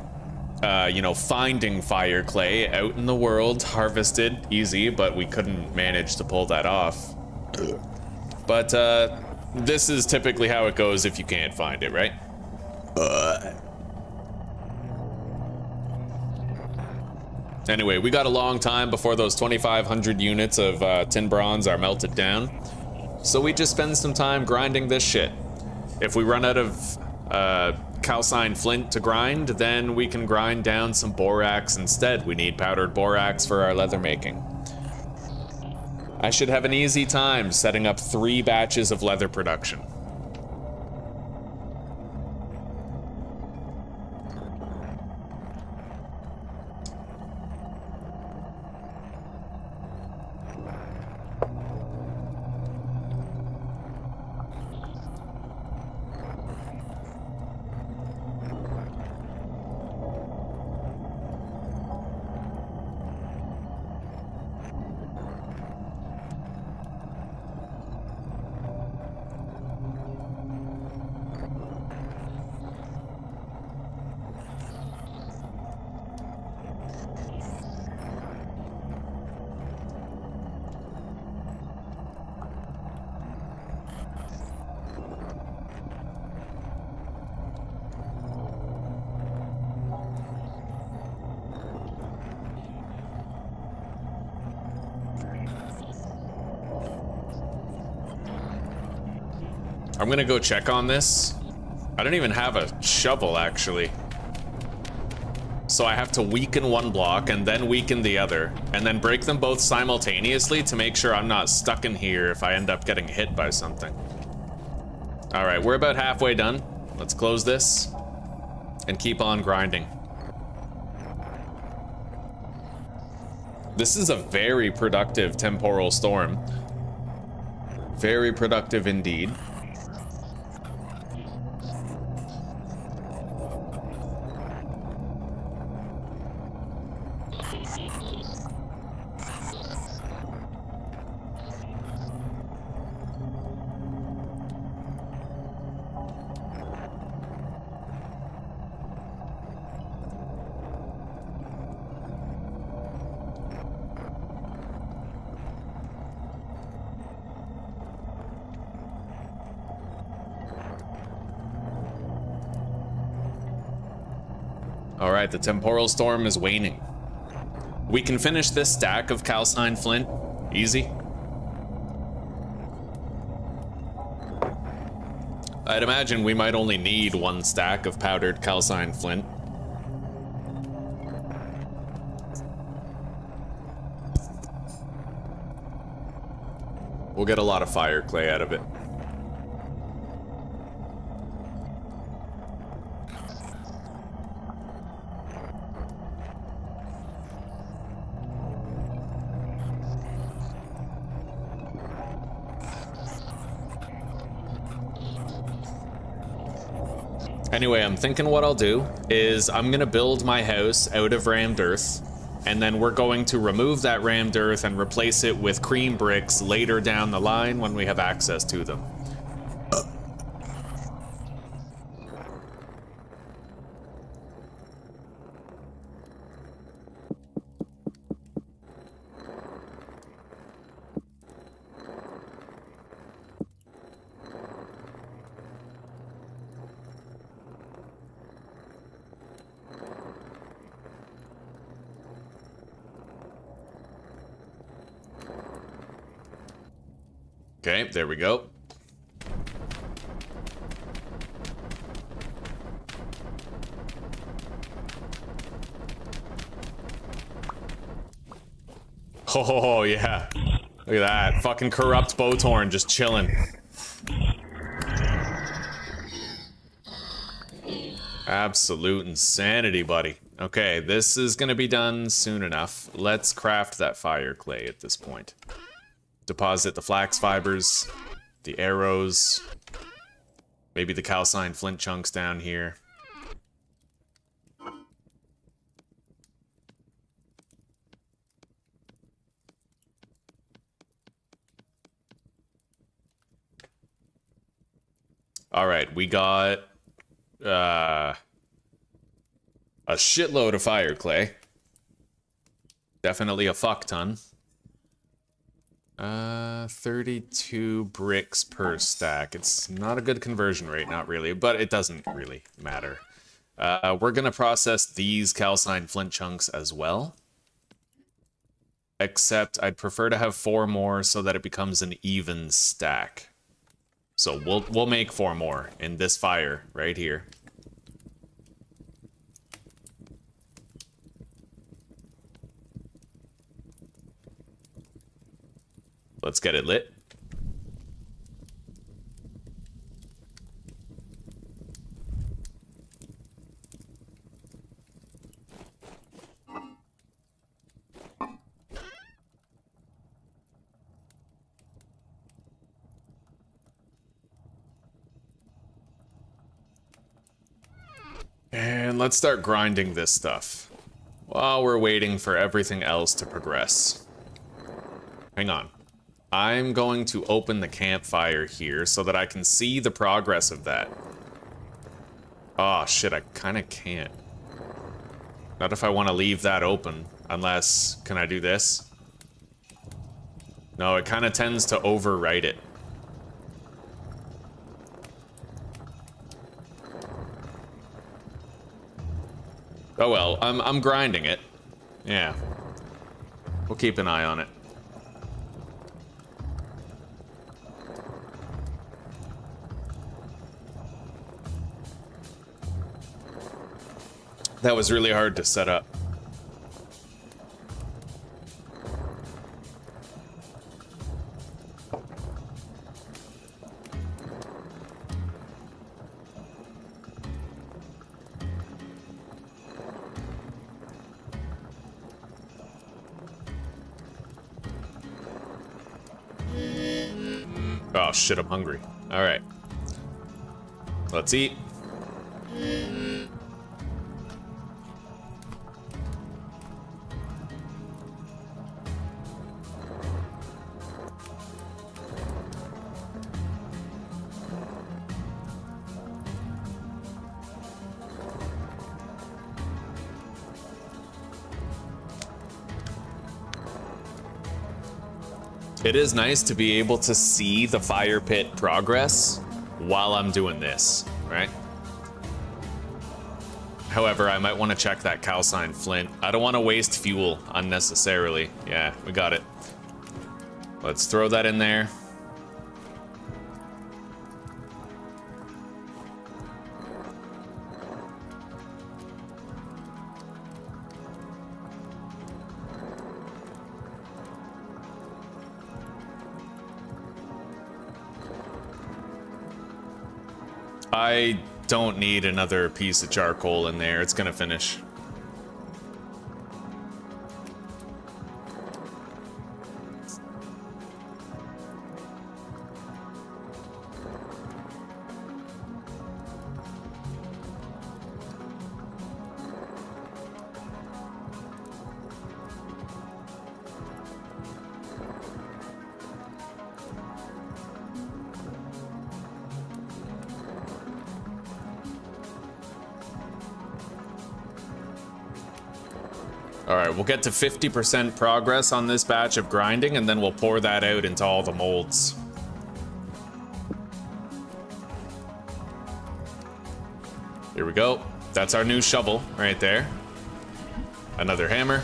you know, finding fire clay out in the world, harvested, easy, but we couldn't manage to pull that off. But this is typically how it goes if you can't find it, right? Anyway, we got a long time before those 2,500 units of tin bronze are melted down. So we just spend some time grinding this shit. If we run out of calcine flint to grind, then we can grind down some borax instead. We need powdered borax for our leather making. I should have an easy time setting up 3 batches of leather production. I'm gonna go check on this. I don't even have a shovel, actually. So I have to weaken one block and then weaken the other, and then break them both simultaneously to make sure I'm not stuck in here if I end up getting hit by something. All right, we're about halfway done. Let's close this and keep on grinding. This is a very productive temporal storm. Very productive indeed. All right, the temporal storm is waning. We can finish this stack of calcine flint easy. I'd imagine we might only need 1 stack of powdered calcined flint. We'll get a lot of fire clay out of it. Anyway, I'm thinking what I'll do is I'm gonna build my house out of rammed earth, and then we're going to remove that rammed earth and replace it with cream bricks later down the line when we have access to them. Okay, there we go. Oh, yeah. Look at that. Fucking corrupt Bowtorn just chilling. Absolute insanity, buddy. Okay, this is gonna be done soon enough. Let's craft that fire clay at this point. Deposit the flax fibers, the arrows, maybe the calcined flint chunks down here. All right, we got a shitload of fire clay. Definitely a fuck ton. 32 bricks per stack. It's not a good conversion rate, not really, but it doesn't really matter. We're gonna process these calcined flint chunks as well. Except I'd prefer to have 4 more so that it becomes an even stack. So we'll make 4 more in this fire right here. Let's get it lit. And let's start grinding this stuff while we're waiting for everything else to progress. Hang on. I'm going to open the campfire here so that I can see the progress of that. Oh shit, I kinda can't. Not if I want to leave that open, unless, can I do this? No, it kinda tends to overwrite it. Oh well, I'm grinding it. Yeah. We'll keep an eye on it. That was really hard to set up. Oh shit, I'm hungry. All right. Let's eat. It is nice to be able to see the fire pit progress while I'm doing this, right? However, I might want to check that calcined flint. I don't want to waste fuel unnecessarily. Yeah, we got it. Let's throw that in there. I don't need another piece of charcoal in there. It's gonna finish. All right, we'll get to 50% progress on this batch of grinding, and then we'll pour that out into all the molds. Here we go. That's our new shovel right there. Another hammer.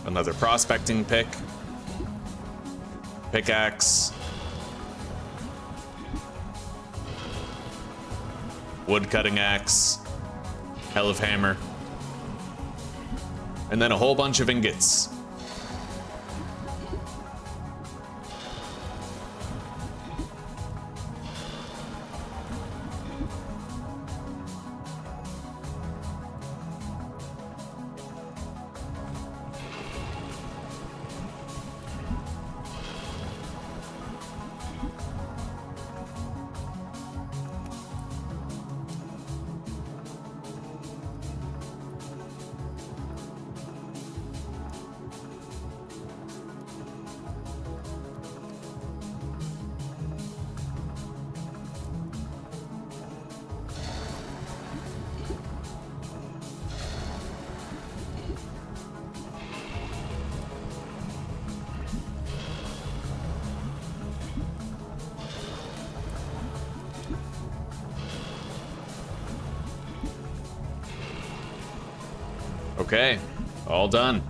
Another prospecting pick. Pickaxe. Wood cutting axe. Hell of hammer. And then a whole bunch of ingots. Okay, all done.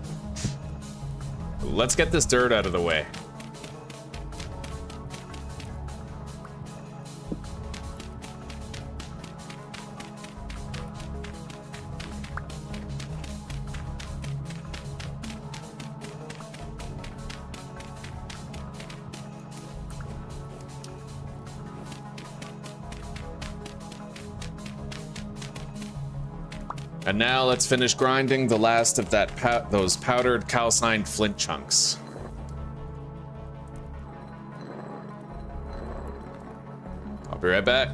Let's get this dirt out of the way. And now let's finish grinding the last of that those powdered calcined flint chunks. I'll be right back.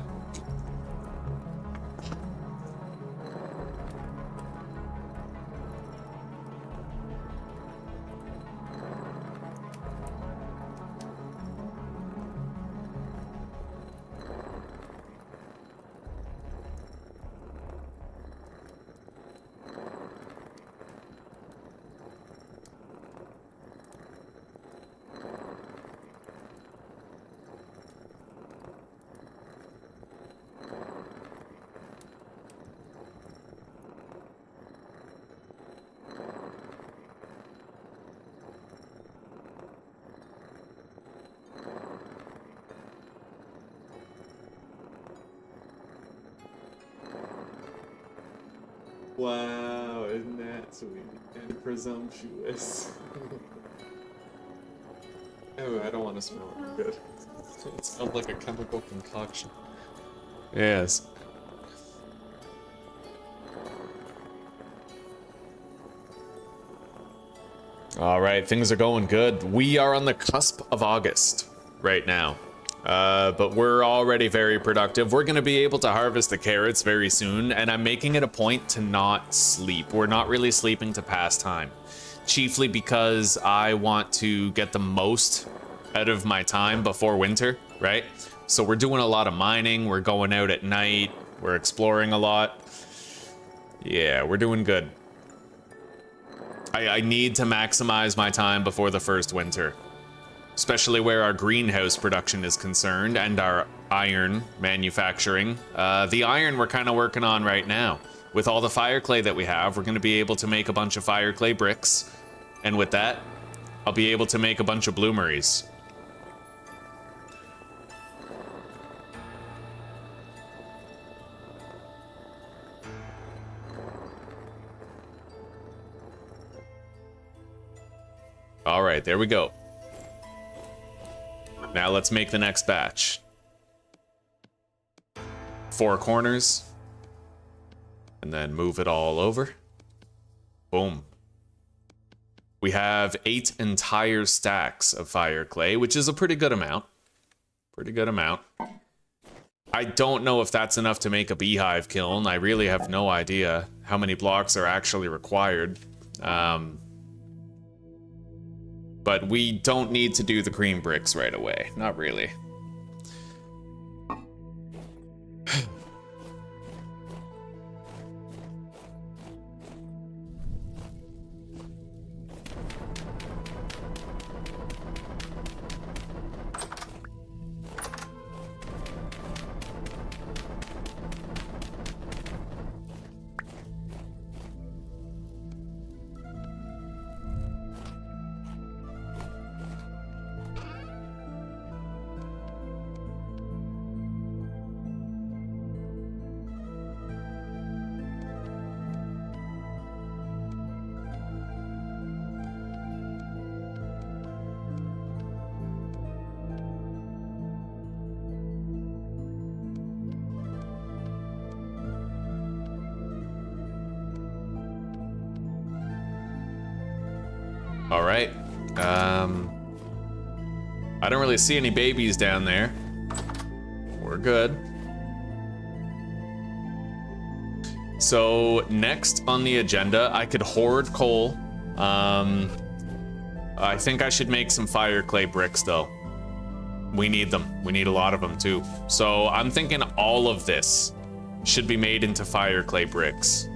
Wow, isn't that sweet and presumptuous? Oh, I don't want to smell it. Good. It smells like a chemical concoction. Yes. All right, things are going good. We are on the cusp of August right now. But we're already very productive. We're going to be able to harvest the carrots very soon, and I'm making it a point to not sleep. We're not really sleeping to pass time, chiefly because I want to get the most out of my time before winter, right? So we're doing a lot of mining. We're going out at night. We're exploring a lot. Yeah, we're doing good. I need to maximize my time before the first winter. Especially where our greenhouse production is concerned and our iron manufacturing. The iron we're kind of working on right now. With all the fire clay that we have, we're going to be able to make a bunch of fire clay bricks. And with that, I'll be able to make a bunch of bloomeries. All right, there we go. Now let's make the next batch. 4 corners. And then move it all over. Boom. We have 8 entire stacks of fire clay, which is a pretty good amount. Pretty good amount. I don't know if that's enough to make a beehive kiln. I really have no idea how many blocks are actually required. But we don't need to do the green bricks right away. Not really. All right. I don't really see any babies down there. We're good. So next on the agenda, I could hoard coal. I think I should make some fire clay bricks though. We need them. We need a lot of them too. So I'm thinking all of this should be made into fire clay bricks.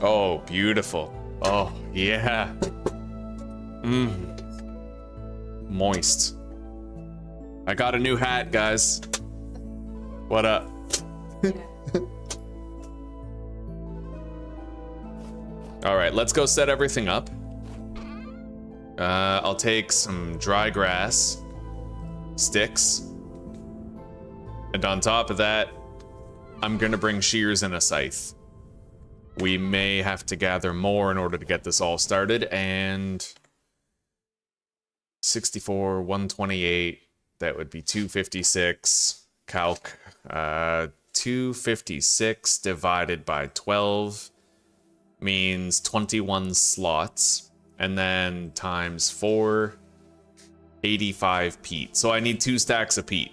Oh, beautiful. Oh, yeah. Moist. I got a new hat, guys. What up? All right, let's go set everything up. I'll take some dry grass, sticks, and on top of that, I'm gonna bring shears and a scythe. We may have to gather more in order to get this all started, and 64, 128, that would be 256, calc, 256 divided by 12 means 21 slots, and then times 4, 85 peat. So I need 2 stacks of peat.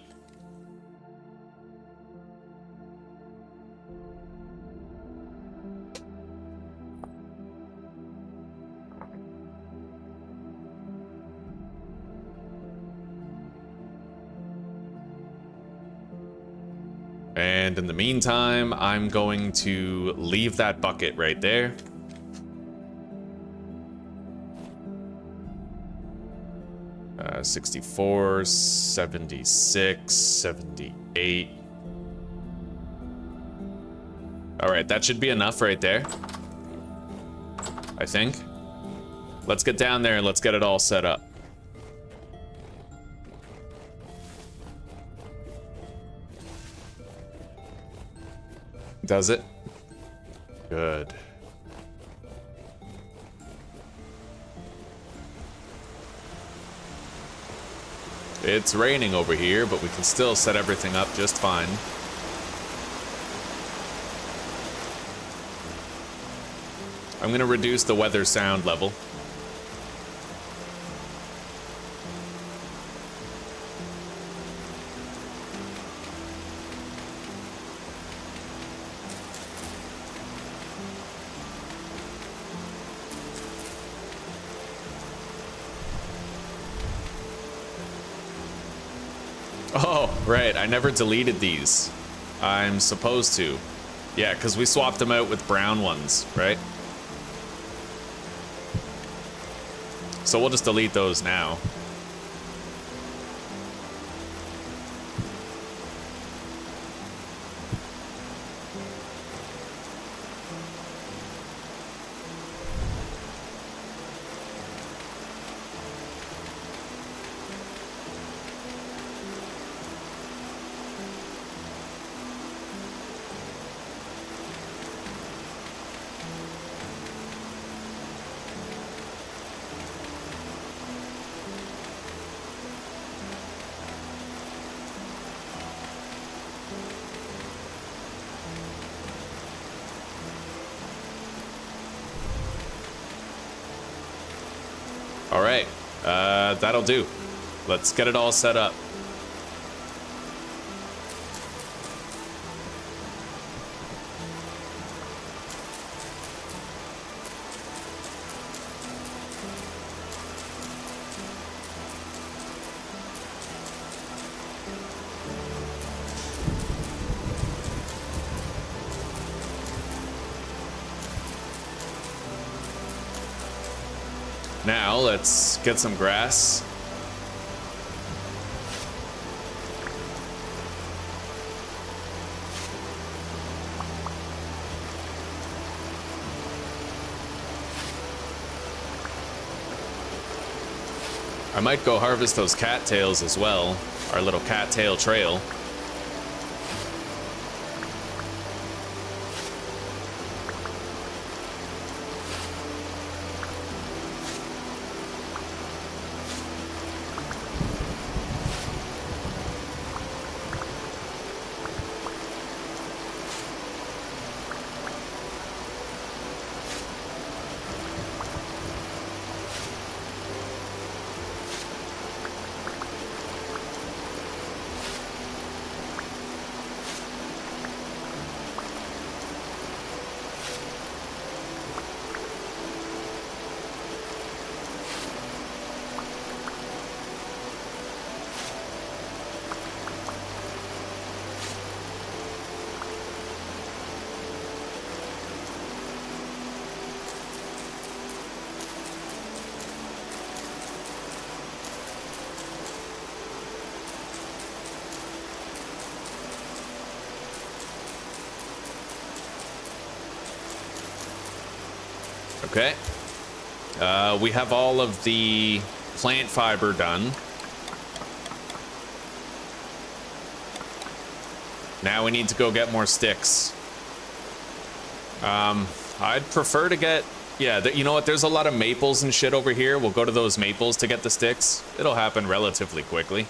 And in the meantime, I'm going to leave that bucket right there. Uh, 64, 76, 78. All right, that should be enough right there, I think. Let's get down there and let's get it all set up. Does it? Good. It's raining over here, but we can still set everything up just fine. I'm gonna reduce the weather sound level. Oh, right, I never deleted these. I'm supposed to. Yeah, because we swapped them out with brown ones, right? So we'll just delete those now. All right, that'll do. Let's get it all set up. Now, let's get some grass. I might go harvest those cattails as well, our little cattail trail. Okay. We have all of the plant fiber done. Now we need to go get more sticks. I'd prefer to get... Yeah, you know what? There's a lot of maples and shit over here. We'll go to those maples to get the sticks. It'll happen relatively quickly.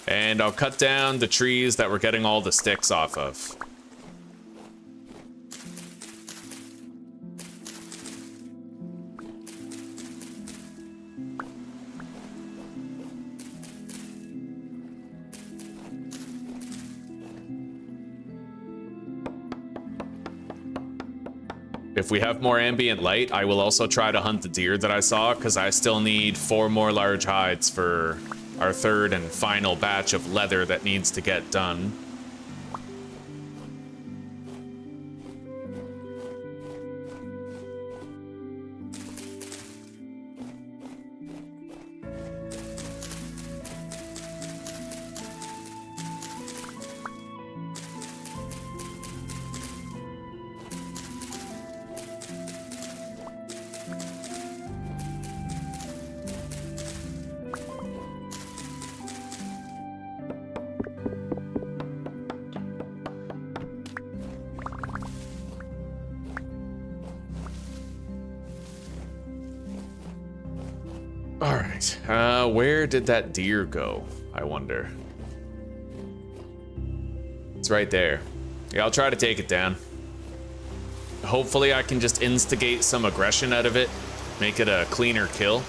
And I'll cut down the trees that we're getting all the sticks off of. If we have more ambient light, I will also try to hunt the deer that I saw, because I still need 4 more large hides for our third and final batch of leather that needs to get done. All right, where did that deer go, I wonder? It's right there. Yeah, I'll try to take it down. Hopefully I can just instigate some aggression out of it, make it a cleaner kill.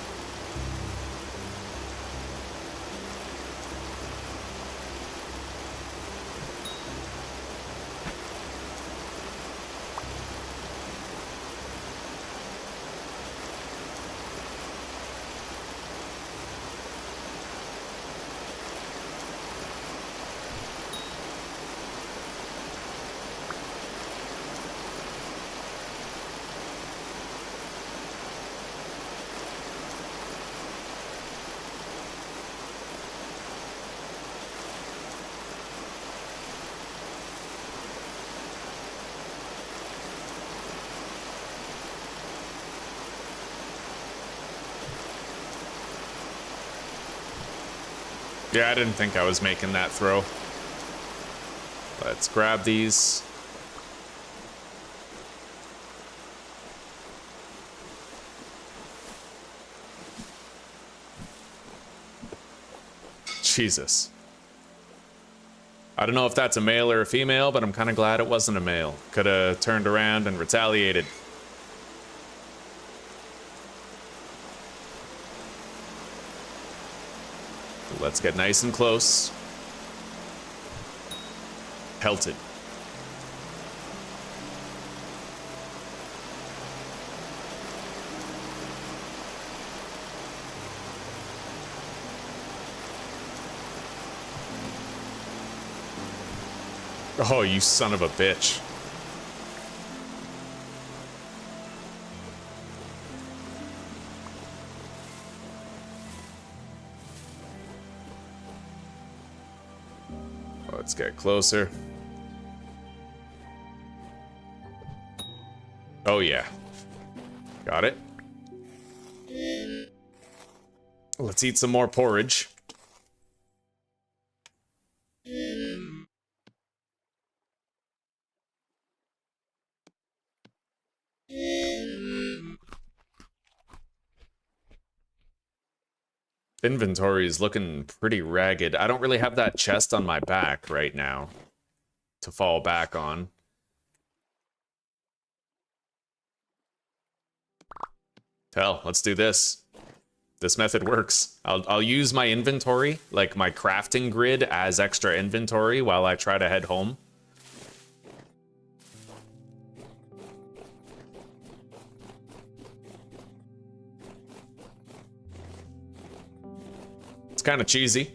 Yeah, I didn't think I was making that throw. Let's grab these. Jesus. I don't know if that's a male or a female, but I'm kind of glad it wasn't a male. Could have turned around and retaliated. Let's get nice and close. Pelted. Oh, you son of a bitch. Let's get closer. Oh, yeah. Got it. Let's eat some more porridge. Inventory is looking pretty ragged. I don't really have that chest on my back right now to fall back on. Hell, let's do this. This method works. I'll use my inventory, like my crafting grid, as extra inventory while I try to head home. It's kind of cheesy,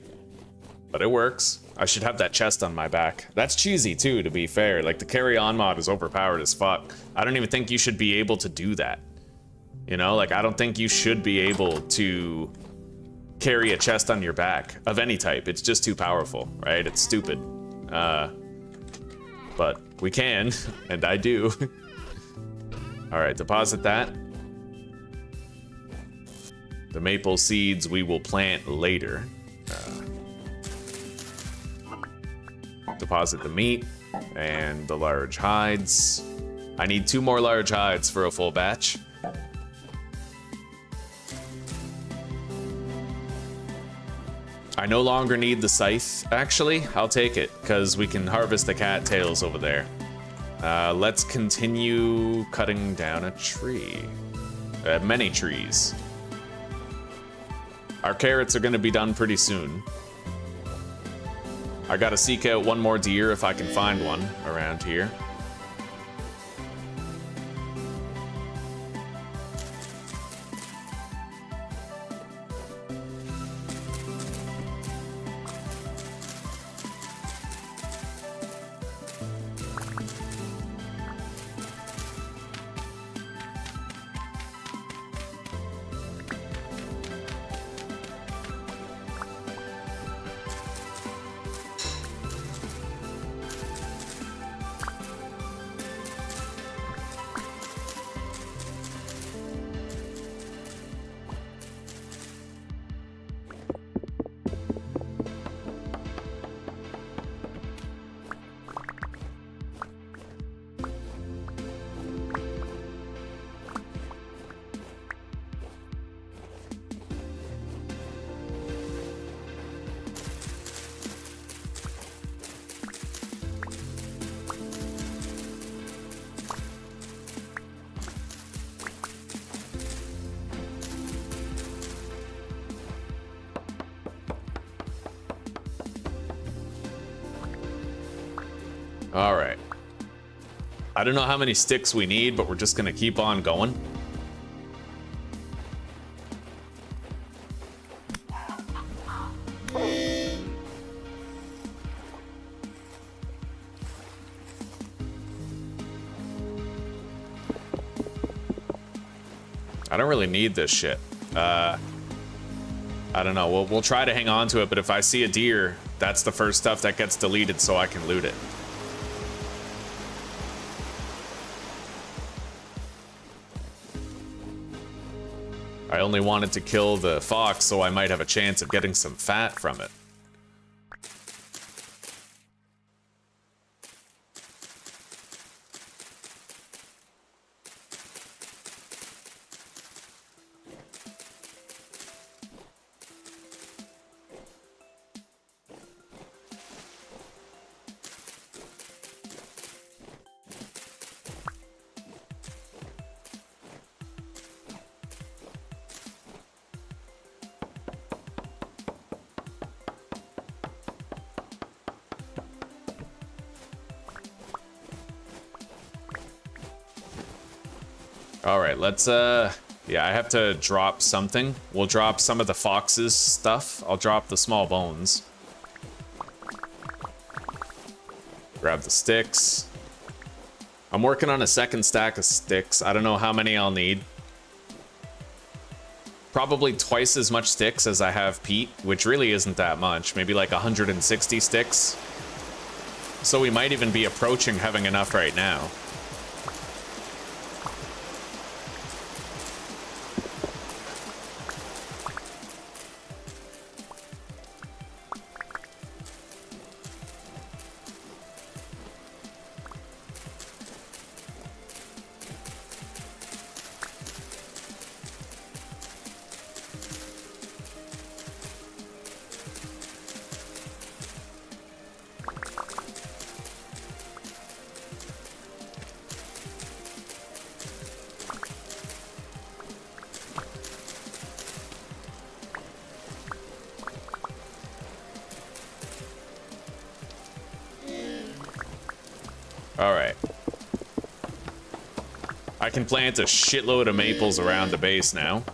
but it works. I should have that chest on my back. That's cheesy too, to be fair. Like, the carry-on mod is overpowered as fuck. I don't even think you should be able to do that. You know, like, I don't think you should be able to carry a chest on your back of any type. It's just too powerful, right? It's stupid. But we can, and I do. All right, deposit that. The maple seeds we will plant later. Deposit the meat and the large hides. I need 2 more large hides for a full batch. I no longer need the scythe, actually. I'll take it, because we can harvest the cattails over there. Let's continue cutting down a tree. Many trees. Our carrots are going to be done pretty soon. I gotta seek out one more deer if I can find one around here. All right. I don't know how many sticks we need, but we're just gonna keep on going. I don't really need this shit. I don't know. We'll try to hang on to it, but if I see a deer, that's the first stuff that gets deleted so I can loot it. I only wanted to kill the fox so I might have a chance of getting some fat from it. All right, let's, yeah, I have to drop something. We'll drop some of the fox's stuff. I'll drop the small bones. Grab the sticks. I'm working on a second stack of sticks. I don't know how many I'll need. Probably twice as much sticks as I have peat, which really isn't that much. Maybe like 160 sticks. So we might even be approaching having enough right now. Alright. I can plant a shitload of maples around the base now.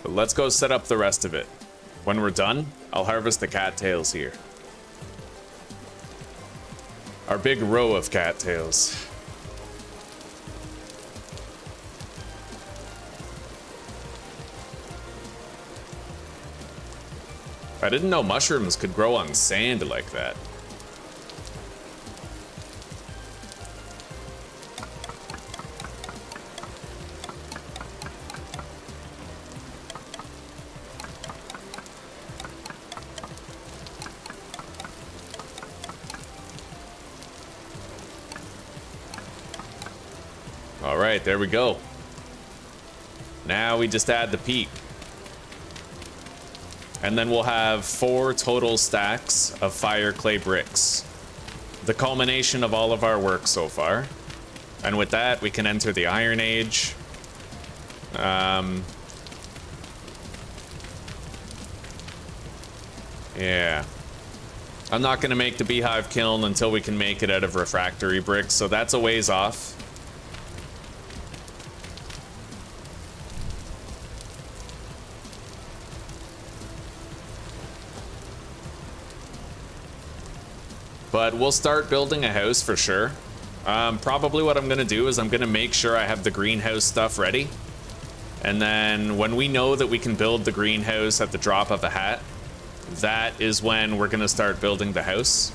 But let's go set up the rest of it. When we're done, I'll harvest the cattails here. Our big row of cattails. I didn't know mushrooms could grow on sand like that. All right, there we go. Now we just add the peat. And then we'll have 4 total stacks of fire clay bricks. The culmination of all of our work so far. And with that, we can enter the Iron Age. Yeah. I'm not gonna make the beehive kiln until we can make it out of refractory bricks, so that's a ways off. But we'll start building a house for sure. Probably what I'm gonna do is I'm gonna make sure I have the greenhouse stuff ready. And then when we know that we can build the greenhouse at the drop of a hat, that is when we're gonna start building the house.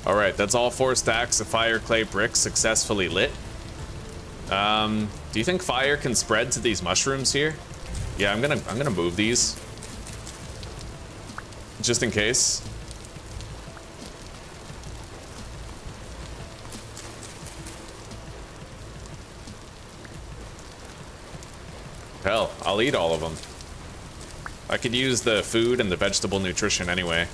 All right, that's all 4 stacks of fire clay bricks successfully lit. Do you think fire can spread to these mushrooms here? Yeah, I'm gonna move these. Just in case. Hell, I'll eat all of them. I could use the food and the vegetable nutrition anyway.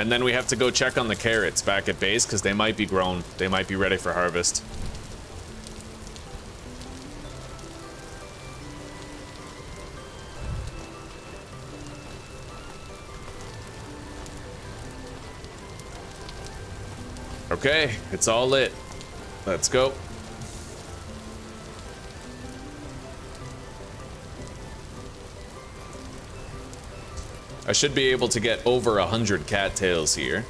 And then we have to go check on the carrots back at base because they might be grown. They might be ready for harvest. Okay, it's all lit. Let's go. I should be able to get over 100 cattails here.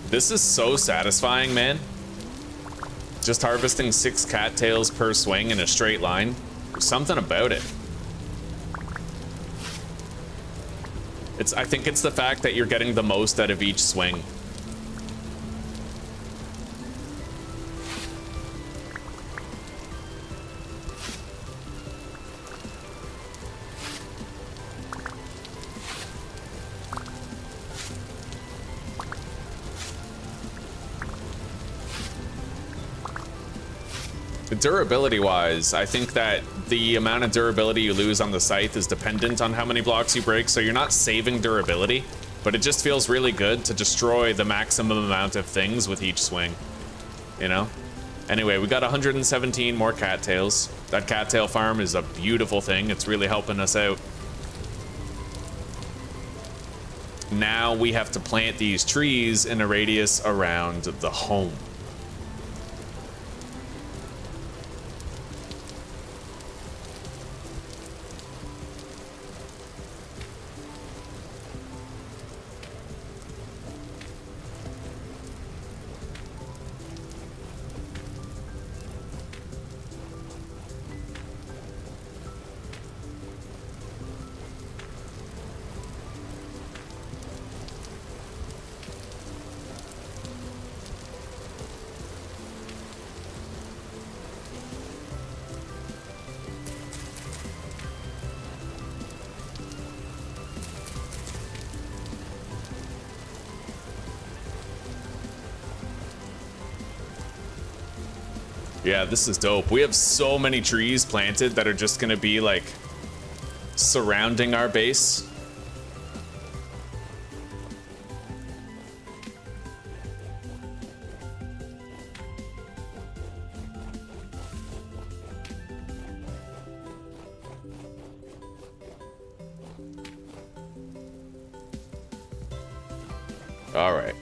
This is so satisfying, man. Just harvesting 6 cattails per swing in a straight line. There's something about it. I think it's the fact that you're getting the most out of each swing. Durability wise, I think that the amount of durability you lose on the scythe is dependent on how many blocks you break, so you're not saving durability, but it just feels really good to destroy the maximum amount of things with each swing, you know? Anyway, we got 117 more cattails. That cattail farm is a beautiful thing. It's really helping us out. Now we have to plant these trees in a radius around the home. Yeah, this is dope. We have so many trees planted that are just gonna be like surrounding our base. All right.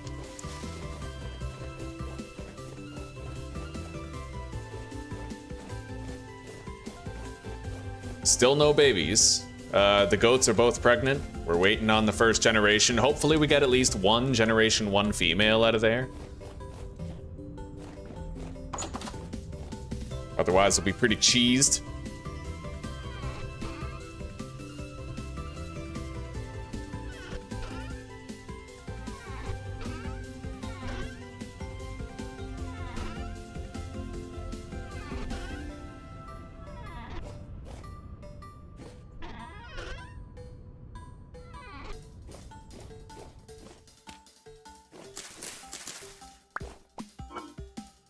Still no babies. The goats are both pregnant. We're waiting on the first generation. Hopefully we get at least one generation 1 female out of there. Otherwise we'll be pretty cheesed.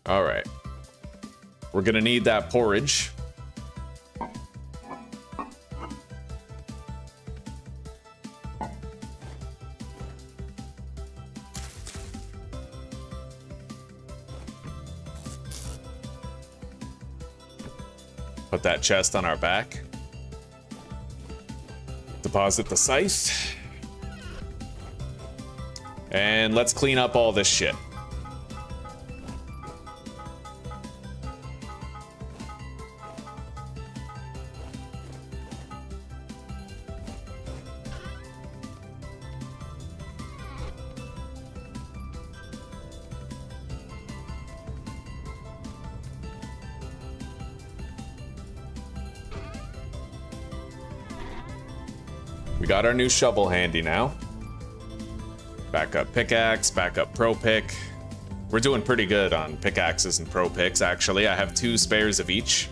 All right. We're gonna need that porridge. Put that chest on our back. Deposit the scythe. And let's clean up all this shit. We got our new shovel handy now. Backup pickaxe, backup pro pick. We're doing pretty good on pickaxes and pro picks, actually. I have 2 spares of each.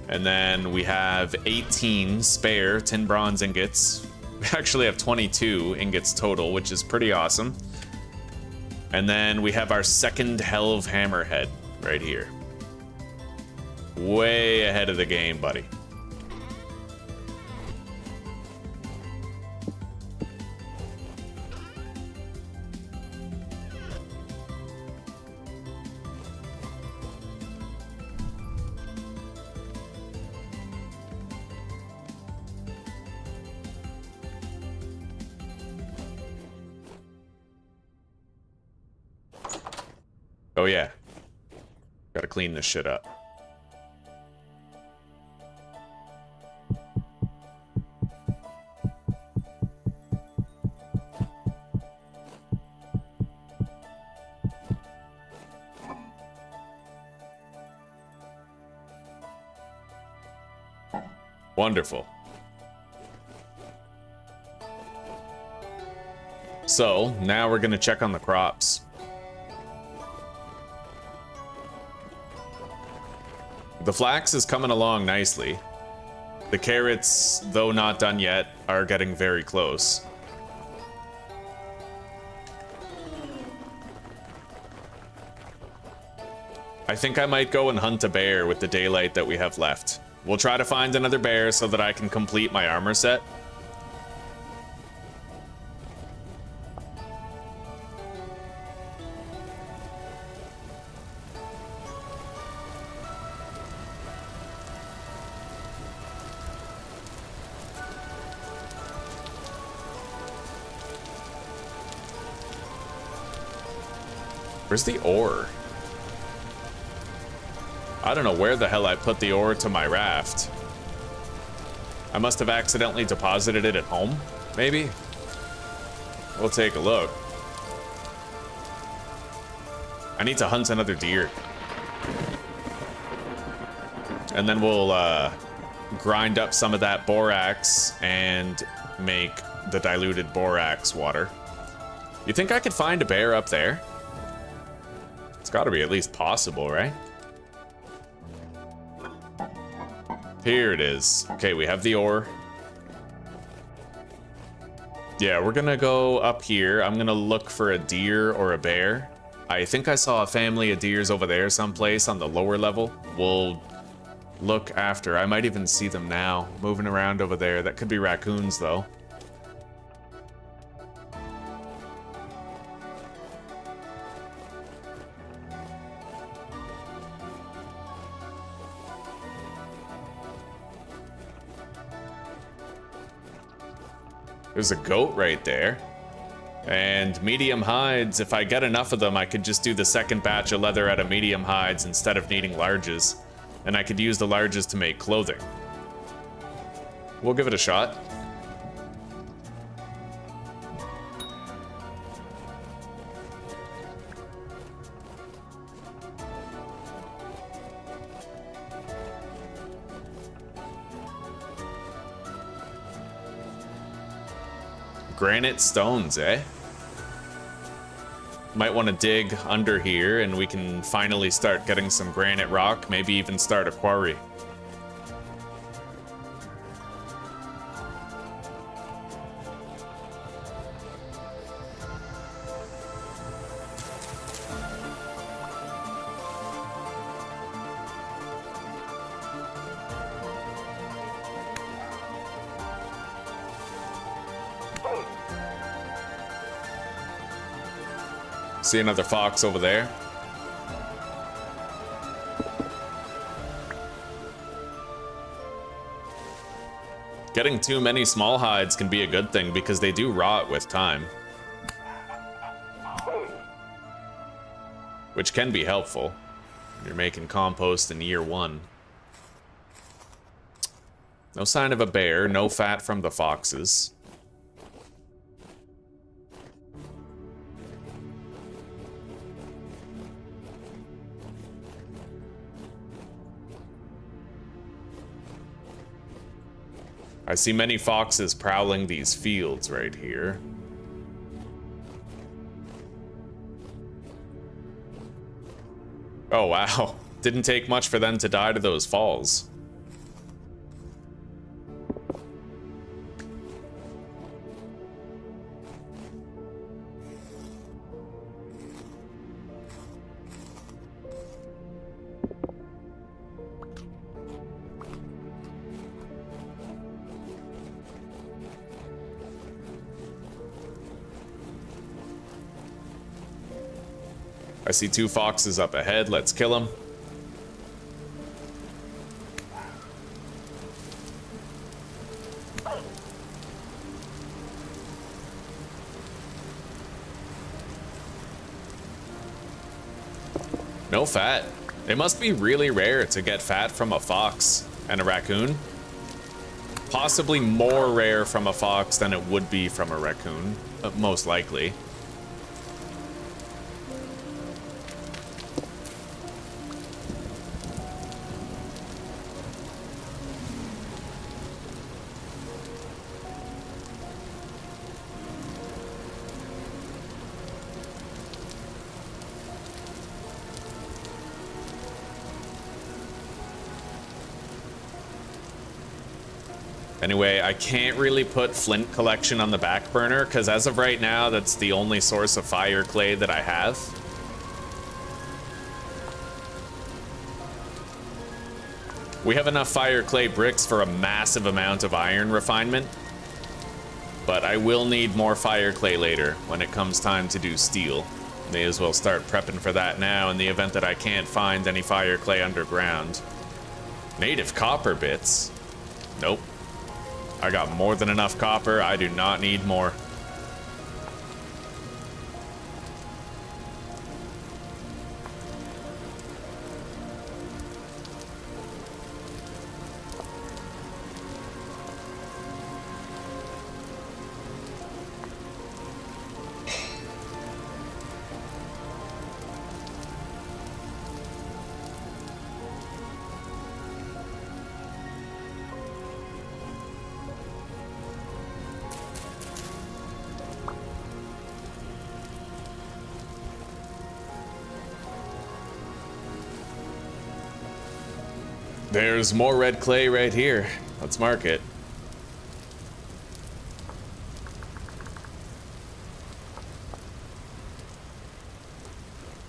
And then we have 18 spare tin bronze ingots. We actually have 22 ingots total, which is pretty awesome. And then we have our second Helve Hammerhead right here. Way ahead of the game, buddy. Oh yeah. Gotta clean this shit up. Wonderful. So, now we're gonna check on the crops. The flax is coming along nicely. The carrots, though not done yet, are getting very close. I think I might go and hunt a bear with the daylight that we have left. We'll try to find another bear so that I can complete my armor set. Where's the ore? I don't know where the hell I put the ore to my raft. I must have accidentally deposited it at home, maybe? We'll take a look. I need to hunt another deer. And then we'll grind up some of that borax and make the diluted borax water. You think I could find a bear up there? It's gotta be at least possible, right? Here it is. Okay, we have the ore. Yeah, we're gonna go up here. I'm gonna look for a deer or a bear. I think I saw a family of deers over there someplace on the lower level. We'll look after. I might even see them now, moving around over there. That could be raccoons, though. There's a goat right there. And medium hides, if I get enough of them, I could just do the second batch of leather out of medium hides instead of needing larges. And I could use the larges to make clothing. We'll give it a shot. Granite stones, eh? Might want to dig under here and we can finally start getting some granite rock, maybe even start a quarry. See another fox over there. Getting too many small hides can be a good thing because they do rot with time. Which can be helpful when you're making compost in year 1. No sign of a bear, no fat from the foxes. I see many foxes prowling these fields right here. Oh, wow. Didn't take much for them to die to those falls. I see 2 foxes up ahead. Let's kill them. No fat. It must be really rare to get fat from a fox and a raccoon. Possibly more rare from a fox than it would be from a raccoon, most likely. Anyway, I can't really put flint collection on the back burner, because as of right now, that's the only source of fire clay that I have. We have enough fire clay bricks for a massive amount of iron refinement, but I will need more fire clay later when it comes time to do steel. May as well start prepping for that now in the event that I can't find any fire clay underground. Native copper bits? Nope. I got more than enough copper. I do not need more. There's more red clay right here. Let's mark it.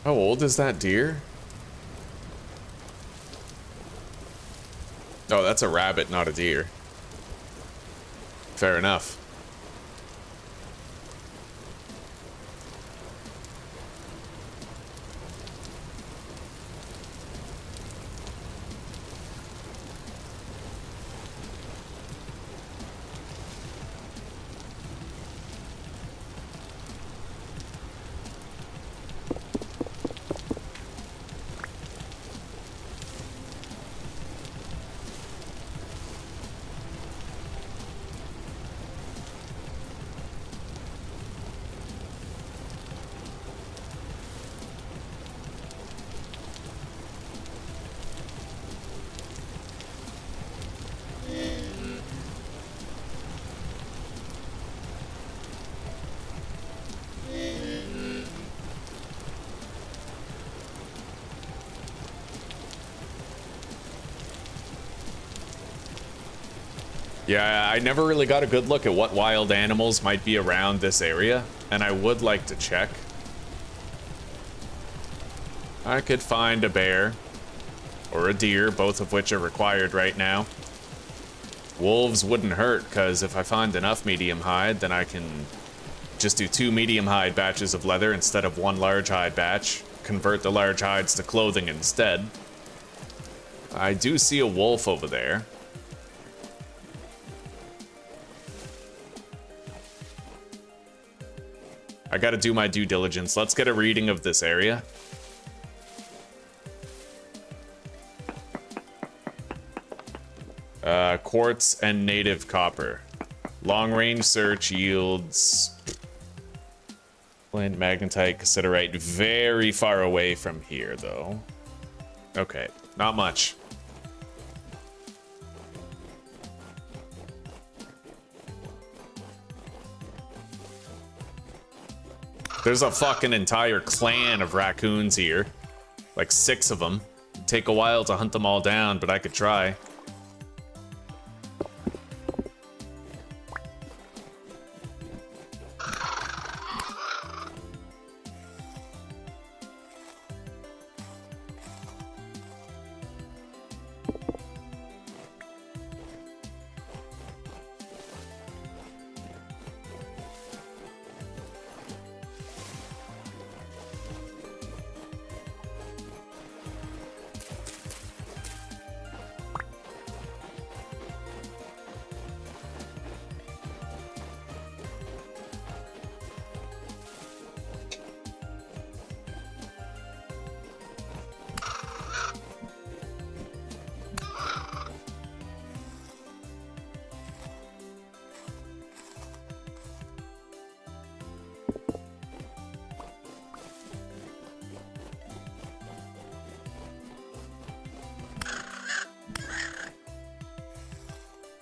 How old is that deer? Oh, that's a rabbit, not a deer. Fair enough. Yeah, I never really got a good look at what wild animals might be around this area, and I would like to check. I could find a bear or a deer, both of which are required right now. Wolves wouldn't hurt, because if I find enough medium hide, then I can just do 2 medium hide batches of leather instead of 1 large hide batch. Convert the large hides to clothing instead. I do see a wolf over there. I gotta do my due diligence. Let's get a reading of this area. Quartz and native copper. Long range search yields blend magnetite, cassiterite. Very far away from here, though. Okay, not much. There's a fucking entire clan of raccoons here. Like 6 of them. It'd take a while to hunt them all down, but I could try.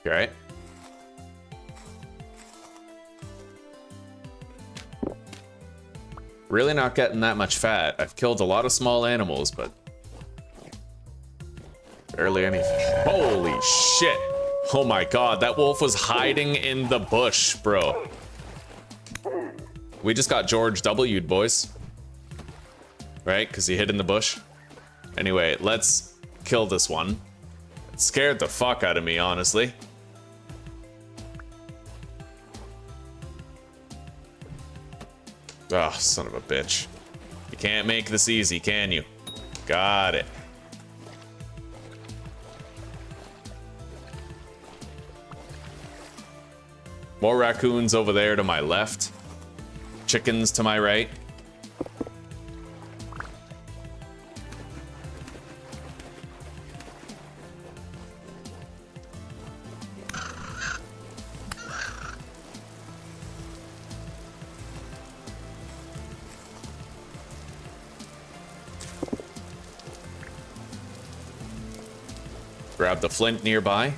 You alright? Really not getting that much fat. I've killed a lot of small animals, but barely anything. Holy shit! Oh my god, that wolf was hiding in the bush, bro. We just got George W'd, boys. Right? Because he hid in the bush. Anyway, let's kill this one. It scared the fuck out of me, honestly. Oh, son of a bitch. You can't make this easy, can you? Got it. More raccoons over there to my left. Chickens to my right. Grab the flint nearby.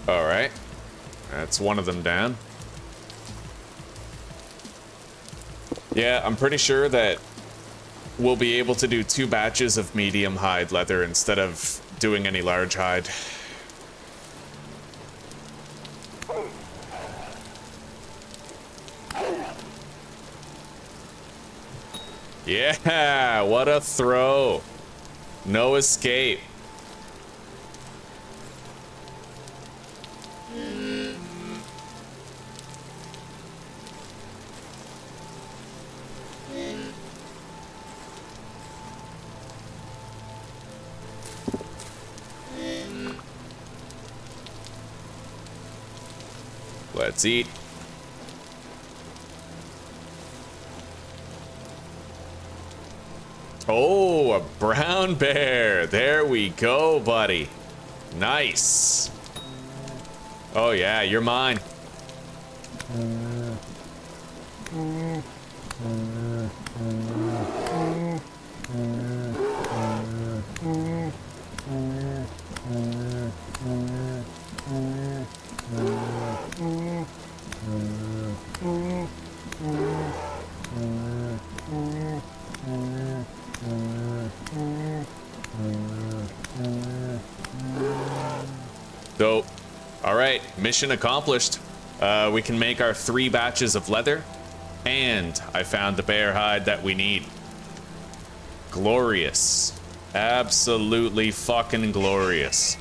Alright. That's one of them down. Yeah, I'm pretty sure that we'll be able to do 2 batches of medium hide leather instead of doing any large hide. Yeah, what a throw. No escape. Let's eat. Oh, a brown bear. There we go, buddy. Nice. Oh yeah, you're mine. Dope. Alright, mission accomplished. We can make our 3 batches of leather, and I found the bear hide that we need. Glorious. Absolutely fucking glorious.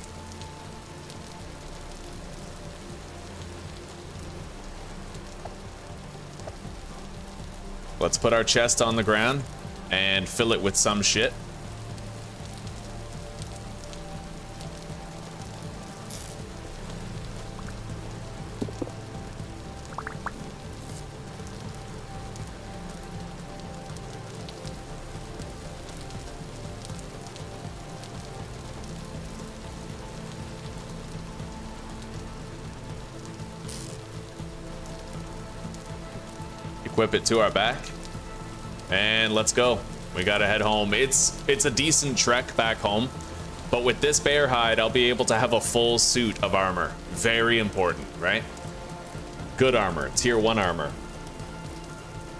Let's put our chest on the ground and fill it with some shit. equip it to our back, and let's go. We gotta head home. It's a decent trek back home, but with this bear hide, I'll be able to have a full suit of armor. Very important, right? Good armor, tier 1 armor.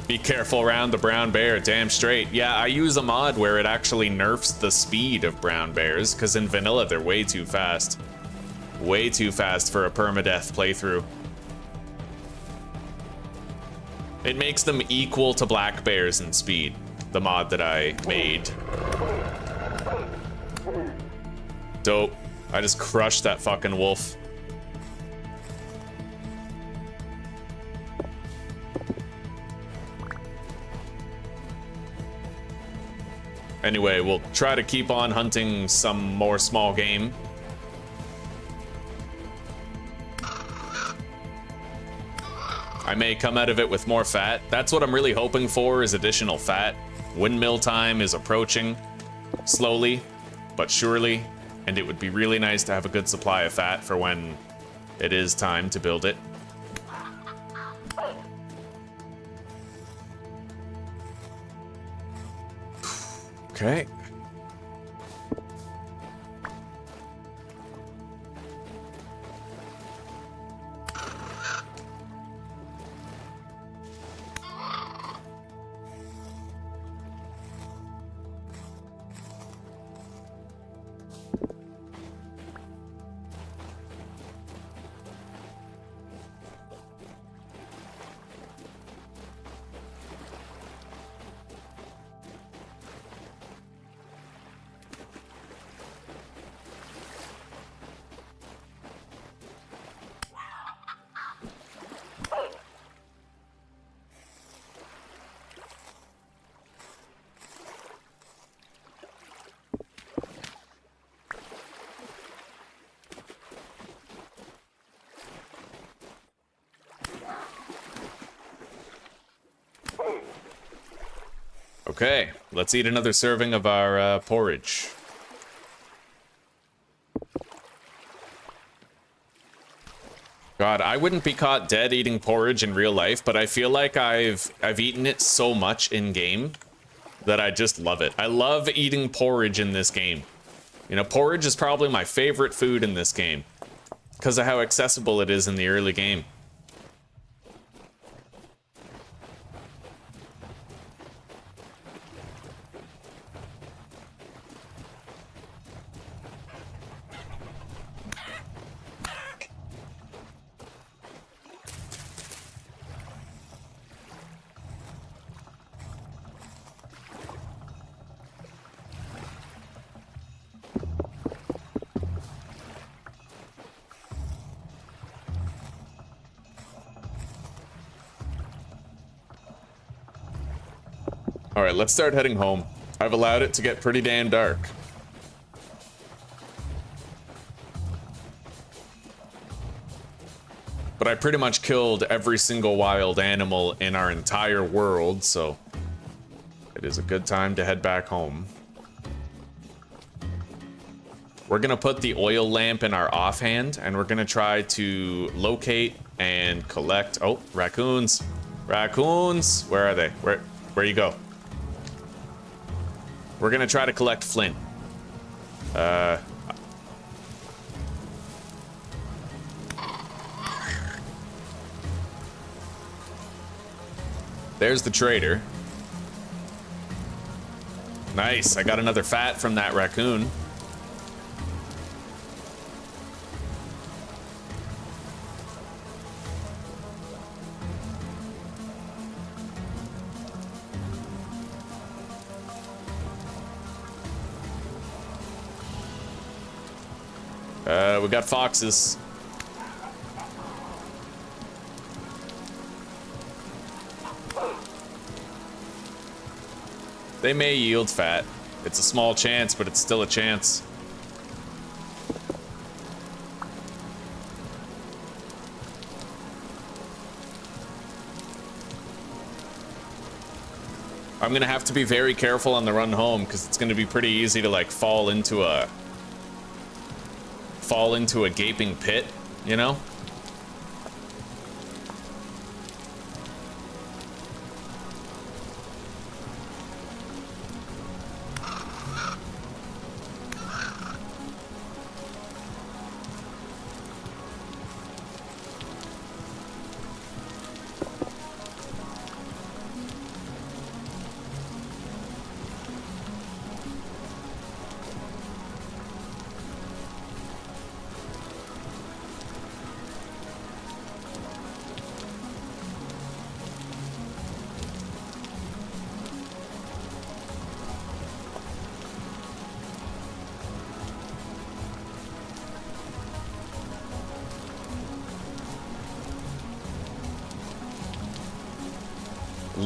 Be careful around the brown bear, damn straight. Yeah, I use a mod where it actually nerfs the speed of brown bears, because in vanilla they're way too fast. Way too fast for a permadeath playthrough. It makes them equal to black bears in speed, the mod that I made. Dope. I just crushed that fucking wolf. Anyway, we'll try to keep on hunting some more small game. I may come out of it with more fat. That's what I'm really hoping for, is additional fat. Windmill time is approaching, slowly but surely, and it would be really nice to have a good supply of fat for when it is time to build it. Okay. Okay, let's eat another serving of our porridge. God, I wouldn't be caught dead eating porridge in real life, but I feel like I've eaten it so much in game that I just love it. I love eating porridge in this game. You know, porridge is probably my favorite food in this game because of how accessible it is in the early game. Alright, let's start heading home. I've allowed it to get pretty damn dark. But I pretty much killed every single wild animal in our entire world, so it is a good time to head back home. We're gonna put the oil lamp in our offhand, and we're gonna try to locate and collect... Oh, raccoons! Raccoons! Where are they? Where you go? We're gonna try to collect flint. There's the trader. Nice, I got another fat from that raccoon. We got foxes. They may yield fat. It's a small chance, but it's still a chance. I'm gonna have to be very careful on the run home because it's gonna be pretty easy to like fall into a gaping pit, you know?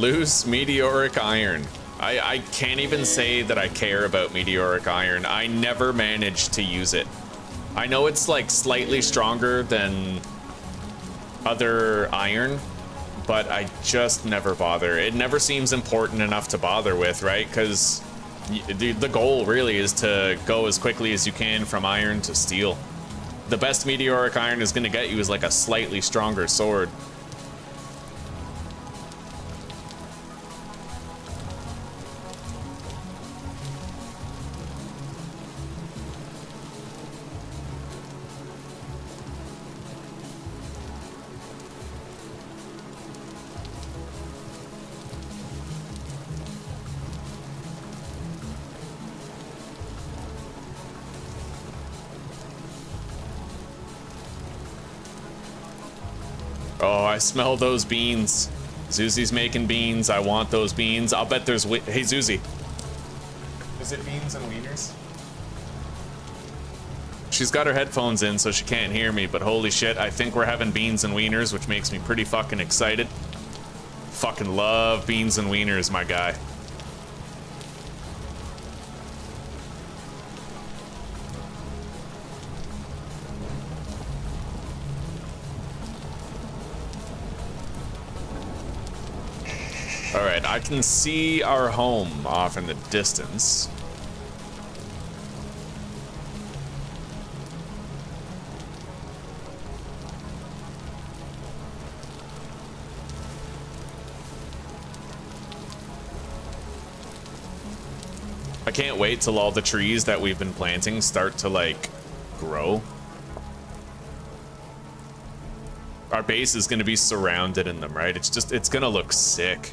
Loose meteoric iron. I can't even say that I care about meteoric iron. I never managed to use it. I know it's like slightly stronger than other iron, but I just never bother. It never seems important enough to bother with, right? Because the goal really is to go as quickly as you can from iron to steel. The best meteoric iron is going to get you is like a slightly stronger sword. Oh, I smell those beans. Zuzi's making beans. I want those beans. I'll bet there's... Hey, Zuzi. Is it beans and wieners? She's got her headphones in, so she can't hear me, but holy shit, I think we're having beans and wieners, which makes me pretty fucking excited. Fucking love beans and wieners, my guy. All right, I can see our home off in the distance. I can't wait till all the trees that we've been planting start to, like, grow. Our base is gonna be surrounded in them, right? It's gonna look sick.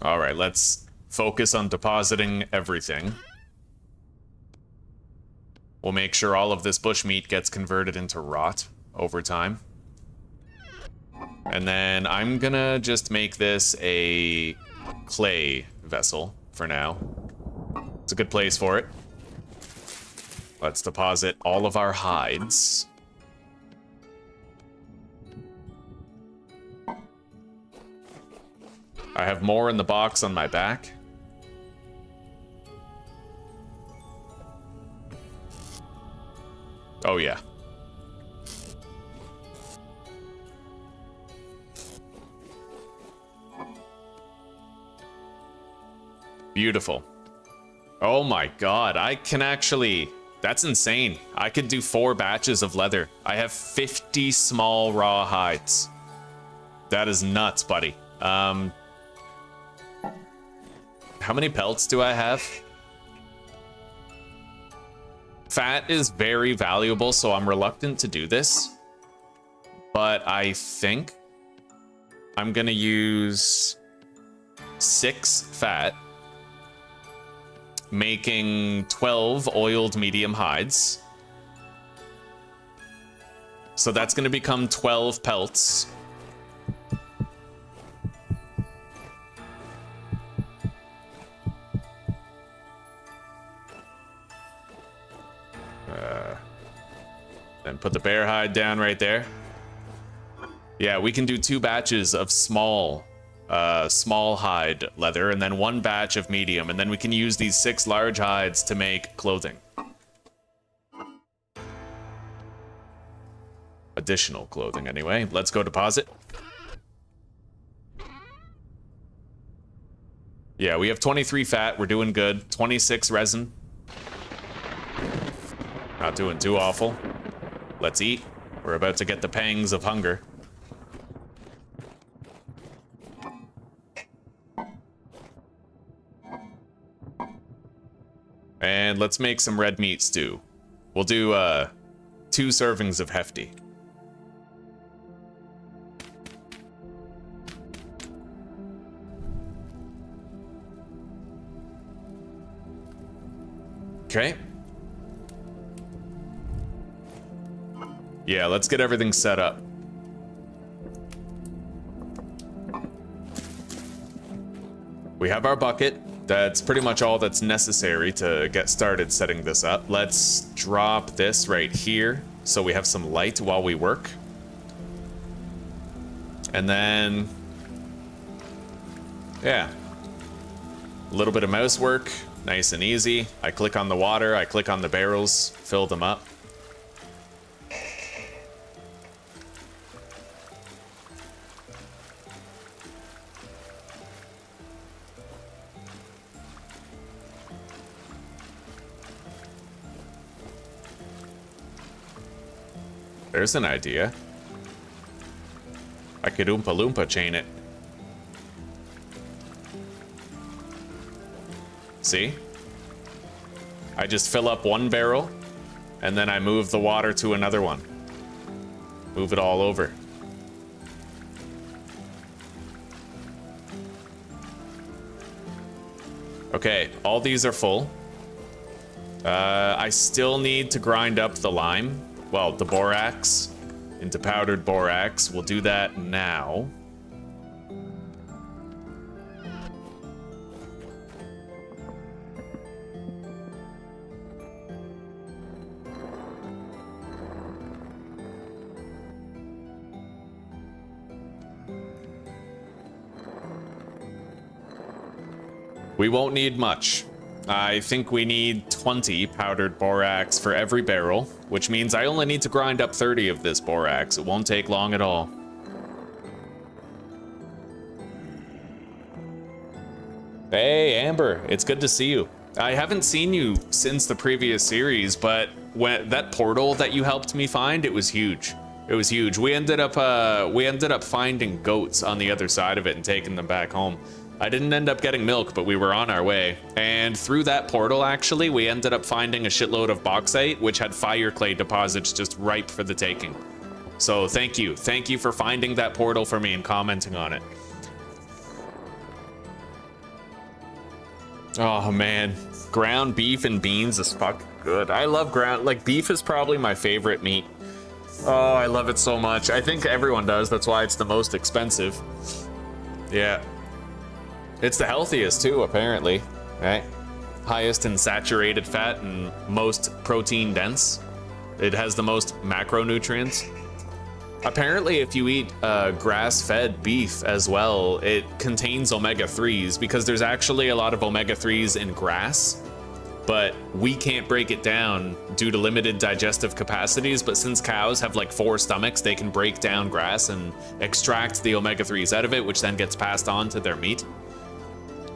All right, let's focus on depositing everything. We'll make sure all of this bushmeat gets converted into rot over time. And then I'm gonna just make this a clay vessel for now. It's a good place for it. Let's deposit all of our hides. I have more in the box on my back. Oh yeah. Beautiful. Oh my god, I can actually... That's insane. I could do 4 batches of leather. I have 50 small raw hides. That is nuts, buddy. How many pelts do I have? Fat is very valuable, so I'm reluctant to do this. But I think I'm gonna use 6 fat, making 12 oiled medium hides. So that's gonna become 12 pelts. Then put the bear hide down right there. Yeah, we can do 2 batches of small hide leather, and then 1 batch of medium, and then we can use these 6 large hides to make clothing. Additional clothing, anyway. Let's go deposit. Yeah, we have 23 fat. We're doing good. 26 resin. Not doing too awful. Let's eat. We're about to get the pangs of hunger. And let's make some red meat stew. We'll do 2 servings of hefty. Okay. Yeah, let's get everything set up. We have our bucket. That's pretty much all that's necessary to get started setting this up. Let's drop this right here so we have some light while we work. And then, yeah, a little bit of mouse work, nice and easy. I click on the water, I click on the barrels, fill them up. There's an idea. I could Oompa Loompa chain it. See? I just fill up one barrel, and then I move the water to another one. Move it all over. Okay, all these are full. I still need to grind up the lime. Well, the borax into powdered borax. We'll do that now. We won't need much. I think we need 20 powdered borax for every barrel, which means I only need to grind up 30 of this borax. It won't take long at all. Hey, Amber, it's good to see you. I haven't seen you since the previous series, but when that portal that you helped me find, it was huge. It was huge. We ended up finding goats on the other side of it and taking them back home. I didn't end up getting milk, but we were on our way. And through that portal, actually, we ended up finding a shitload of bauxite, which had fire clay deposits just ripe for the taking. So thank you. Thank you for finding that portal for me and commenting on it. Oh, man. Ground beef and beans is fucking good. I love beef is probably my favorite meat. Oh, I love it so much. I think everyone does. That's why it's the most expensive. Yeah. It's the healthiest too, apparently, right? Highest in saturated fat and most protein dense. It has the most macronutrients. Apparently, if you eat grass-fed beef as well, it contains omega-3s because there's actually a lot of omega-3s in grass, but we can't break it down due to limited digestive capacities. But since cows have like 4 stomachs, they can break down grass and extract the omega-3s out of it, which then gets passed on to their meat.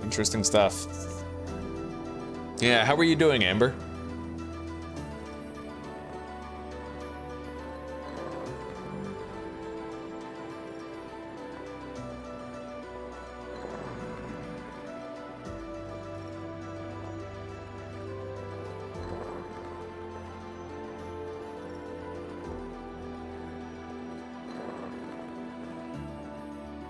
Interesting stuff. Yeah, how are you doing, Amber?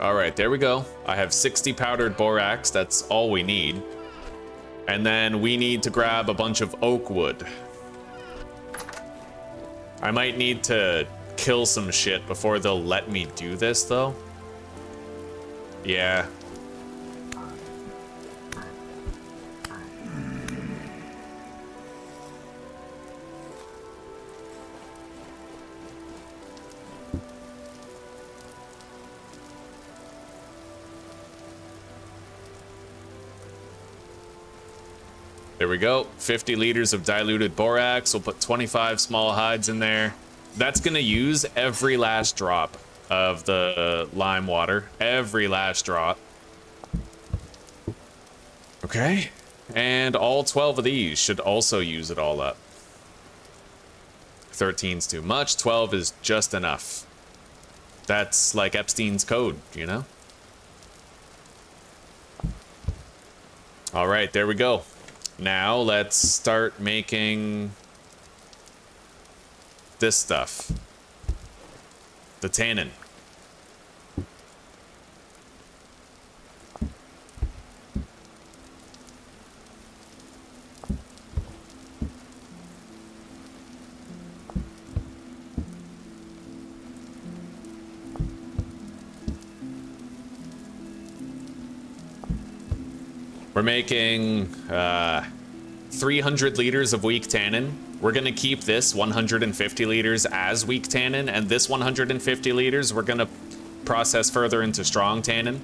All right, there we go. I have 60 powdered borax. That's all we need. And then we need to grab a bunch of oak wood. I might need to kill some shit before they'll let me do this, though. Yeah. There we go. 50 liters of diluted borax. We'll put 25 small hides in there. That's gonna use every last drop of the lime water. Every last drop. Okay. And all 12 of these should also use it all up. 13's too much. 12 is just enough. That's like Epstein's code, you know? All right, there we go. Now let's start making this stuff. The tannin. We're making 300 liters of weak tannin. We're gonna keep this 150 liters as weak tannin, and this 150 liters we're gonna process further into strong tannin.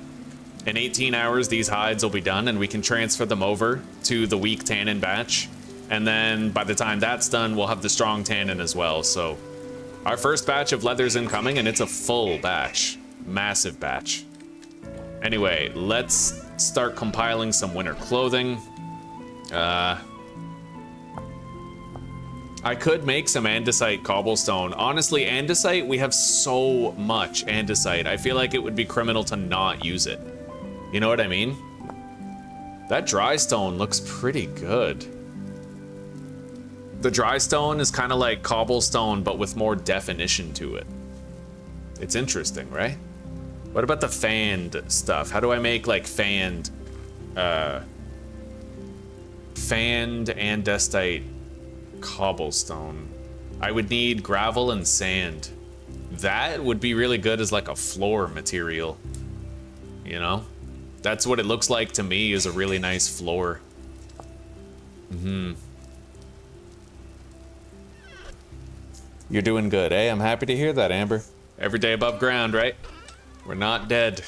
In 18 hours, these hides will be done, and we can transfer them over to the weak tannin batch. And then by the time that's done, we'll have the strong tannin as well. So our first batch of leather's incoming, and it's a full batch. Massive batch. Anyway, let's start compiling some winter clothing. I could make some andesite cobblestone. Honestly, andesite, we have so much andesite. I feel like it would be criminal to not use it. You know what I mean? That dry stone looks pretty good. The dry stone is kind of like cobblestone, but with more definition to it. It's interesting, right? What about the fanned stuff? How do I make like fanned andesite cobblestone? I would need gravel and sand. That would be really good as like a floor material. You know? That's what it looks like to me, is a really nice floor. You're doing good, eh? I'm happy to hear that, Amber. Every day above ground, right? We're not dead.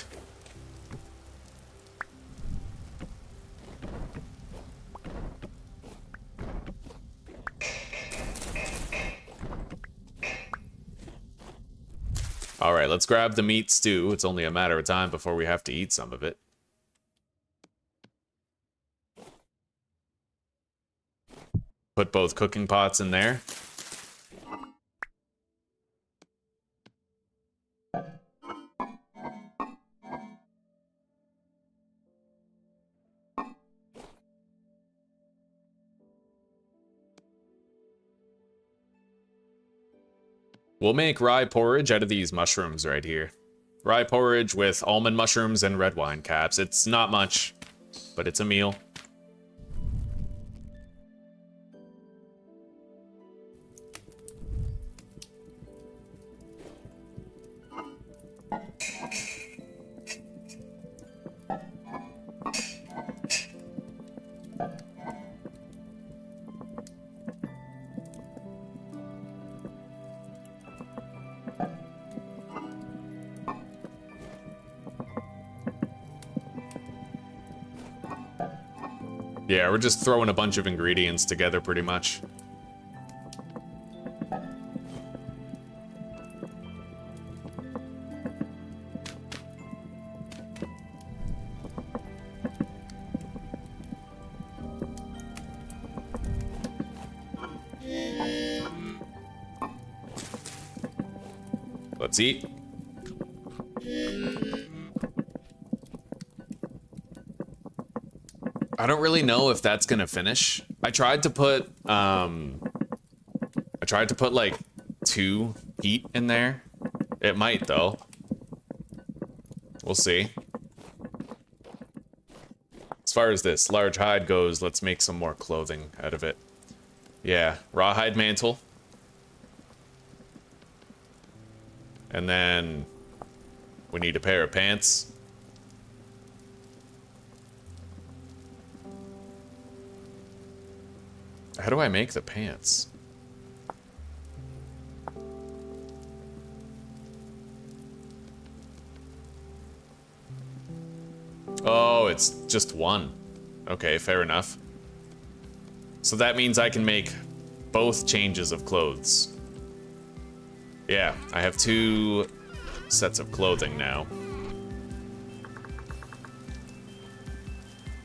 All right, let's grab the meat stew. It's only a matter of time before we have to eat some of it. Put both cooking pots in there. We'll make rye porridge out of these mushrooms right here. Rye porridge with almond mushrooms and red wine caps. It's not much, but it's a meal. Yeah, we're just throwing a bunch of ingredients together pretty much. Let's eat. I don't really know if that's gonna finish. I tried to put like 2 heat in there. It might though. We'll see. As far as this large hide goes, let's make some more clothing out of it. Yeah, rawhide mantle. And then we need a pair of pants. How do I make the pants? Oh, it's just one. Okay, fair enough. So that means I can make both changes of clothes. Yeah, I have 2 sets of clothing now.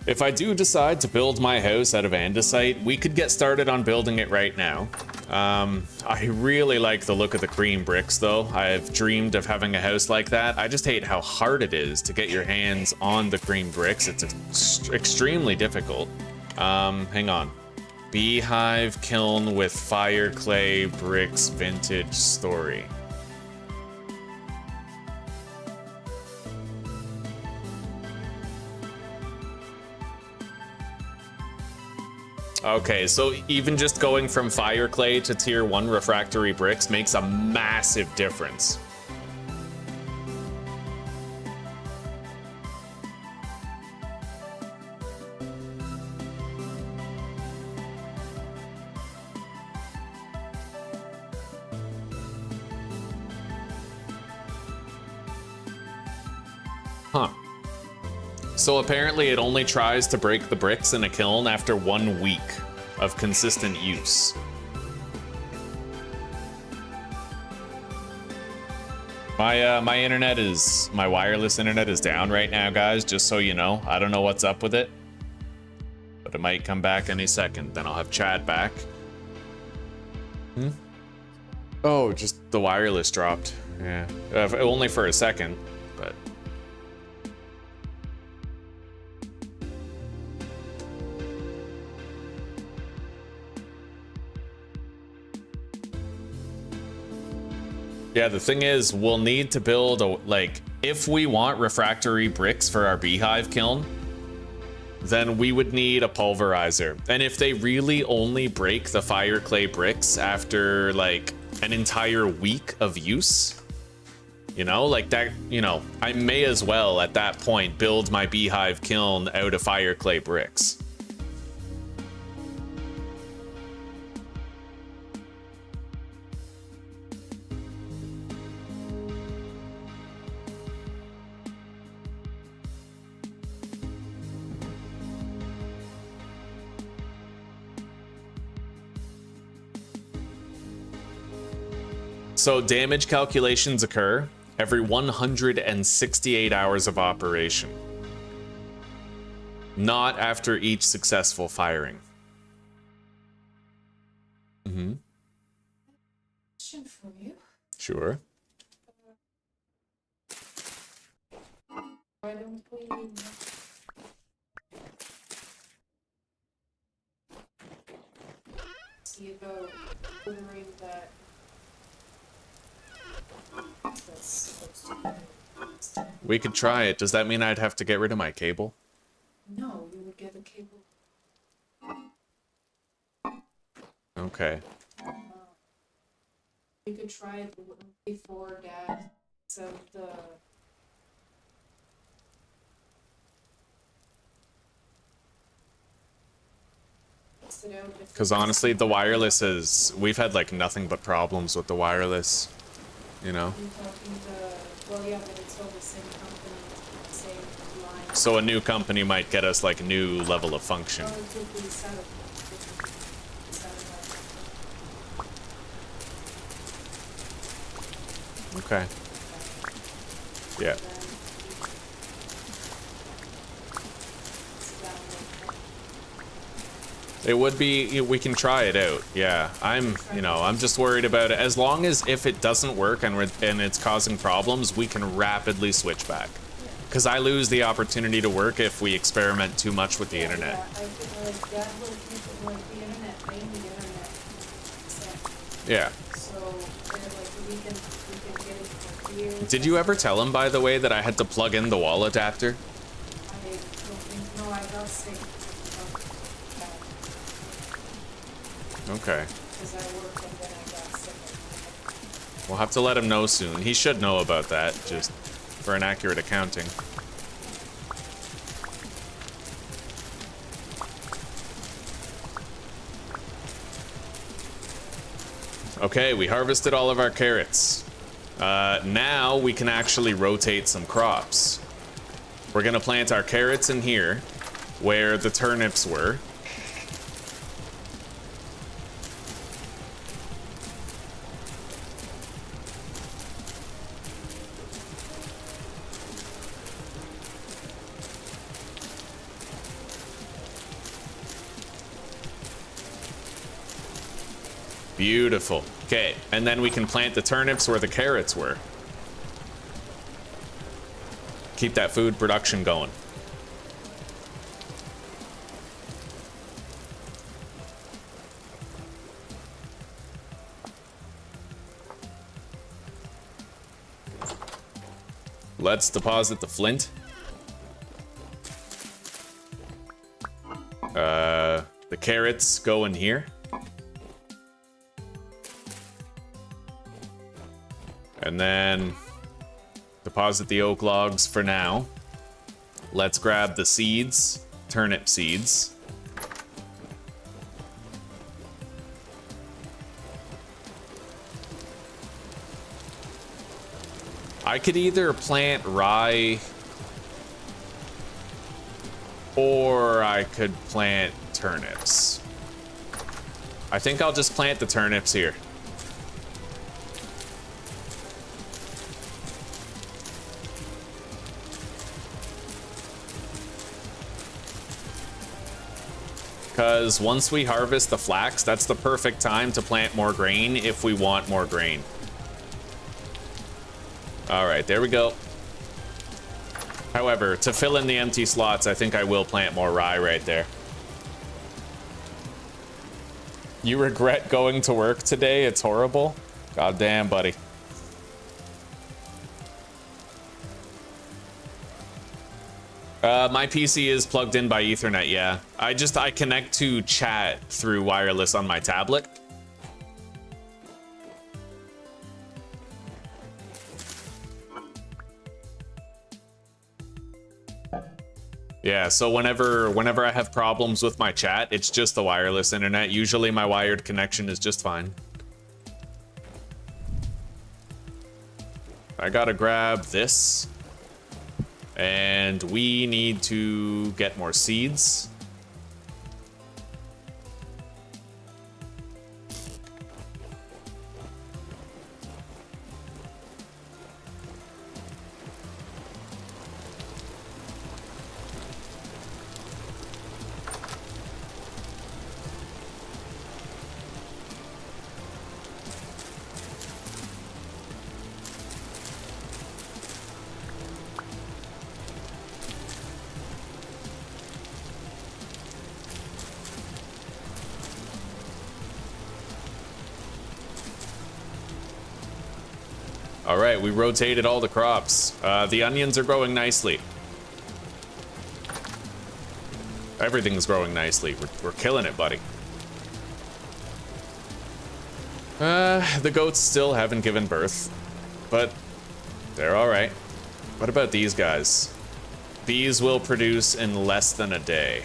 If I do decide to build my house out of andesite, we could get started on building it right now. I really like the look of the cream bricks though. I've dreamed of having a house like that. I just hate how hard it is to get your hands on the cream bricks. It's extremely difficult. Hang on. Beehive kiln with fire clay bricks vintage story. Okay, so even just going from fire clay to tier 1 refractory bricks makes a massive difference. Huh. So apparently it only tries to break the bricks in a kiln after 1 week of consistent use. My wireless internet is down right now, guys, just so you know. I don't know what's up with it, but it might come back any second. Then I'll have Chad back. Oh, just the wireless dropped. Yeah, only for a second, but. Yeah, the thing is, we'll need to build if we want refractory bricks for our beehive kiln, then we would need a pulverizer. And if they really only break the fire clay bricks after like an entire week of use, you know, like that, you know, I may as well at that point build my beehive kiln out of fire clay bricks. So damage calculations occur every 168 hours of operation, not after each successful firing. Question from you. Sure. Why don't we see about ordering that? That's supposed to be. We could try it. Does that mean I'd have to get rid of my cable? No, you would get a cable. Okay. You could try it before that. So the Because honestly, the wireless is... We've had like nothing but problems with the wireless, you know? you're talking the, well, yeah, but it's all the same company, same line. So a new company might get us like new level of function. Oh, it would be satellite. Okay. Yeah. It would be, we can try it out. Yeah, I'm just worried about it. As long as if it doesn't work and it's causing problems, we can rapidly switch back. Because I lose the opportunity to work if we experiment too much with the internet. Yeah, I feel like that will keep it like the internet, mainly the internet. Yeah. So, like, we can get it for years. Did you ever tell him, by the way, that I had to plug in the wall adapter? I don't think, no, I got sick. Okay. Because I worked and then I got sick. We'll have to let him know soon. He should know about that, just for an accurate accounting. Okay, we harvested all of our carrots. Now we can actually rotate some crops. We're gonna plant our carrots in here, where the turnips were. Beautiful. Okay, and then we can plant the turnips where the carrots were. Keep that food production going. Let's deposit the flint. The carrots go in here. And then deposit the oak logs for now. Let's grab the seeds, turnip seeds. I could either plant rye Or I could plant turnips. I think I'll just plant the turnips here. Because once we harvest the flax, that's the perfect time to plant more grain if we want more grain. All right, there we go. However, to fill in the empty slots, I think I will plant more rye right there. You regret going to work today? It's horrible. God damn, buddy. My PC is plugged in by Ethernet, yeah. I connect to chat through wireless on my tablet. Yeah, so whenever I have problems with my chat, it's just the wireless internet. Usually my wired connection is just fine. I gotta grab this. And we need to get more seeds. All right, we rotated all the crops. The onions are growing nicely. Everything's growing nicely. We're killing it, buddy. The goats still haven't given birth, but they're all right. What about these guys? These will produce in less than a day.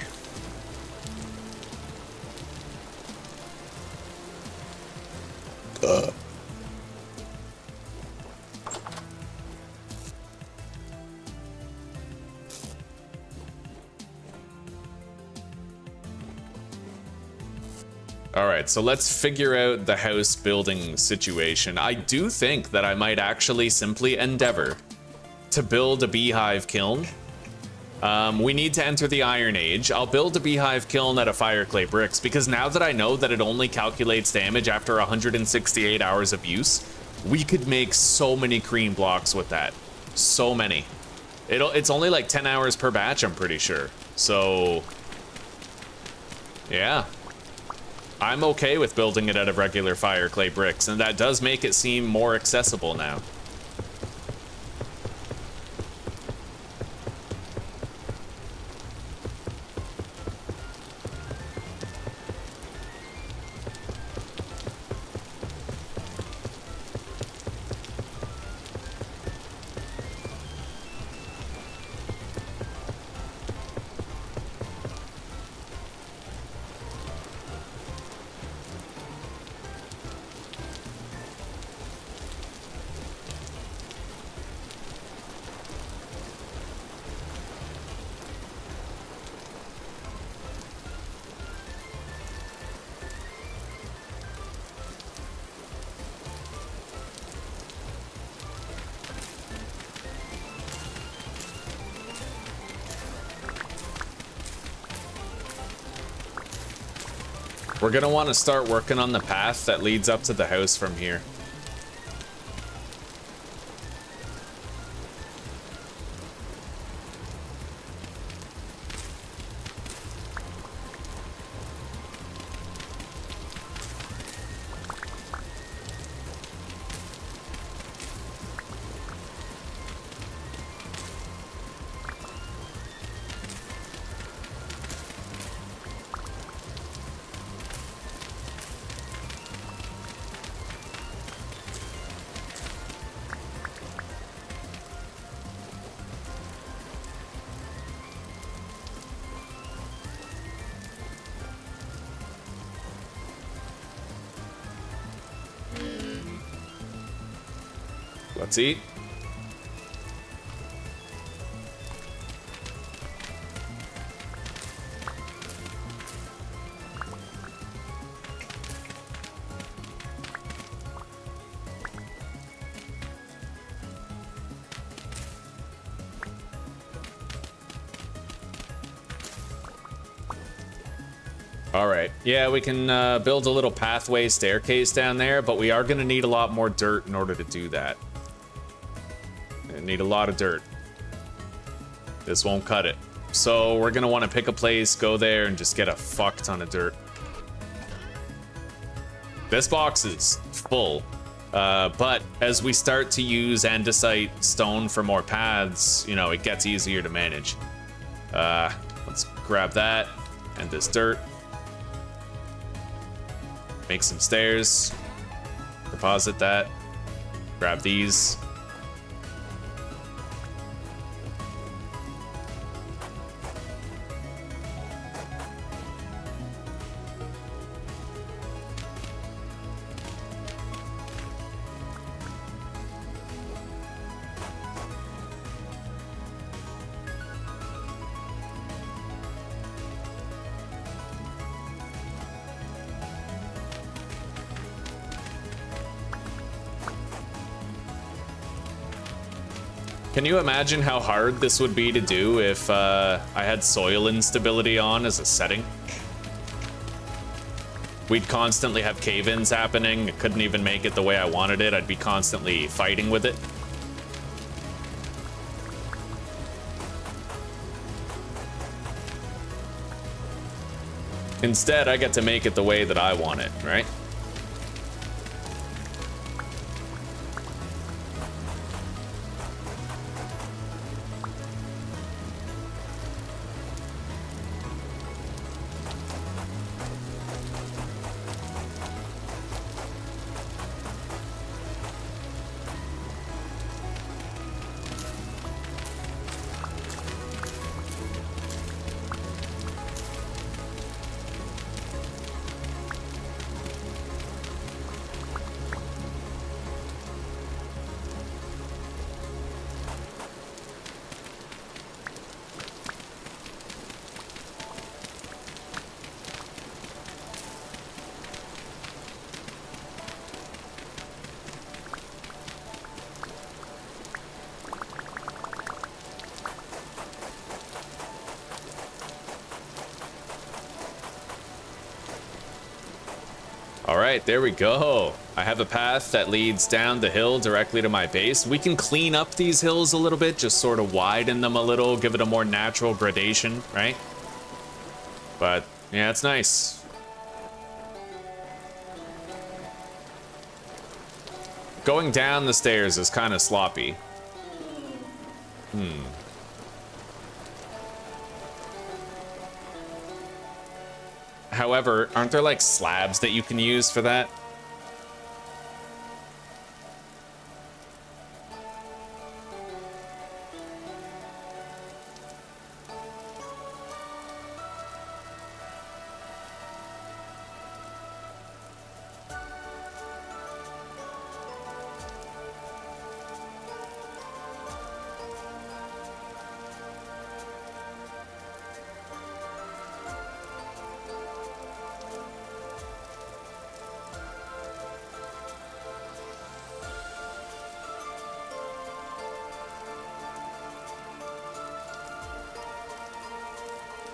Alright, so let's figure out the house building situation. I do think that I might actually simply endeavor to build a beehive kiln. We need to enter the Iron Age. I'll build a beehive kiln out of fire clay bricks, because now that I know that it only calculates damage after 168 hours of use, we could make so many cream blocks with that. So many. It's only like 10 hours per batch, I'm pretty sure. So, yeah. I'm okay with building it out of regular fire clay bricks, and that does make it seem more accessible now. We're gonna want to start working on the path that leads up to the house from here. Let's eat. All right. Yeah, we can build a little pathway staircase down there, but we are going to need a lot more dirt in order to do that. We need a lot of dirt. This won't cut it. So we're going to want to pick a place, go there, and just get a fuck ton of dirt. This box is full, but as we start to use andesite stone for more paths, you know, it gets easier to manage. Let's grab that and this dirt. Make some stairs. Deposit that. Grab these. Can you imagine how hard this would be to do if I had soil instability on as a setting? We'd constantly have cave-ins happening. I couldn't even make it the way I wanted it. I'd be constantly fighting with it. Instead, I get to make it the way that I want it, right? All right, there we go. I have a path that leads down the hill directly to my base. We can clean up these hills a little bit, just sort of widen them a little, give it a more natural gradation, right? But yeah, it's nice. Going down the stairs is kind of sloppy. However, aren't there like slabs that you can use for that?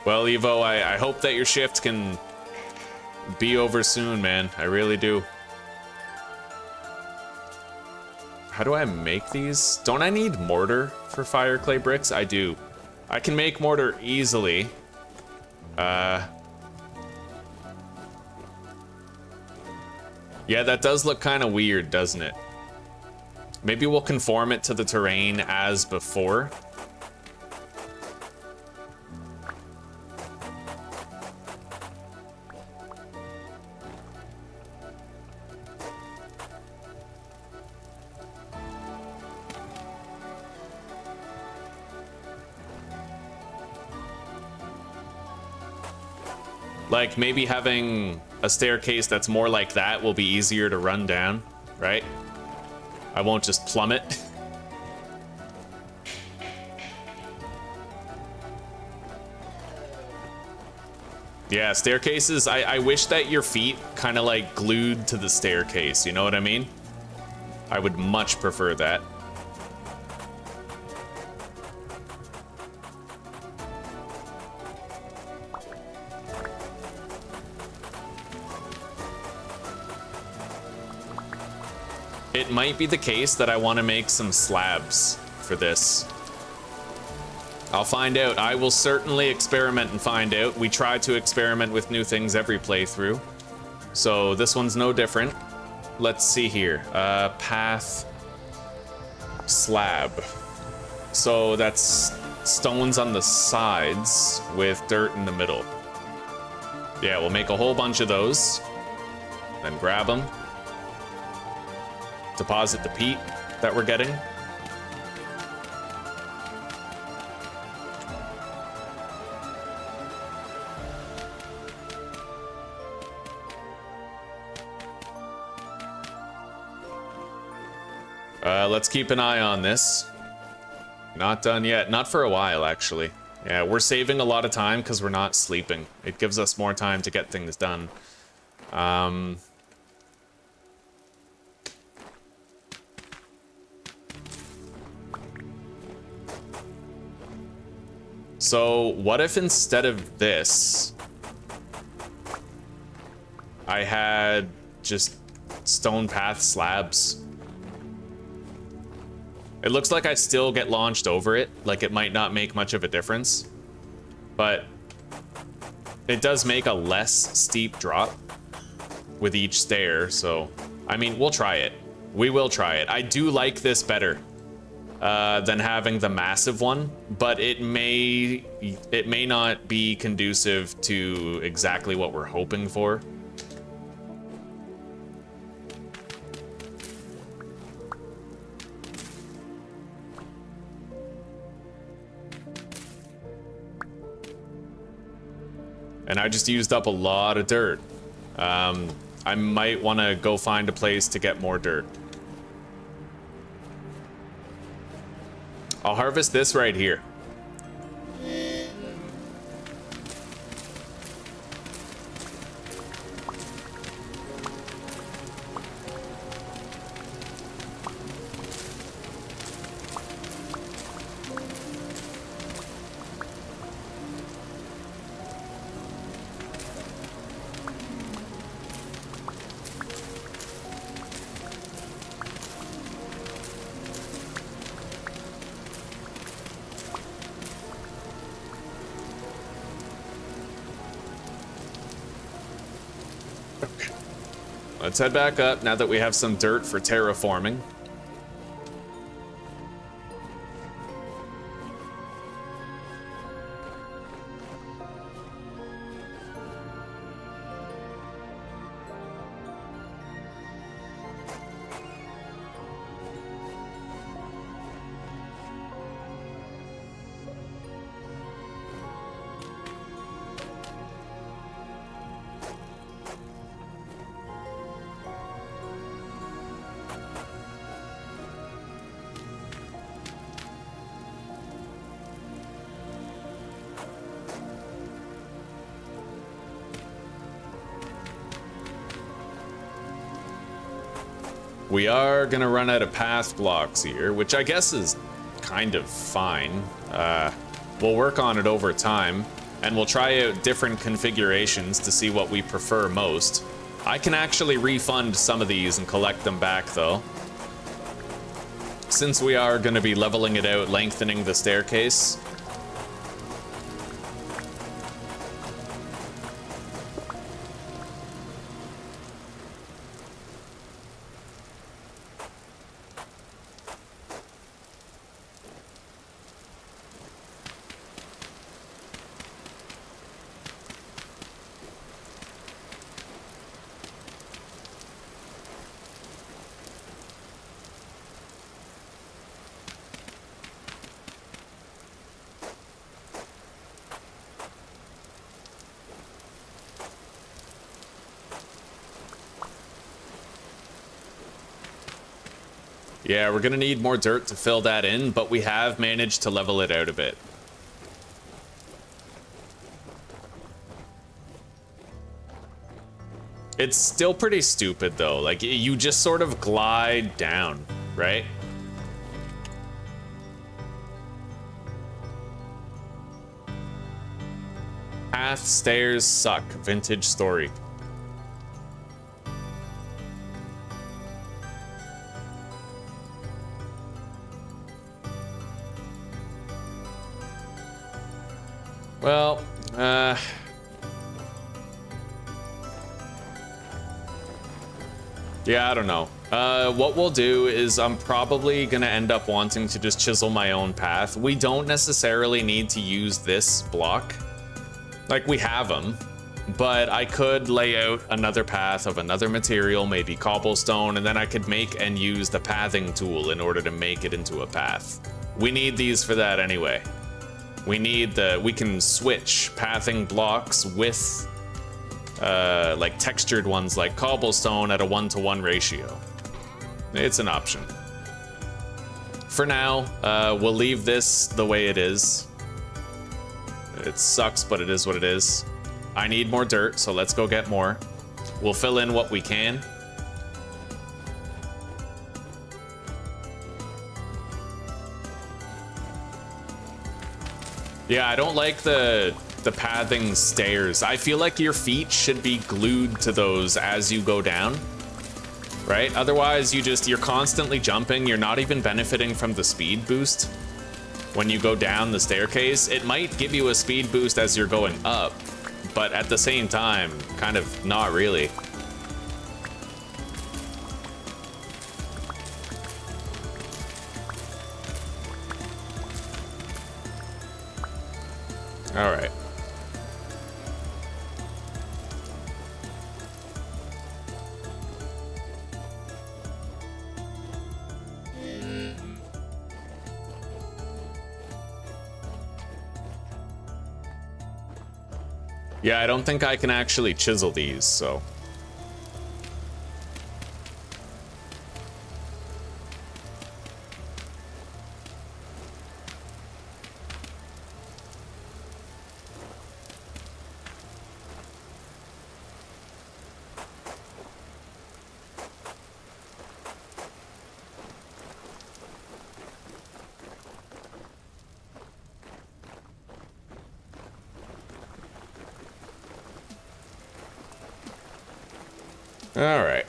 Well, Evo, I hope that your shift can be over soon, man. I really do. How do I make these? Don't I need mortar for fire clay bricks? I do. I can make mortar easily. Yeah, that does look kind of weird, doesn't it? Maybe we'll conform it to the terrain as before. Like, maybe having a staircase that's more like that will be easier to run down, right? I won't just plummet. Yeah, staircases, I wish that your feet kind of like glued to the staircase, you know what I mean? I would much prefer that. it might be the case that I want to make some slabs for this. I'll find out. I will certainly experiment and find out. We try to experiment with new things every playthrough, so this one's no different. Let's see here. Path slab. So that's stones on the sides with dirt in the middle. Yeah, we'll make a whole bunch of those. Then grab them. Deposit the peat that we're getting. Let's keep an eye on this. Not done yet. Not for a while, actually. Yeah, we're saving a lot of time because we're not sleeping. It gives us more time to get things done. So, what if instead of this, I had just stone path slabs? It looks like I still get launched over it, like it might not make much of a difference, but it does make a less steep drop with each stair, so, I mean, we'll try it. We will try it. I do like this better than having the massive one, but it may not be conducive to exactly what we're hoping for. And I just used up a lot of dirt. I might want to go find a place to get more dirt. I'll harvest this right here. Let's head back up now that we have some dirt for terraforming. We are gonna run out of path blocks here, which I guess is kind of fine. We'll work on it over time, and we'll try out different configurations to see what we prefer most. I can actually refund some of these and collect them back, though. Since we are gonna be leveling it out, lengthening the staircase. Yeah, we're gonna need more dirt to fill that in, but we have managed to level it out a bit. It's still pretty stupid though, like you just sort of glide down, right? Path stairs suck, vintage story. Well, yeah, I don't know. What we'll do is I'm probably gonna end up wanting to just chisel my own path. We don't necessarily need to use this block. Like, we have them, but I could lay out another path of another material, maybe cobblestone, and then I could make and use the pathing tool in order to make it into a path. We need these for that anyway. We can switch pathing blocks with like textured ones like cobblestone at a 1-to-1 ratio. It's an option. For now, we'll leave this the way it is. It sucks, but it is what it is. I need more dirt, so let's go get more. We'll fill in what we can. Yeah, I don't like the pathing stairs. I feel like your feet should be glued to those as you go down, right? Otherwise, you're constantly jumping. You're not even benefiting from the speed boost when you go down the staircase. It might give you a speed boost as you're going up, but at the same time, kind of not really. All right. Yeah, I don't think I can actually chisel these, so. All right.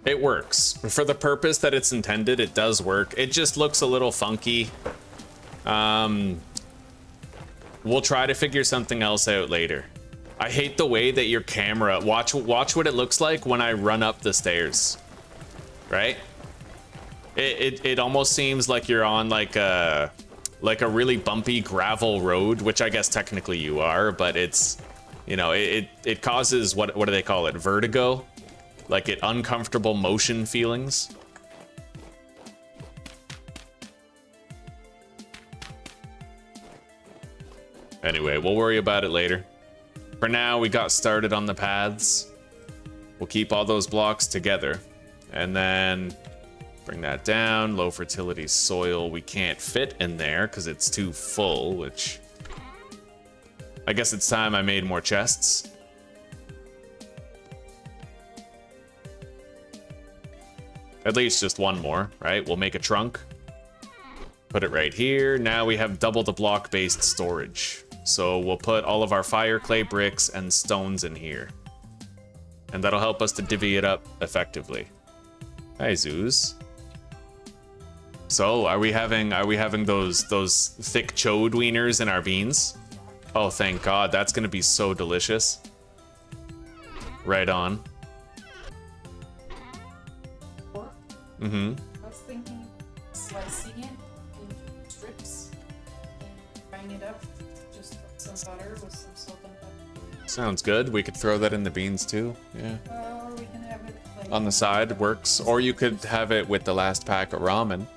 It works. For the purpose that it's intended, it does work. It just looks a little funky. We'll try to figure something else out later. I hate the way that your camera... Watch what it looks like when I run up the stairs. Right? It almost seems like you're on like a really bumpy gravel road, which I guess technically you are, but it's... You know, it causes... What do they call it? Vertigo? Like uncomfortable motion feelings. Anyway, we'll worry about it later. For now, we got started on the paths. We'll keep all those blocks together. And then bring that down. Low fertility soil we can't fit in there because it's too full, which... I guess it's time I made more chests. At least just one more, right? We'll make a trunk. Put it right here. Now we have double the block-based storage. So we'll put all of our fire, clay, bricks, and stones in here. And that'll help us to divvy it up effectively. Hi, Zoos. So, are we having those thick chode wieners in our beans? Oh, thank God. That's gonna be so delicious. Right on. Mm-hmm. I was thinking slicing it in strips, frying it up, just some butter with some salt and pepper. Sounds good. We could throw that in the beans too. Yeah. Or we can have it like On the side works. Or you could have it with the last pack of ramen.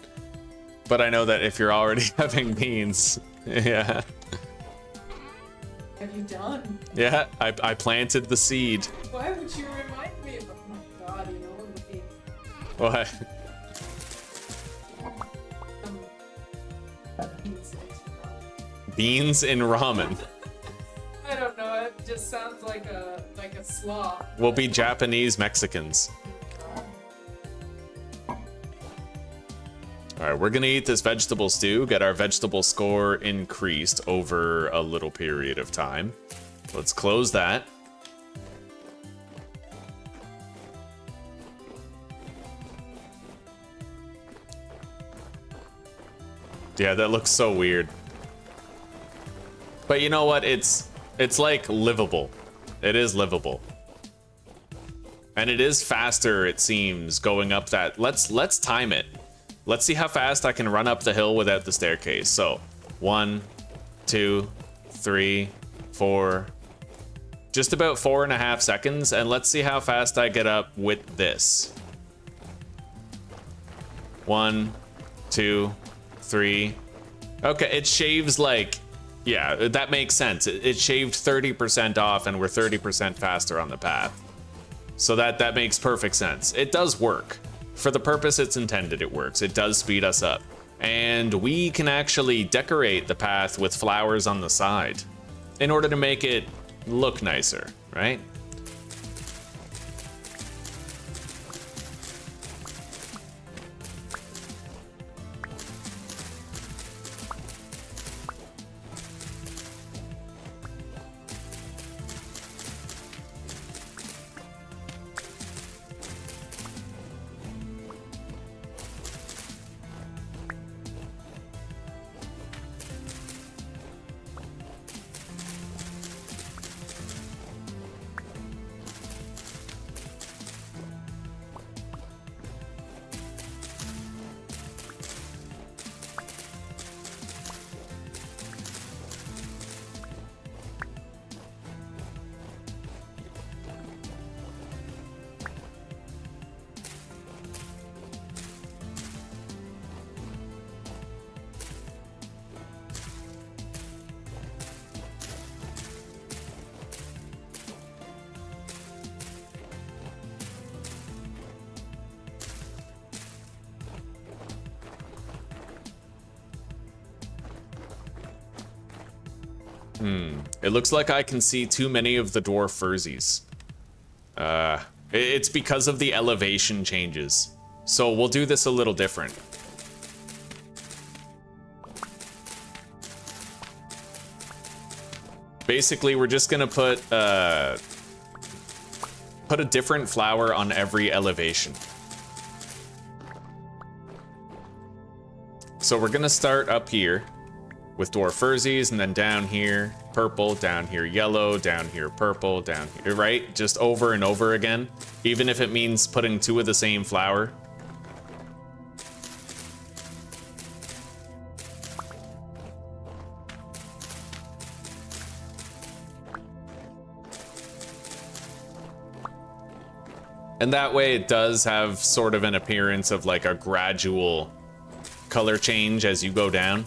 But I know that if you're already having beans, yeah. Have you done? Yeah, I planted the seed. Why would you remind me of? Oh my God, you know what would be? What? Beans in ramen. I don't know. It just sounds like a slaw. We'll be Japanese Mexicans. All right, we're gonna eat this vegetable stew, get our vegetable score increased over a little period of time. Let's close that. Yeah, that looks so weird. But you know what? It's like livable. It is livable. And it is faster, it seems, going up that. Let's time it. Let's see how fast I can run up the hill without the staircase. So, 1, 2, 3, 4. Just about 4.5 seconds. And let's see how fast I get up with this. 1, 2, 3. Okay, it shaves like, yeah, that makes sense. It shaved 30% off and we're 30% faster on the path. So that makes perfect sense. It does work. For the purpose it's intended, it works. It does speed us up. And we can actually decorate the path with flowers on the side in order to make it look nicer, right? It looks like I can see too many of the dwarf fursies. It's because of the elevation changes. So we'll do this a little different. Basically, we're just gonna put a different flower on every elevation. So we're gonna start up here with dwarf fursies, and then down here purple, down here yellow, down here purple, down here, right? Just over and over again, even if it means putting 2 of the same flower. And that way it does have sort of an appearance of like a gradual color change as you go down.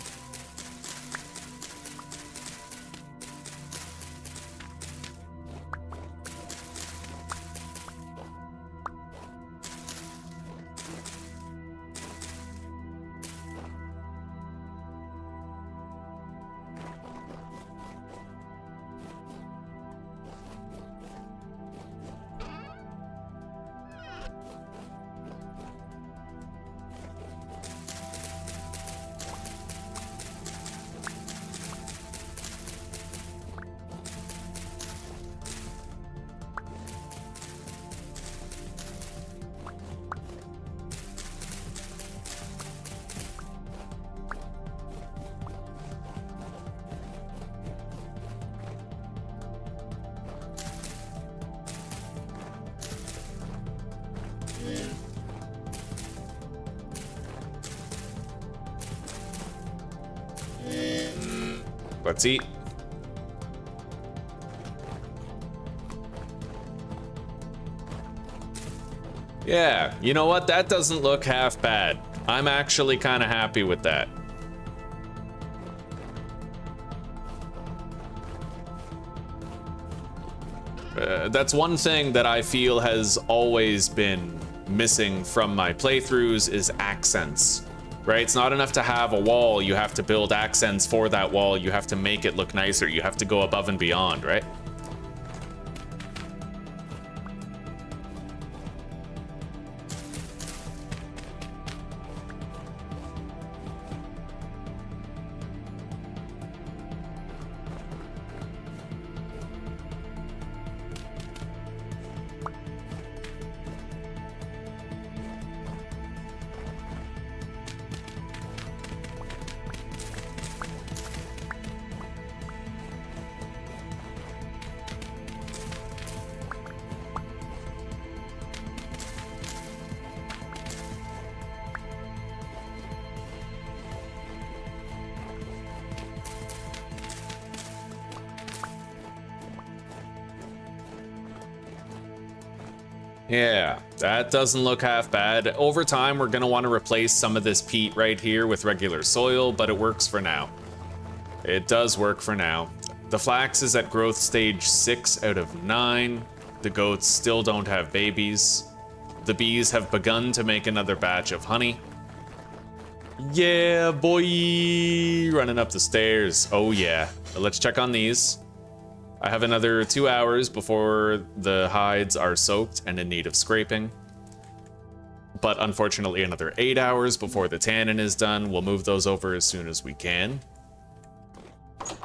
Let's eat. Yeah, you know what? That doesn't look half bad. I'm actually kind of happy with that. That's one thing that I feel has always been missing from my playthroughs is accents. right? It's not enough to have a wall. You have to build accents for that wall. You have to make it look nicer. You have to go above and beyond, right? Yeah, that doesn't look half bad. Over time, we're gonna want to replace some of this peat right here with regular soil, but it works for now. It does work for now. The flax is at growth stage 6 out of 9. The goats still don't have babies. The bees have begun to make another batch of honey. Yeah, boy! Running up the stairs. Oh yeah. Let's check on these. I have another 2 hours before the hides are soaked and in need of scraping. But unfortunately another 8 hours before the tannin is done. We'll move those over as soon as we can.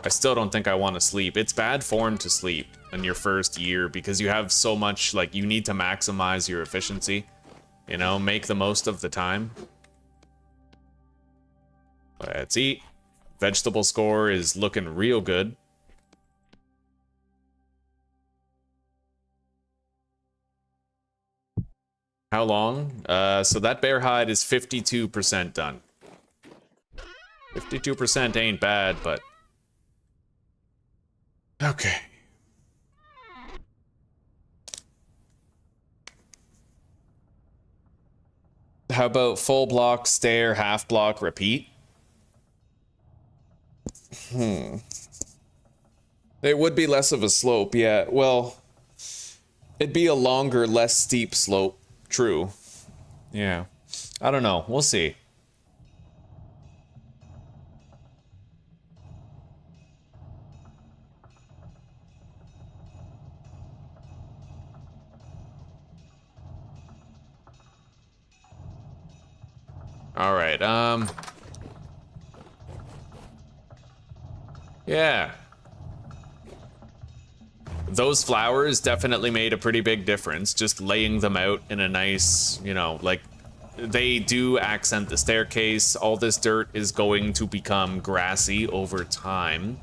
I still don't think I want to sleep. It's bad form to sleep in your first year because you have so much, like, you need to maximize your efficiency. You know, make the most of the time. Let's eat. Vegetable score is looking real good. How long? So that bear hide is 52% done. 52% ain't bad, but... Okay. How about full block, stair, half block, repeat? It would be less of a slope, yeah. Well, it'd be a longer, less steep slope. True. Yeah. I don't know. We'll see. All right. Yeah. Those flowers definitely made a pretty big difference, just laying them out in a nice, you know, like, they do accent the staircase. All this dirt is going to become grassy over time.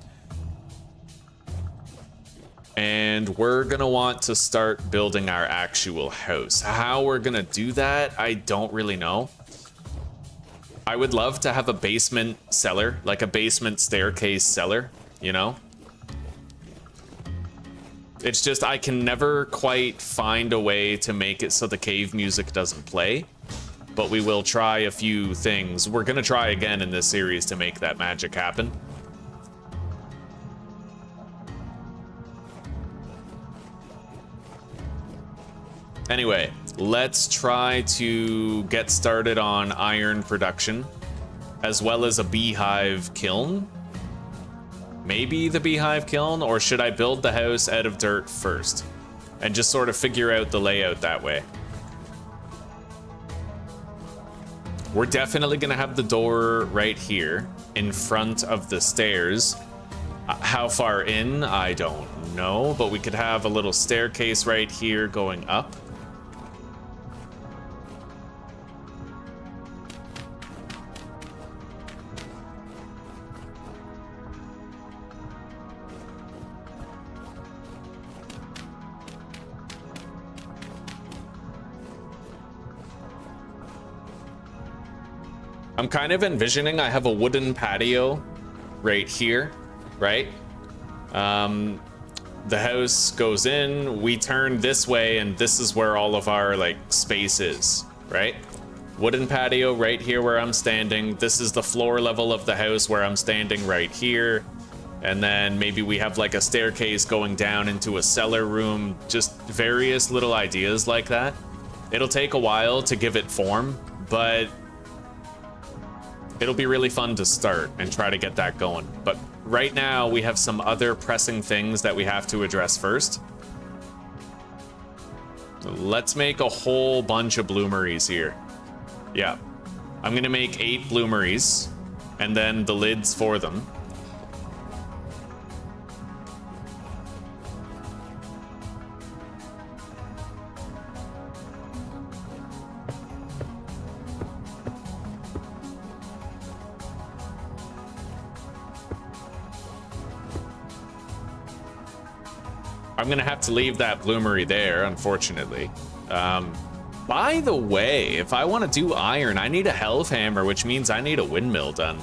And we're gonna want to start building our actual house. How we're gonna do that, I don't really know. I would love to have a basement cellar, like a basement staircase cellar, you know? It's just I can never quite find a way to make it so the cave music doesn't play, but we will try a few things. We're gonna try again in this series to make that magic happen. Anyway, let's try to get started on iron production, as well as a beehive kiln. Maybe the beehive kiln, or should I build the house out of dirt first and just sort of figure out the layout that way? We're definitely gonna have the door right here in front of the stairs. How far in, I don't know, but we could have a little staircase right here going up. I'm kind of envisioning I have a wooden patio right here, right? The house goes in, we turn this way, and this is where all of our, like, space is, right? Wooden patio right here where I'm standing. This is the floor level of the house where I'm standing right here. And then maybe we have, like, a staircase going down into a cellar room. Just various little ideas like that. It'll take a while to give it form, but It'll be really fun to start and try to get that going. But right now, we have some other pressing things that we have to address first. Let's make a whole bunch of bloomeries here. Yeah. I'm gonna make 8 bloomeries, and then the lids for them. I'm gonna have to leave that bloomery there, unfortunately. By the way, if I want to do iron, I need a Hellhammer, which means I need a windmill done.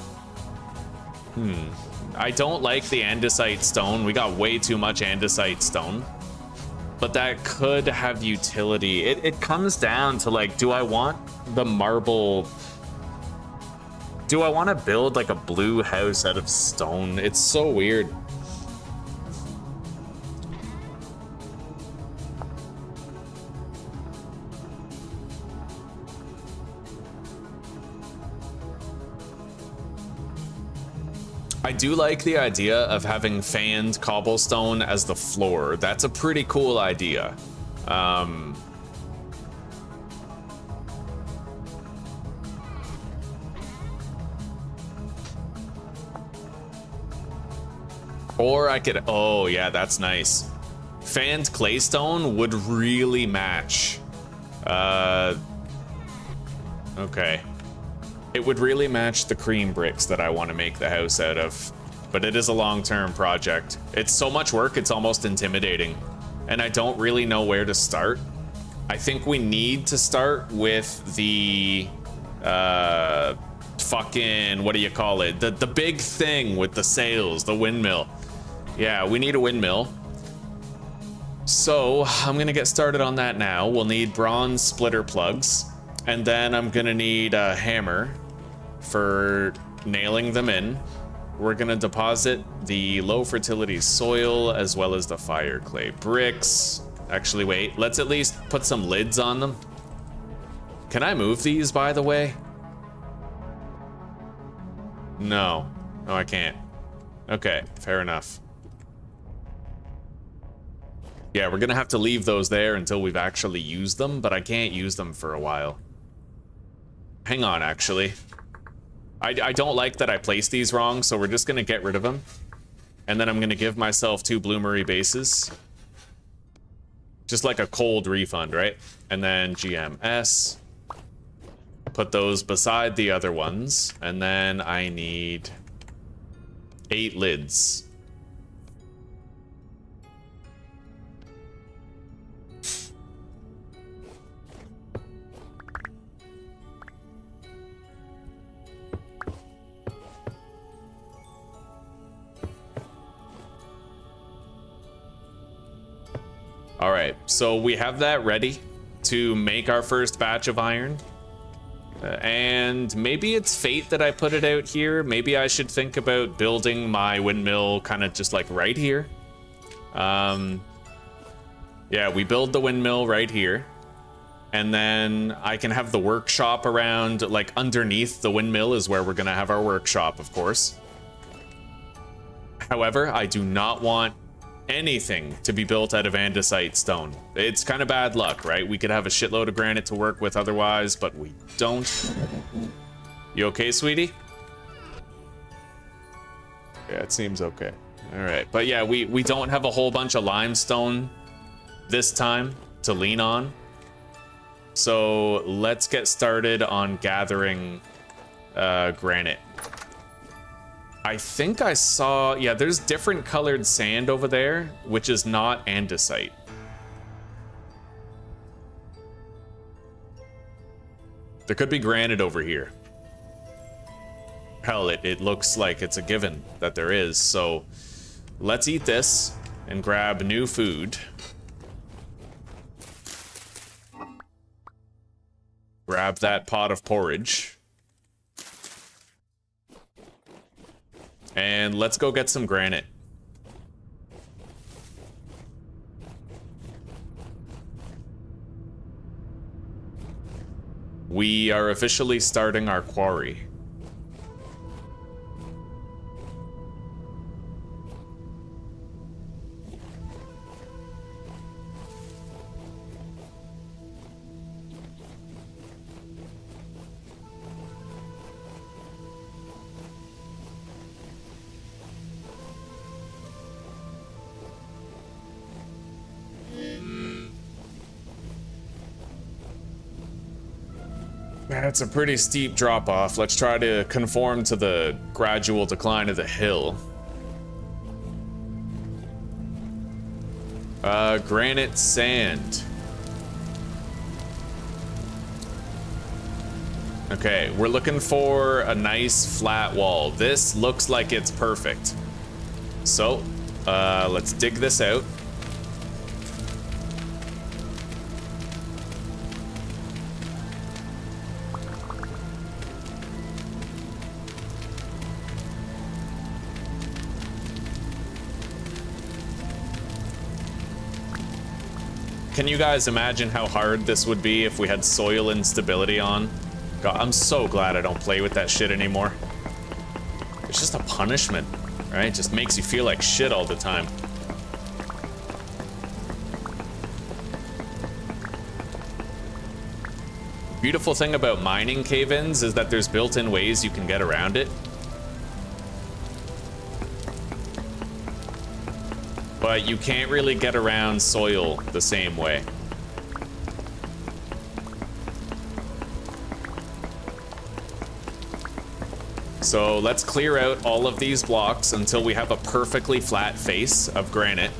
I don't like the andesite stone. We got way too much andesite stone. But that could have utility. It comes down to, like, do I want the marble... Do I want to build, like, a blue house out of stone? It's so weird. I do like the idea of having fanned cobblestone as the floor. That's a pretty cool idea. Or I could, oh yeah, that's nice. Fanned claystone would really match. Okay. It would really match the cream bricks that I want to make the house out of, but it is a long-term project. It's so much work, it's almost intimidating, and I don't really know where to start. I think we need to start with the fucking, what do you call it? The big thing with the sails, the windmill. Yeah, we need a windmill. So I'm gonna get started on that now. We'll need bronze splitter plugs. And then I'm gonna need a hammer for nailing them in. We're gonna deposit the low fertility soil as well as the fire clay bricks. Actually, wait, let's at least put some lids on them. Can I move these, by the way? No, I can't. Okay, fair enough. Yeah, we're gonna have to leave those there until we've actually used them, but I can't use them for a while. Hang on, actually. I don't like that I placed these wrong, so we're just gonna get rid of them. And then I'm gonna give myself 2 bloomery bases. Just like a cold refund, right? And then GMS. Put those beside the other ones. And then I need 8 lids. All right, so we have that ready to make our first batch of iron. And maybe it's fate that I put it out here. Maybe I should think about building my windmill kind of just like right here. Yeah, we build the windmill right here. And then I can have the workshop around, like underneath the windmill is where we're gonna have our workshop, of course. However, I do not want anything to be built out of andesite stone. It's kind of bad luck, right? We could have a shitload of granite to work with otherwise, but we don't. You okay, sweetie? Yeah, it seems okay. All right, but yeah, we don't have a whole bunch of limestone this time to lean on. So let's get started on gathering granite. I think I saw, yeah, there's different colored sand over there, which is not andesite. There could be granite over here. Hell, it looks like it's a given that there is, so let's eat this and grab new food. Grab that pot of porridge. And let's go get some granite. We are officially starting our quarry. That's a pretty steep drop off. Let's try to conform to the gradual decline of the hill. Granite sand. Okay, we're looking for a nice flat wall. This looks like it's perfect. So, let's dig this out. Can you guys imagine how hard this would be if we had soil instability on? God, I'm so glad I don't play with that shit anymore. It's just a punishment, right? Just makes you feel like shit all the time. Beautiful thing about mining cave-ins is that there's built-in ways you can get around it. But you can't really get around soil the same way. So let's clear out all of these blocks until we have a perfectly flat face of granite,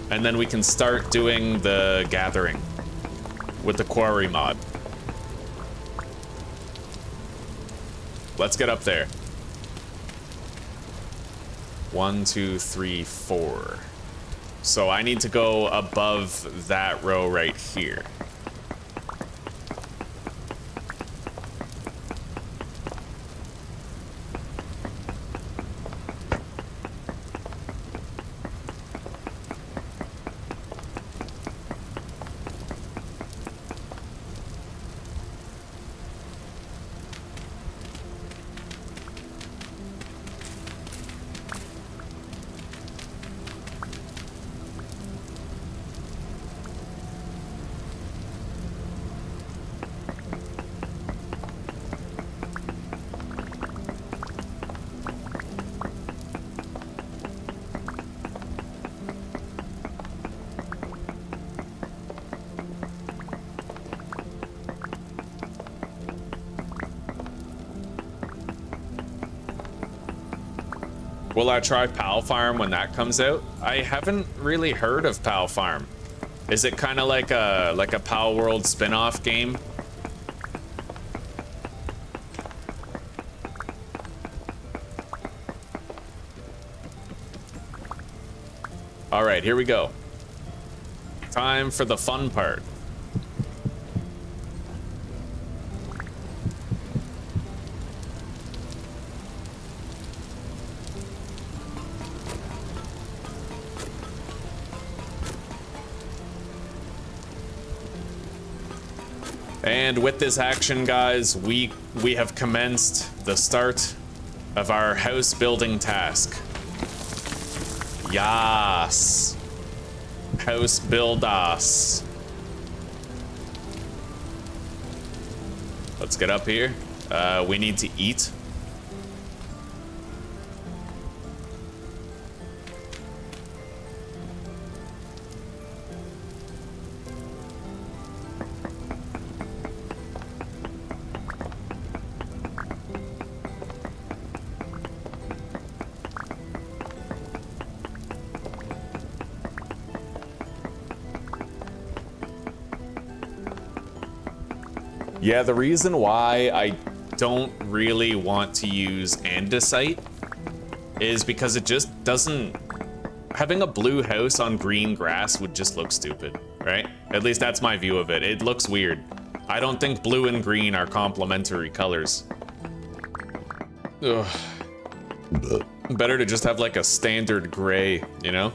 and then we can start doing the gathering with the quarry mod. Let's get up there. 1, 2, 3, 4. So I need to go above that row right here. Will I try Pal Farm when that comes out? I haven't really heard of Pal Farm. Is it kind of like a Pal World spin-off game? All right, here we go. Time for the fun part. And with this action, guys, we have commenced the start of our house building task. Yas. House build us. Let's get up here. We need to eat. Yeah, the reason why I don't really want to use andesite is because it just doesn't... Having a blue house on green grass would just look stupid, right? At least that's my view of it. It looks weird. I don't think blue and green are complementary colors. Ugh. Better to just have like a standard gray, you know?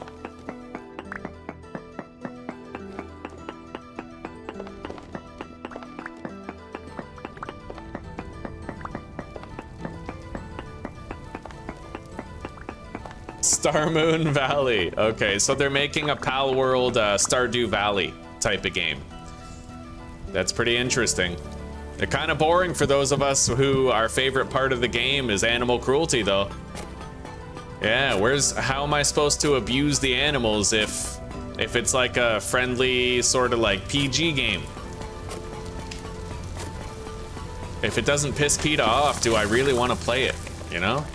Star Moon Valley. Okay, so they're making a Pal World Stardew Valley type of game. That's pretty interesting. They're kind of boring for those of us who our favorite part of the game is animal cruelty, though. Yeah, how am I supposed to abuse the animals if it's like a friendly sort of like PG game? If it doesn't piss PETA off, do I really want to play it, you know?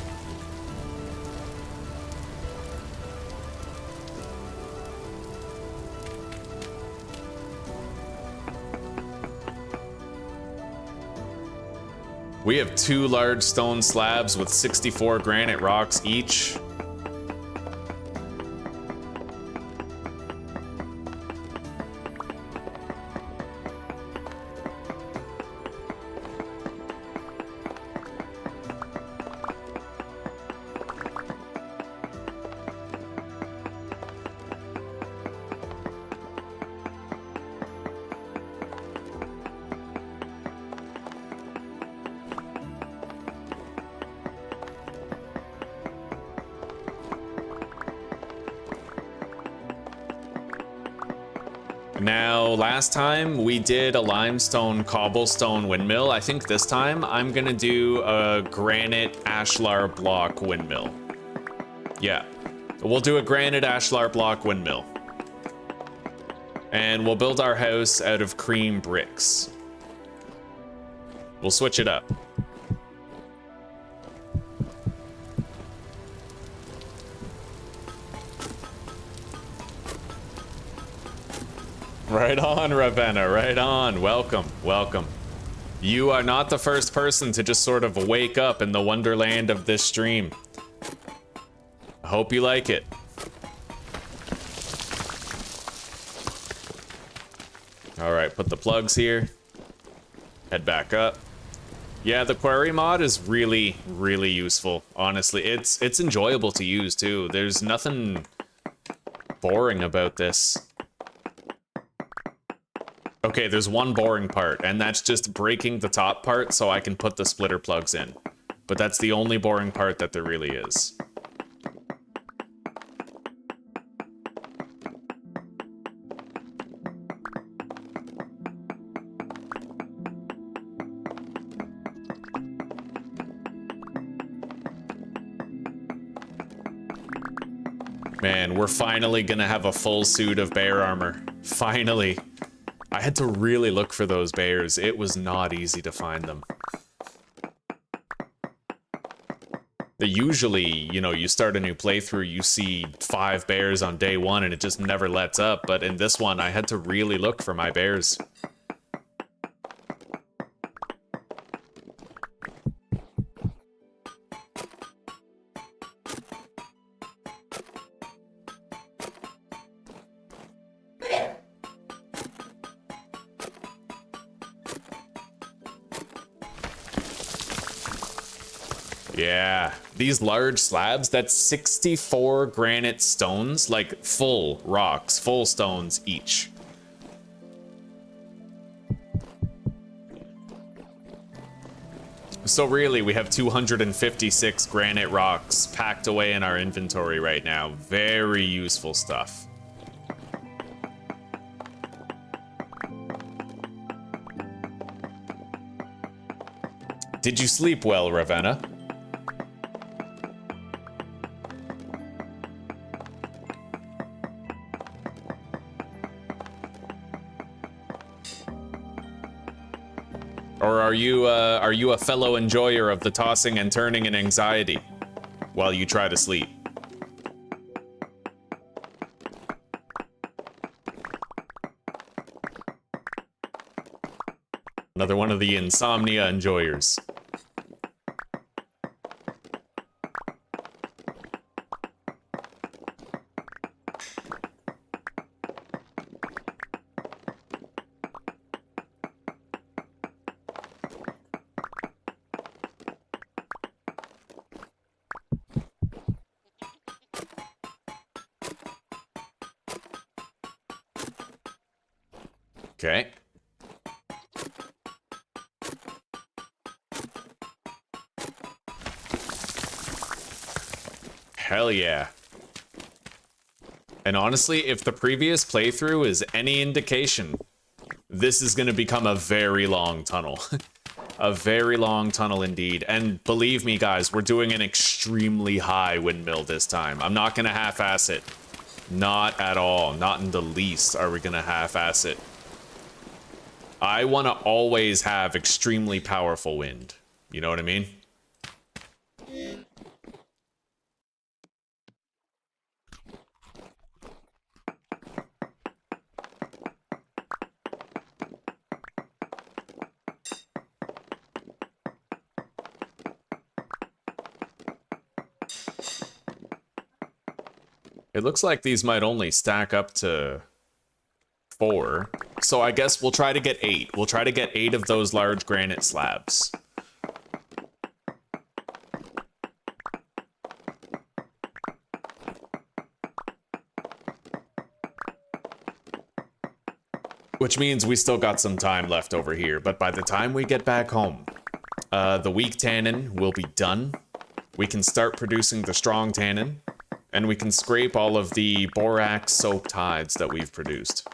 We have 2 large stone slabs with 64 granite rocks each. Now, last time we did a limestone cobblestone windmill. I think this time I'm gonna do a granite ashlar block windmill. Yeah, we'll do a granite ashlar block windmill. And we'll build our house out of cream bricks. We'll switch it up. Right on, Ravenna, right on. Welcome, welcome. You are not the first person to just sort of wake up in the wonderland of this stream. I hope you like it. All right, put the plugs here. Head back up. Yeah, the quarry mod is really, really useful. Honestly, it's enjoyable to use too. There's nothing boring about this. Okay, there's one boring part, and that's just breaking the top part so I can put the splitter plugs in. But that's the only boring part that there really is. Man, we're finally gonna have a full suit of bear armor. Finally. I had to really look for those bears. It was not easy to find them. They usually, you know, you start a new playthrough, you see 5 bears on day 1 and it just never lets up. But in this one, I had to really look for my bears. Yeah, these large slabs, that's 64 granite stones, like full rocks, full stones each. So really, we have 256 granite rocks packed away in our inventory right now. Very useful stuff. Did you sleep well, Ravenna? Or are you a fellow enjoyer of the tossing and turning and anxiety while you try to sleep? Another one of the insomnia enjoyers. Okay. Hell yeah. And honestly, if the previous playthrough is any indication, this is going to become a very long tunnel. A very long tunnel indeed. And believe me, guys, we're doing an extremely high windmill this time. I'm not going to half-ass it. Not at all. Not in the least are we going to half-ass it. I want to always have extremely powerful wind. You know what I mean? It looks like these might only stack up to 4. So I guess we'll try to get 8. We'll try to get 8 of those large granite slabs. Which means we still got some time left over here, but by the time we get back home, the weak tannin will be done. We can start producing the strong tannin. And we can scrape all of the borax soaked hides that we've produced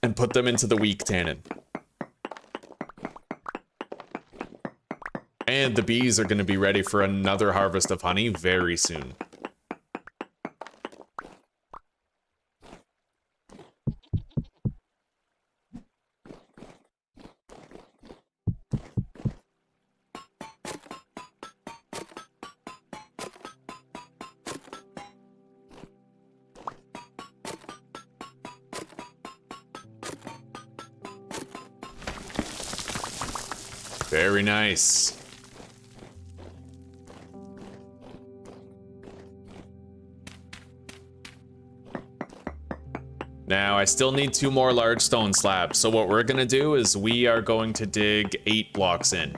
and put them into the weak tannin. And the bees are going to be ready for another harvest of honey very soon. Very nice. Now, I still need 2 more large stone slabs, so what we're gonna do is we are going to dig 8 blocks in,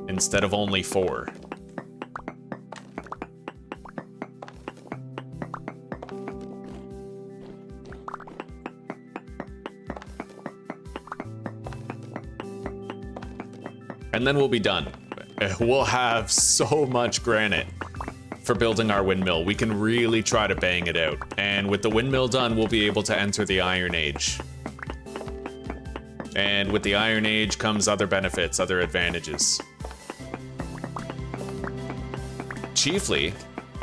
instead of only 4. And then we'll be done. We'll have so much granite for building our windmill. We can really try to bang it out. And with the windmill done, we'll be able to enter the Iron Age. And with the Iron Age comes other benefits, other advantages. Chiefly,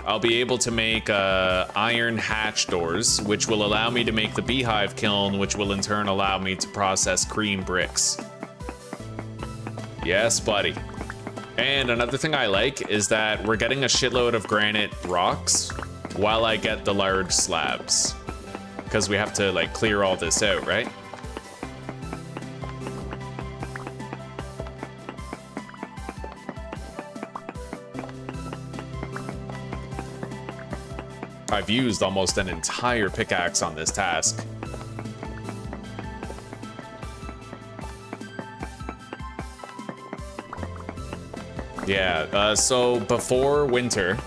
I'll be able to make iron hatch doors, which will allow me to make the beehive kiln, which will in turn allow me to process cream bricks. Yes, buddy. And another thing I like is that we're getting a shitload of granite rocks while I get the large slabs. Because we have to, like, clear all this out, right? I've used almost an entire pickaxe on this task. Yeah, so before winter,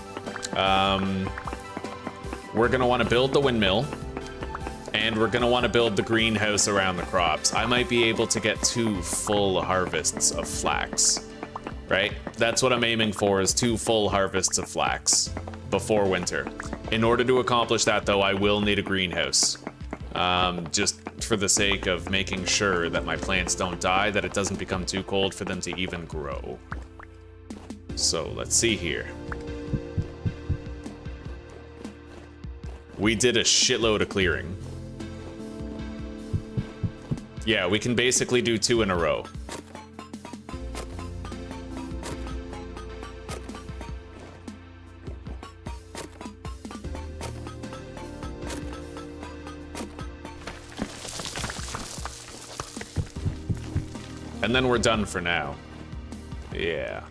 we're gonna want to build the windmill, and we're gonna want to build the greenhouse around the crops. I might be able to get 2 full harvests of flax, right? That's what I'm aiming for, is 2 full harvests of flax before winter. In order to accomplish that, though, I will need a greenhouse, just for the sake of making sure that my plants don't die, that it doesn't become too cold for them to even grow. So let's see here. We did a shitload of clearing. Yeah, we can basically do 2 in a row. And then we're done for now. Yeah.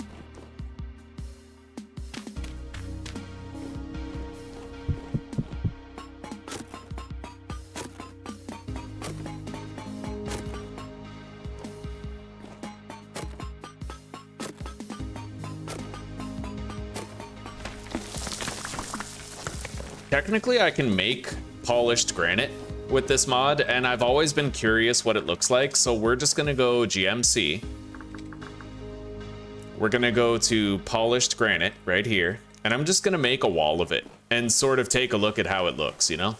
Technically, I can make polished granite with this mod, and I've always been curious what it looks like, so we're just gonna go GMC. We're gonna go to polished granite right here, and I'm just gonna make a wall of it and sort of take a look at how it looks, you know?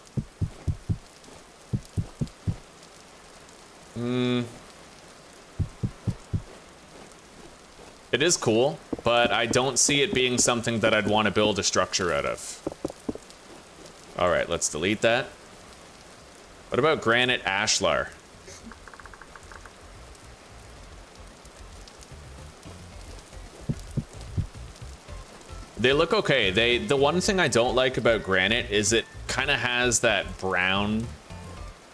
It is cool, but I don't see it being something that I'd want to build a structure out of. All right, let's delete that. What about granite ashlar? They look okay. The one thing I don't like about granite is it kind of has that brown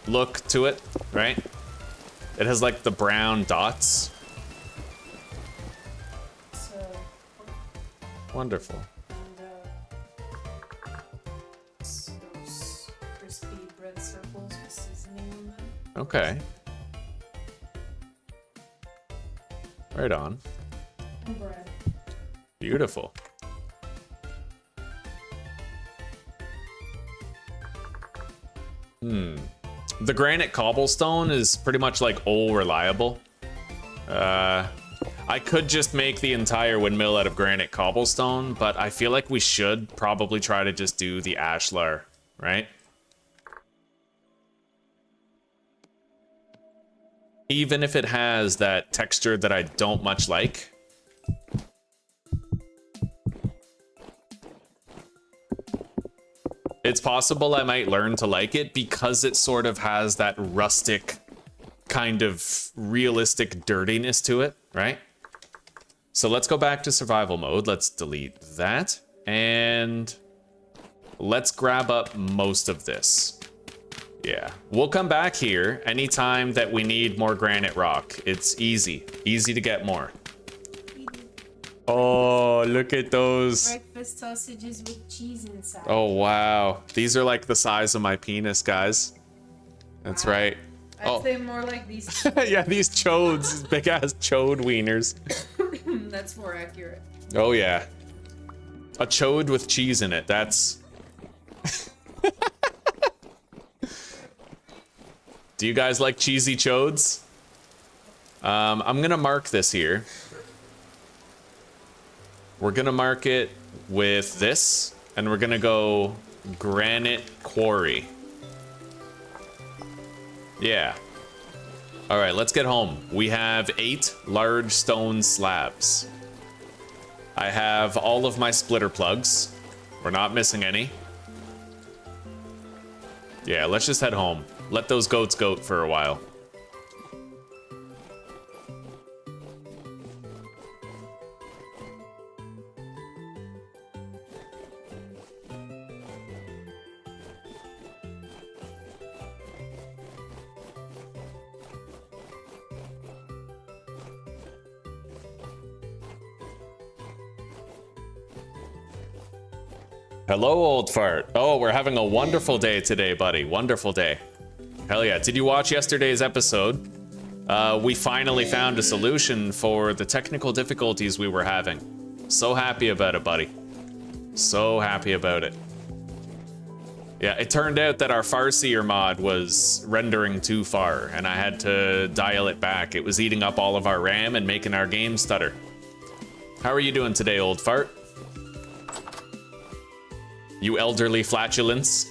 look to it, right? It has like the brown dots. So, Wonderful. and those crispy bread circles with seasoning on them. Okay. Right on. And bread. Beautiful. The granite cobblestone is pretty much like all reliable. I could just make the entire windmill out of granite cobblestone, but I feel like we should probably try to just do the ashlar, right? Even if it has that texture that I don't much like. It's possible I might learn to like it because it sort of has that rustic kind of realistic dirtiness to it, right? So let's go back to survival mode. Let's delete that. And let's grab up most of this. Yeah, we'll come back here anytime that we need more granite rock. It's easy to get more. Oh, look at those. Breakfast sausages with cheese inside. Oh, wow. These are like the size of my penis, guys. That's Wow. right. I'd say more like these. Yeah, these chodes, big ass chode wieners. That's more accurate. Oh, yeah. A chode with cheese in it. That's. Do you guys like cheesy chodes? I'm gonna mark this here. We're gonna mark it with this, and we're gonna go granite quarry. Yeah. All right, let's get home. We have 8 large stone slabs. I have all of my splitter plugs. We're not missing any. Yeah, let's just head home. Let those goats goat for a while. Hello, old fart. Oh, we're having a wonderful day today, buddy. Wonderful day. Hell yeah. Did you watch yesterday's episode? We finally found a solution for the technical difficulties we were having. So happy about it, buddy. So happy about it. Yeah, it turned out that our Farseer mod was rendering too far, and I had to dial it back. It was eating up all of our RAM and making our game stutter. How are you doing today, old fart? You elderly flatulence.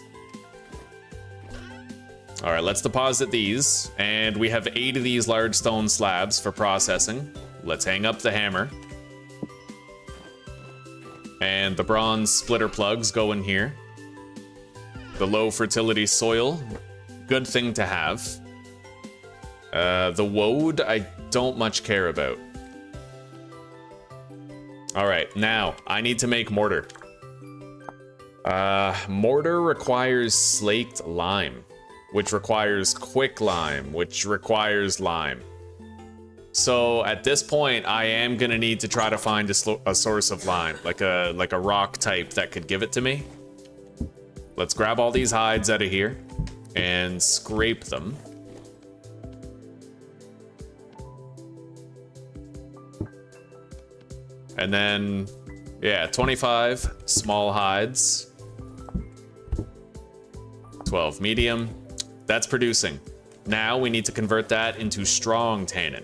All right, let's deposit these. And we have 8 of these large stone slabs for processing. Let's hang up the hammer. And the bronze splitter plugs go in here. The low fertility soil, good thing to have. The woad, I don't much care about. All right, now I need to make mortar. Mortar requires slaked lime, which requires quick lime, which requires lime. So at this point, I am gonna need to try to find a source of lime, like a rock type that could give it to me. Let's grab all these hides out of here and scrape them. And then, yeah, 25 small hides. 12 medium. That's producing. Now we need to convert that into strong tannin.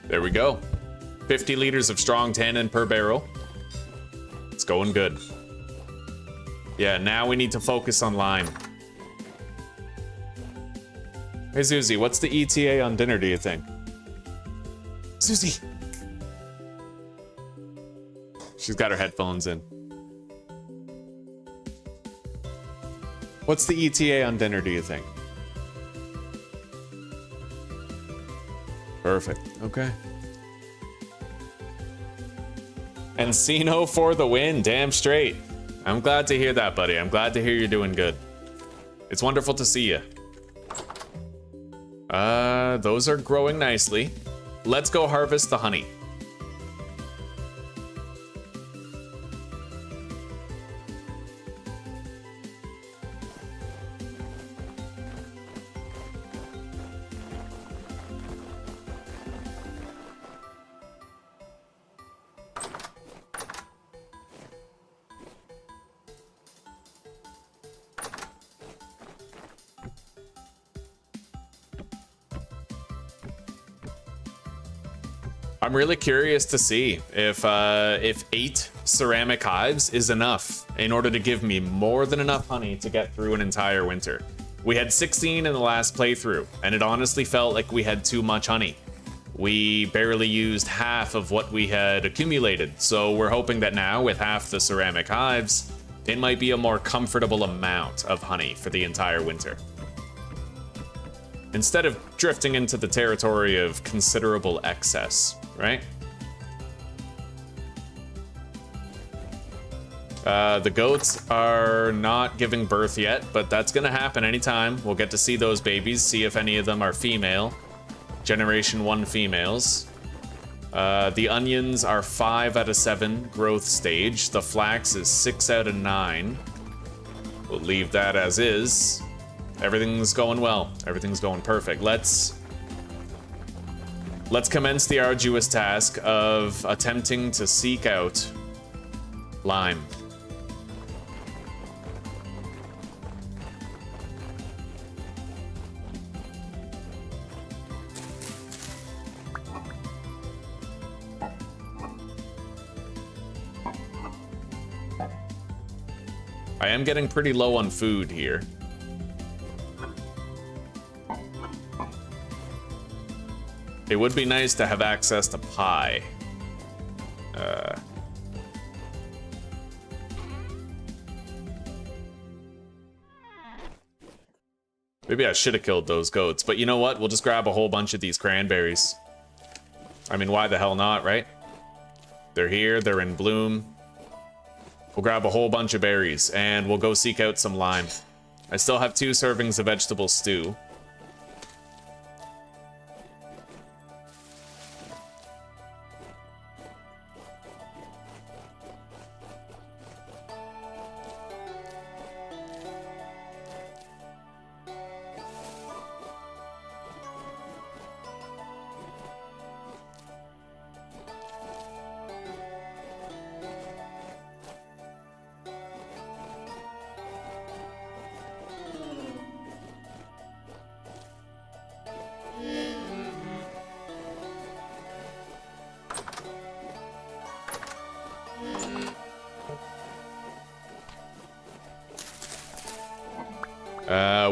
There we go. 50 liters of strong tannin per barrel. It's going good. Yeah, now we need to focus on lime. Hey, Susie, what's the ETA on dinner, do you think? Susie! She's got her headphones in. What's the ETA on dinner, do you think? Perfect. Okay. Encino for the win. Damn straight. I'm glad to hear that, buddy. I'm glad to hear you're doing good. It's wonderful to see you. Those are growing nicely. Let's go harvest the honey. I'm really curious to see if 8 ceramic hives is enough in order to give me more than enough honey to get through an entire winter. We had 16 in the last playthrough, and it honestly felt like we had too much honey. We barely used half of what we had accumulated, so we're hoping that now, with half the ceramic hives, it might be a more comfortable amount of honey for the entire winter. Instead of drifting into the territory of considerable excess, right? The goats are not giving birth yet, but that's gonna happen anytime. We'll get to see those babies, see if any of them are female. Generation 1 females. The onions are 5 out of 7 growth stage. The flax is 6 out of 9. We'll leave that as is. Everything's going well. Everything's going perfect. Let's commence the arduous task of attempting to seek out lime. I am getting pretty low on food here. It would be nice to have access to pie. Maybe I should have killed those goats, but you know what? We'll just grab a whole bunch of these cranberries. I mean, why the hell not, right? They're here, they're in bloom. We'll grab a whole bunch of berries, and we'll go seek out some lime. I still have 2 servings of vegetable stew.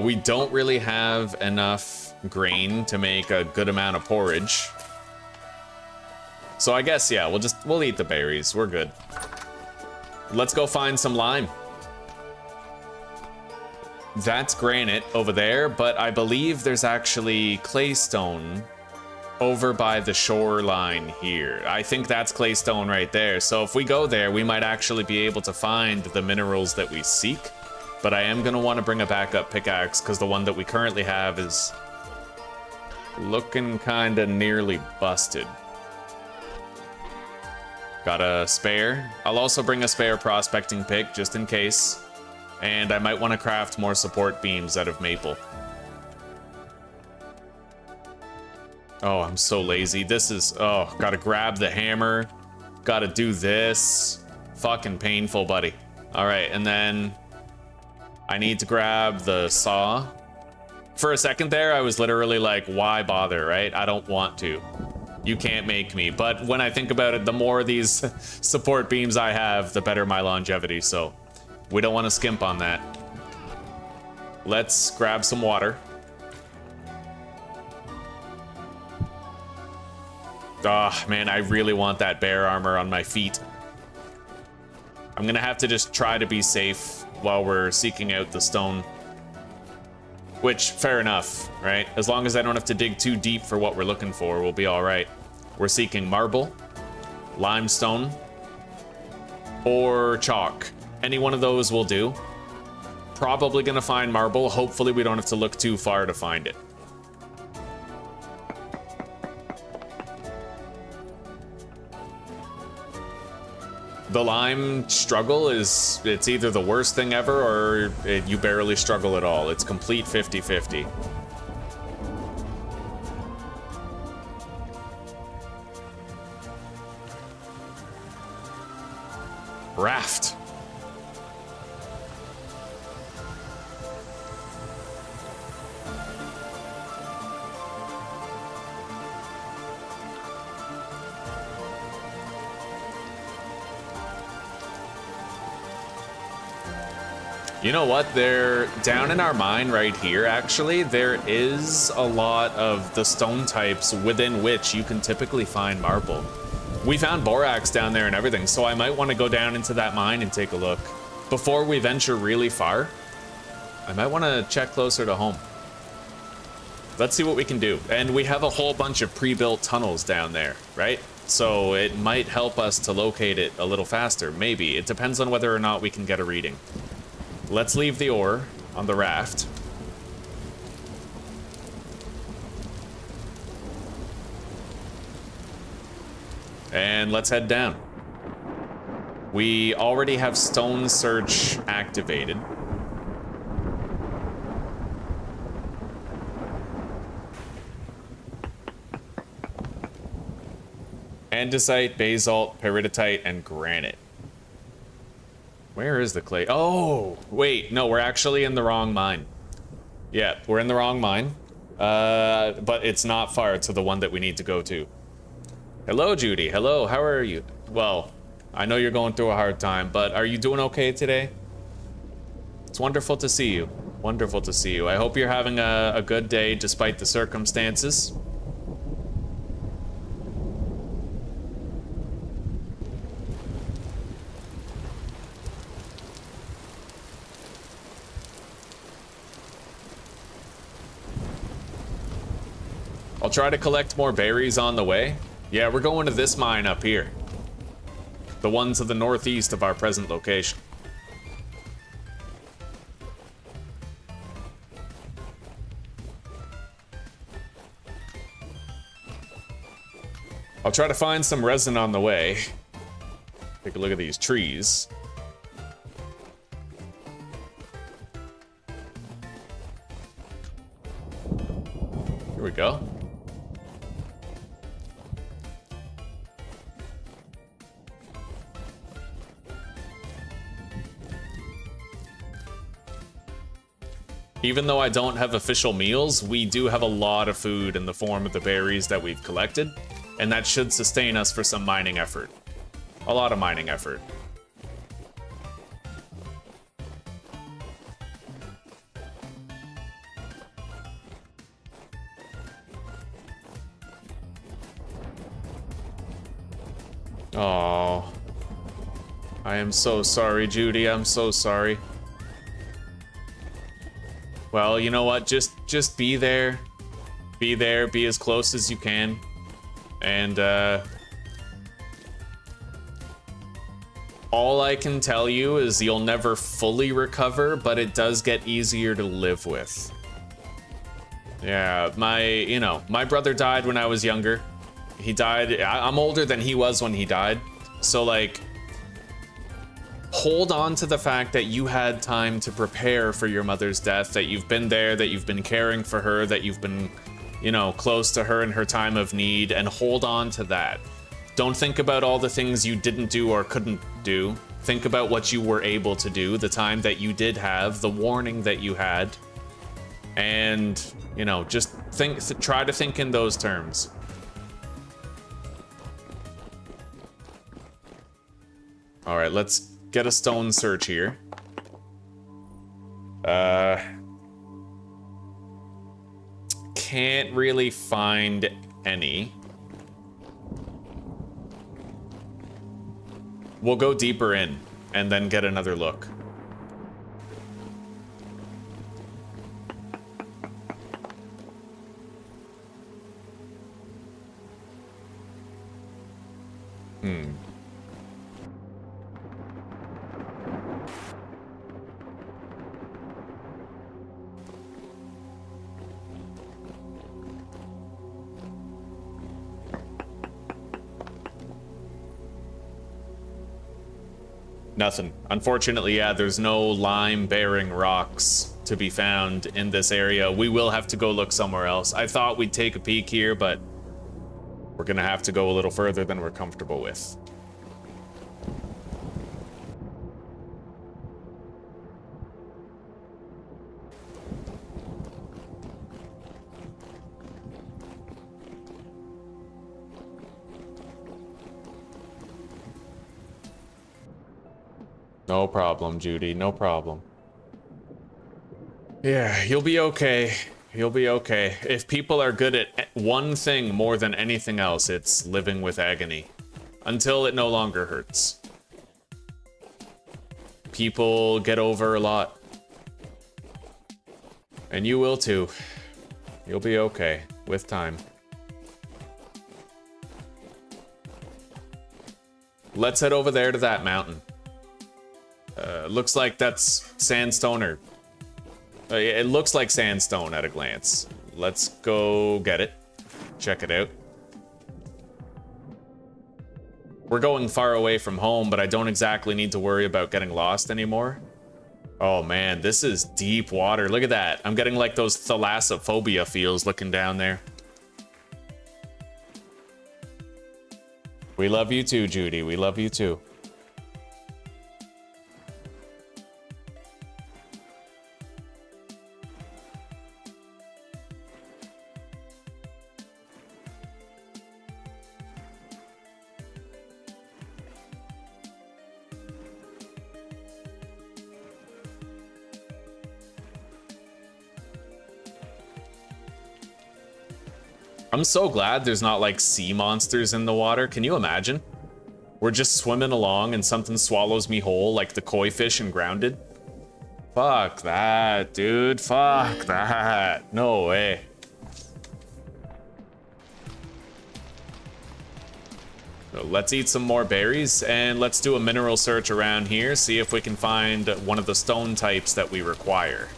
We don't really have enough grain to make a good amount of porridge. So I guess, yeah, we'll eat the berries. We're good. Let's go find some lime. That's granite over there, but I believe there's actually claystone over by the shoreline here. I think that's claystone right there. So if we go there, we might actually be able to find the minerals that we seek. But I am gonna want to bring a backup pickaxe because the one that we currently have is looking kinda nearly busted. Got a spare. I'll also bring a spare prospecting pick just in case. And I might want to craft more support beams out of maple. Oh, I'm so lazy. This is, oh, gotta grab the hammer. Gotta do this. Fucking painful, buddy. All right, and then I need to grab the saw. For a second there, I was literally like, why bother, right? I don't want to. You can't make me. But when I think about it, the more of these support beams I have, the better my longevity. So we don't want to skimp on that. Let's grab some water. Ah, man, I really want that bear armor on my feet. I'm gonna have to just try to be safe while we're seeking out the stone. Which, fair enough, right? As long as I don't have to dig too deep for what we're looking for, we'll be all right. We're seeking marble, limestone, or chalk. Any one of those will do. Probably gonna find marble. Hopefully we don't have to look too far to find it. The lime struggle is, it's either the worst thing ever or you barely struggle at all. It's complete 50-50. Raft. You know what? They're down in our mine right here, actually. There is a lot of the stone types within which you can typically find marble. We found borax down there and everything, so I might want to go down into that mine and take a look. Before we venture really far, I might want to check closer to home. Let's see what we can do. And we have a whole bunch of pre-built tunnels down there, right? So it might help us to locate it a little faster, maybe. It depends on whether or not we can get a reading. Let's leave the ore on the raft. And let's head down. We already have stone search activated. Andesite, basalt, peridotite, and granite. Where is the clay? Oh, wait, no, we're actually in the wrong mine. Yeah, we're in the wrong mine. But it's not far to the one that we need to go to. Hello, Judy. Hello, how are you? Well, I know you're going through a hard time, but are you doing okay today? It's wonderful to see you. Wonderful to see you. I hope you're having a good day despite the circumstances. I'll try to collect more berries on the way. Yeah, we're going to this mine up here. The one to the northeast of our present location. I'll try to find some resin on the way. Take a look at these trees. Here we go. Even though I don't have official meals, we do have a lot of food in the form of the berries that we've collected, and that should sustain us for some mining effort. A lot of mining effort. Oh, I am so sorry, Judy. I'm so sorry. Well, you know what? Just be there. Be there. Be as close as you can. And all I can tell you is you'll never fully recover, but it does get easier to live with. Yeah, my brother died when I was younger. He died. I'm older than he was when he died. So like, hold on to the fact that you had time to prepare for your mother's death, that you've been there, that you've been caring for her, that you've been, close to her in her time of need, and hold on to that. Don't think about all the things you didn't do or couldn't do. Think about what you were able to do, the time that you did have, the warning that you had, and, just try to think in those terms. All right, let's get a stone search here. Can't really find any. We'll go deeper in. and then get another look. Nothing. Unfortunately, yeah, there's no lime-bearing rocks to be found in this area. We will have to go look somewhere else. I thought we'd take a peek here, but we're gonna have to go a little further than we're comfortable with. No problem, Judy. No problem. Yeah, you'll be okay. You'll be okay. If people are good at one thing more than anything else, it's living with agony. Until it no longer hurts. People get over a lot. And you will too. You'll be okay with time. Let's head over there to that mountain. Looks like that's sandstone, or it looks like sandstone at a glance. Let's go get it. Check it out. We're going far away from home, but I don't exactly need to worry about getting lost anymore. Oh man, this is deep water. Look at that. I'm getting like those thalassophobia feels looking down there. We love you too, Judy. We love you too. I'm so glad there's not like sea monsters in the water. Can you imagine? We're just swimming along and something swallows me whole like the koi fish in Grounded. Fuck that, dude. Fuck that. No way. So let's eat some more berries and let's do a mineral search around here. See if we can find one of the stone types that we require.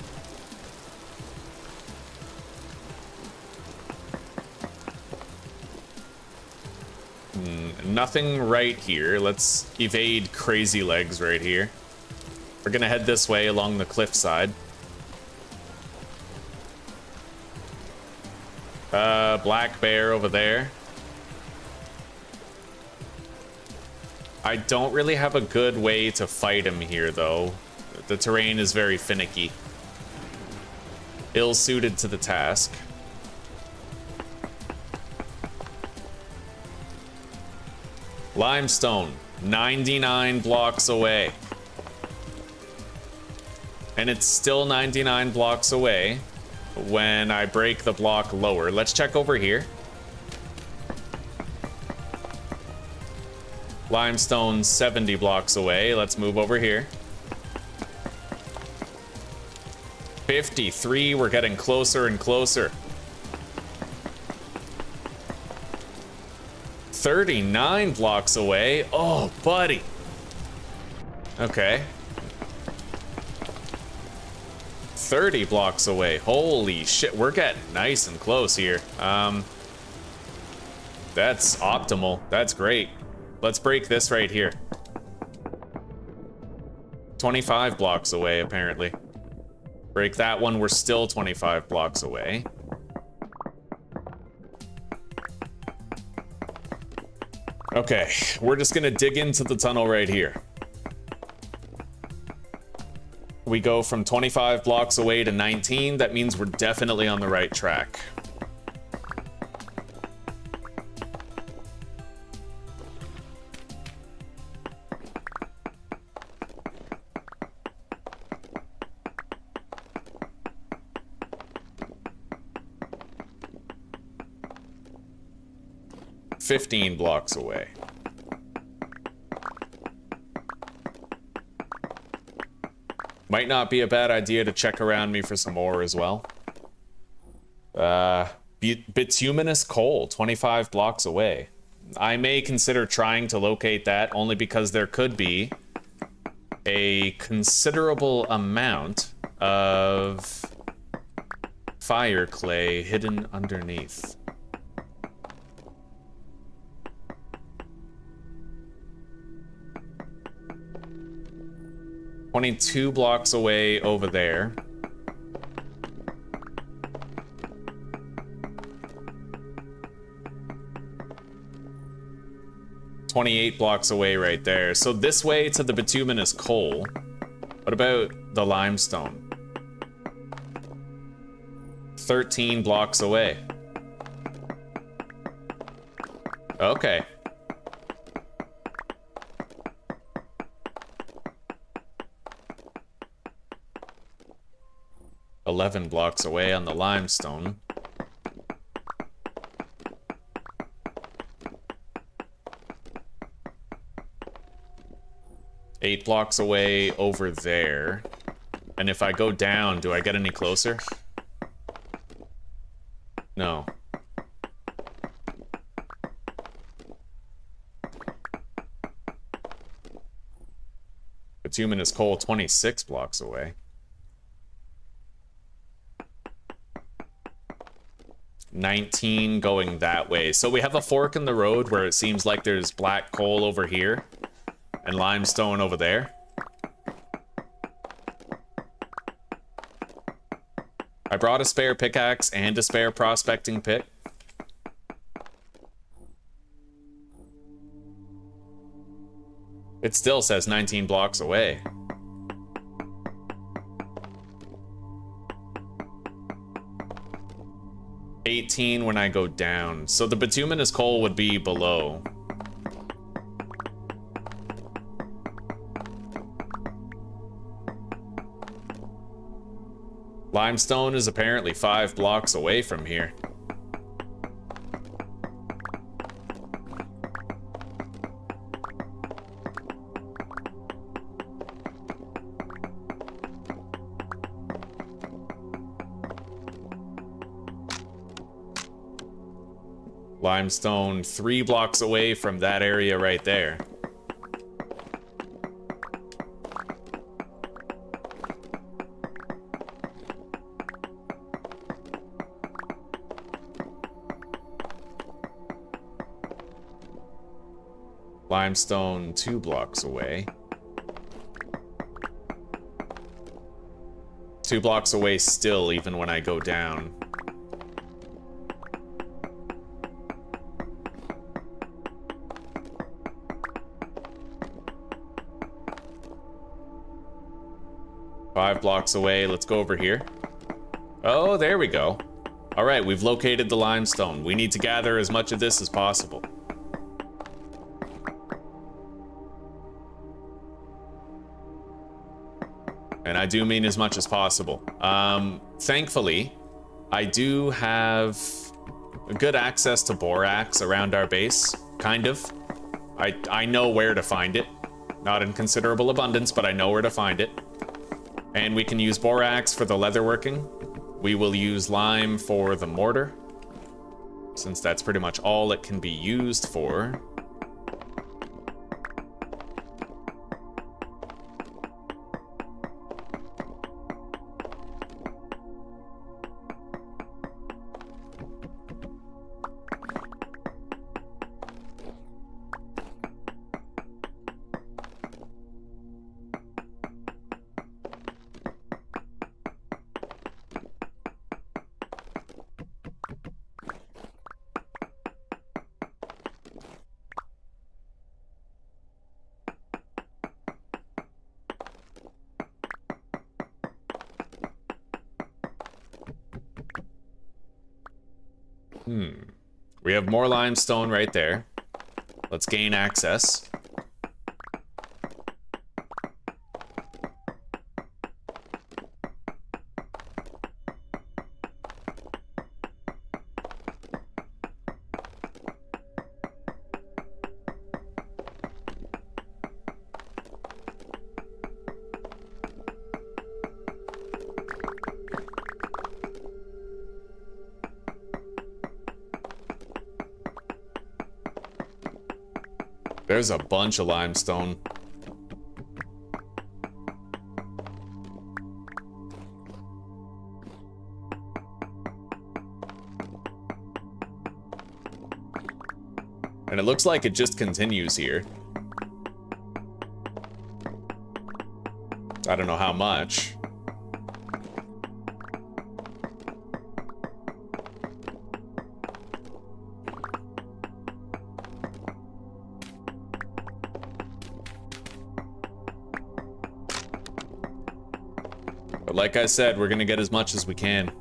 Nothing right here. Let's evade crazy legs right here. We're gonna head this way along the cliffside. Black bear over there. I don't really have a good way to fight him here though. The terrain is very finicky. Ill-suited to the task. Limestone, 99 blocks away. And it's still 99 blocks away when I break the block lower. Let's check over here. Limestone, 70 blocks away. Let's move over here. 53, we're getting closer and closer. 39 blocks away. Oh, buddy. Okay. 30 blocks away. Holy shit, we're getting nice and close here. That's optimal. That's great. Let's break this right here. 25 blocks away, apparently. Break that one, we're still 25 blocks away. Okay, we're just gonna dig into the tunnel right here. We go from 25 blocks away to 19. That means we're definitely on the right track. $15 blocks away. Might not be a bad idea to check around me for some ore as well. Bituminous coal, 25 blocks away. I may consider trying to locate that only because there could be a considerable amount of fire clay hidden underneath. "22 blocks away over there. "28 blocks away right there. So this way to the bituminous coal. What about the limestone? 13 blocks away. Okay. "11 blocks away on the limestone. "8 blocks away over there. And if I go down, do I get any closer? No. Bituminous coal, 26 blocks away. 19 going that way. So we have a fork in the road where it seems like there's black coal over here and limestone over there. I brought a spare pickaxe and a spare prospecting pick. It still says 19 blocks away. "18 when I go down. So the bituminous coal would be below. Limestone is apparently 5 blocks away from here. Limestone 3 blocks away from that area right there. Limestone 2 blocks away. 2 blocks away still, even when I go down. Five blocks away. Let's go over here. Oh, there we go. All right, we've located the limestone. We need to gather as much of this as possible. And I do mean as much as possible. Thankfully, I do have good access to borax around our base, kind of. I know where to find it. Not in considerable abundance, but I know where to find it. And we can use borax for the leatherworking. We will use lime for the mortar, since that's pretty much all it can be used for. We have more limestone right there. Let's gain access. There's a bunch of limestone. And it looks like it just continues here. I don't know how much. But like I said, we're gonna get as much as we can.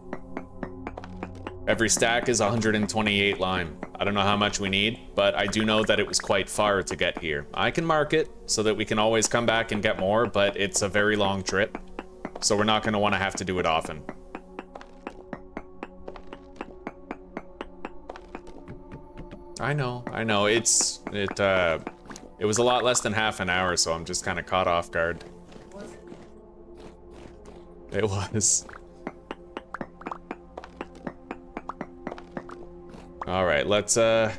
Every stack is 128 lime. I don't know how much we need, but I do know that it was quite far to get here. I can mark it so that we can always come back and get more, but it's a very long trip, so we're not gonna wanna have to do it often. I know. It was a lot less than half an hour, so I'm just kind of caught off guard. It was. All right, let's ooh.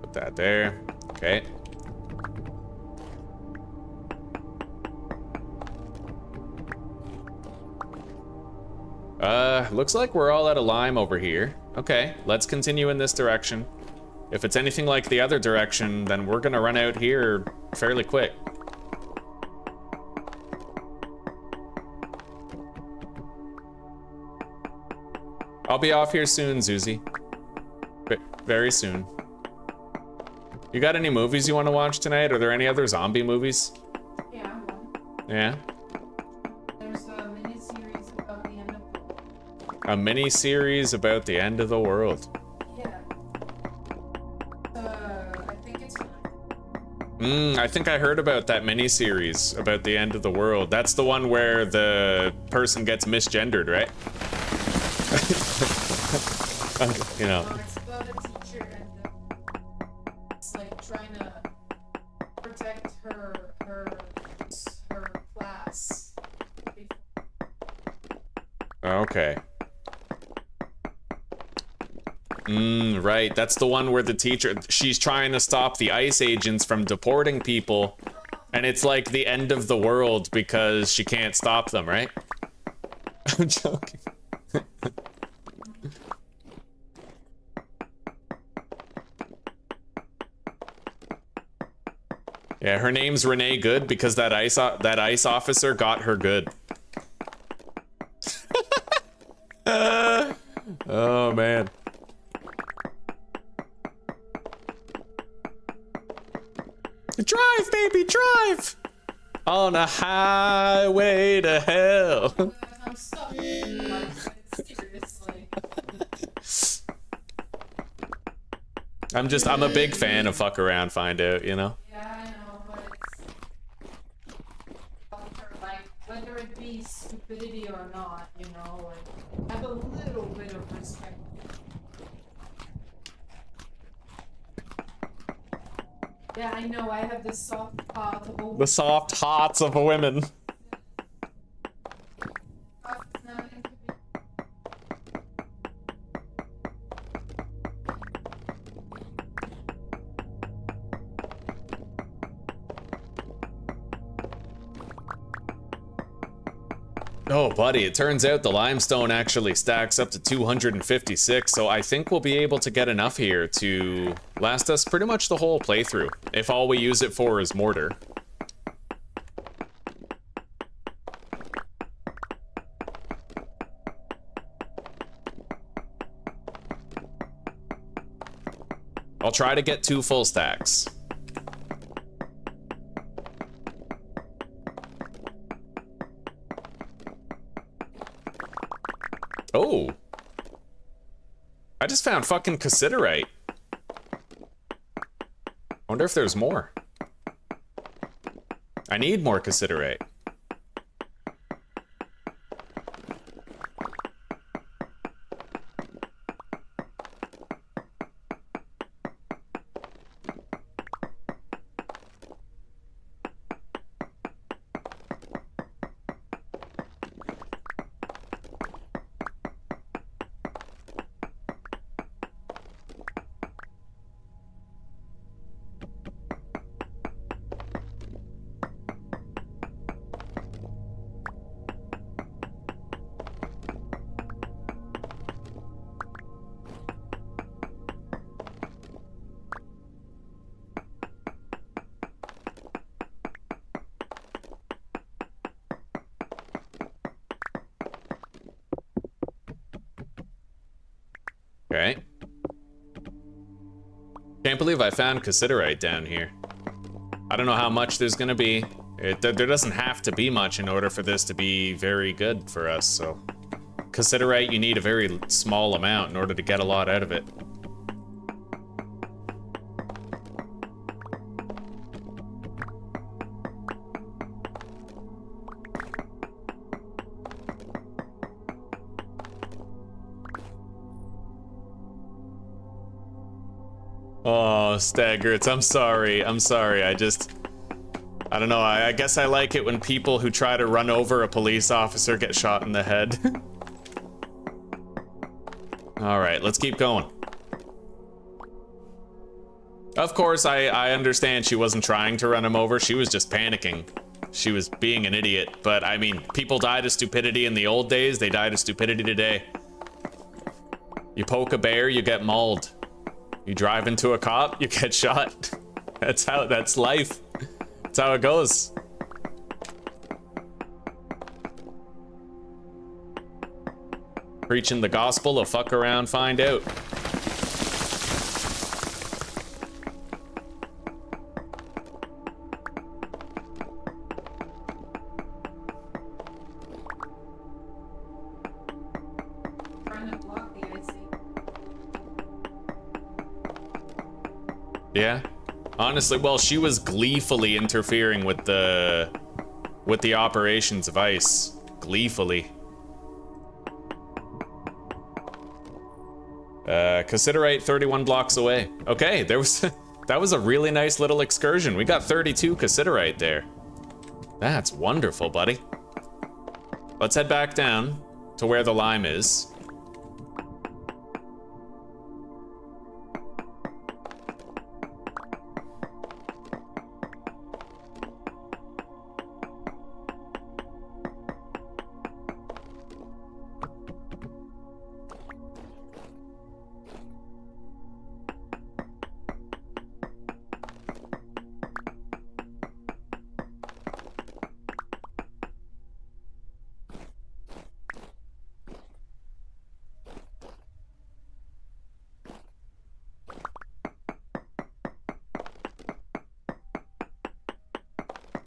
Put that there. Okay. Looks like we're all out of lime over here. Okay, let's continue in this direction. If it's anything like the other direction, then we're gonna run out here fairly quick. I'll be off here soon, Zuzi. Very soon. You got any movies you want to watch tonight? Are there any other zombie movies? Yeah, one. Yeah? There's a mini-series about the end of the world. A mini-series about the end of the world. Yeah. I think it's I think I heard about that mini-series about the end of the world. That's the one where the person gets misgendered, right? You know. It's about a teacher and it's like trying to protect her class. Okay. Right. That's the one where the teacher, she's trying to stop the ICE agents from deporting people, and it's like the end of the world because she can't stop them, right? I'm joking. Yeah, her name's Renee Good because that ICE officer got her good. Oh man. Drive, baby, drive! On a highway to hell. I'm stuck. Seriously. I'm a big fan of fuck around, find out, you know? Yeah, I know, but it's like whether it be stupidity or not, you know, like have a little bit of respect. Yeah, I know, I have this soft heart of a woman. The soft hearts of women. Oh, buddy, it turns out the limestone actually stacks up to 256, so I think we'll be able to get enough here to last us pretty much the whole playthrough, if all we use it for is mortar. I'll try to get 2 full stacks. Oh. I just found fucking cassiterite. Wonder if there's more. I need more cassiterite. Okay. Can't believe I found cassiterite down here. I don't know how much there's gonna be. There doesn't have to be much in order for this to be very good for us, so. Cassiterite, you need a very small amount in order to get a lot out of it. Oh, Staggerts, I'm sorry. I don't know, I guess I like it when people who try to run over a police officer get shot in the head. Alright, let's keep going. Of course, I understand she wasn't trying to run him over, she was just panicking. She was being an idiot, but I mean, people died of stupidity in the old days, they died of stupidity today. You poke a bear, you get mauled. You drive into a cop, you get shot. That's life. That's how it goes. Preaching the gospel of fuck around, find out. Yeah, honestly, well, she was gleefully interfering with the operations of ICE. Gleefully. Cassiterite 31 blocks away. Okay, there was that was a really nice little excursion. We got 32 cassiterite there. That's wonderful, buddy. Let's head back down to where the lime is.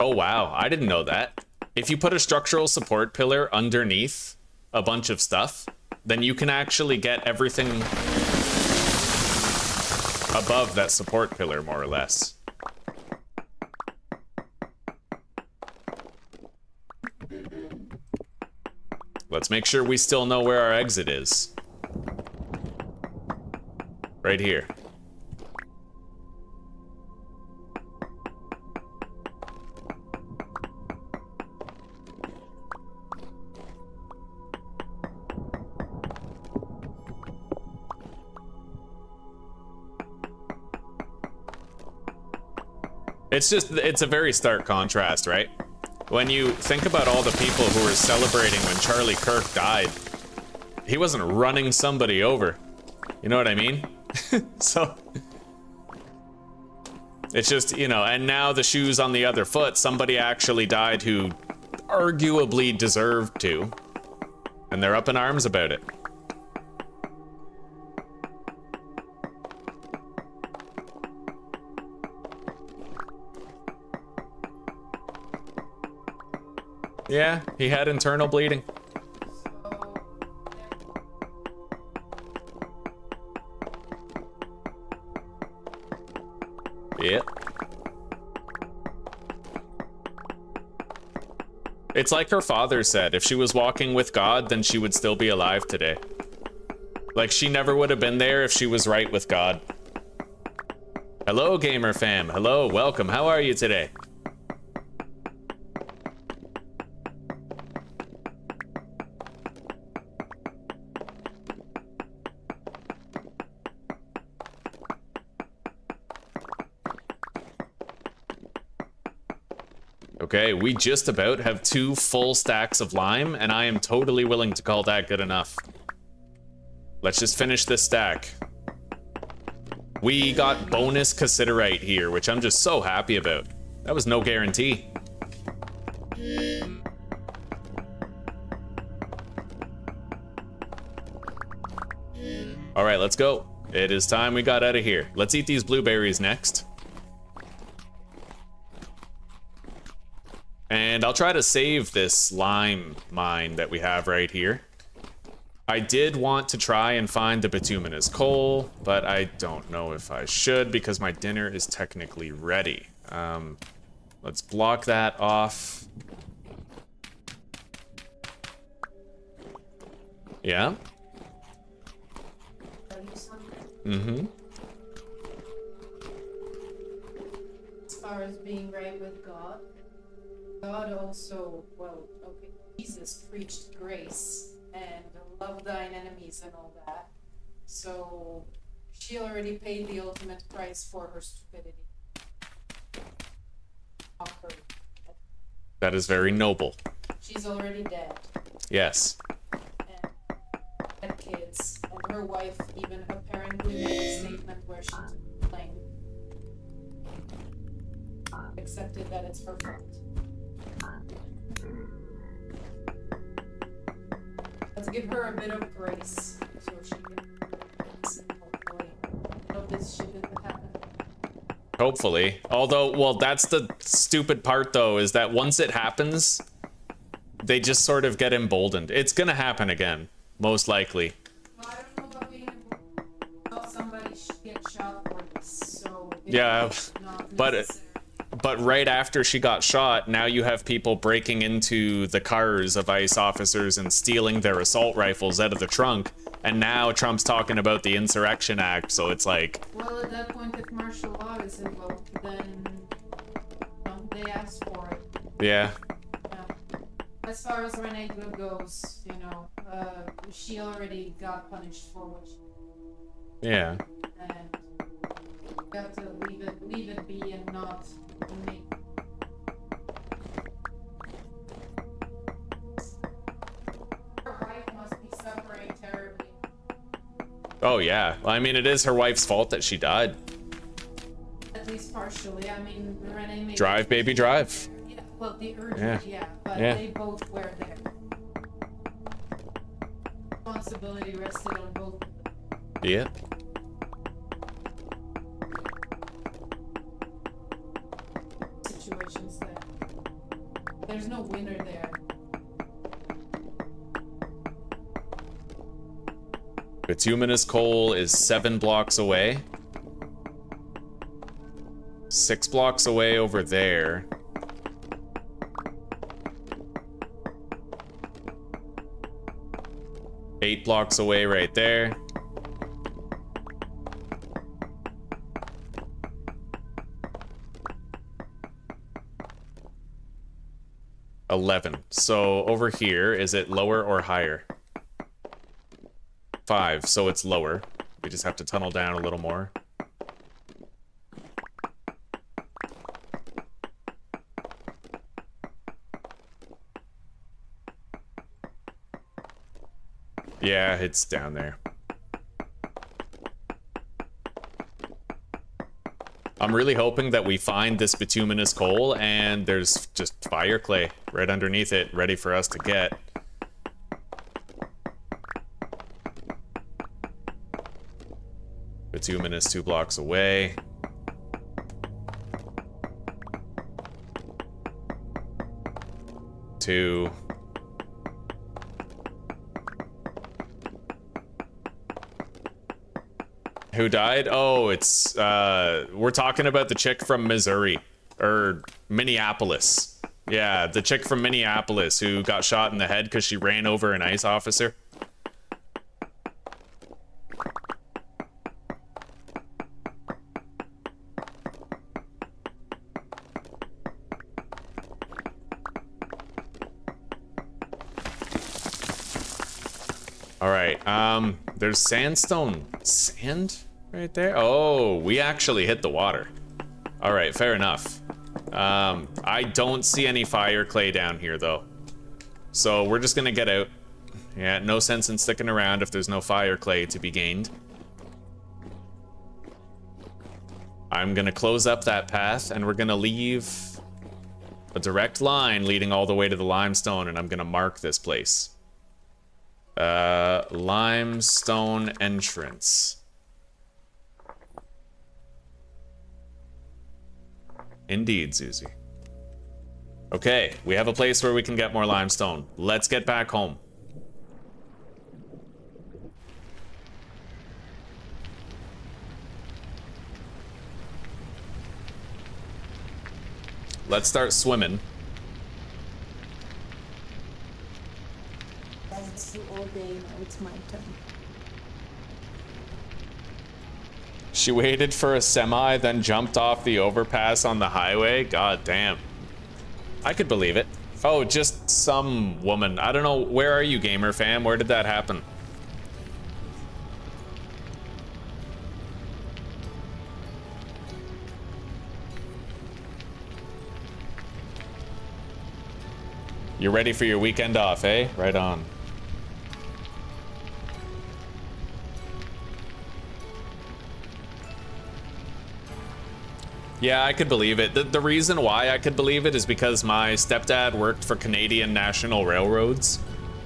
Oh wow, I didn't know that. If you put a structural support pillar underneath a bunch of stuff, then you can actually get everything above that support pillar, more or less. Let's make sure we still know where our exit is. Right here. It's a very stark contrast, right? When you think about all the people who were celebrating when Charlie Kirk died, he wasn't running somebody over. You know what I mean? So, it's just, you know, and now the shoe's on the other foot. Somebody actually died who arguably deserved to, and they're up in arms about it. Yeah, he had internal bleeding. Yep. It's like her father said, if she was walking with God, then she would still be alive today. Like, she never would have been there if she was right with God. Hello, gamer fam. Hello, welcome. How are you today? Okay, we just about have 2 full stacks of lime, and I am totally willing to call that good enough. Let's just finish this stack. We got bonus cassiterite here, which I'm just so happy about. That was no guarantee. All right, let's go. It is time we got out of here. Let's eat these blueberries next. And I'll try to save this lime mine that we have right here. I did want to try and find the bituminous coal, but I don't know if I should because my dinner is technically ready. Let's block that off. Yeah? Mm-hmm. As far as being right with God, God also, well, okay, Jesus preached grace and love thine enemies and all that. So she already paid the ultimate price for her stupidity. That is very noble. She's already dead. Yes. And had kids. And her wife even apparently made a statement where she claimed accepted that it's her fault. Let's give her a bit of grace so she can hopefully know this shit didn't happen. Hopefully. Although, well, that's the stupid part, though, is that once it happens, they just sort of get emboldened. It's gonna happen again, most likely. Well, I don't know about being emboldened. Somebody get shot for this, so Yeah, it's not but necessary. But right after she got shot, now you have people breaking into the cars of ICE officers and stealing their assault rifles out of the trunk. And now Trump's talking about the Insurrection Act, so it's like... Well, at that point, if martial law is invoked, then they ask for it. Yeah. Yeah. As far as Renee Good goes, you know, she already got punished for what she did. Yeah. And you have to leave it be and not make. Her wife must be suffering terribly. Oh, yeah. I mean, it is her wife's fault that she died. At least partially. I mean, Renee made Drive, baby, drive. Yeah, well, the urge, Yeah. yeah, but Yeah. they both were there. Responsibility rested on both of them. Yeah. Situations that there's no winner there. Bituminous coal is 7 blocks away. 6 blocks away over there. Eight blocks away right there. $11. So over here, is it lower or higher? 5, so it's lower. We just have to tunnel down a little more. Yeah, it's down there. I'm really hoping that we find this bituminous coal and there's just fire clay right underneath it, ready for us to get. Bituminous 2 blocks away. Two. Who died? Oh, it's, we're talking about the chick from Missouri. Or Minneapolis. Yeah, the chick from Minneapolis who got shot in the head because she ran over an ICE officer. Alright, there's sandstone. Sand right there? Oh, we actually hit the water. Alright, fair enough. I don't see any fire clay down here, though. So we're just gonna get out. Yeah, no sense in sticking around if there's no fire clay to be gained. I'm gonna close up that path, and we're gonna leave a direct line leading all the way to the limestone, and I'm gonna mark this place. Limestone entrance. Indeed, Susie. Okay, we have a place where we can get more limestone. Let's get back home. Let's start swimming. It's all day now, it's my turn. She waited for a semi, then jumped off the overpass on the highway? God damn. I could believe it. Oh, just some woman. I don't know. Where are you, gamer fam? Where did that happen? You're ready for your weekend off, eh? Right on. Yeah, I could believe it. The reason why I could believe it is because my stepdad worked for Canadian National Railroads,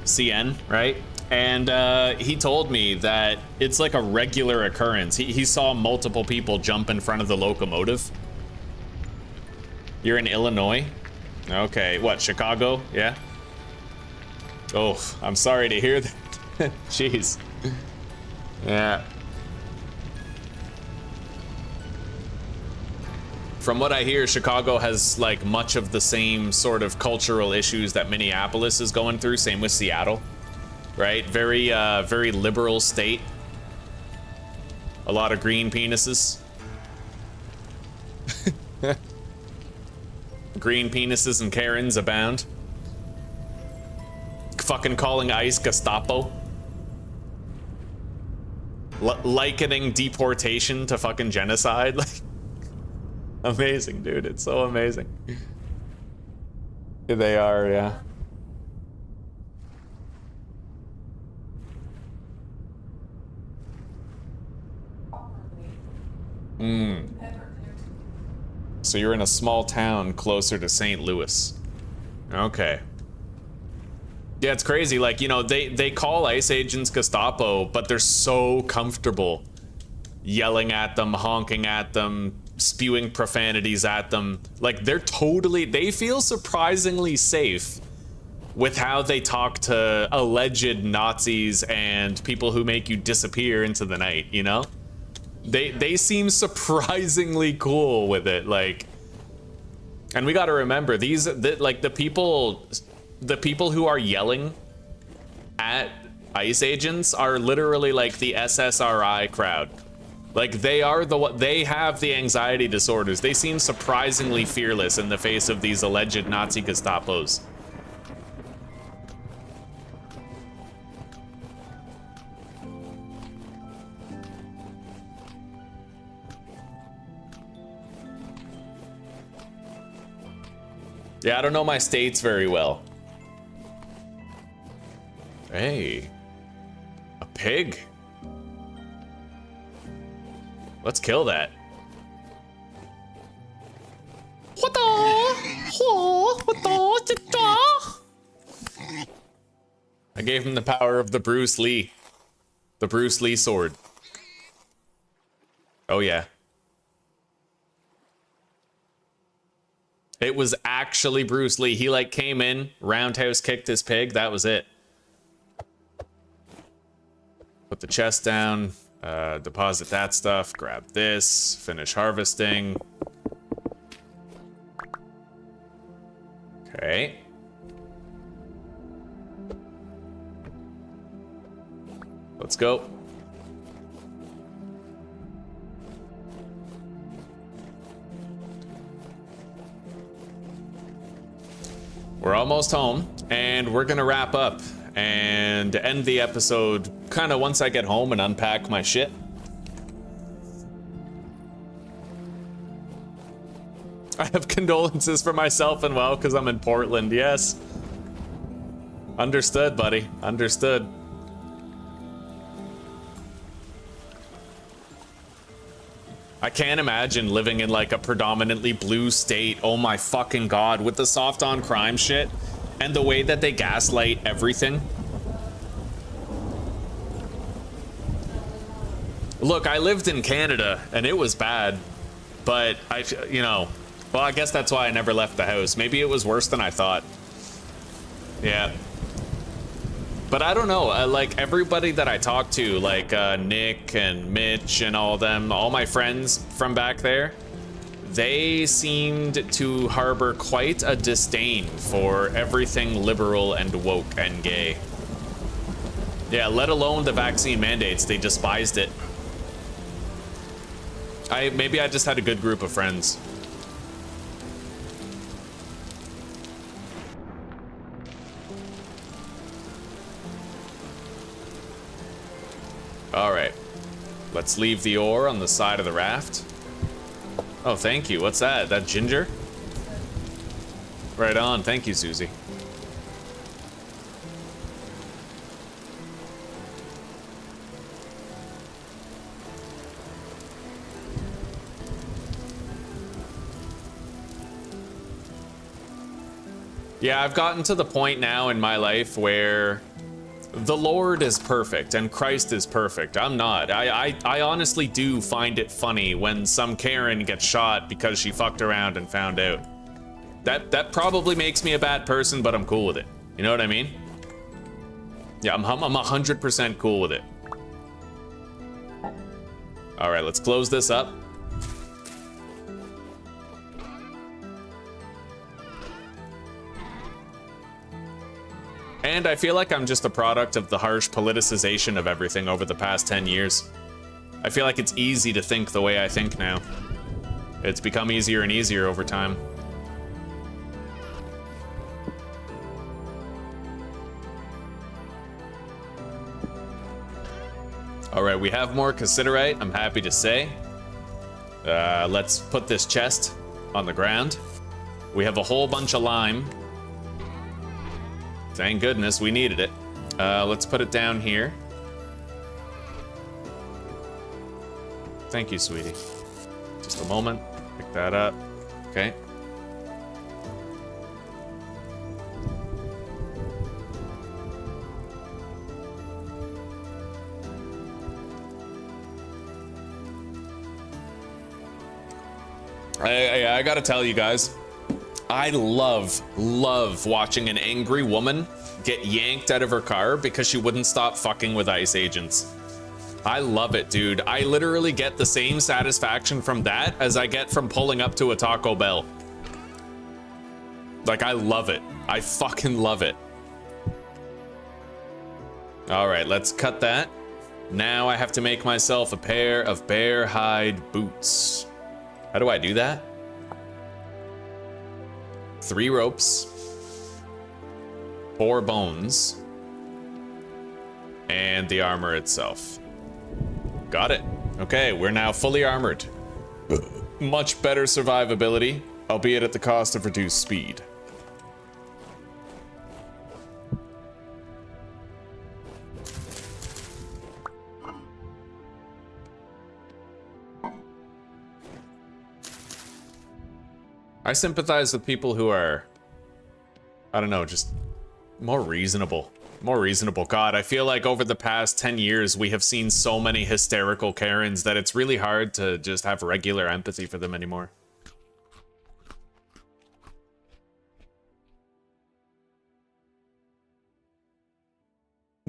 CN, right? And he told me that it's like a regular occurrence. He saw multiple people jump in front of the locomotive. You're in Illinois? Okay, what, Chicago? Yeah? Oh, I'm sorry to hear that. Jeez. Yeah. From what I hear, Chicago has like much of the same sort of cultural issues that Minneapolis is going through. Same with Seattle, right? Very, very liberal state. A lot of green penises. Green penises and Karens abound. Fucking calling ICE Gestapo. Likening deportation to fucking genocide. Like, amazing, dude. It's so amazing. They are, yeah. So you're in a small town closer to St. Louis. Okay. Yeah, it's crazy. Like, you know, they call ICE agents Gestapo, but they're so comfortable yelling at them, honking at them, spewing profanities at them. Like, they feel surprisingly safe with how they talk to alleged Nazis and people who make you disappear into the night, you know? They seem surprisingly cool with it, like, and we got to remember the people who are yelling at ICE agents are literally like the SSRI crowd. Like, they have the anxiety disorders. They seem surprisingly fearless in the face of these alleged Nazi Gestapos. Yeah, I don't know my states very well. Hey. A pig. Let's kill that. I gave him the power of the Bruce Lee. The Bruce Lee sword. Oh yeah. It was actually Bruce Lee. He like came in, roundhouse kicked his pig, that was it. Put the chest down, deposit that stuff, grab this, finish harvesting. Okay. Let's go. We're almost home, and we're gonna wrap up and end the episode kind of once I get home and unpack my shit. I have condolences for myself and well, because I'm in Portland, yes. Understood, buddy, understood. I can't imagine living in like a predominantly blue state. Oh my fucking god, with the soft on crime shit and the way that they gaslight everything. Look, I lived in Canada and it was bad, but you know, well, I guess that's why I never left the house. Maybe it was worse than I thought. Yeah. But I don't know, like everybody that I talked to, like Nick and Mitch and all them, all my friends from back there, they seemed to harbor quite a disdain for everything liberal and woke and gay. Yeah, let alone the vaccine mandates, they despised it. Maybe I just had a good group of friends. All right, let's leave the ore on the side of the raft. Oh, thank you. What's that? That ginger? Right on. Thank you, Susie. Yeah, I've gotten to the point now in my life where the Lord is perfect and Christ is perfect. I'm not. I honestly do find it funny when some Karen gets shot because she fucked around and found out. That probably makes me a bad person, but I'm cool with it. You know what I mean? Yeah, I'm 100% cool with it. All right, let's close this up. And I feel like I'm just a product of the harsh politicization of everything over the past 10 years. I feel like it's easy to think the way I think now. It's become easier and easier over time. All right, we have more cassiterite, I'm happy to say. Let's put this chest on the ground. We have a whole bunch of lime. Thank goodness, we needed it. Let's put it down here. Thank you, sweetie. Just a moment, pick that up. Okay. I gotta tell you guys, I love watching an angry woman get yanked out of her car because she wouldn't stop fucking with ICE agents. I love it, dude. I literally get the same satisfaction from that as I get from pulling up to a Taco Bell. Like, I love it. I fucking love it. All right, let's cut that. Now I have to make myself a pair of bear hide boots. How do I do that? 3 ropes, 4 bones, and the armor itself. Got it. Okay, we're now fully armored. Much better survivability, albeit at the cost of reduced speed. I sympathize with people who are, I don't know, just more reasonable. More reasonable. God, I feel like over the past 10 years, we have seen so many hysterical Karens that it's really hard to just have regular empathy for them anymore.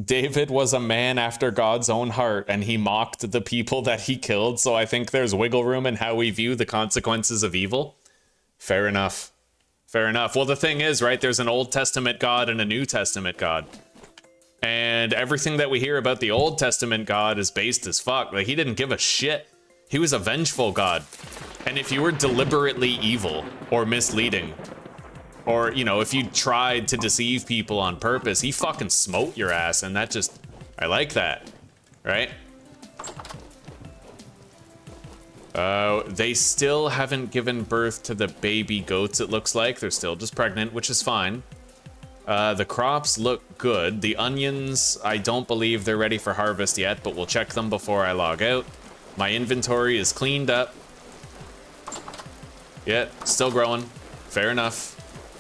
David was a man after God's own heart, and he mocked the people that he killed, so I think there's wiggle room in how we view the consequences of evil. Fair enough. Fair enough. Well, the thing is, right, there's an Old Testament God and a New Testament God. And everything that we hear about the Old Testament God is based as fuck. Like, he didn't give a shit. He was a vengeful God. And if you were deliberately evil or misleading, or, you know, if you tried to deceive people on purpose, he fucking smote your ass. And that just, I like that, right? They still haven't given birth to the baby goats, it looks like. They're still just pregnant, which is fine. The crops look good. The onions, I don't believe they're ready for harvest yet, but we'll check them before I log out. My inventory is cleaned up. Yeah, still growing. Fair enough.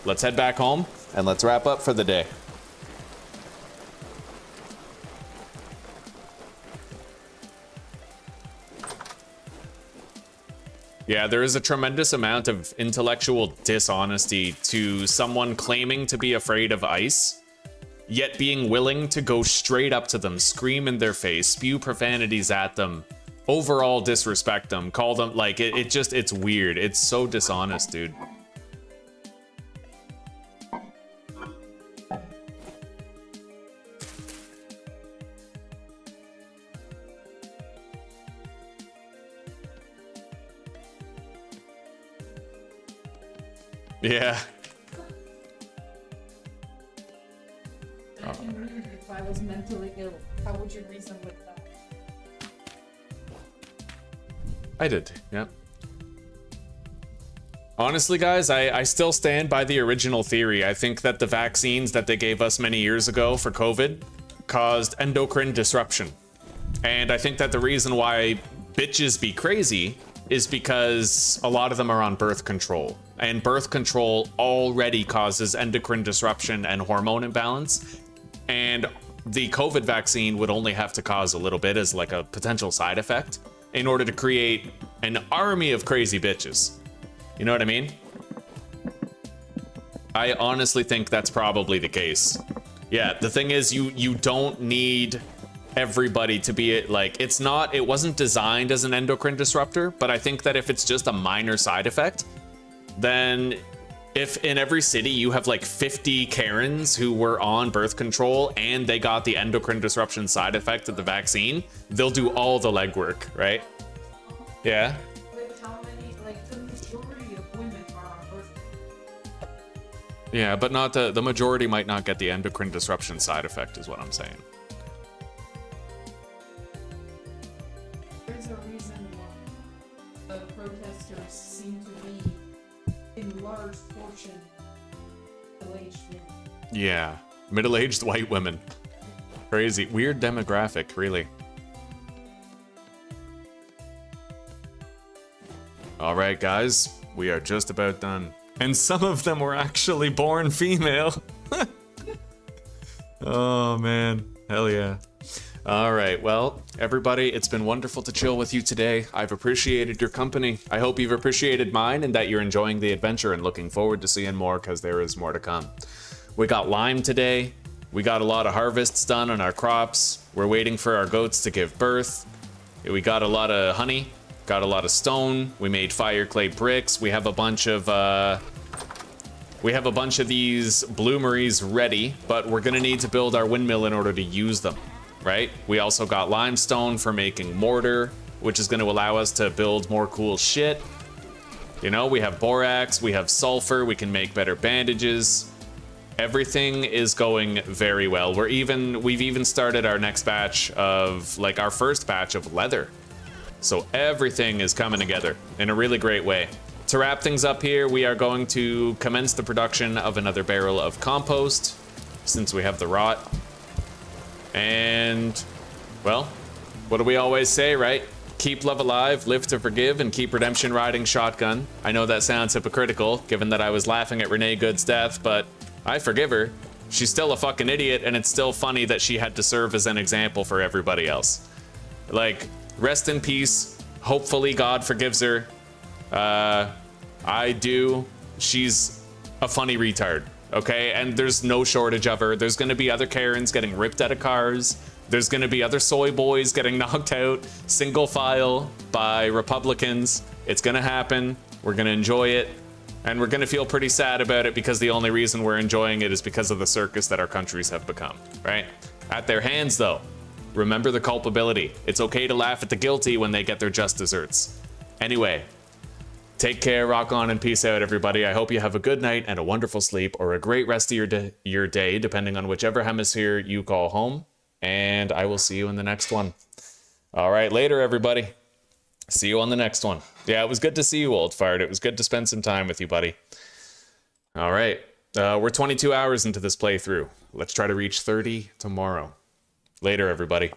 Let's head back home, and let's wrap up for the day. Yeah, there is a tremendous amount of intellectual dishonesty to someone claiming to be afraid of ice, yet being willing to go straight up to them, scream in their face, spew profanities at them, overall disrespect them, call them, like, it's weird. It's so dishonest, dude. Yeah. If I was mentally ill, how would you reason with that? I did, yeah. Honestly, guys, I still stand by the original theory. I think that the vaccines that they gave us many years ago for COVID caused endocrine disruption. And I think that the reason why bitches be crazy is because a lot of them are on birth control. And birth control already causes endocrine disruption and hormone imbalance. And the COVID vaccine would only have to cause a little bit as like a potential side effect in order to create an army of crazy bitches. You know what I mean? I honestly think that's probably the case. Yeah, the thing is you don't need everybody to be like, it wasn't designed as an endocrine disruptor, but I think that if it's just a minor side effect, then if in every city you have like 50 Karens who were on birth control and they got the endocrine disruption side effect of the vaccine, they'll do all the legwork, right? Yeah. With how many, like the majority of women are on birth control. Yeah, but not the majority might not get the endocrine disruption side effect is what I'm saying. There's a reason why the protesters seem to be in large portion middle-aged women. Yeah, middle-aged white women. Crazy, weird demographic, really. All right, guys, we are just about done. And some of them were actually born female. Oh, man. Hell yeah. All right, well, everybody, it's been wonderful to chill with you today. I've appreciated your company. I hope you've appreciated mine and that you're enjoying the adventure and looking forward to seeing more because there is more to come. We got lime today. We got a lot of harvests done on our crops. We're waiting for our goats to give birth. We got a lot of honey. Got a lot of stone. We made fire clay bricks. We have a bunch of these bloomeries ready, but we're gonna need to build our windmill in order to use them, right? We also got limestone for making mortar, which is gonna allow us to build more cool shit. You know, we have borax, we have sulfur, we can make better bandages. Everything is going very well. We've even started our next batch of, like, our first batch of leather. So everything is coming together in a really great way. To wrap things up here, we are going to commence the production of another barrel of compost, since we have the rot. And, well, what do we always say, right? Keep love alive, live to forgive, and keep redemption riding shotgun. I know that sounds hypocritical, given that I was laughing at Renee Good's death, but I forgive her. She's still a fucking idiot, and it's still funny that she had to serve as an example for everybody else. Like, rest in peace. Hopefully God forgives her. I do. She's a funny retard, okay? And there's no shortage of her. There's gonna be other Karens getting ripped out of cars. There's gonna be other soy boys getting knocked out single file by Republicans. It's gonna happen. We're gonna enjoy it. And we're gonna feel pretty sad about it because the only reason we're enjoying it is because of the circus that our countries have become, right? At their hands, though, remember the culpability. It's okay to laugh at the guilty when they get their just desserts. Anyway, take care, rock on, and peace out, everybody. I hope you have a good night and a wonderful sleep, or a great rest of your day, depending on whichever hemisphere you call home. And I will see you in the next one. All right, later, everybody. See you on the next one. Yeah, it was good to see you, Old Fart. It was good to spend some time with you, buddy. All right, we're 22 hours into this playthrough. Let's try to reach 30 tomorrow. Later, everybody.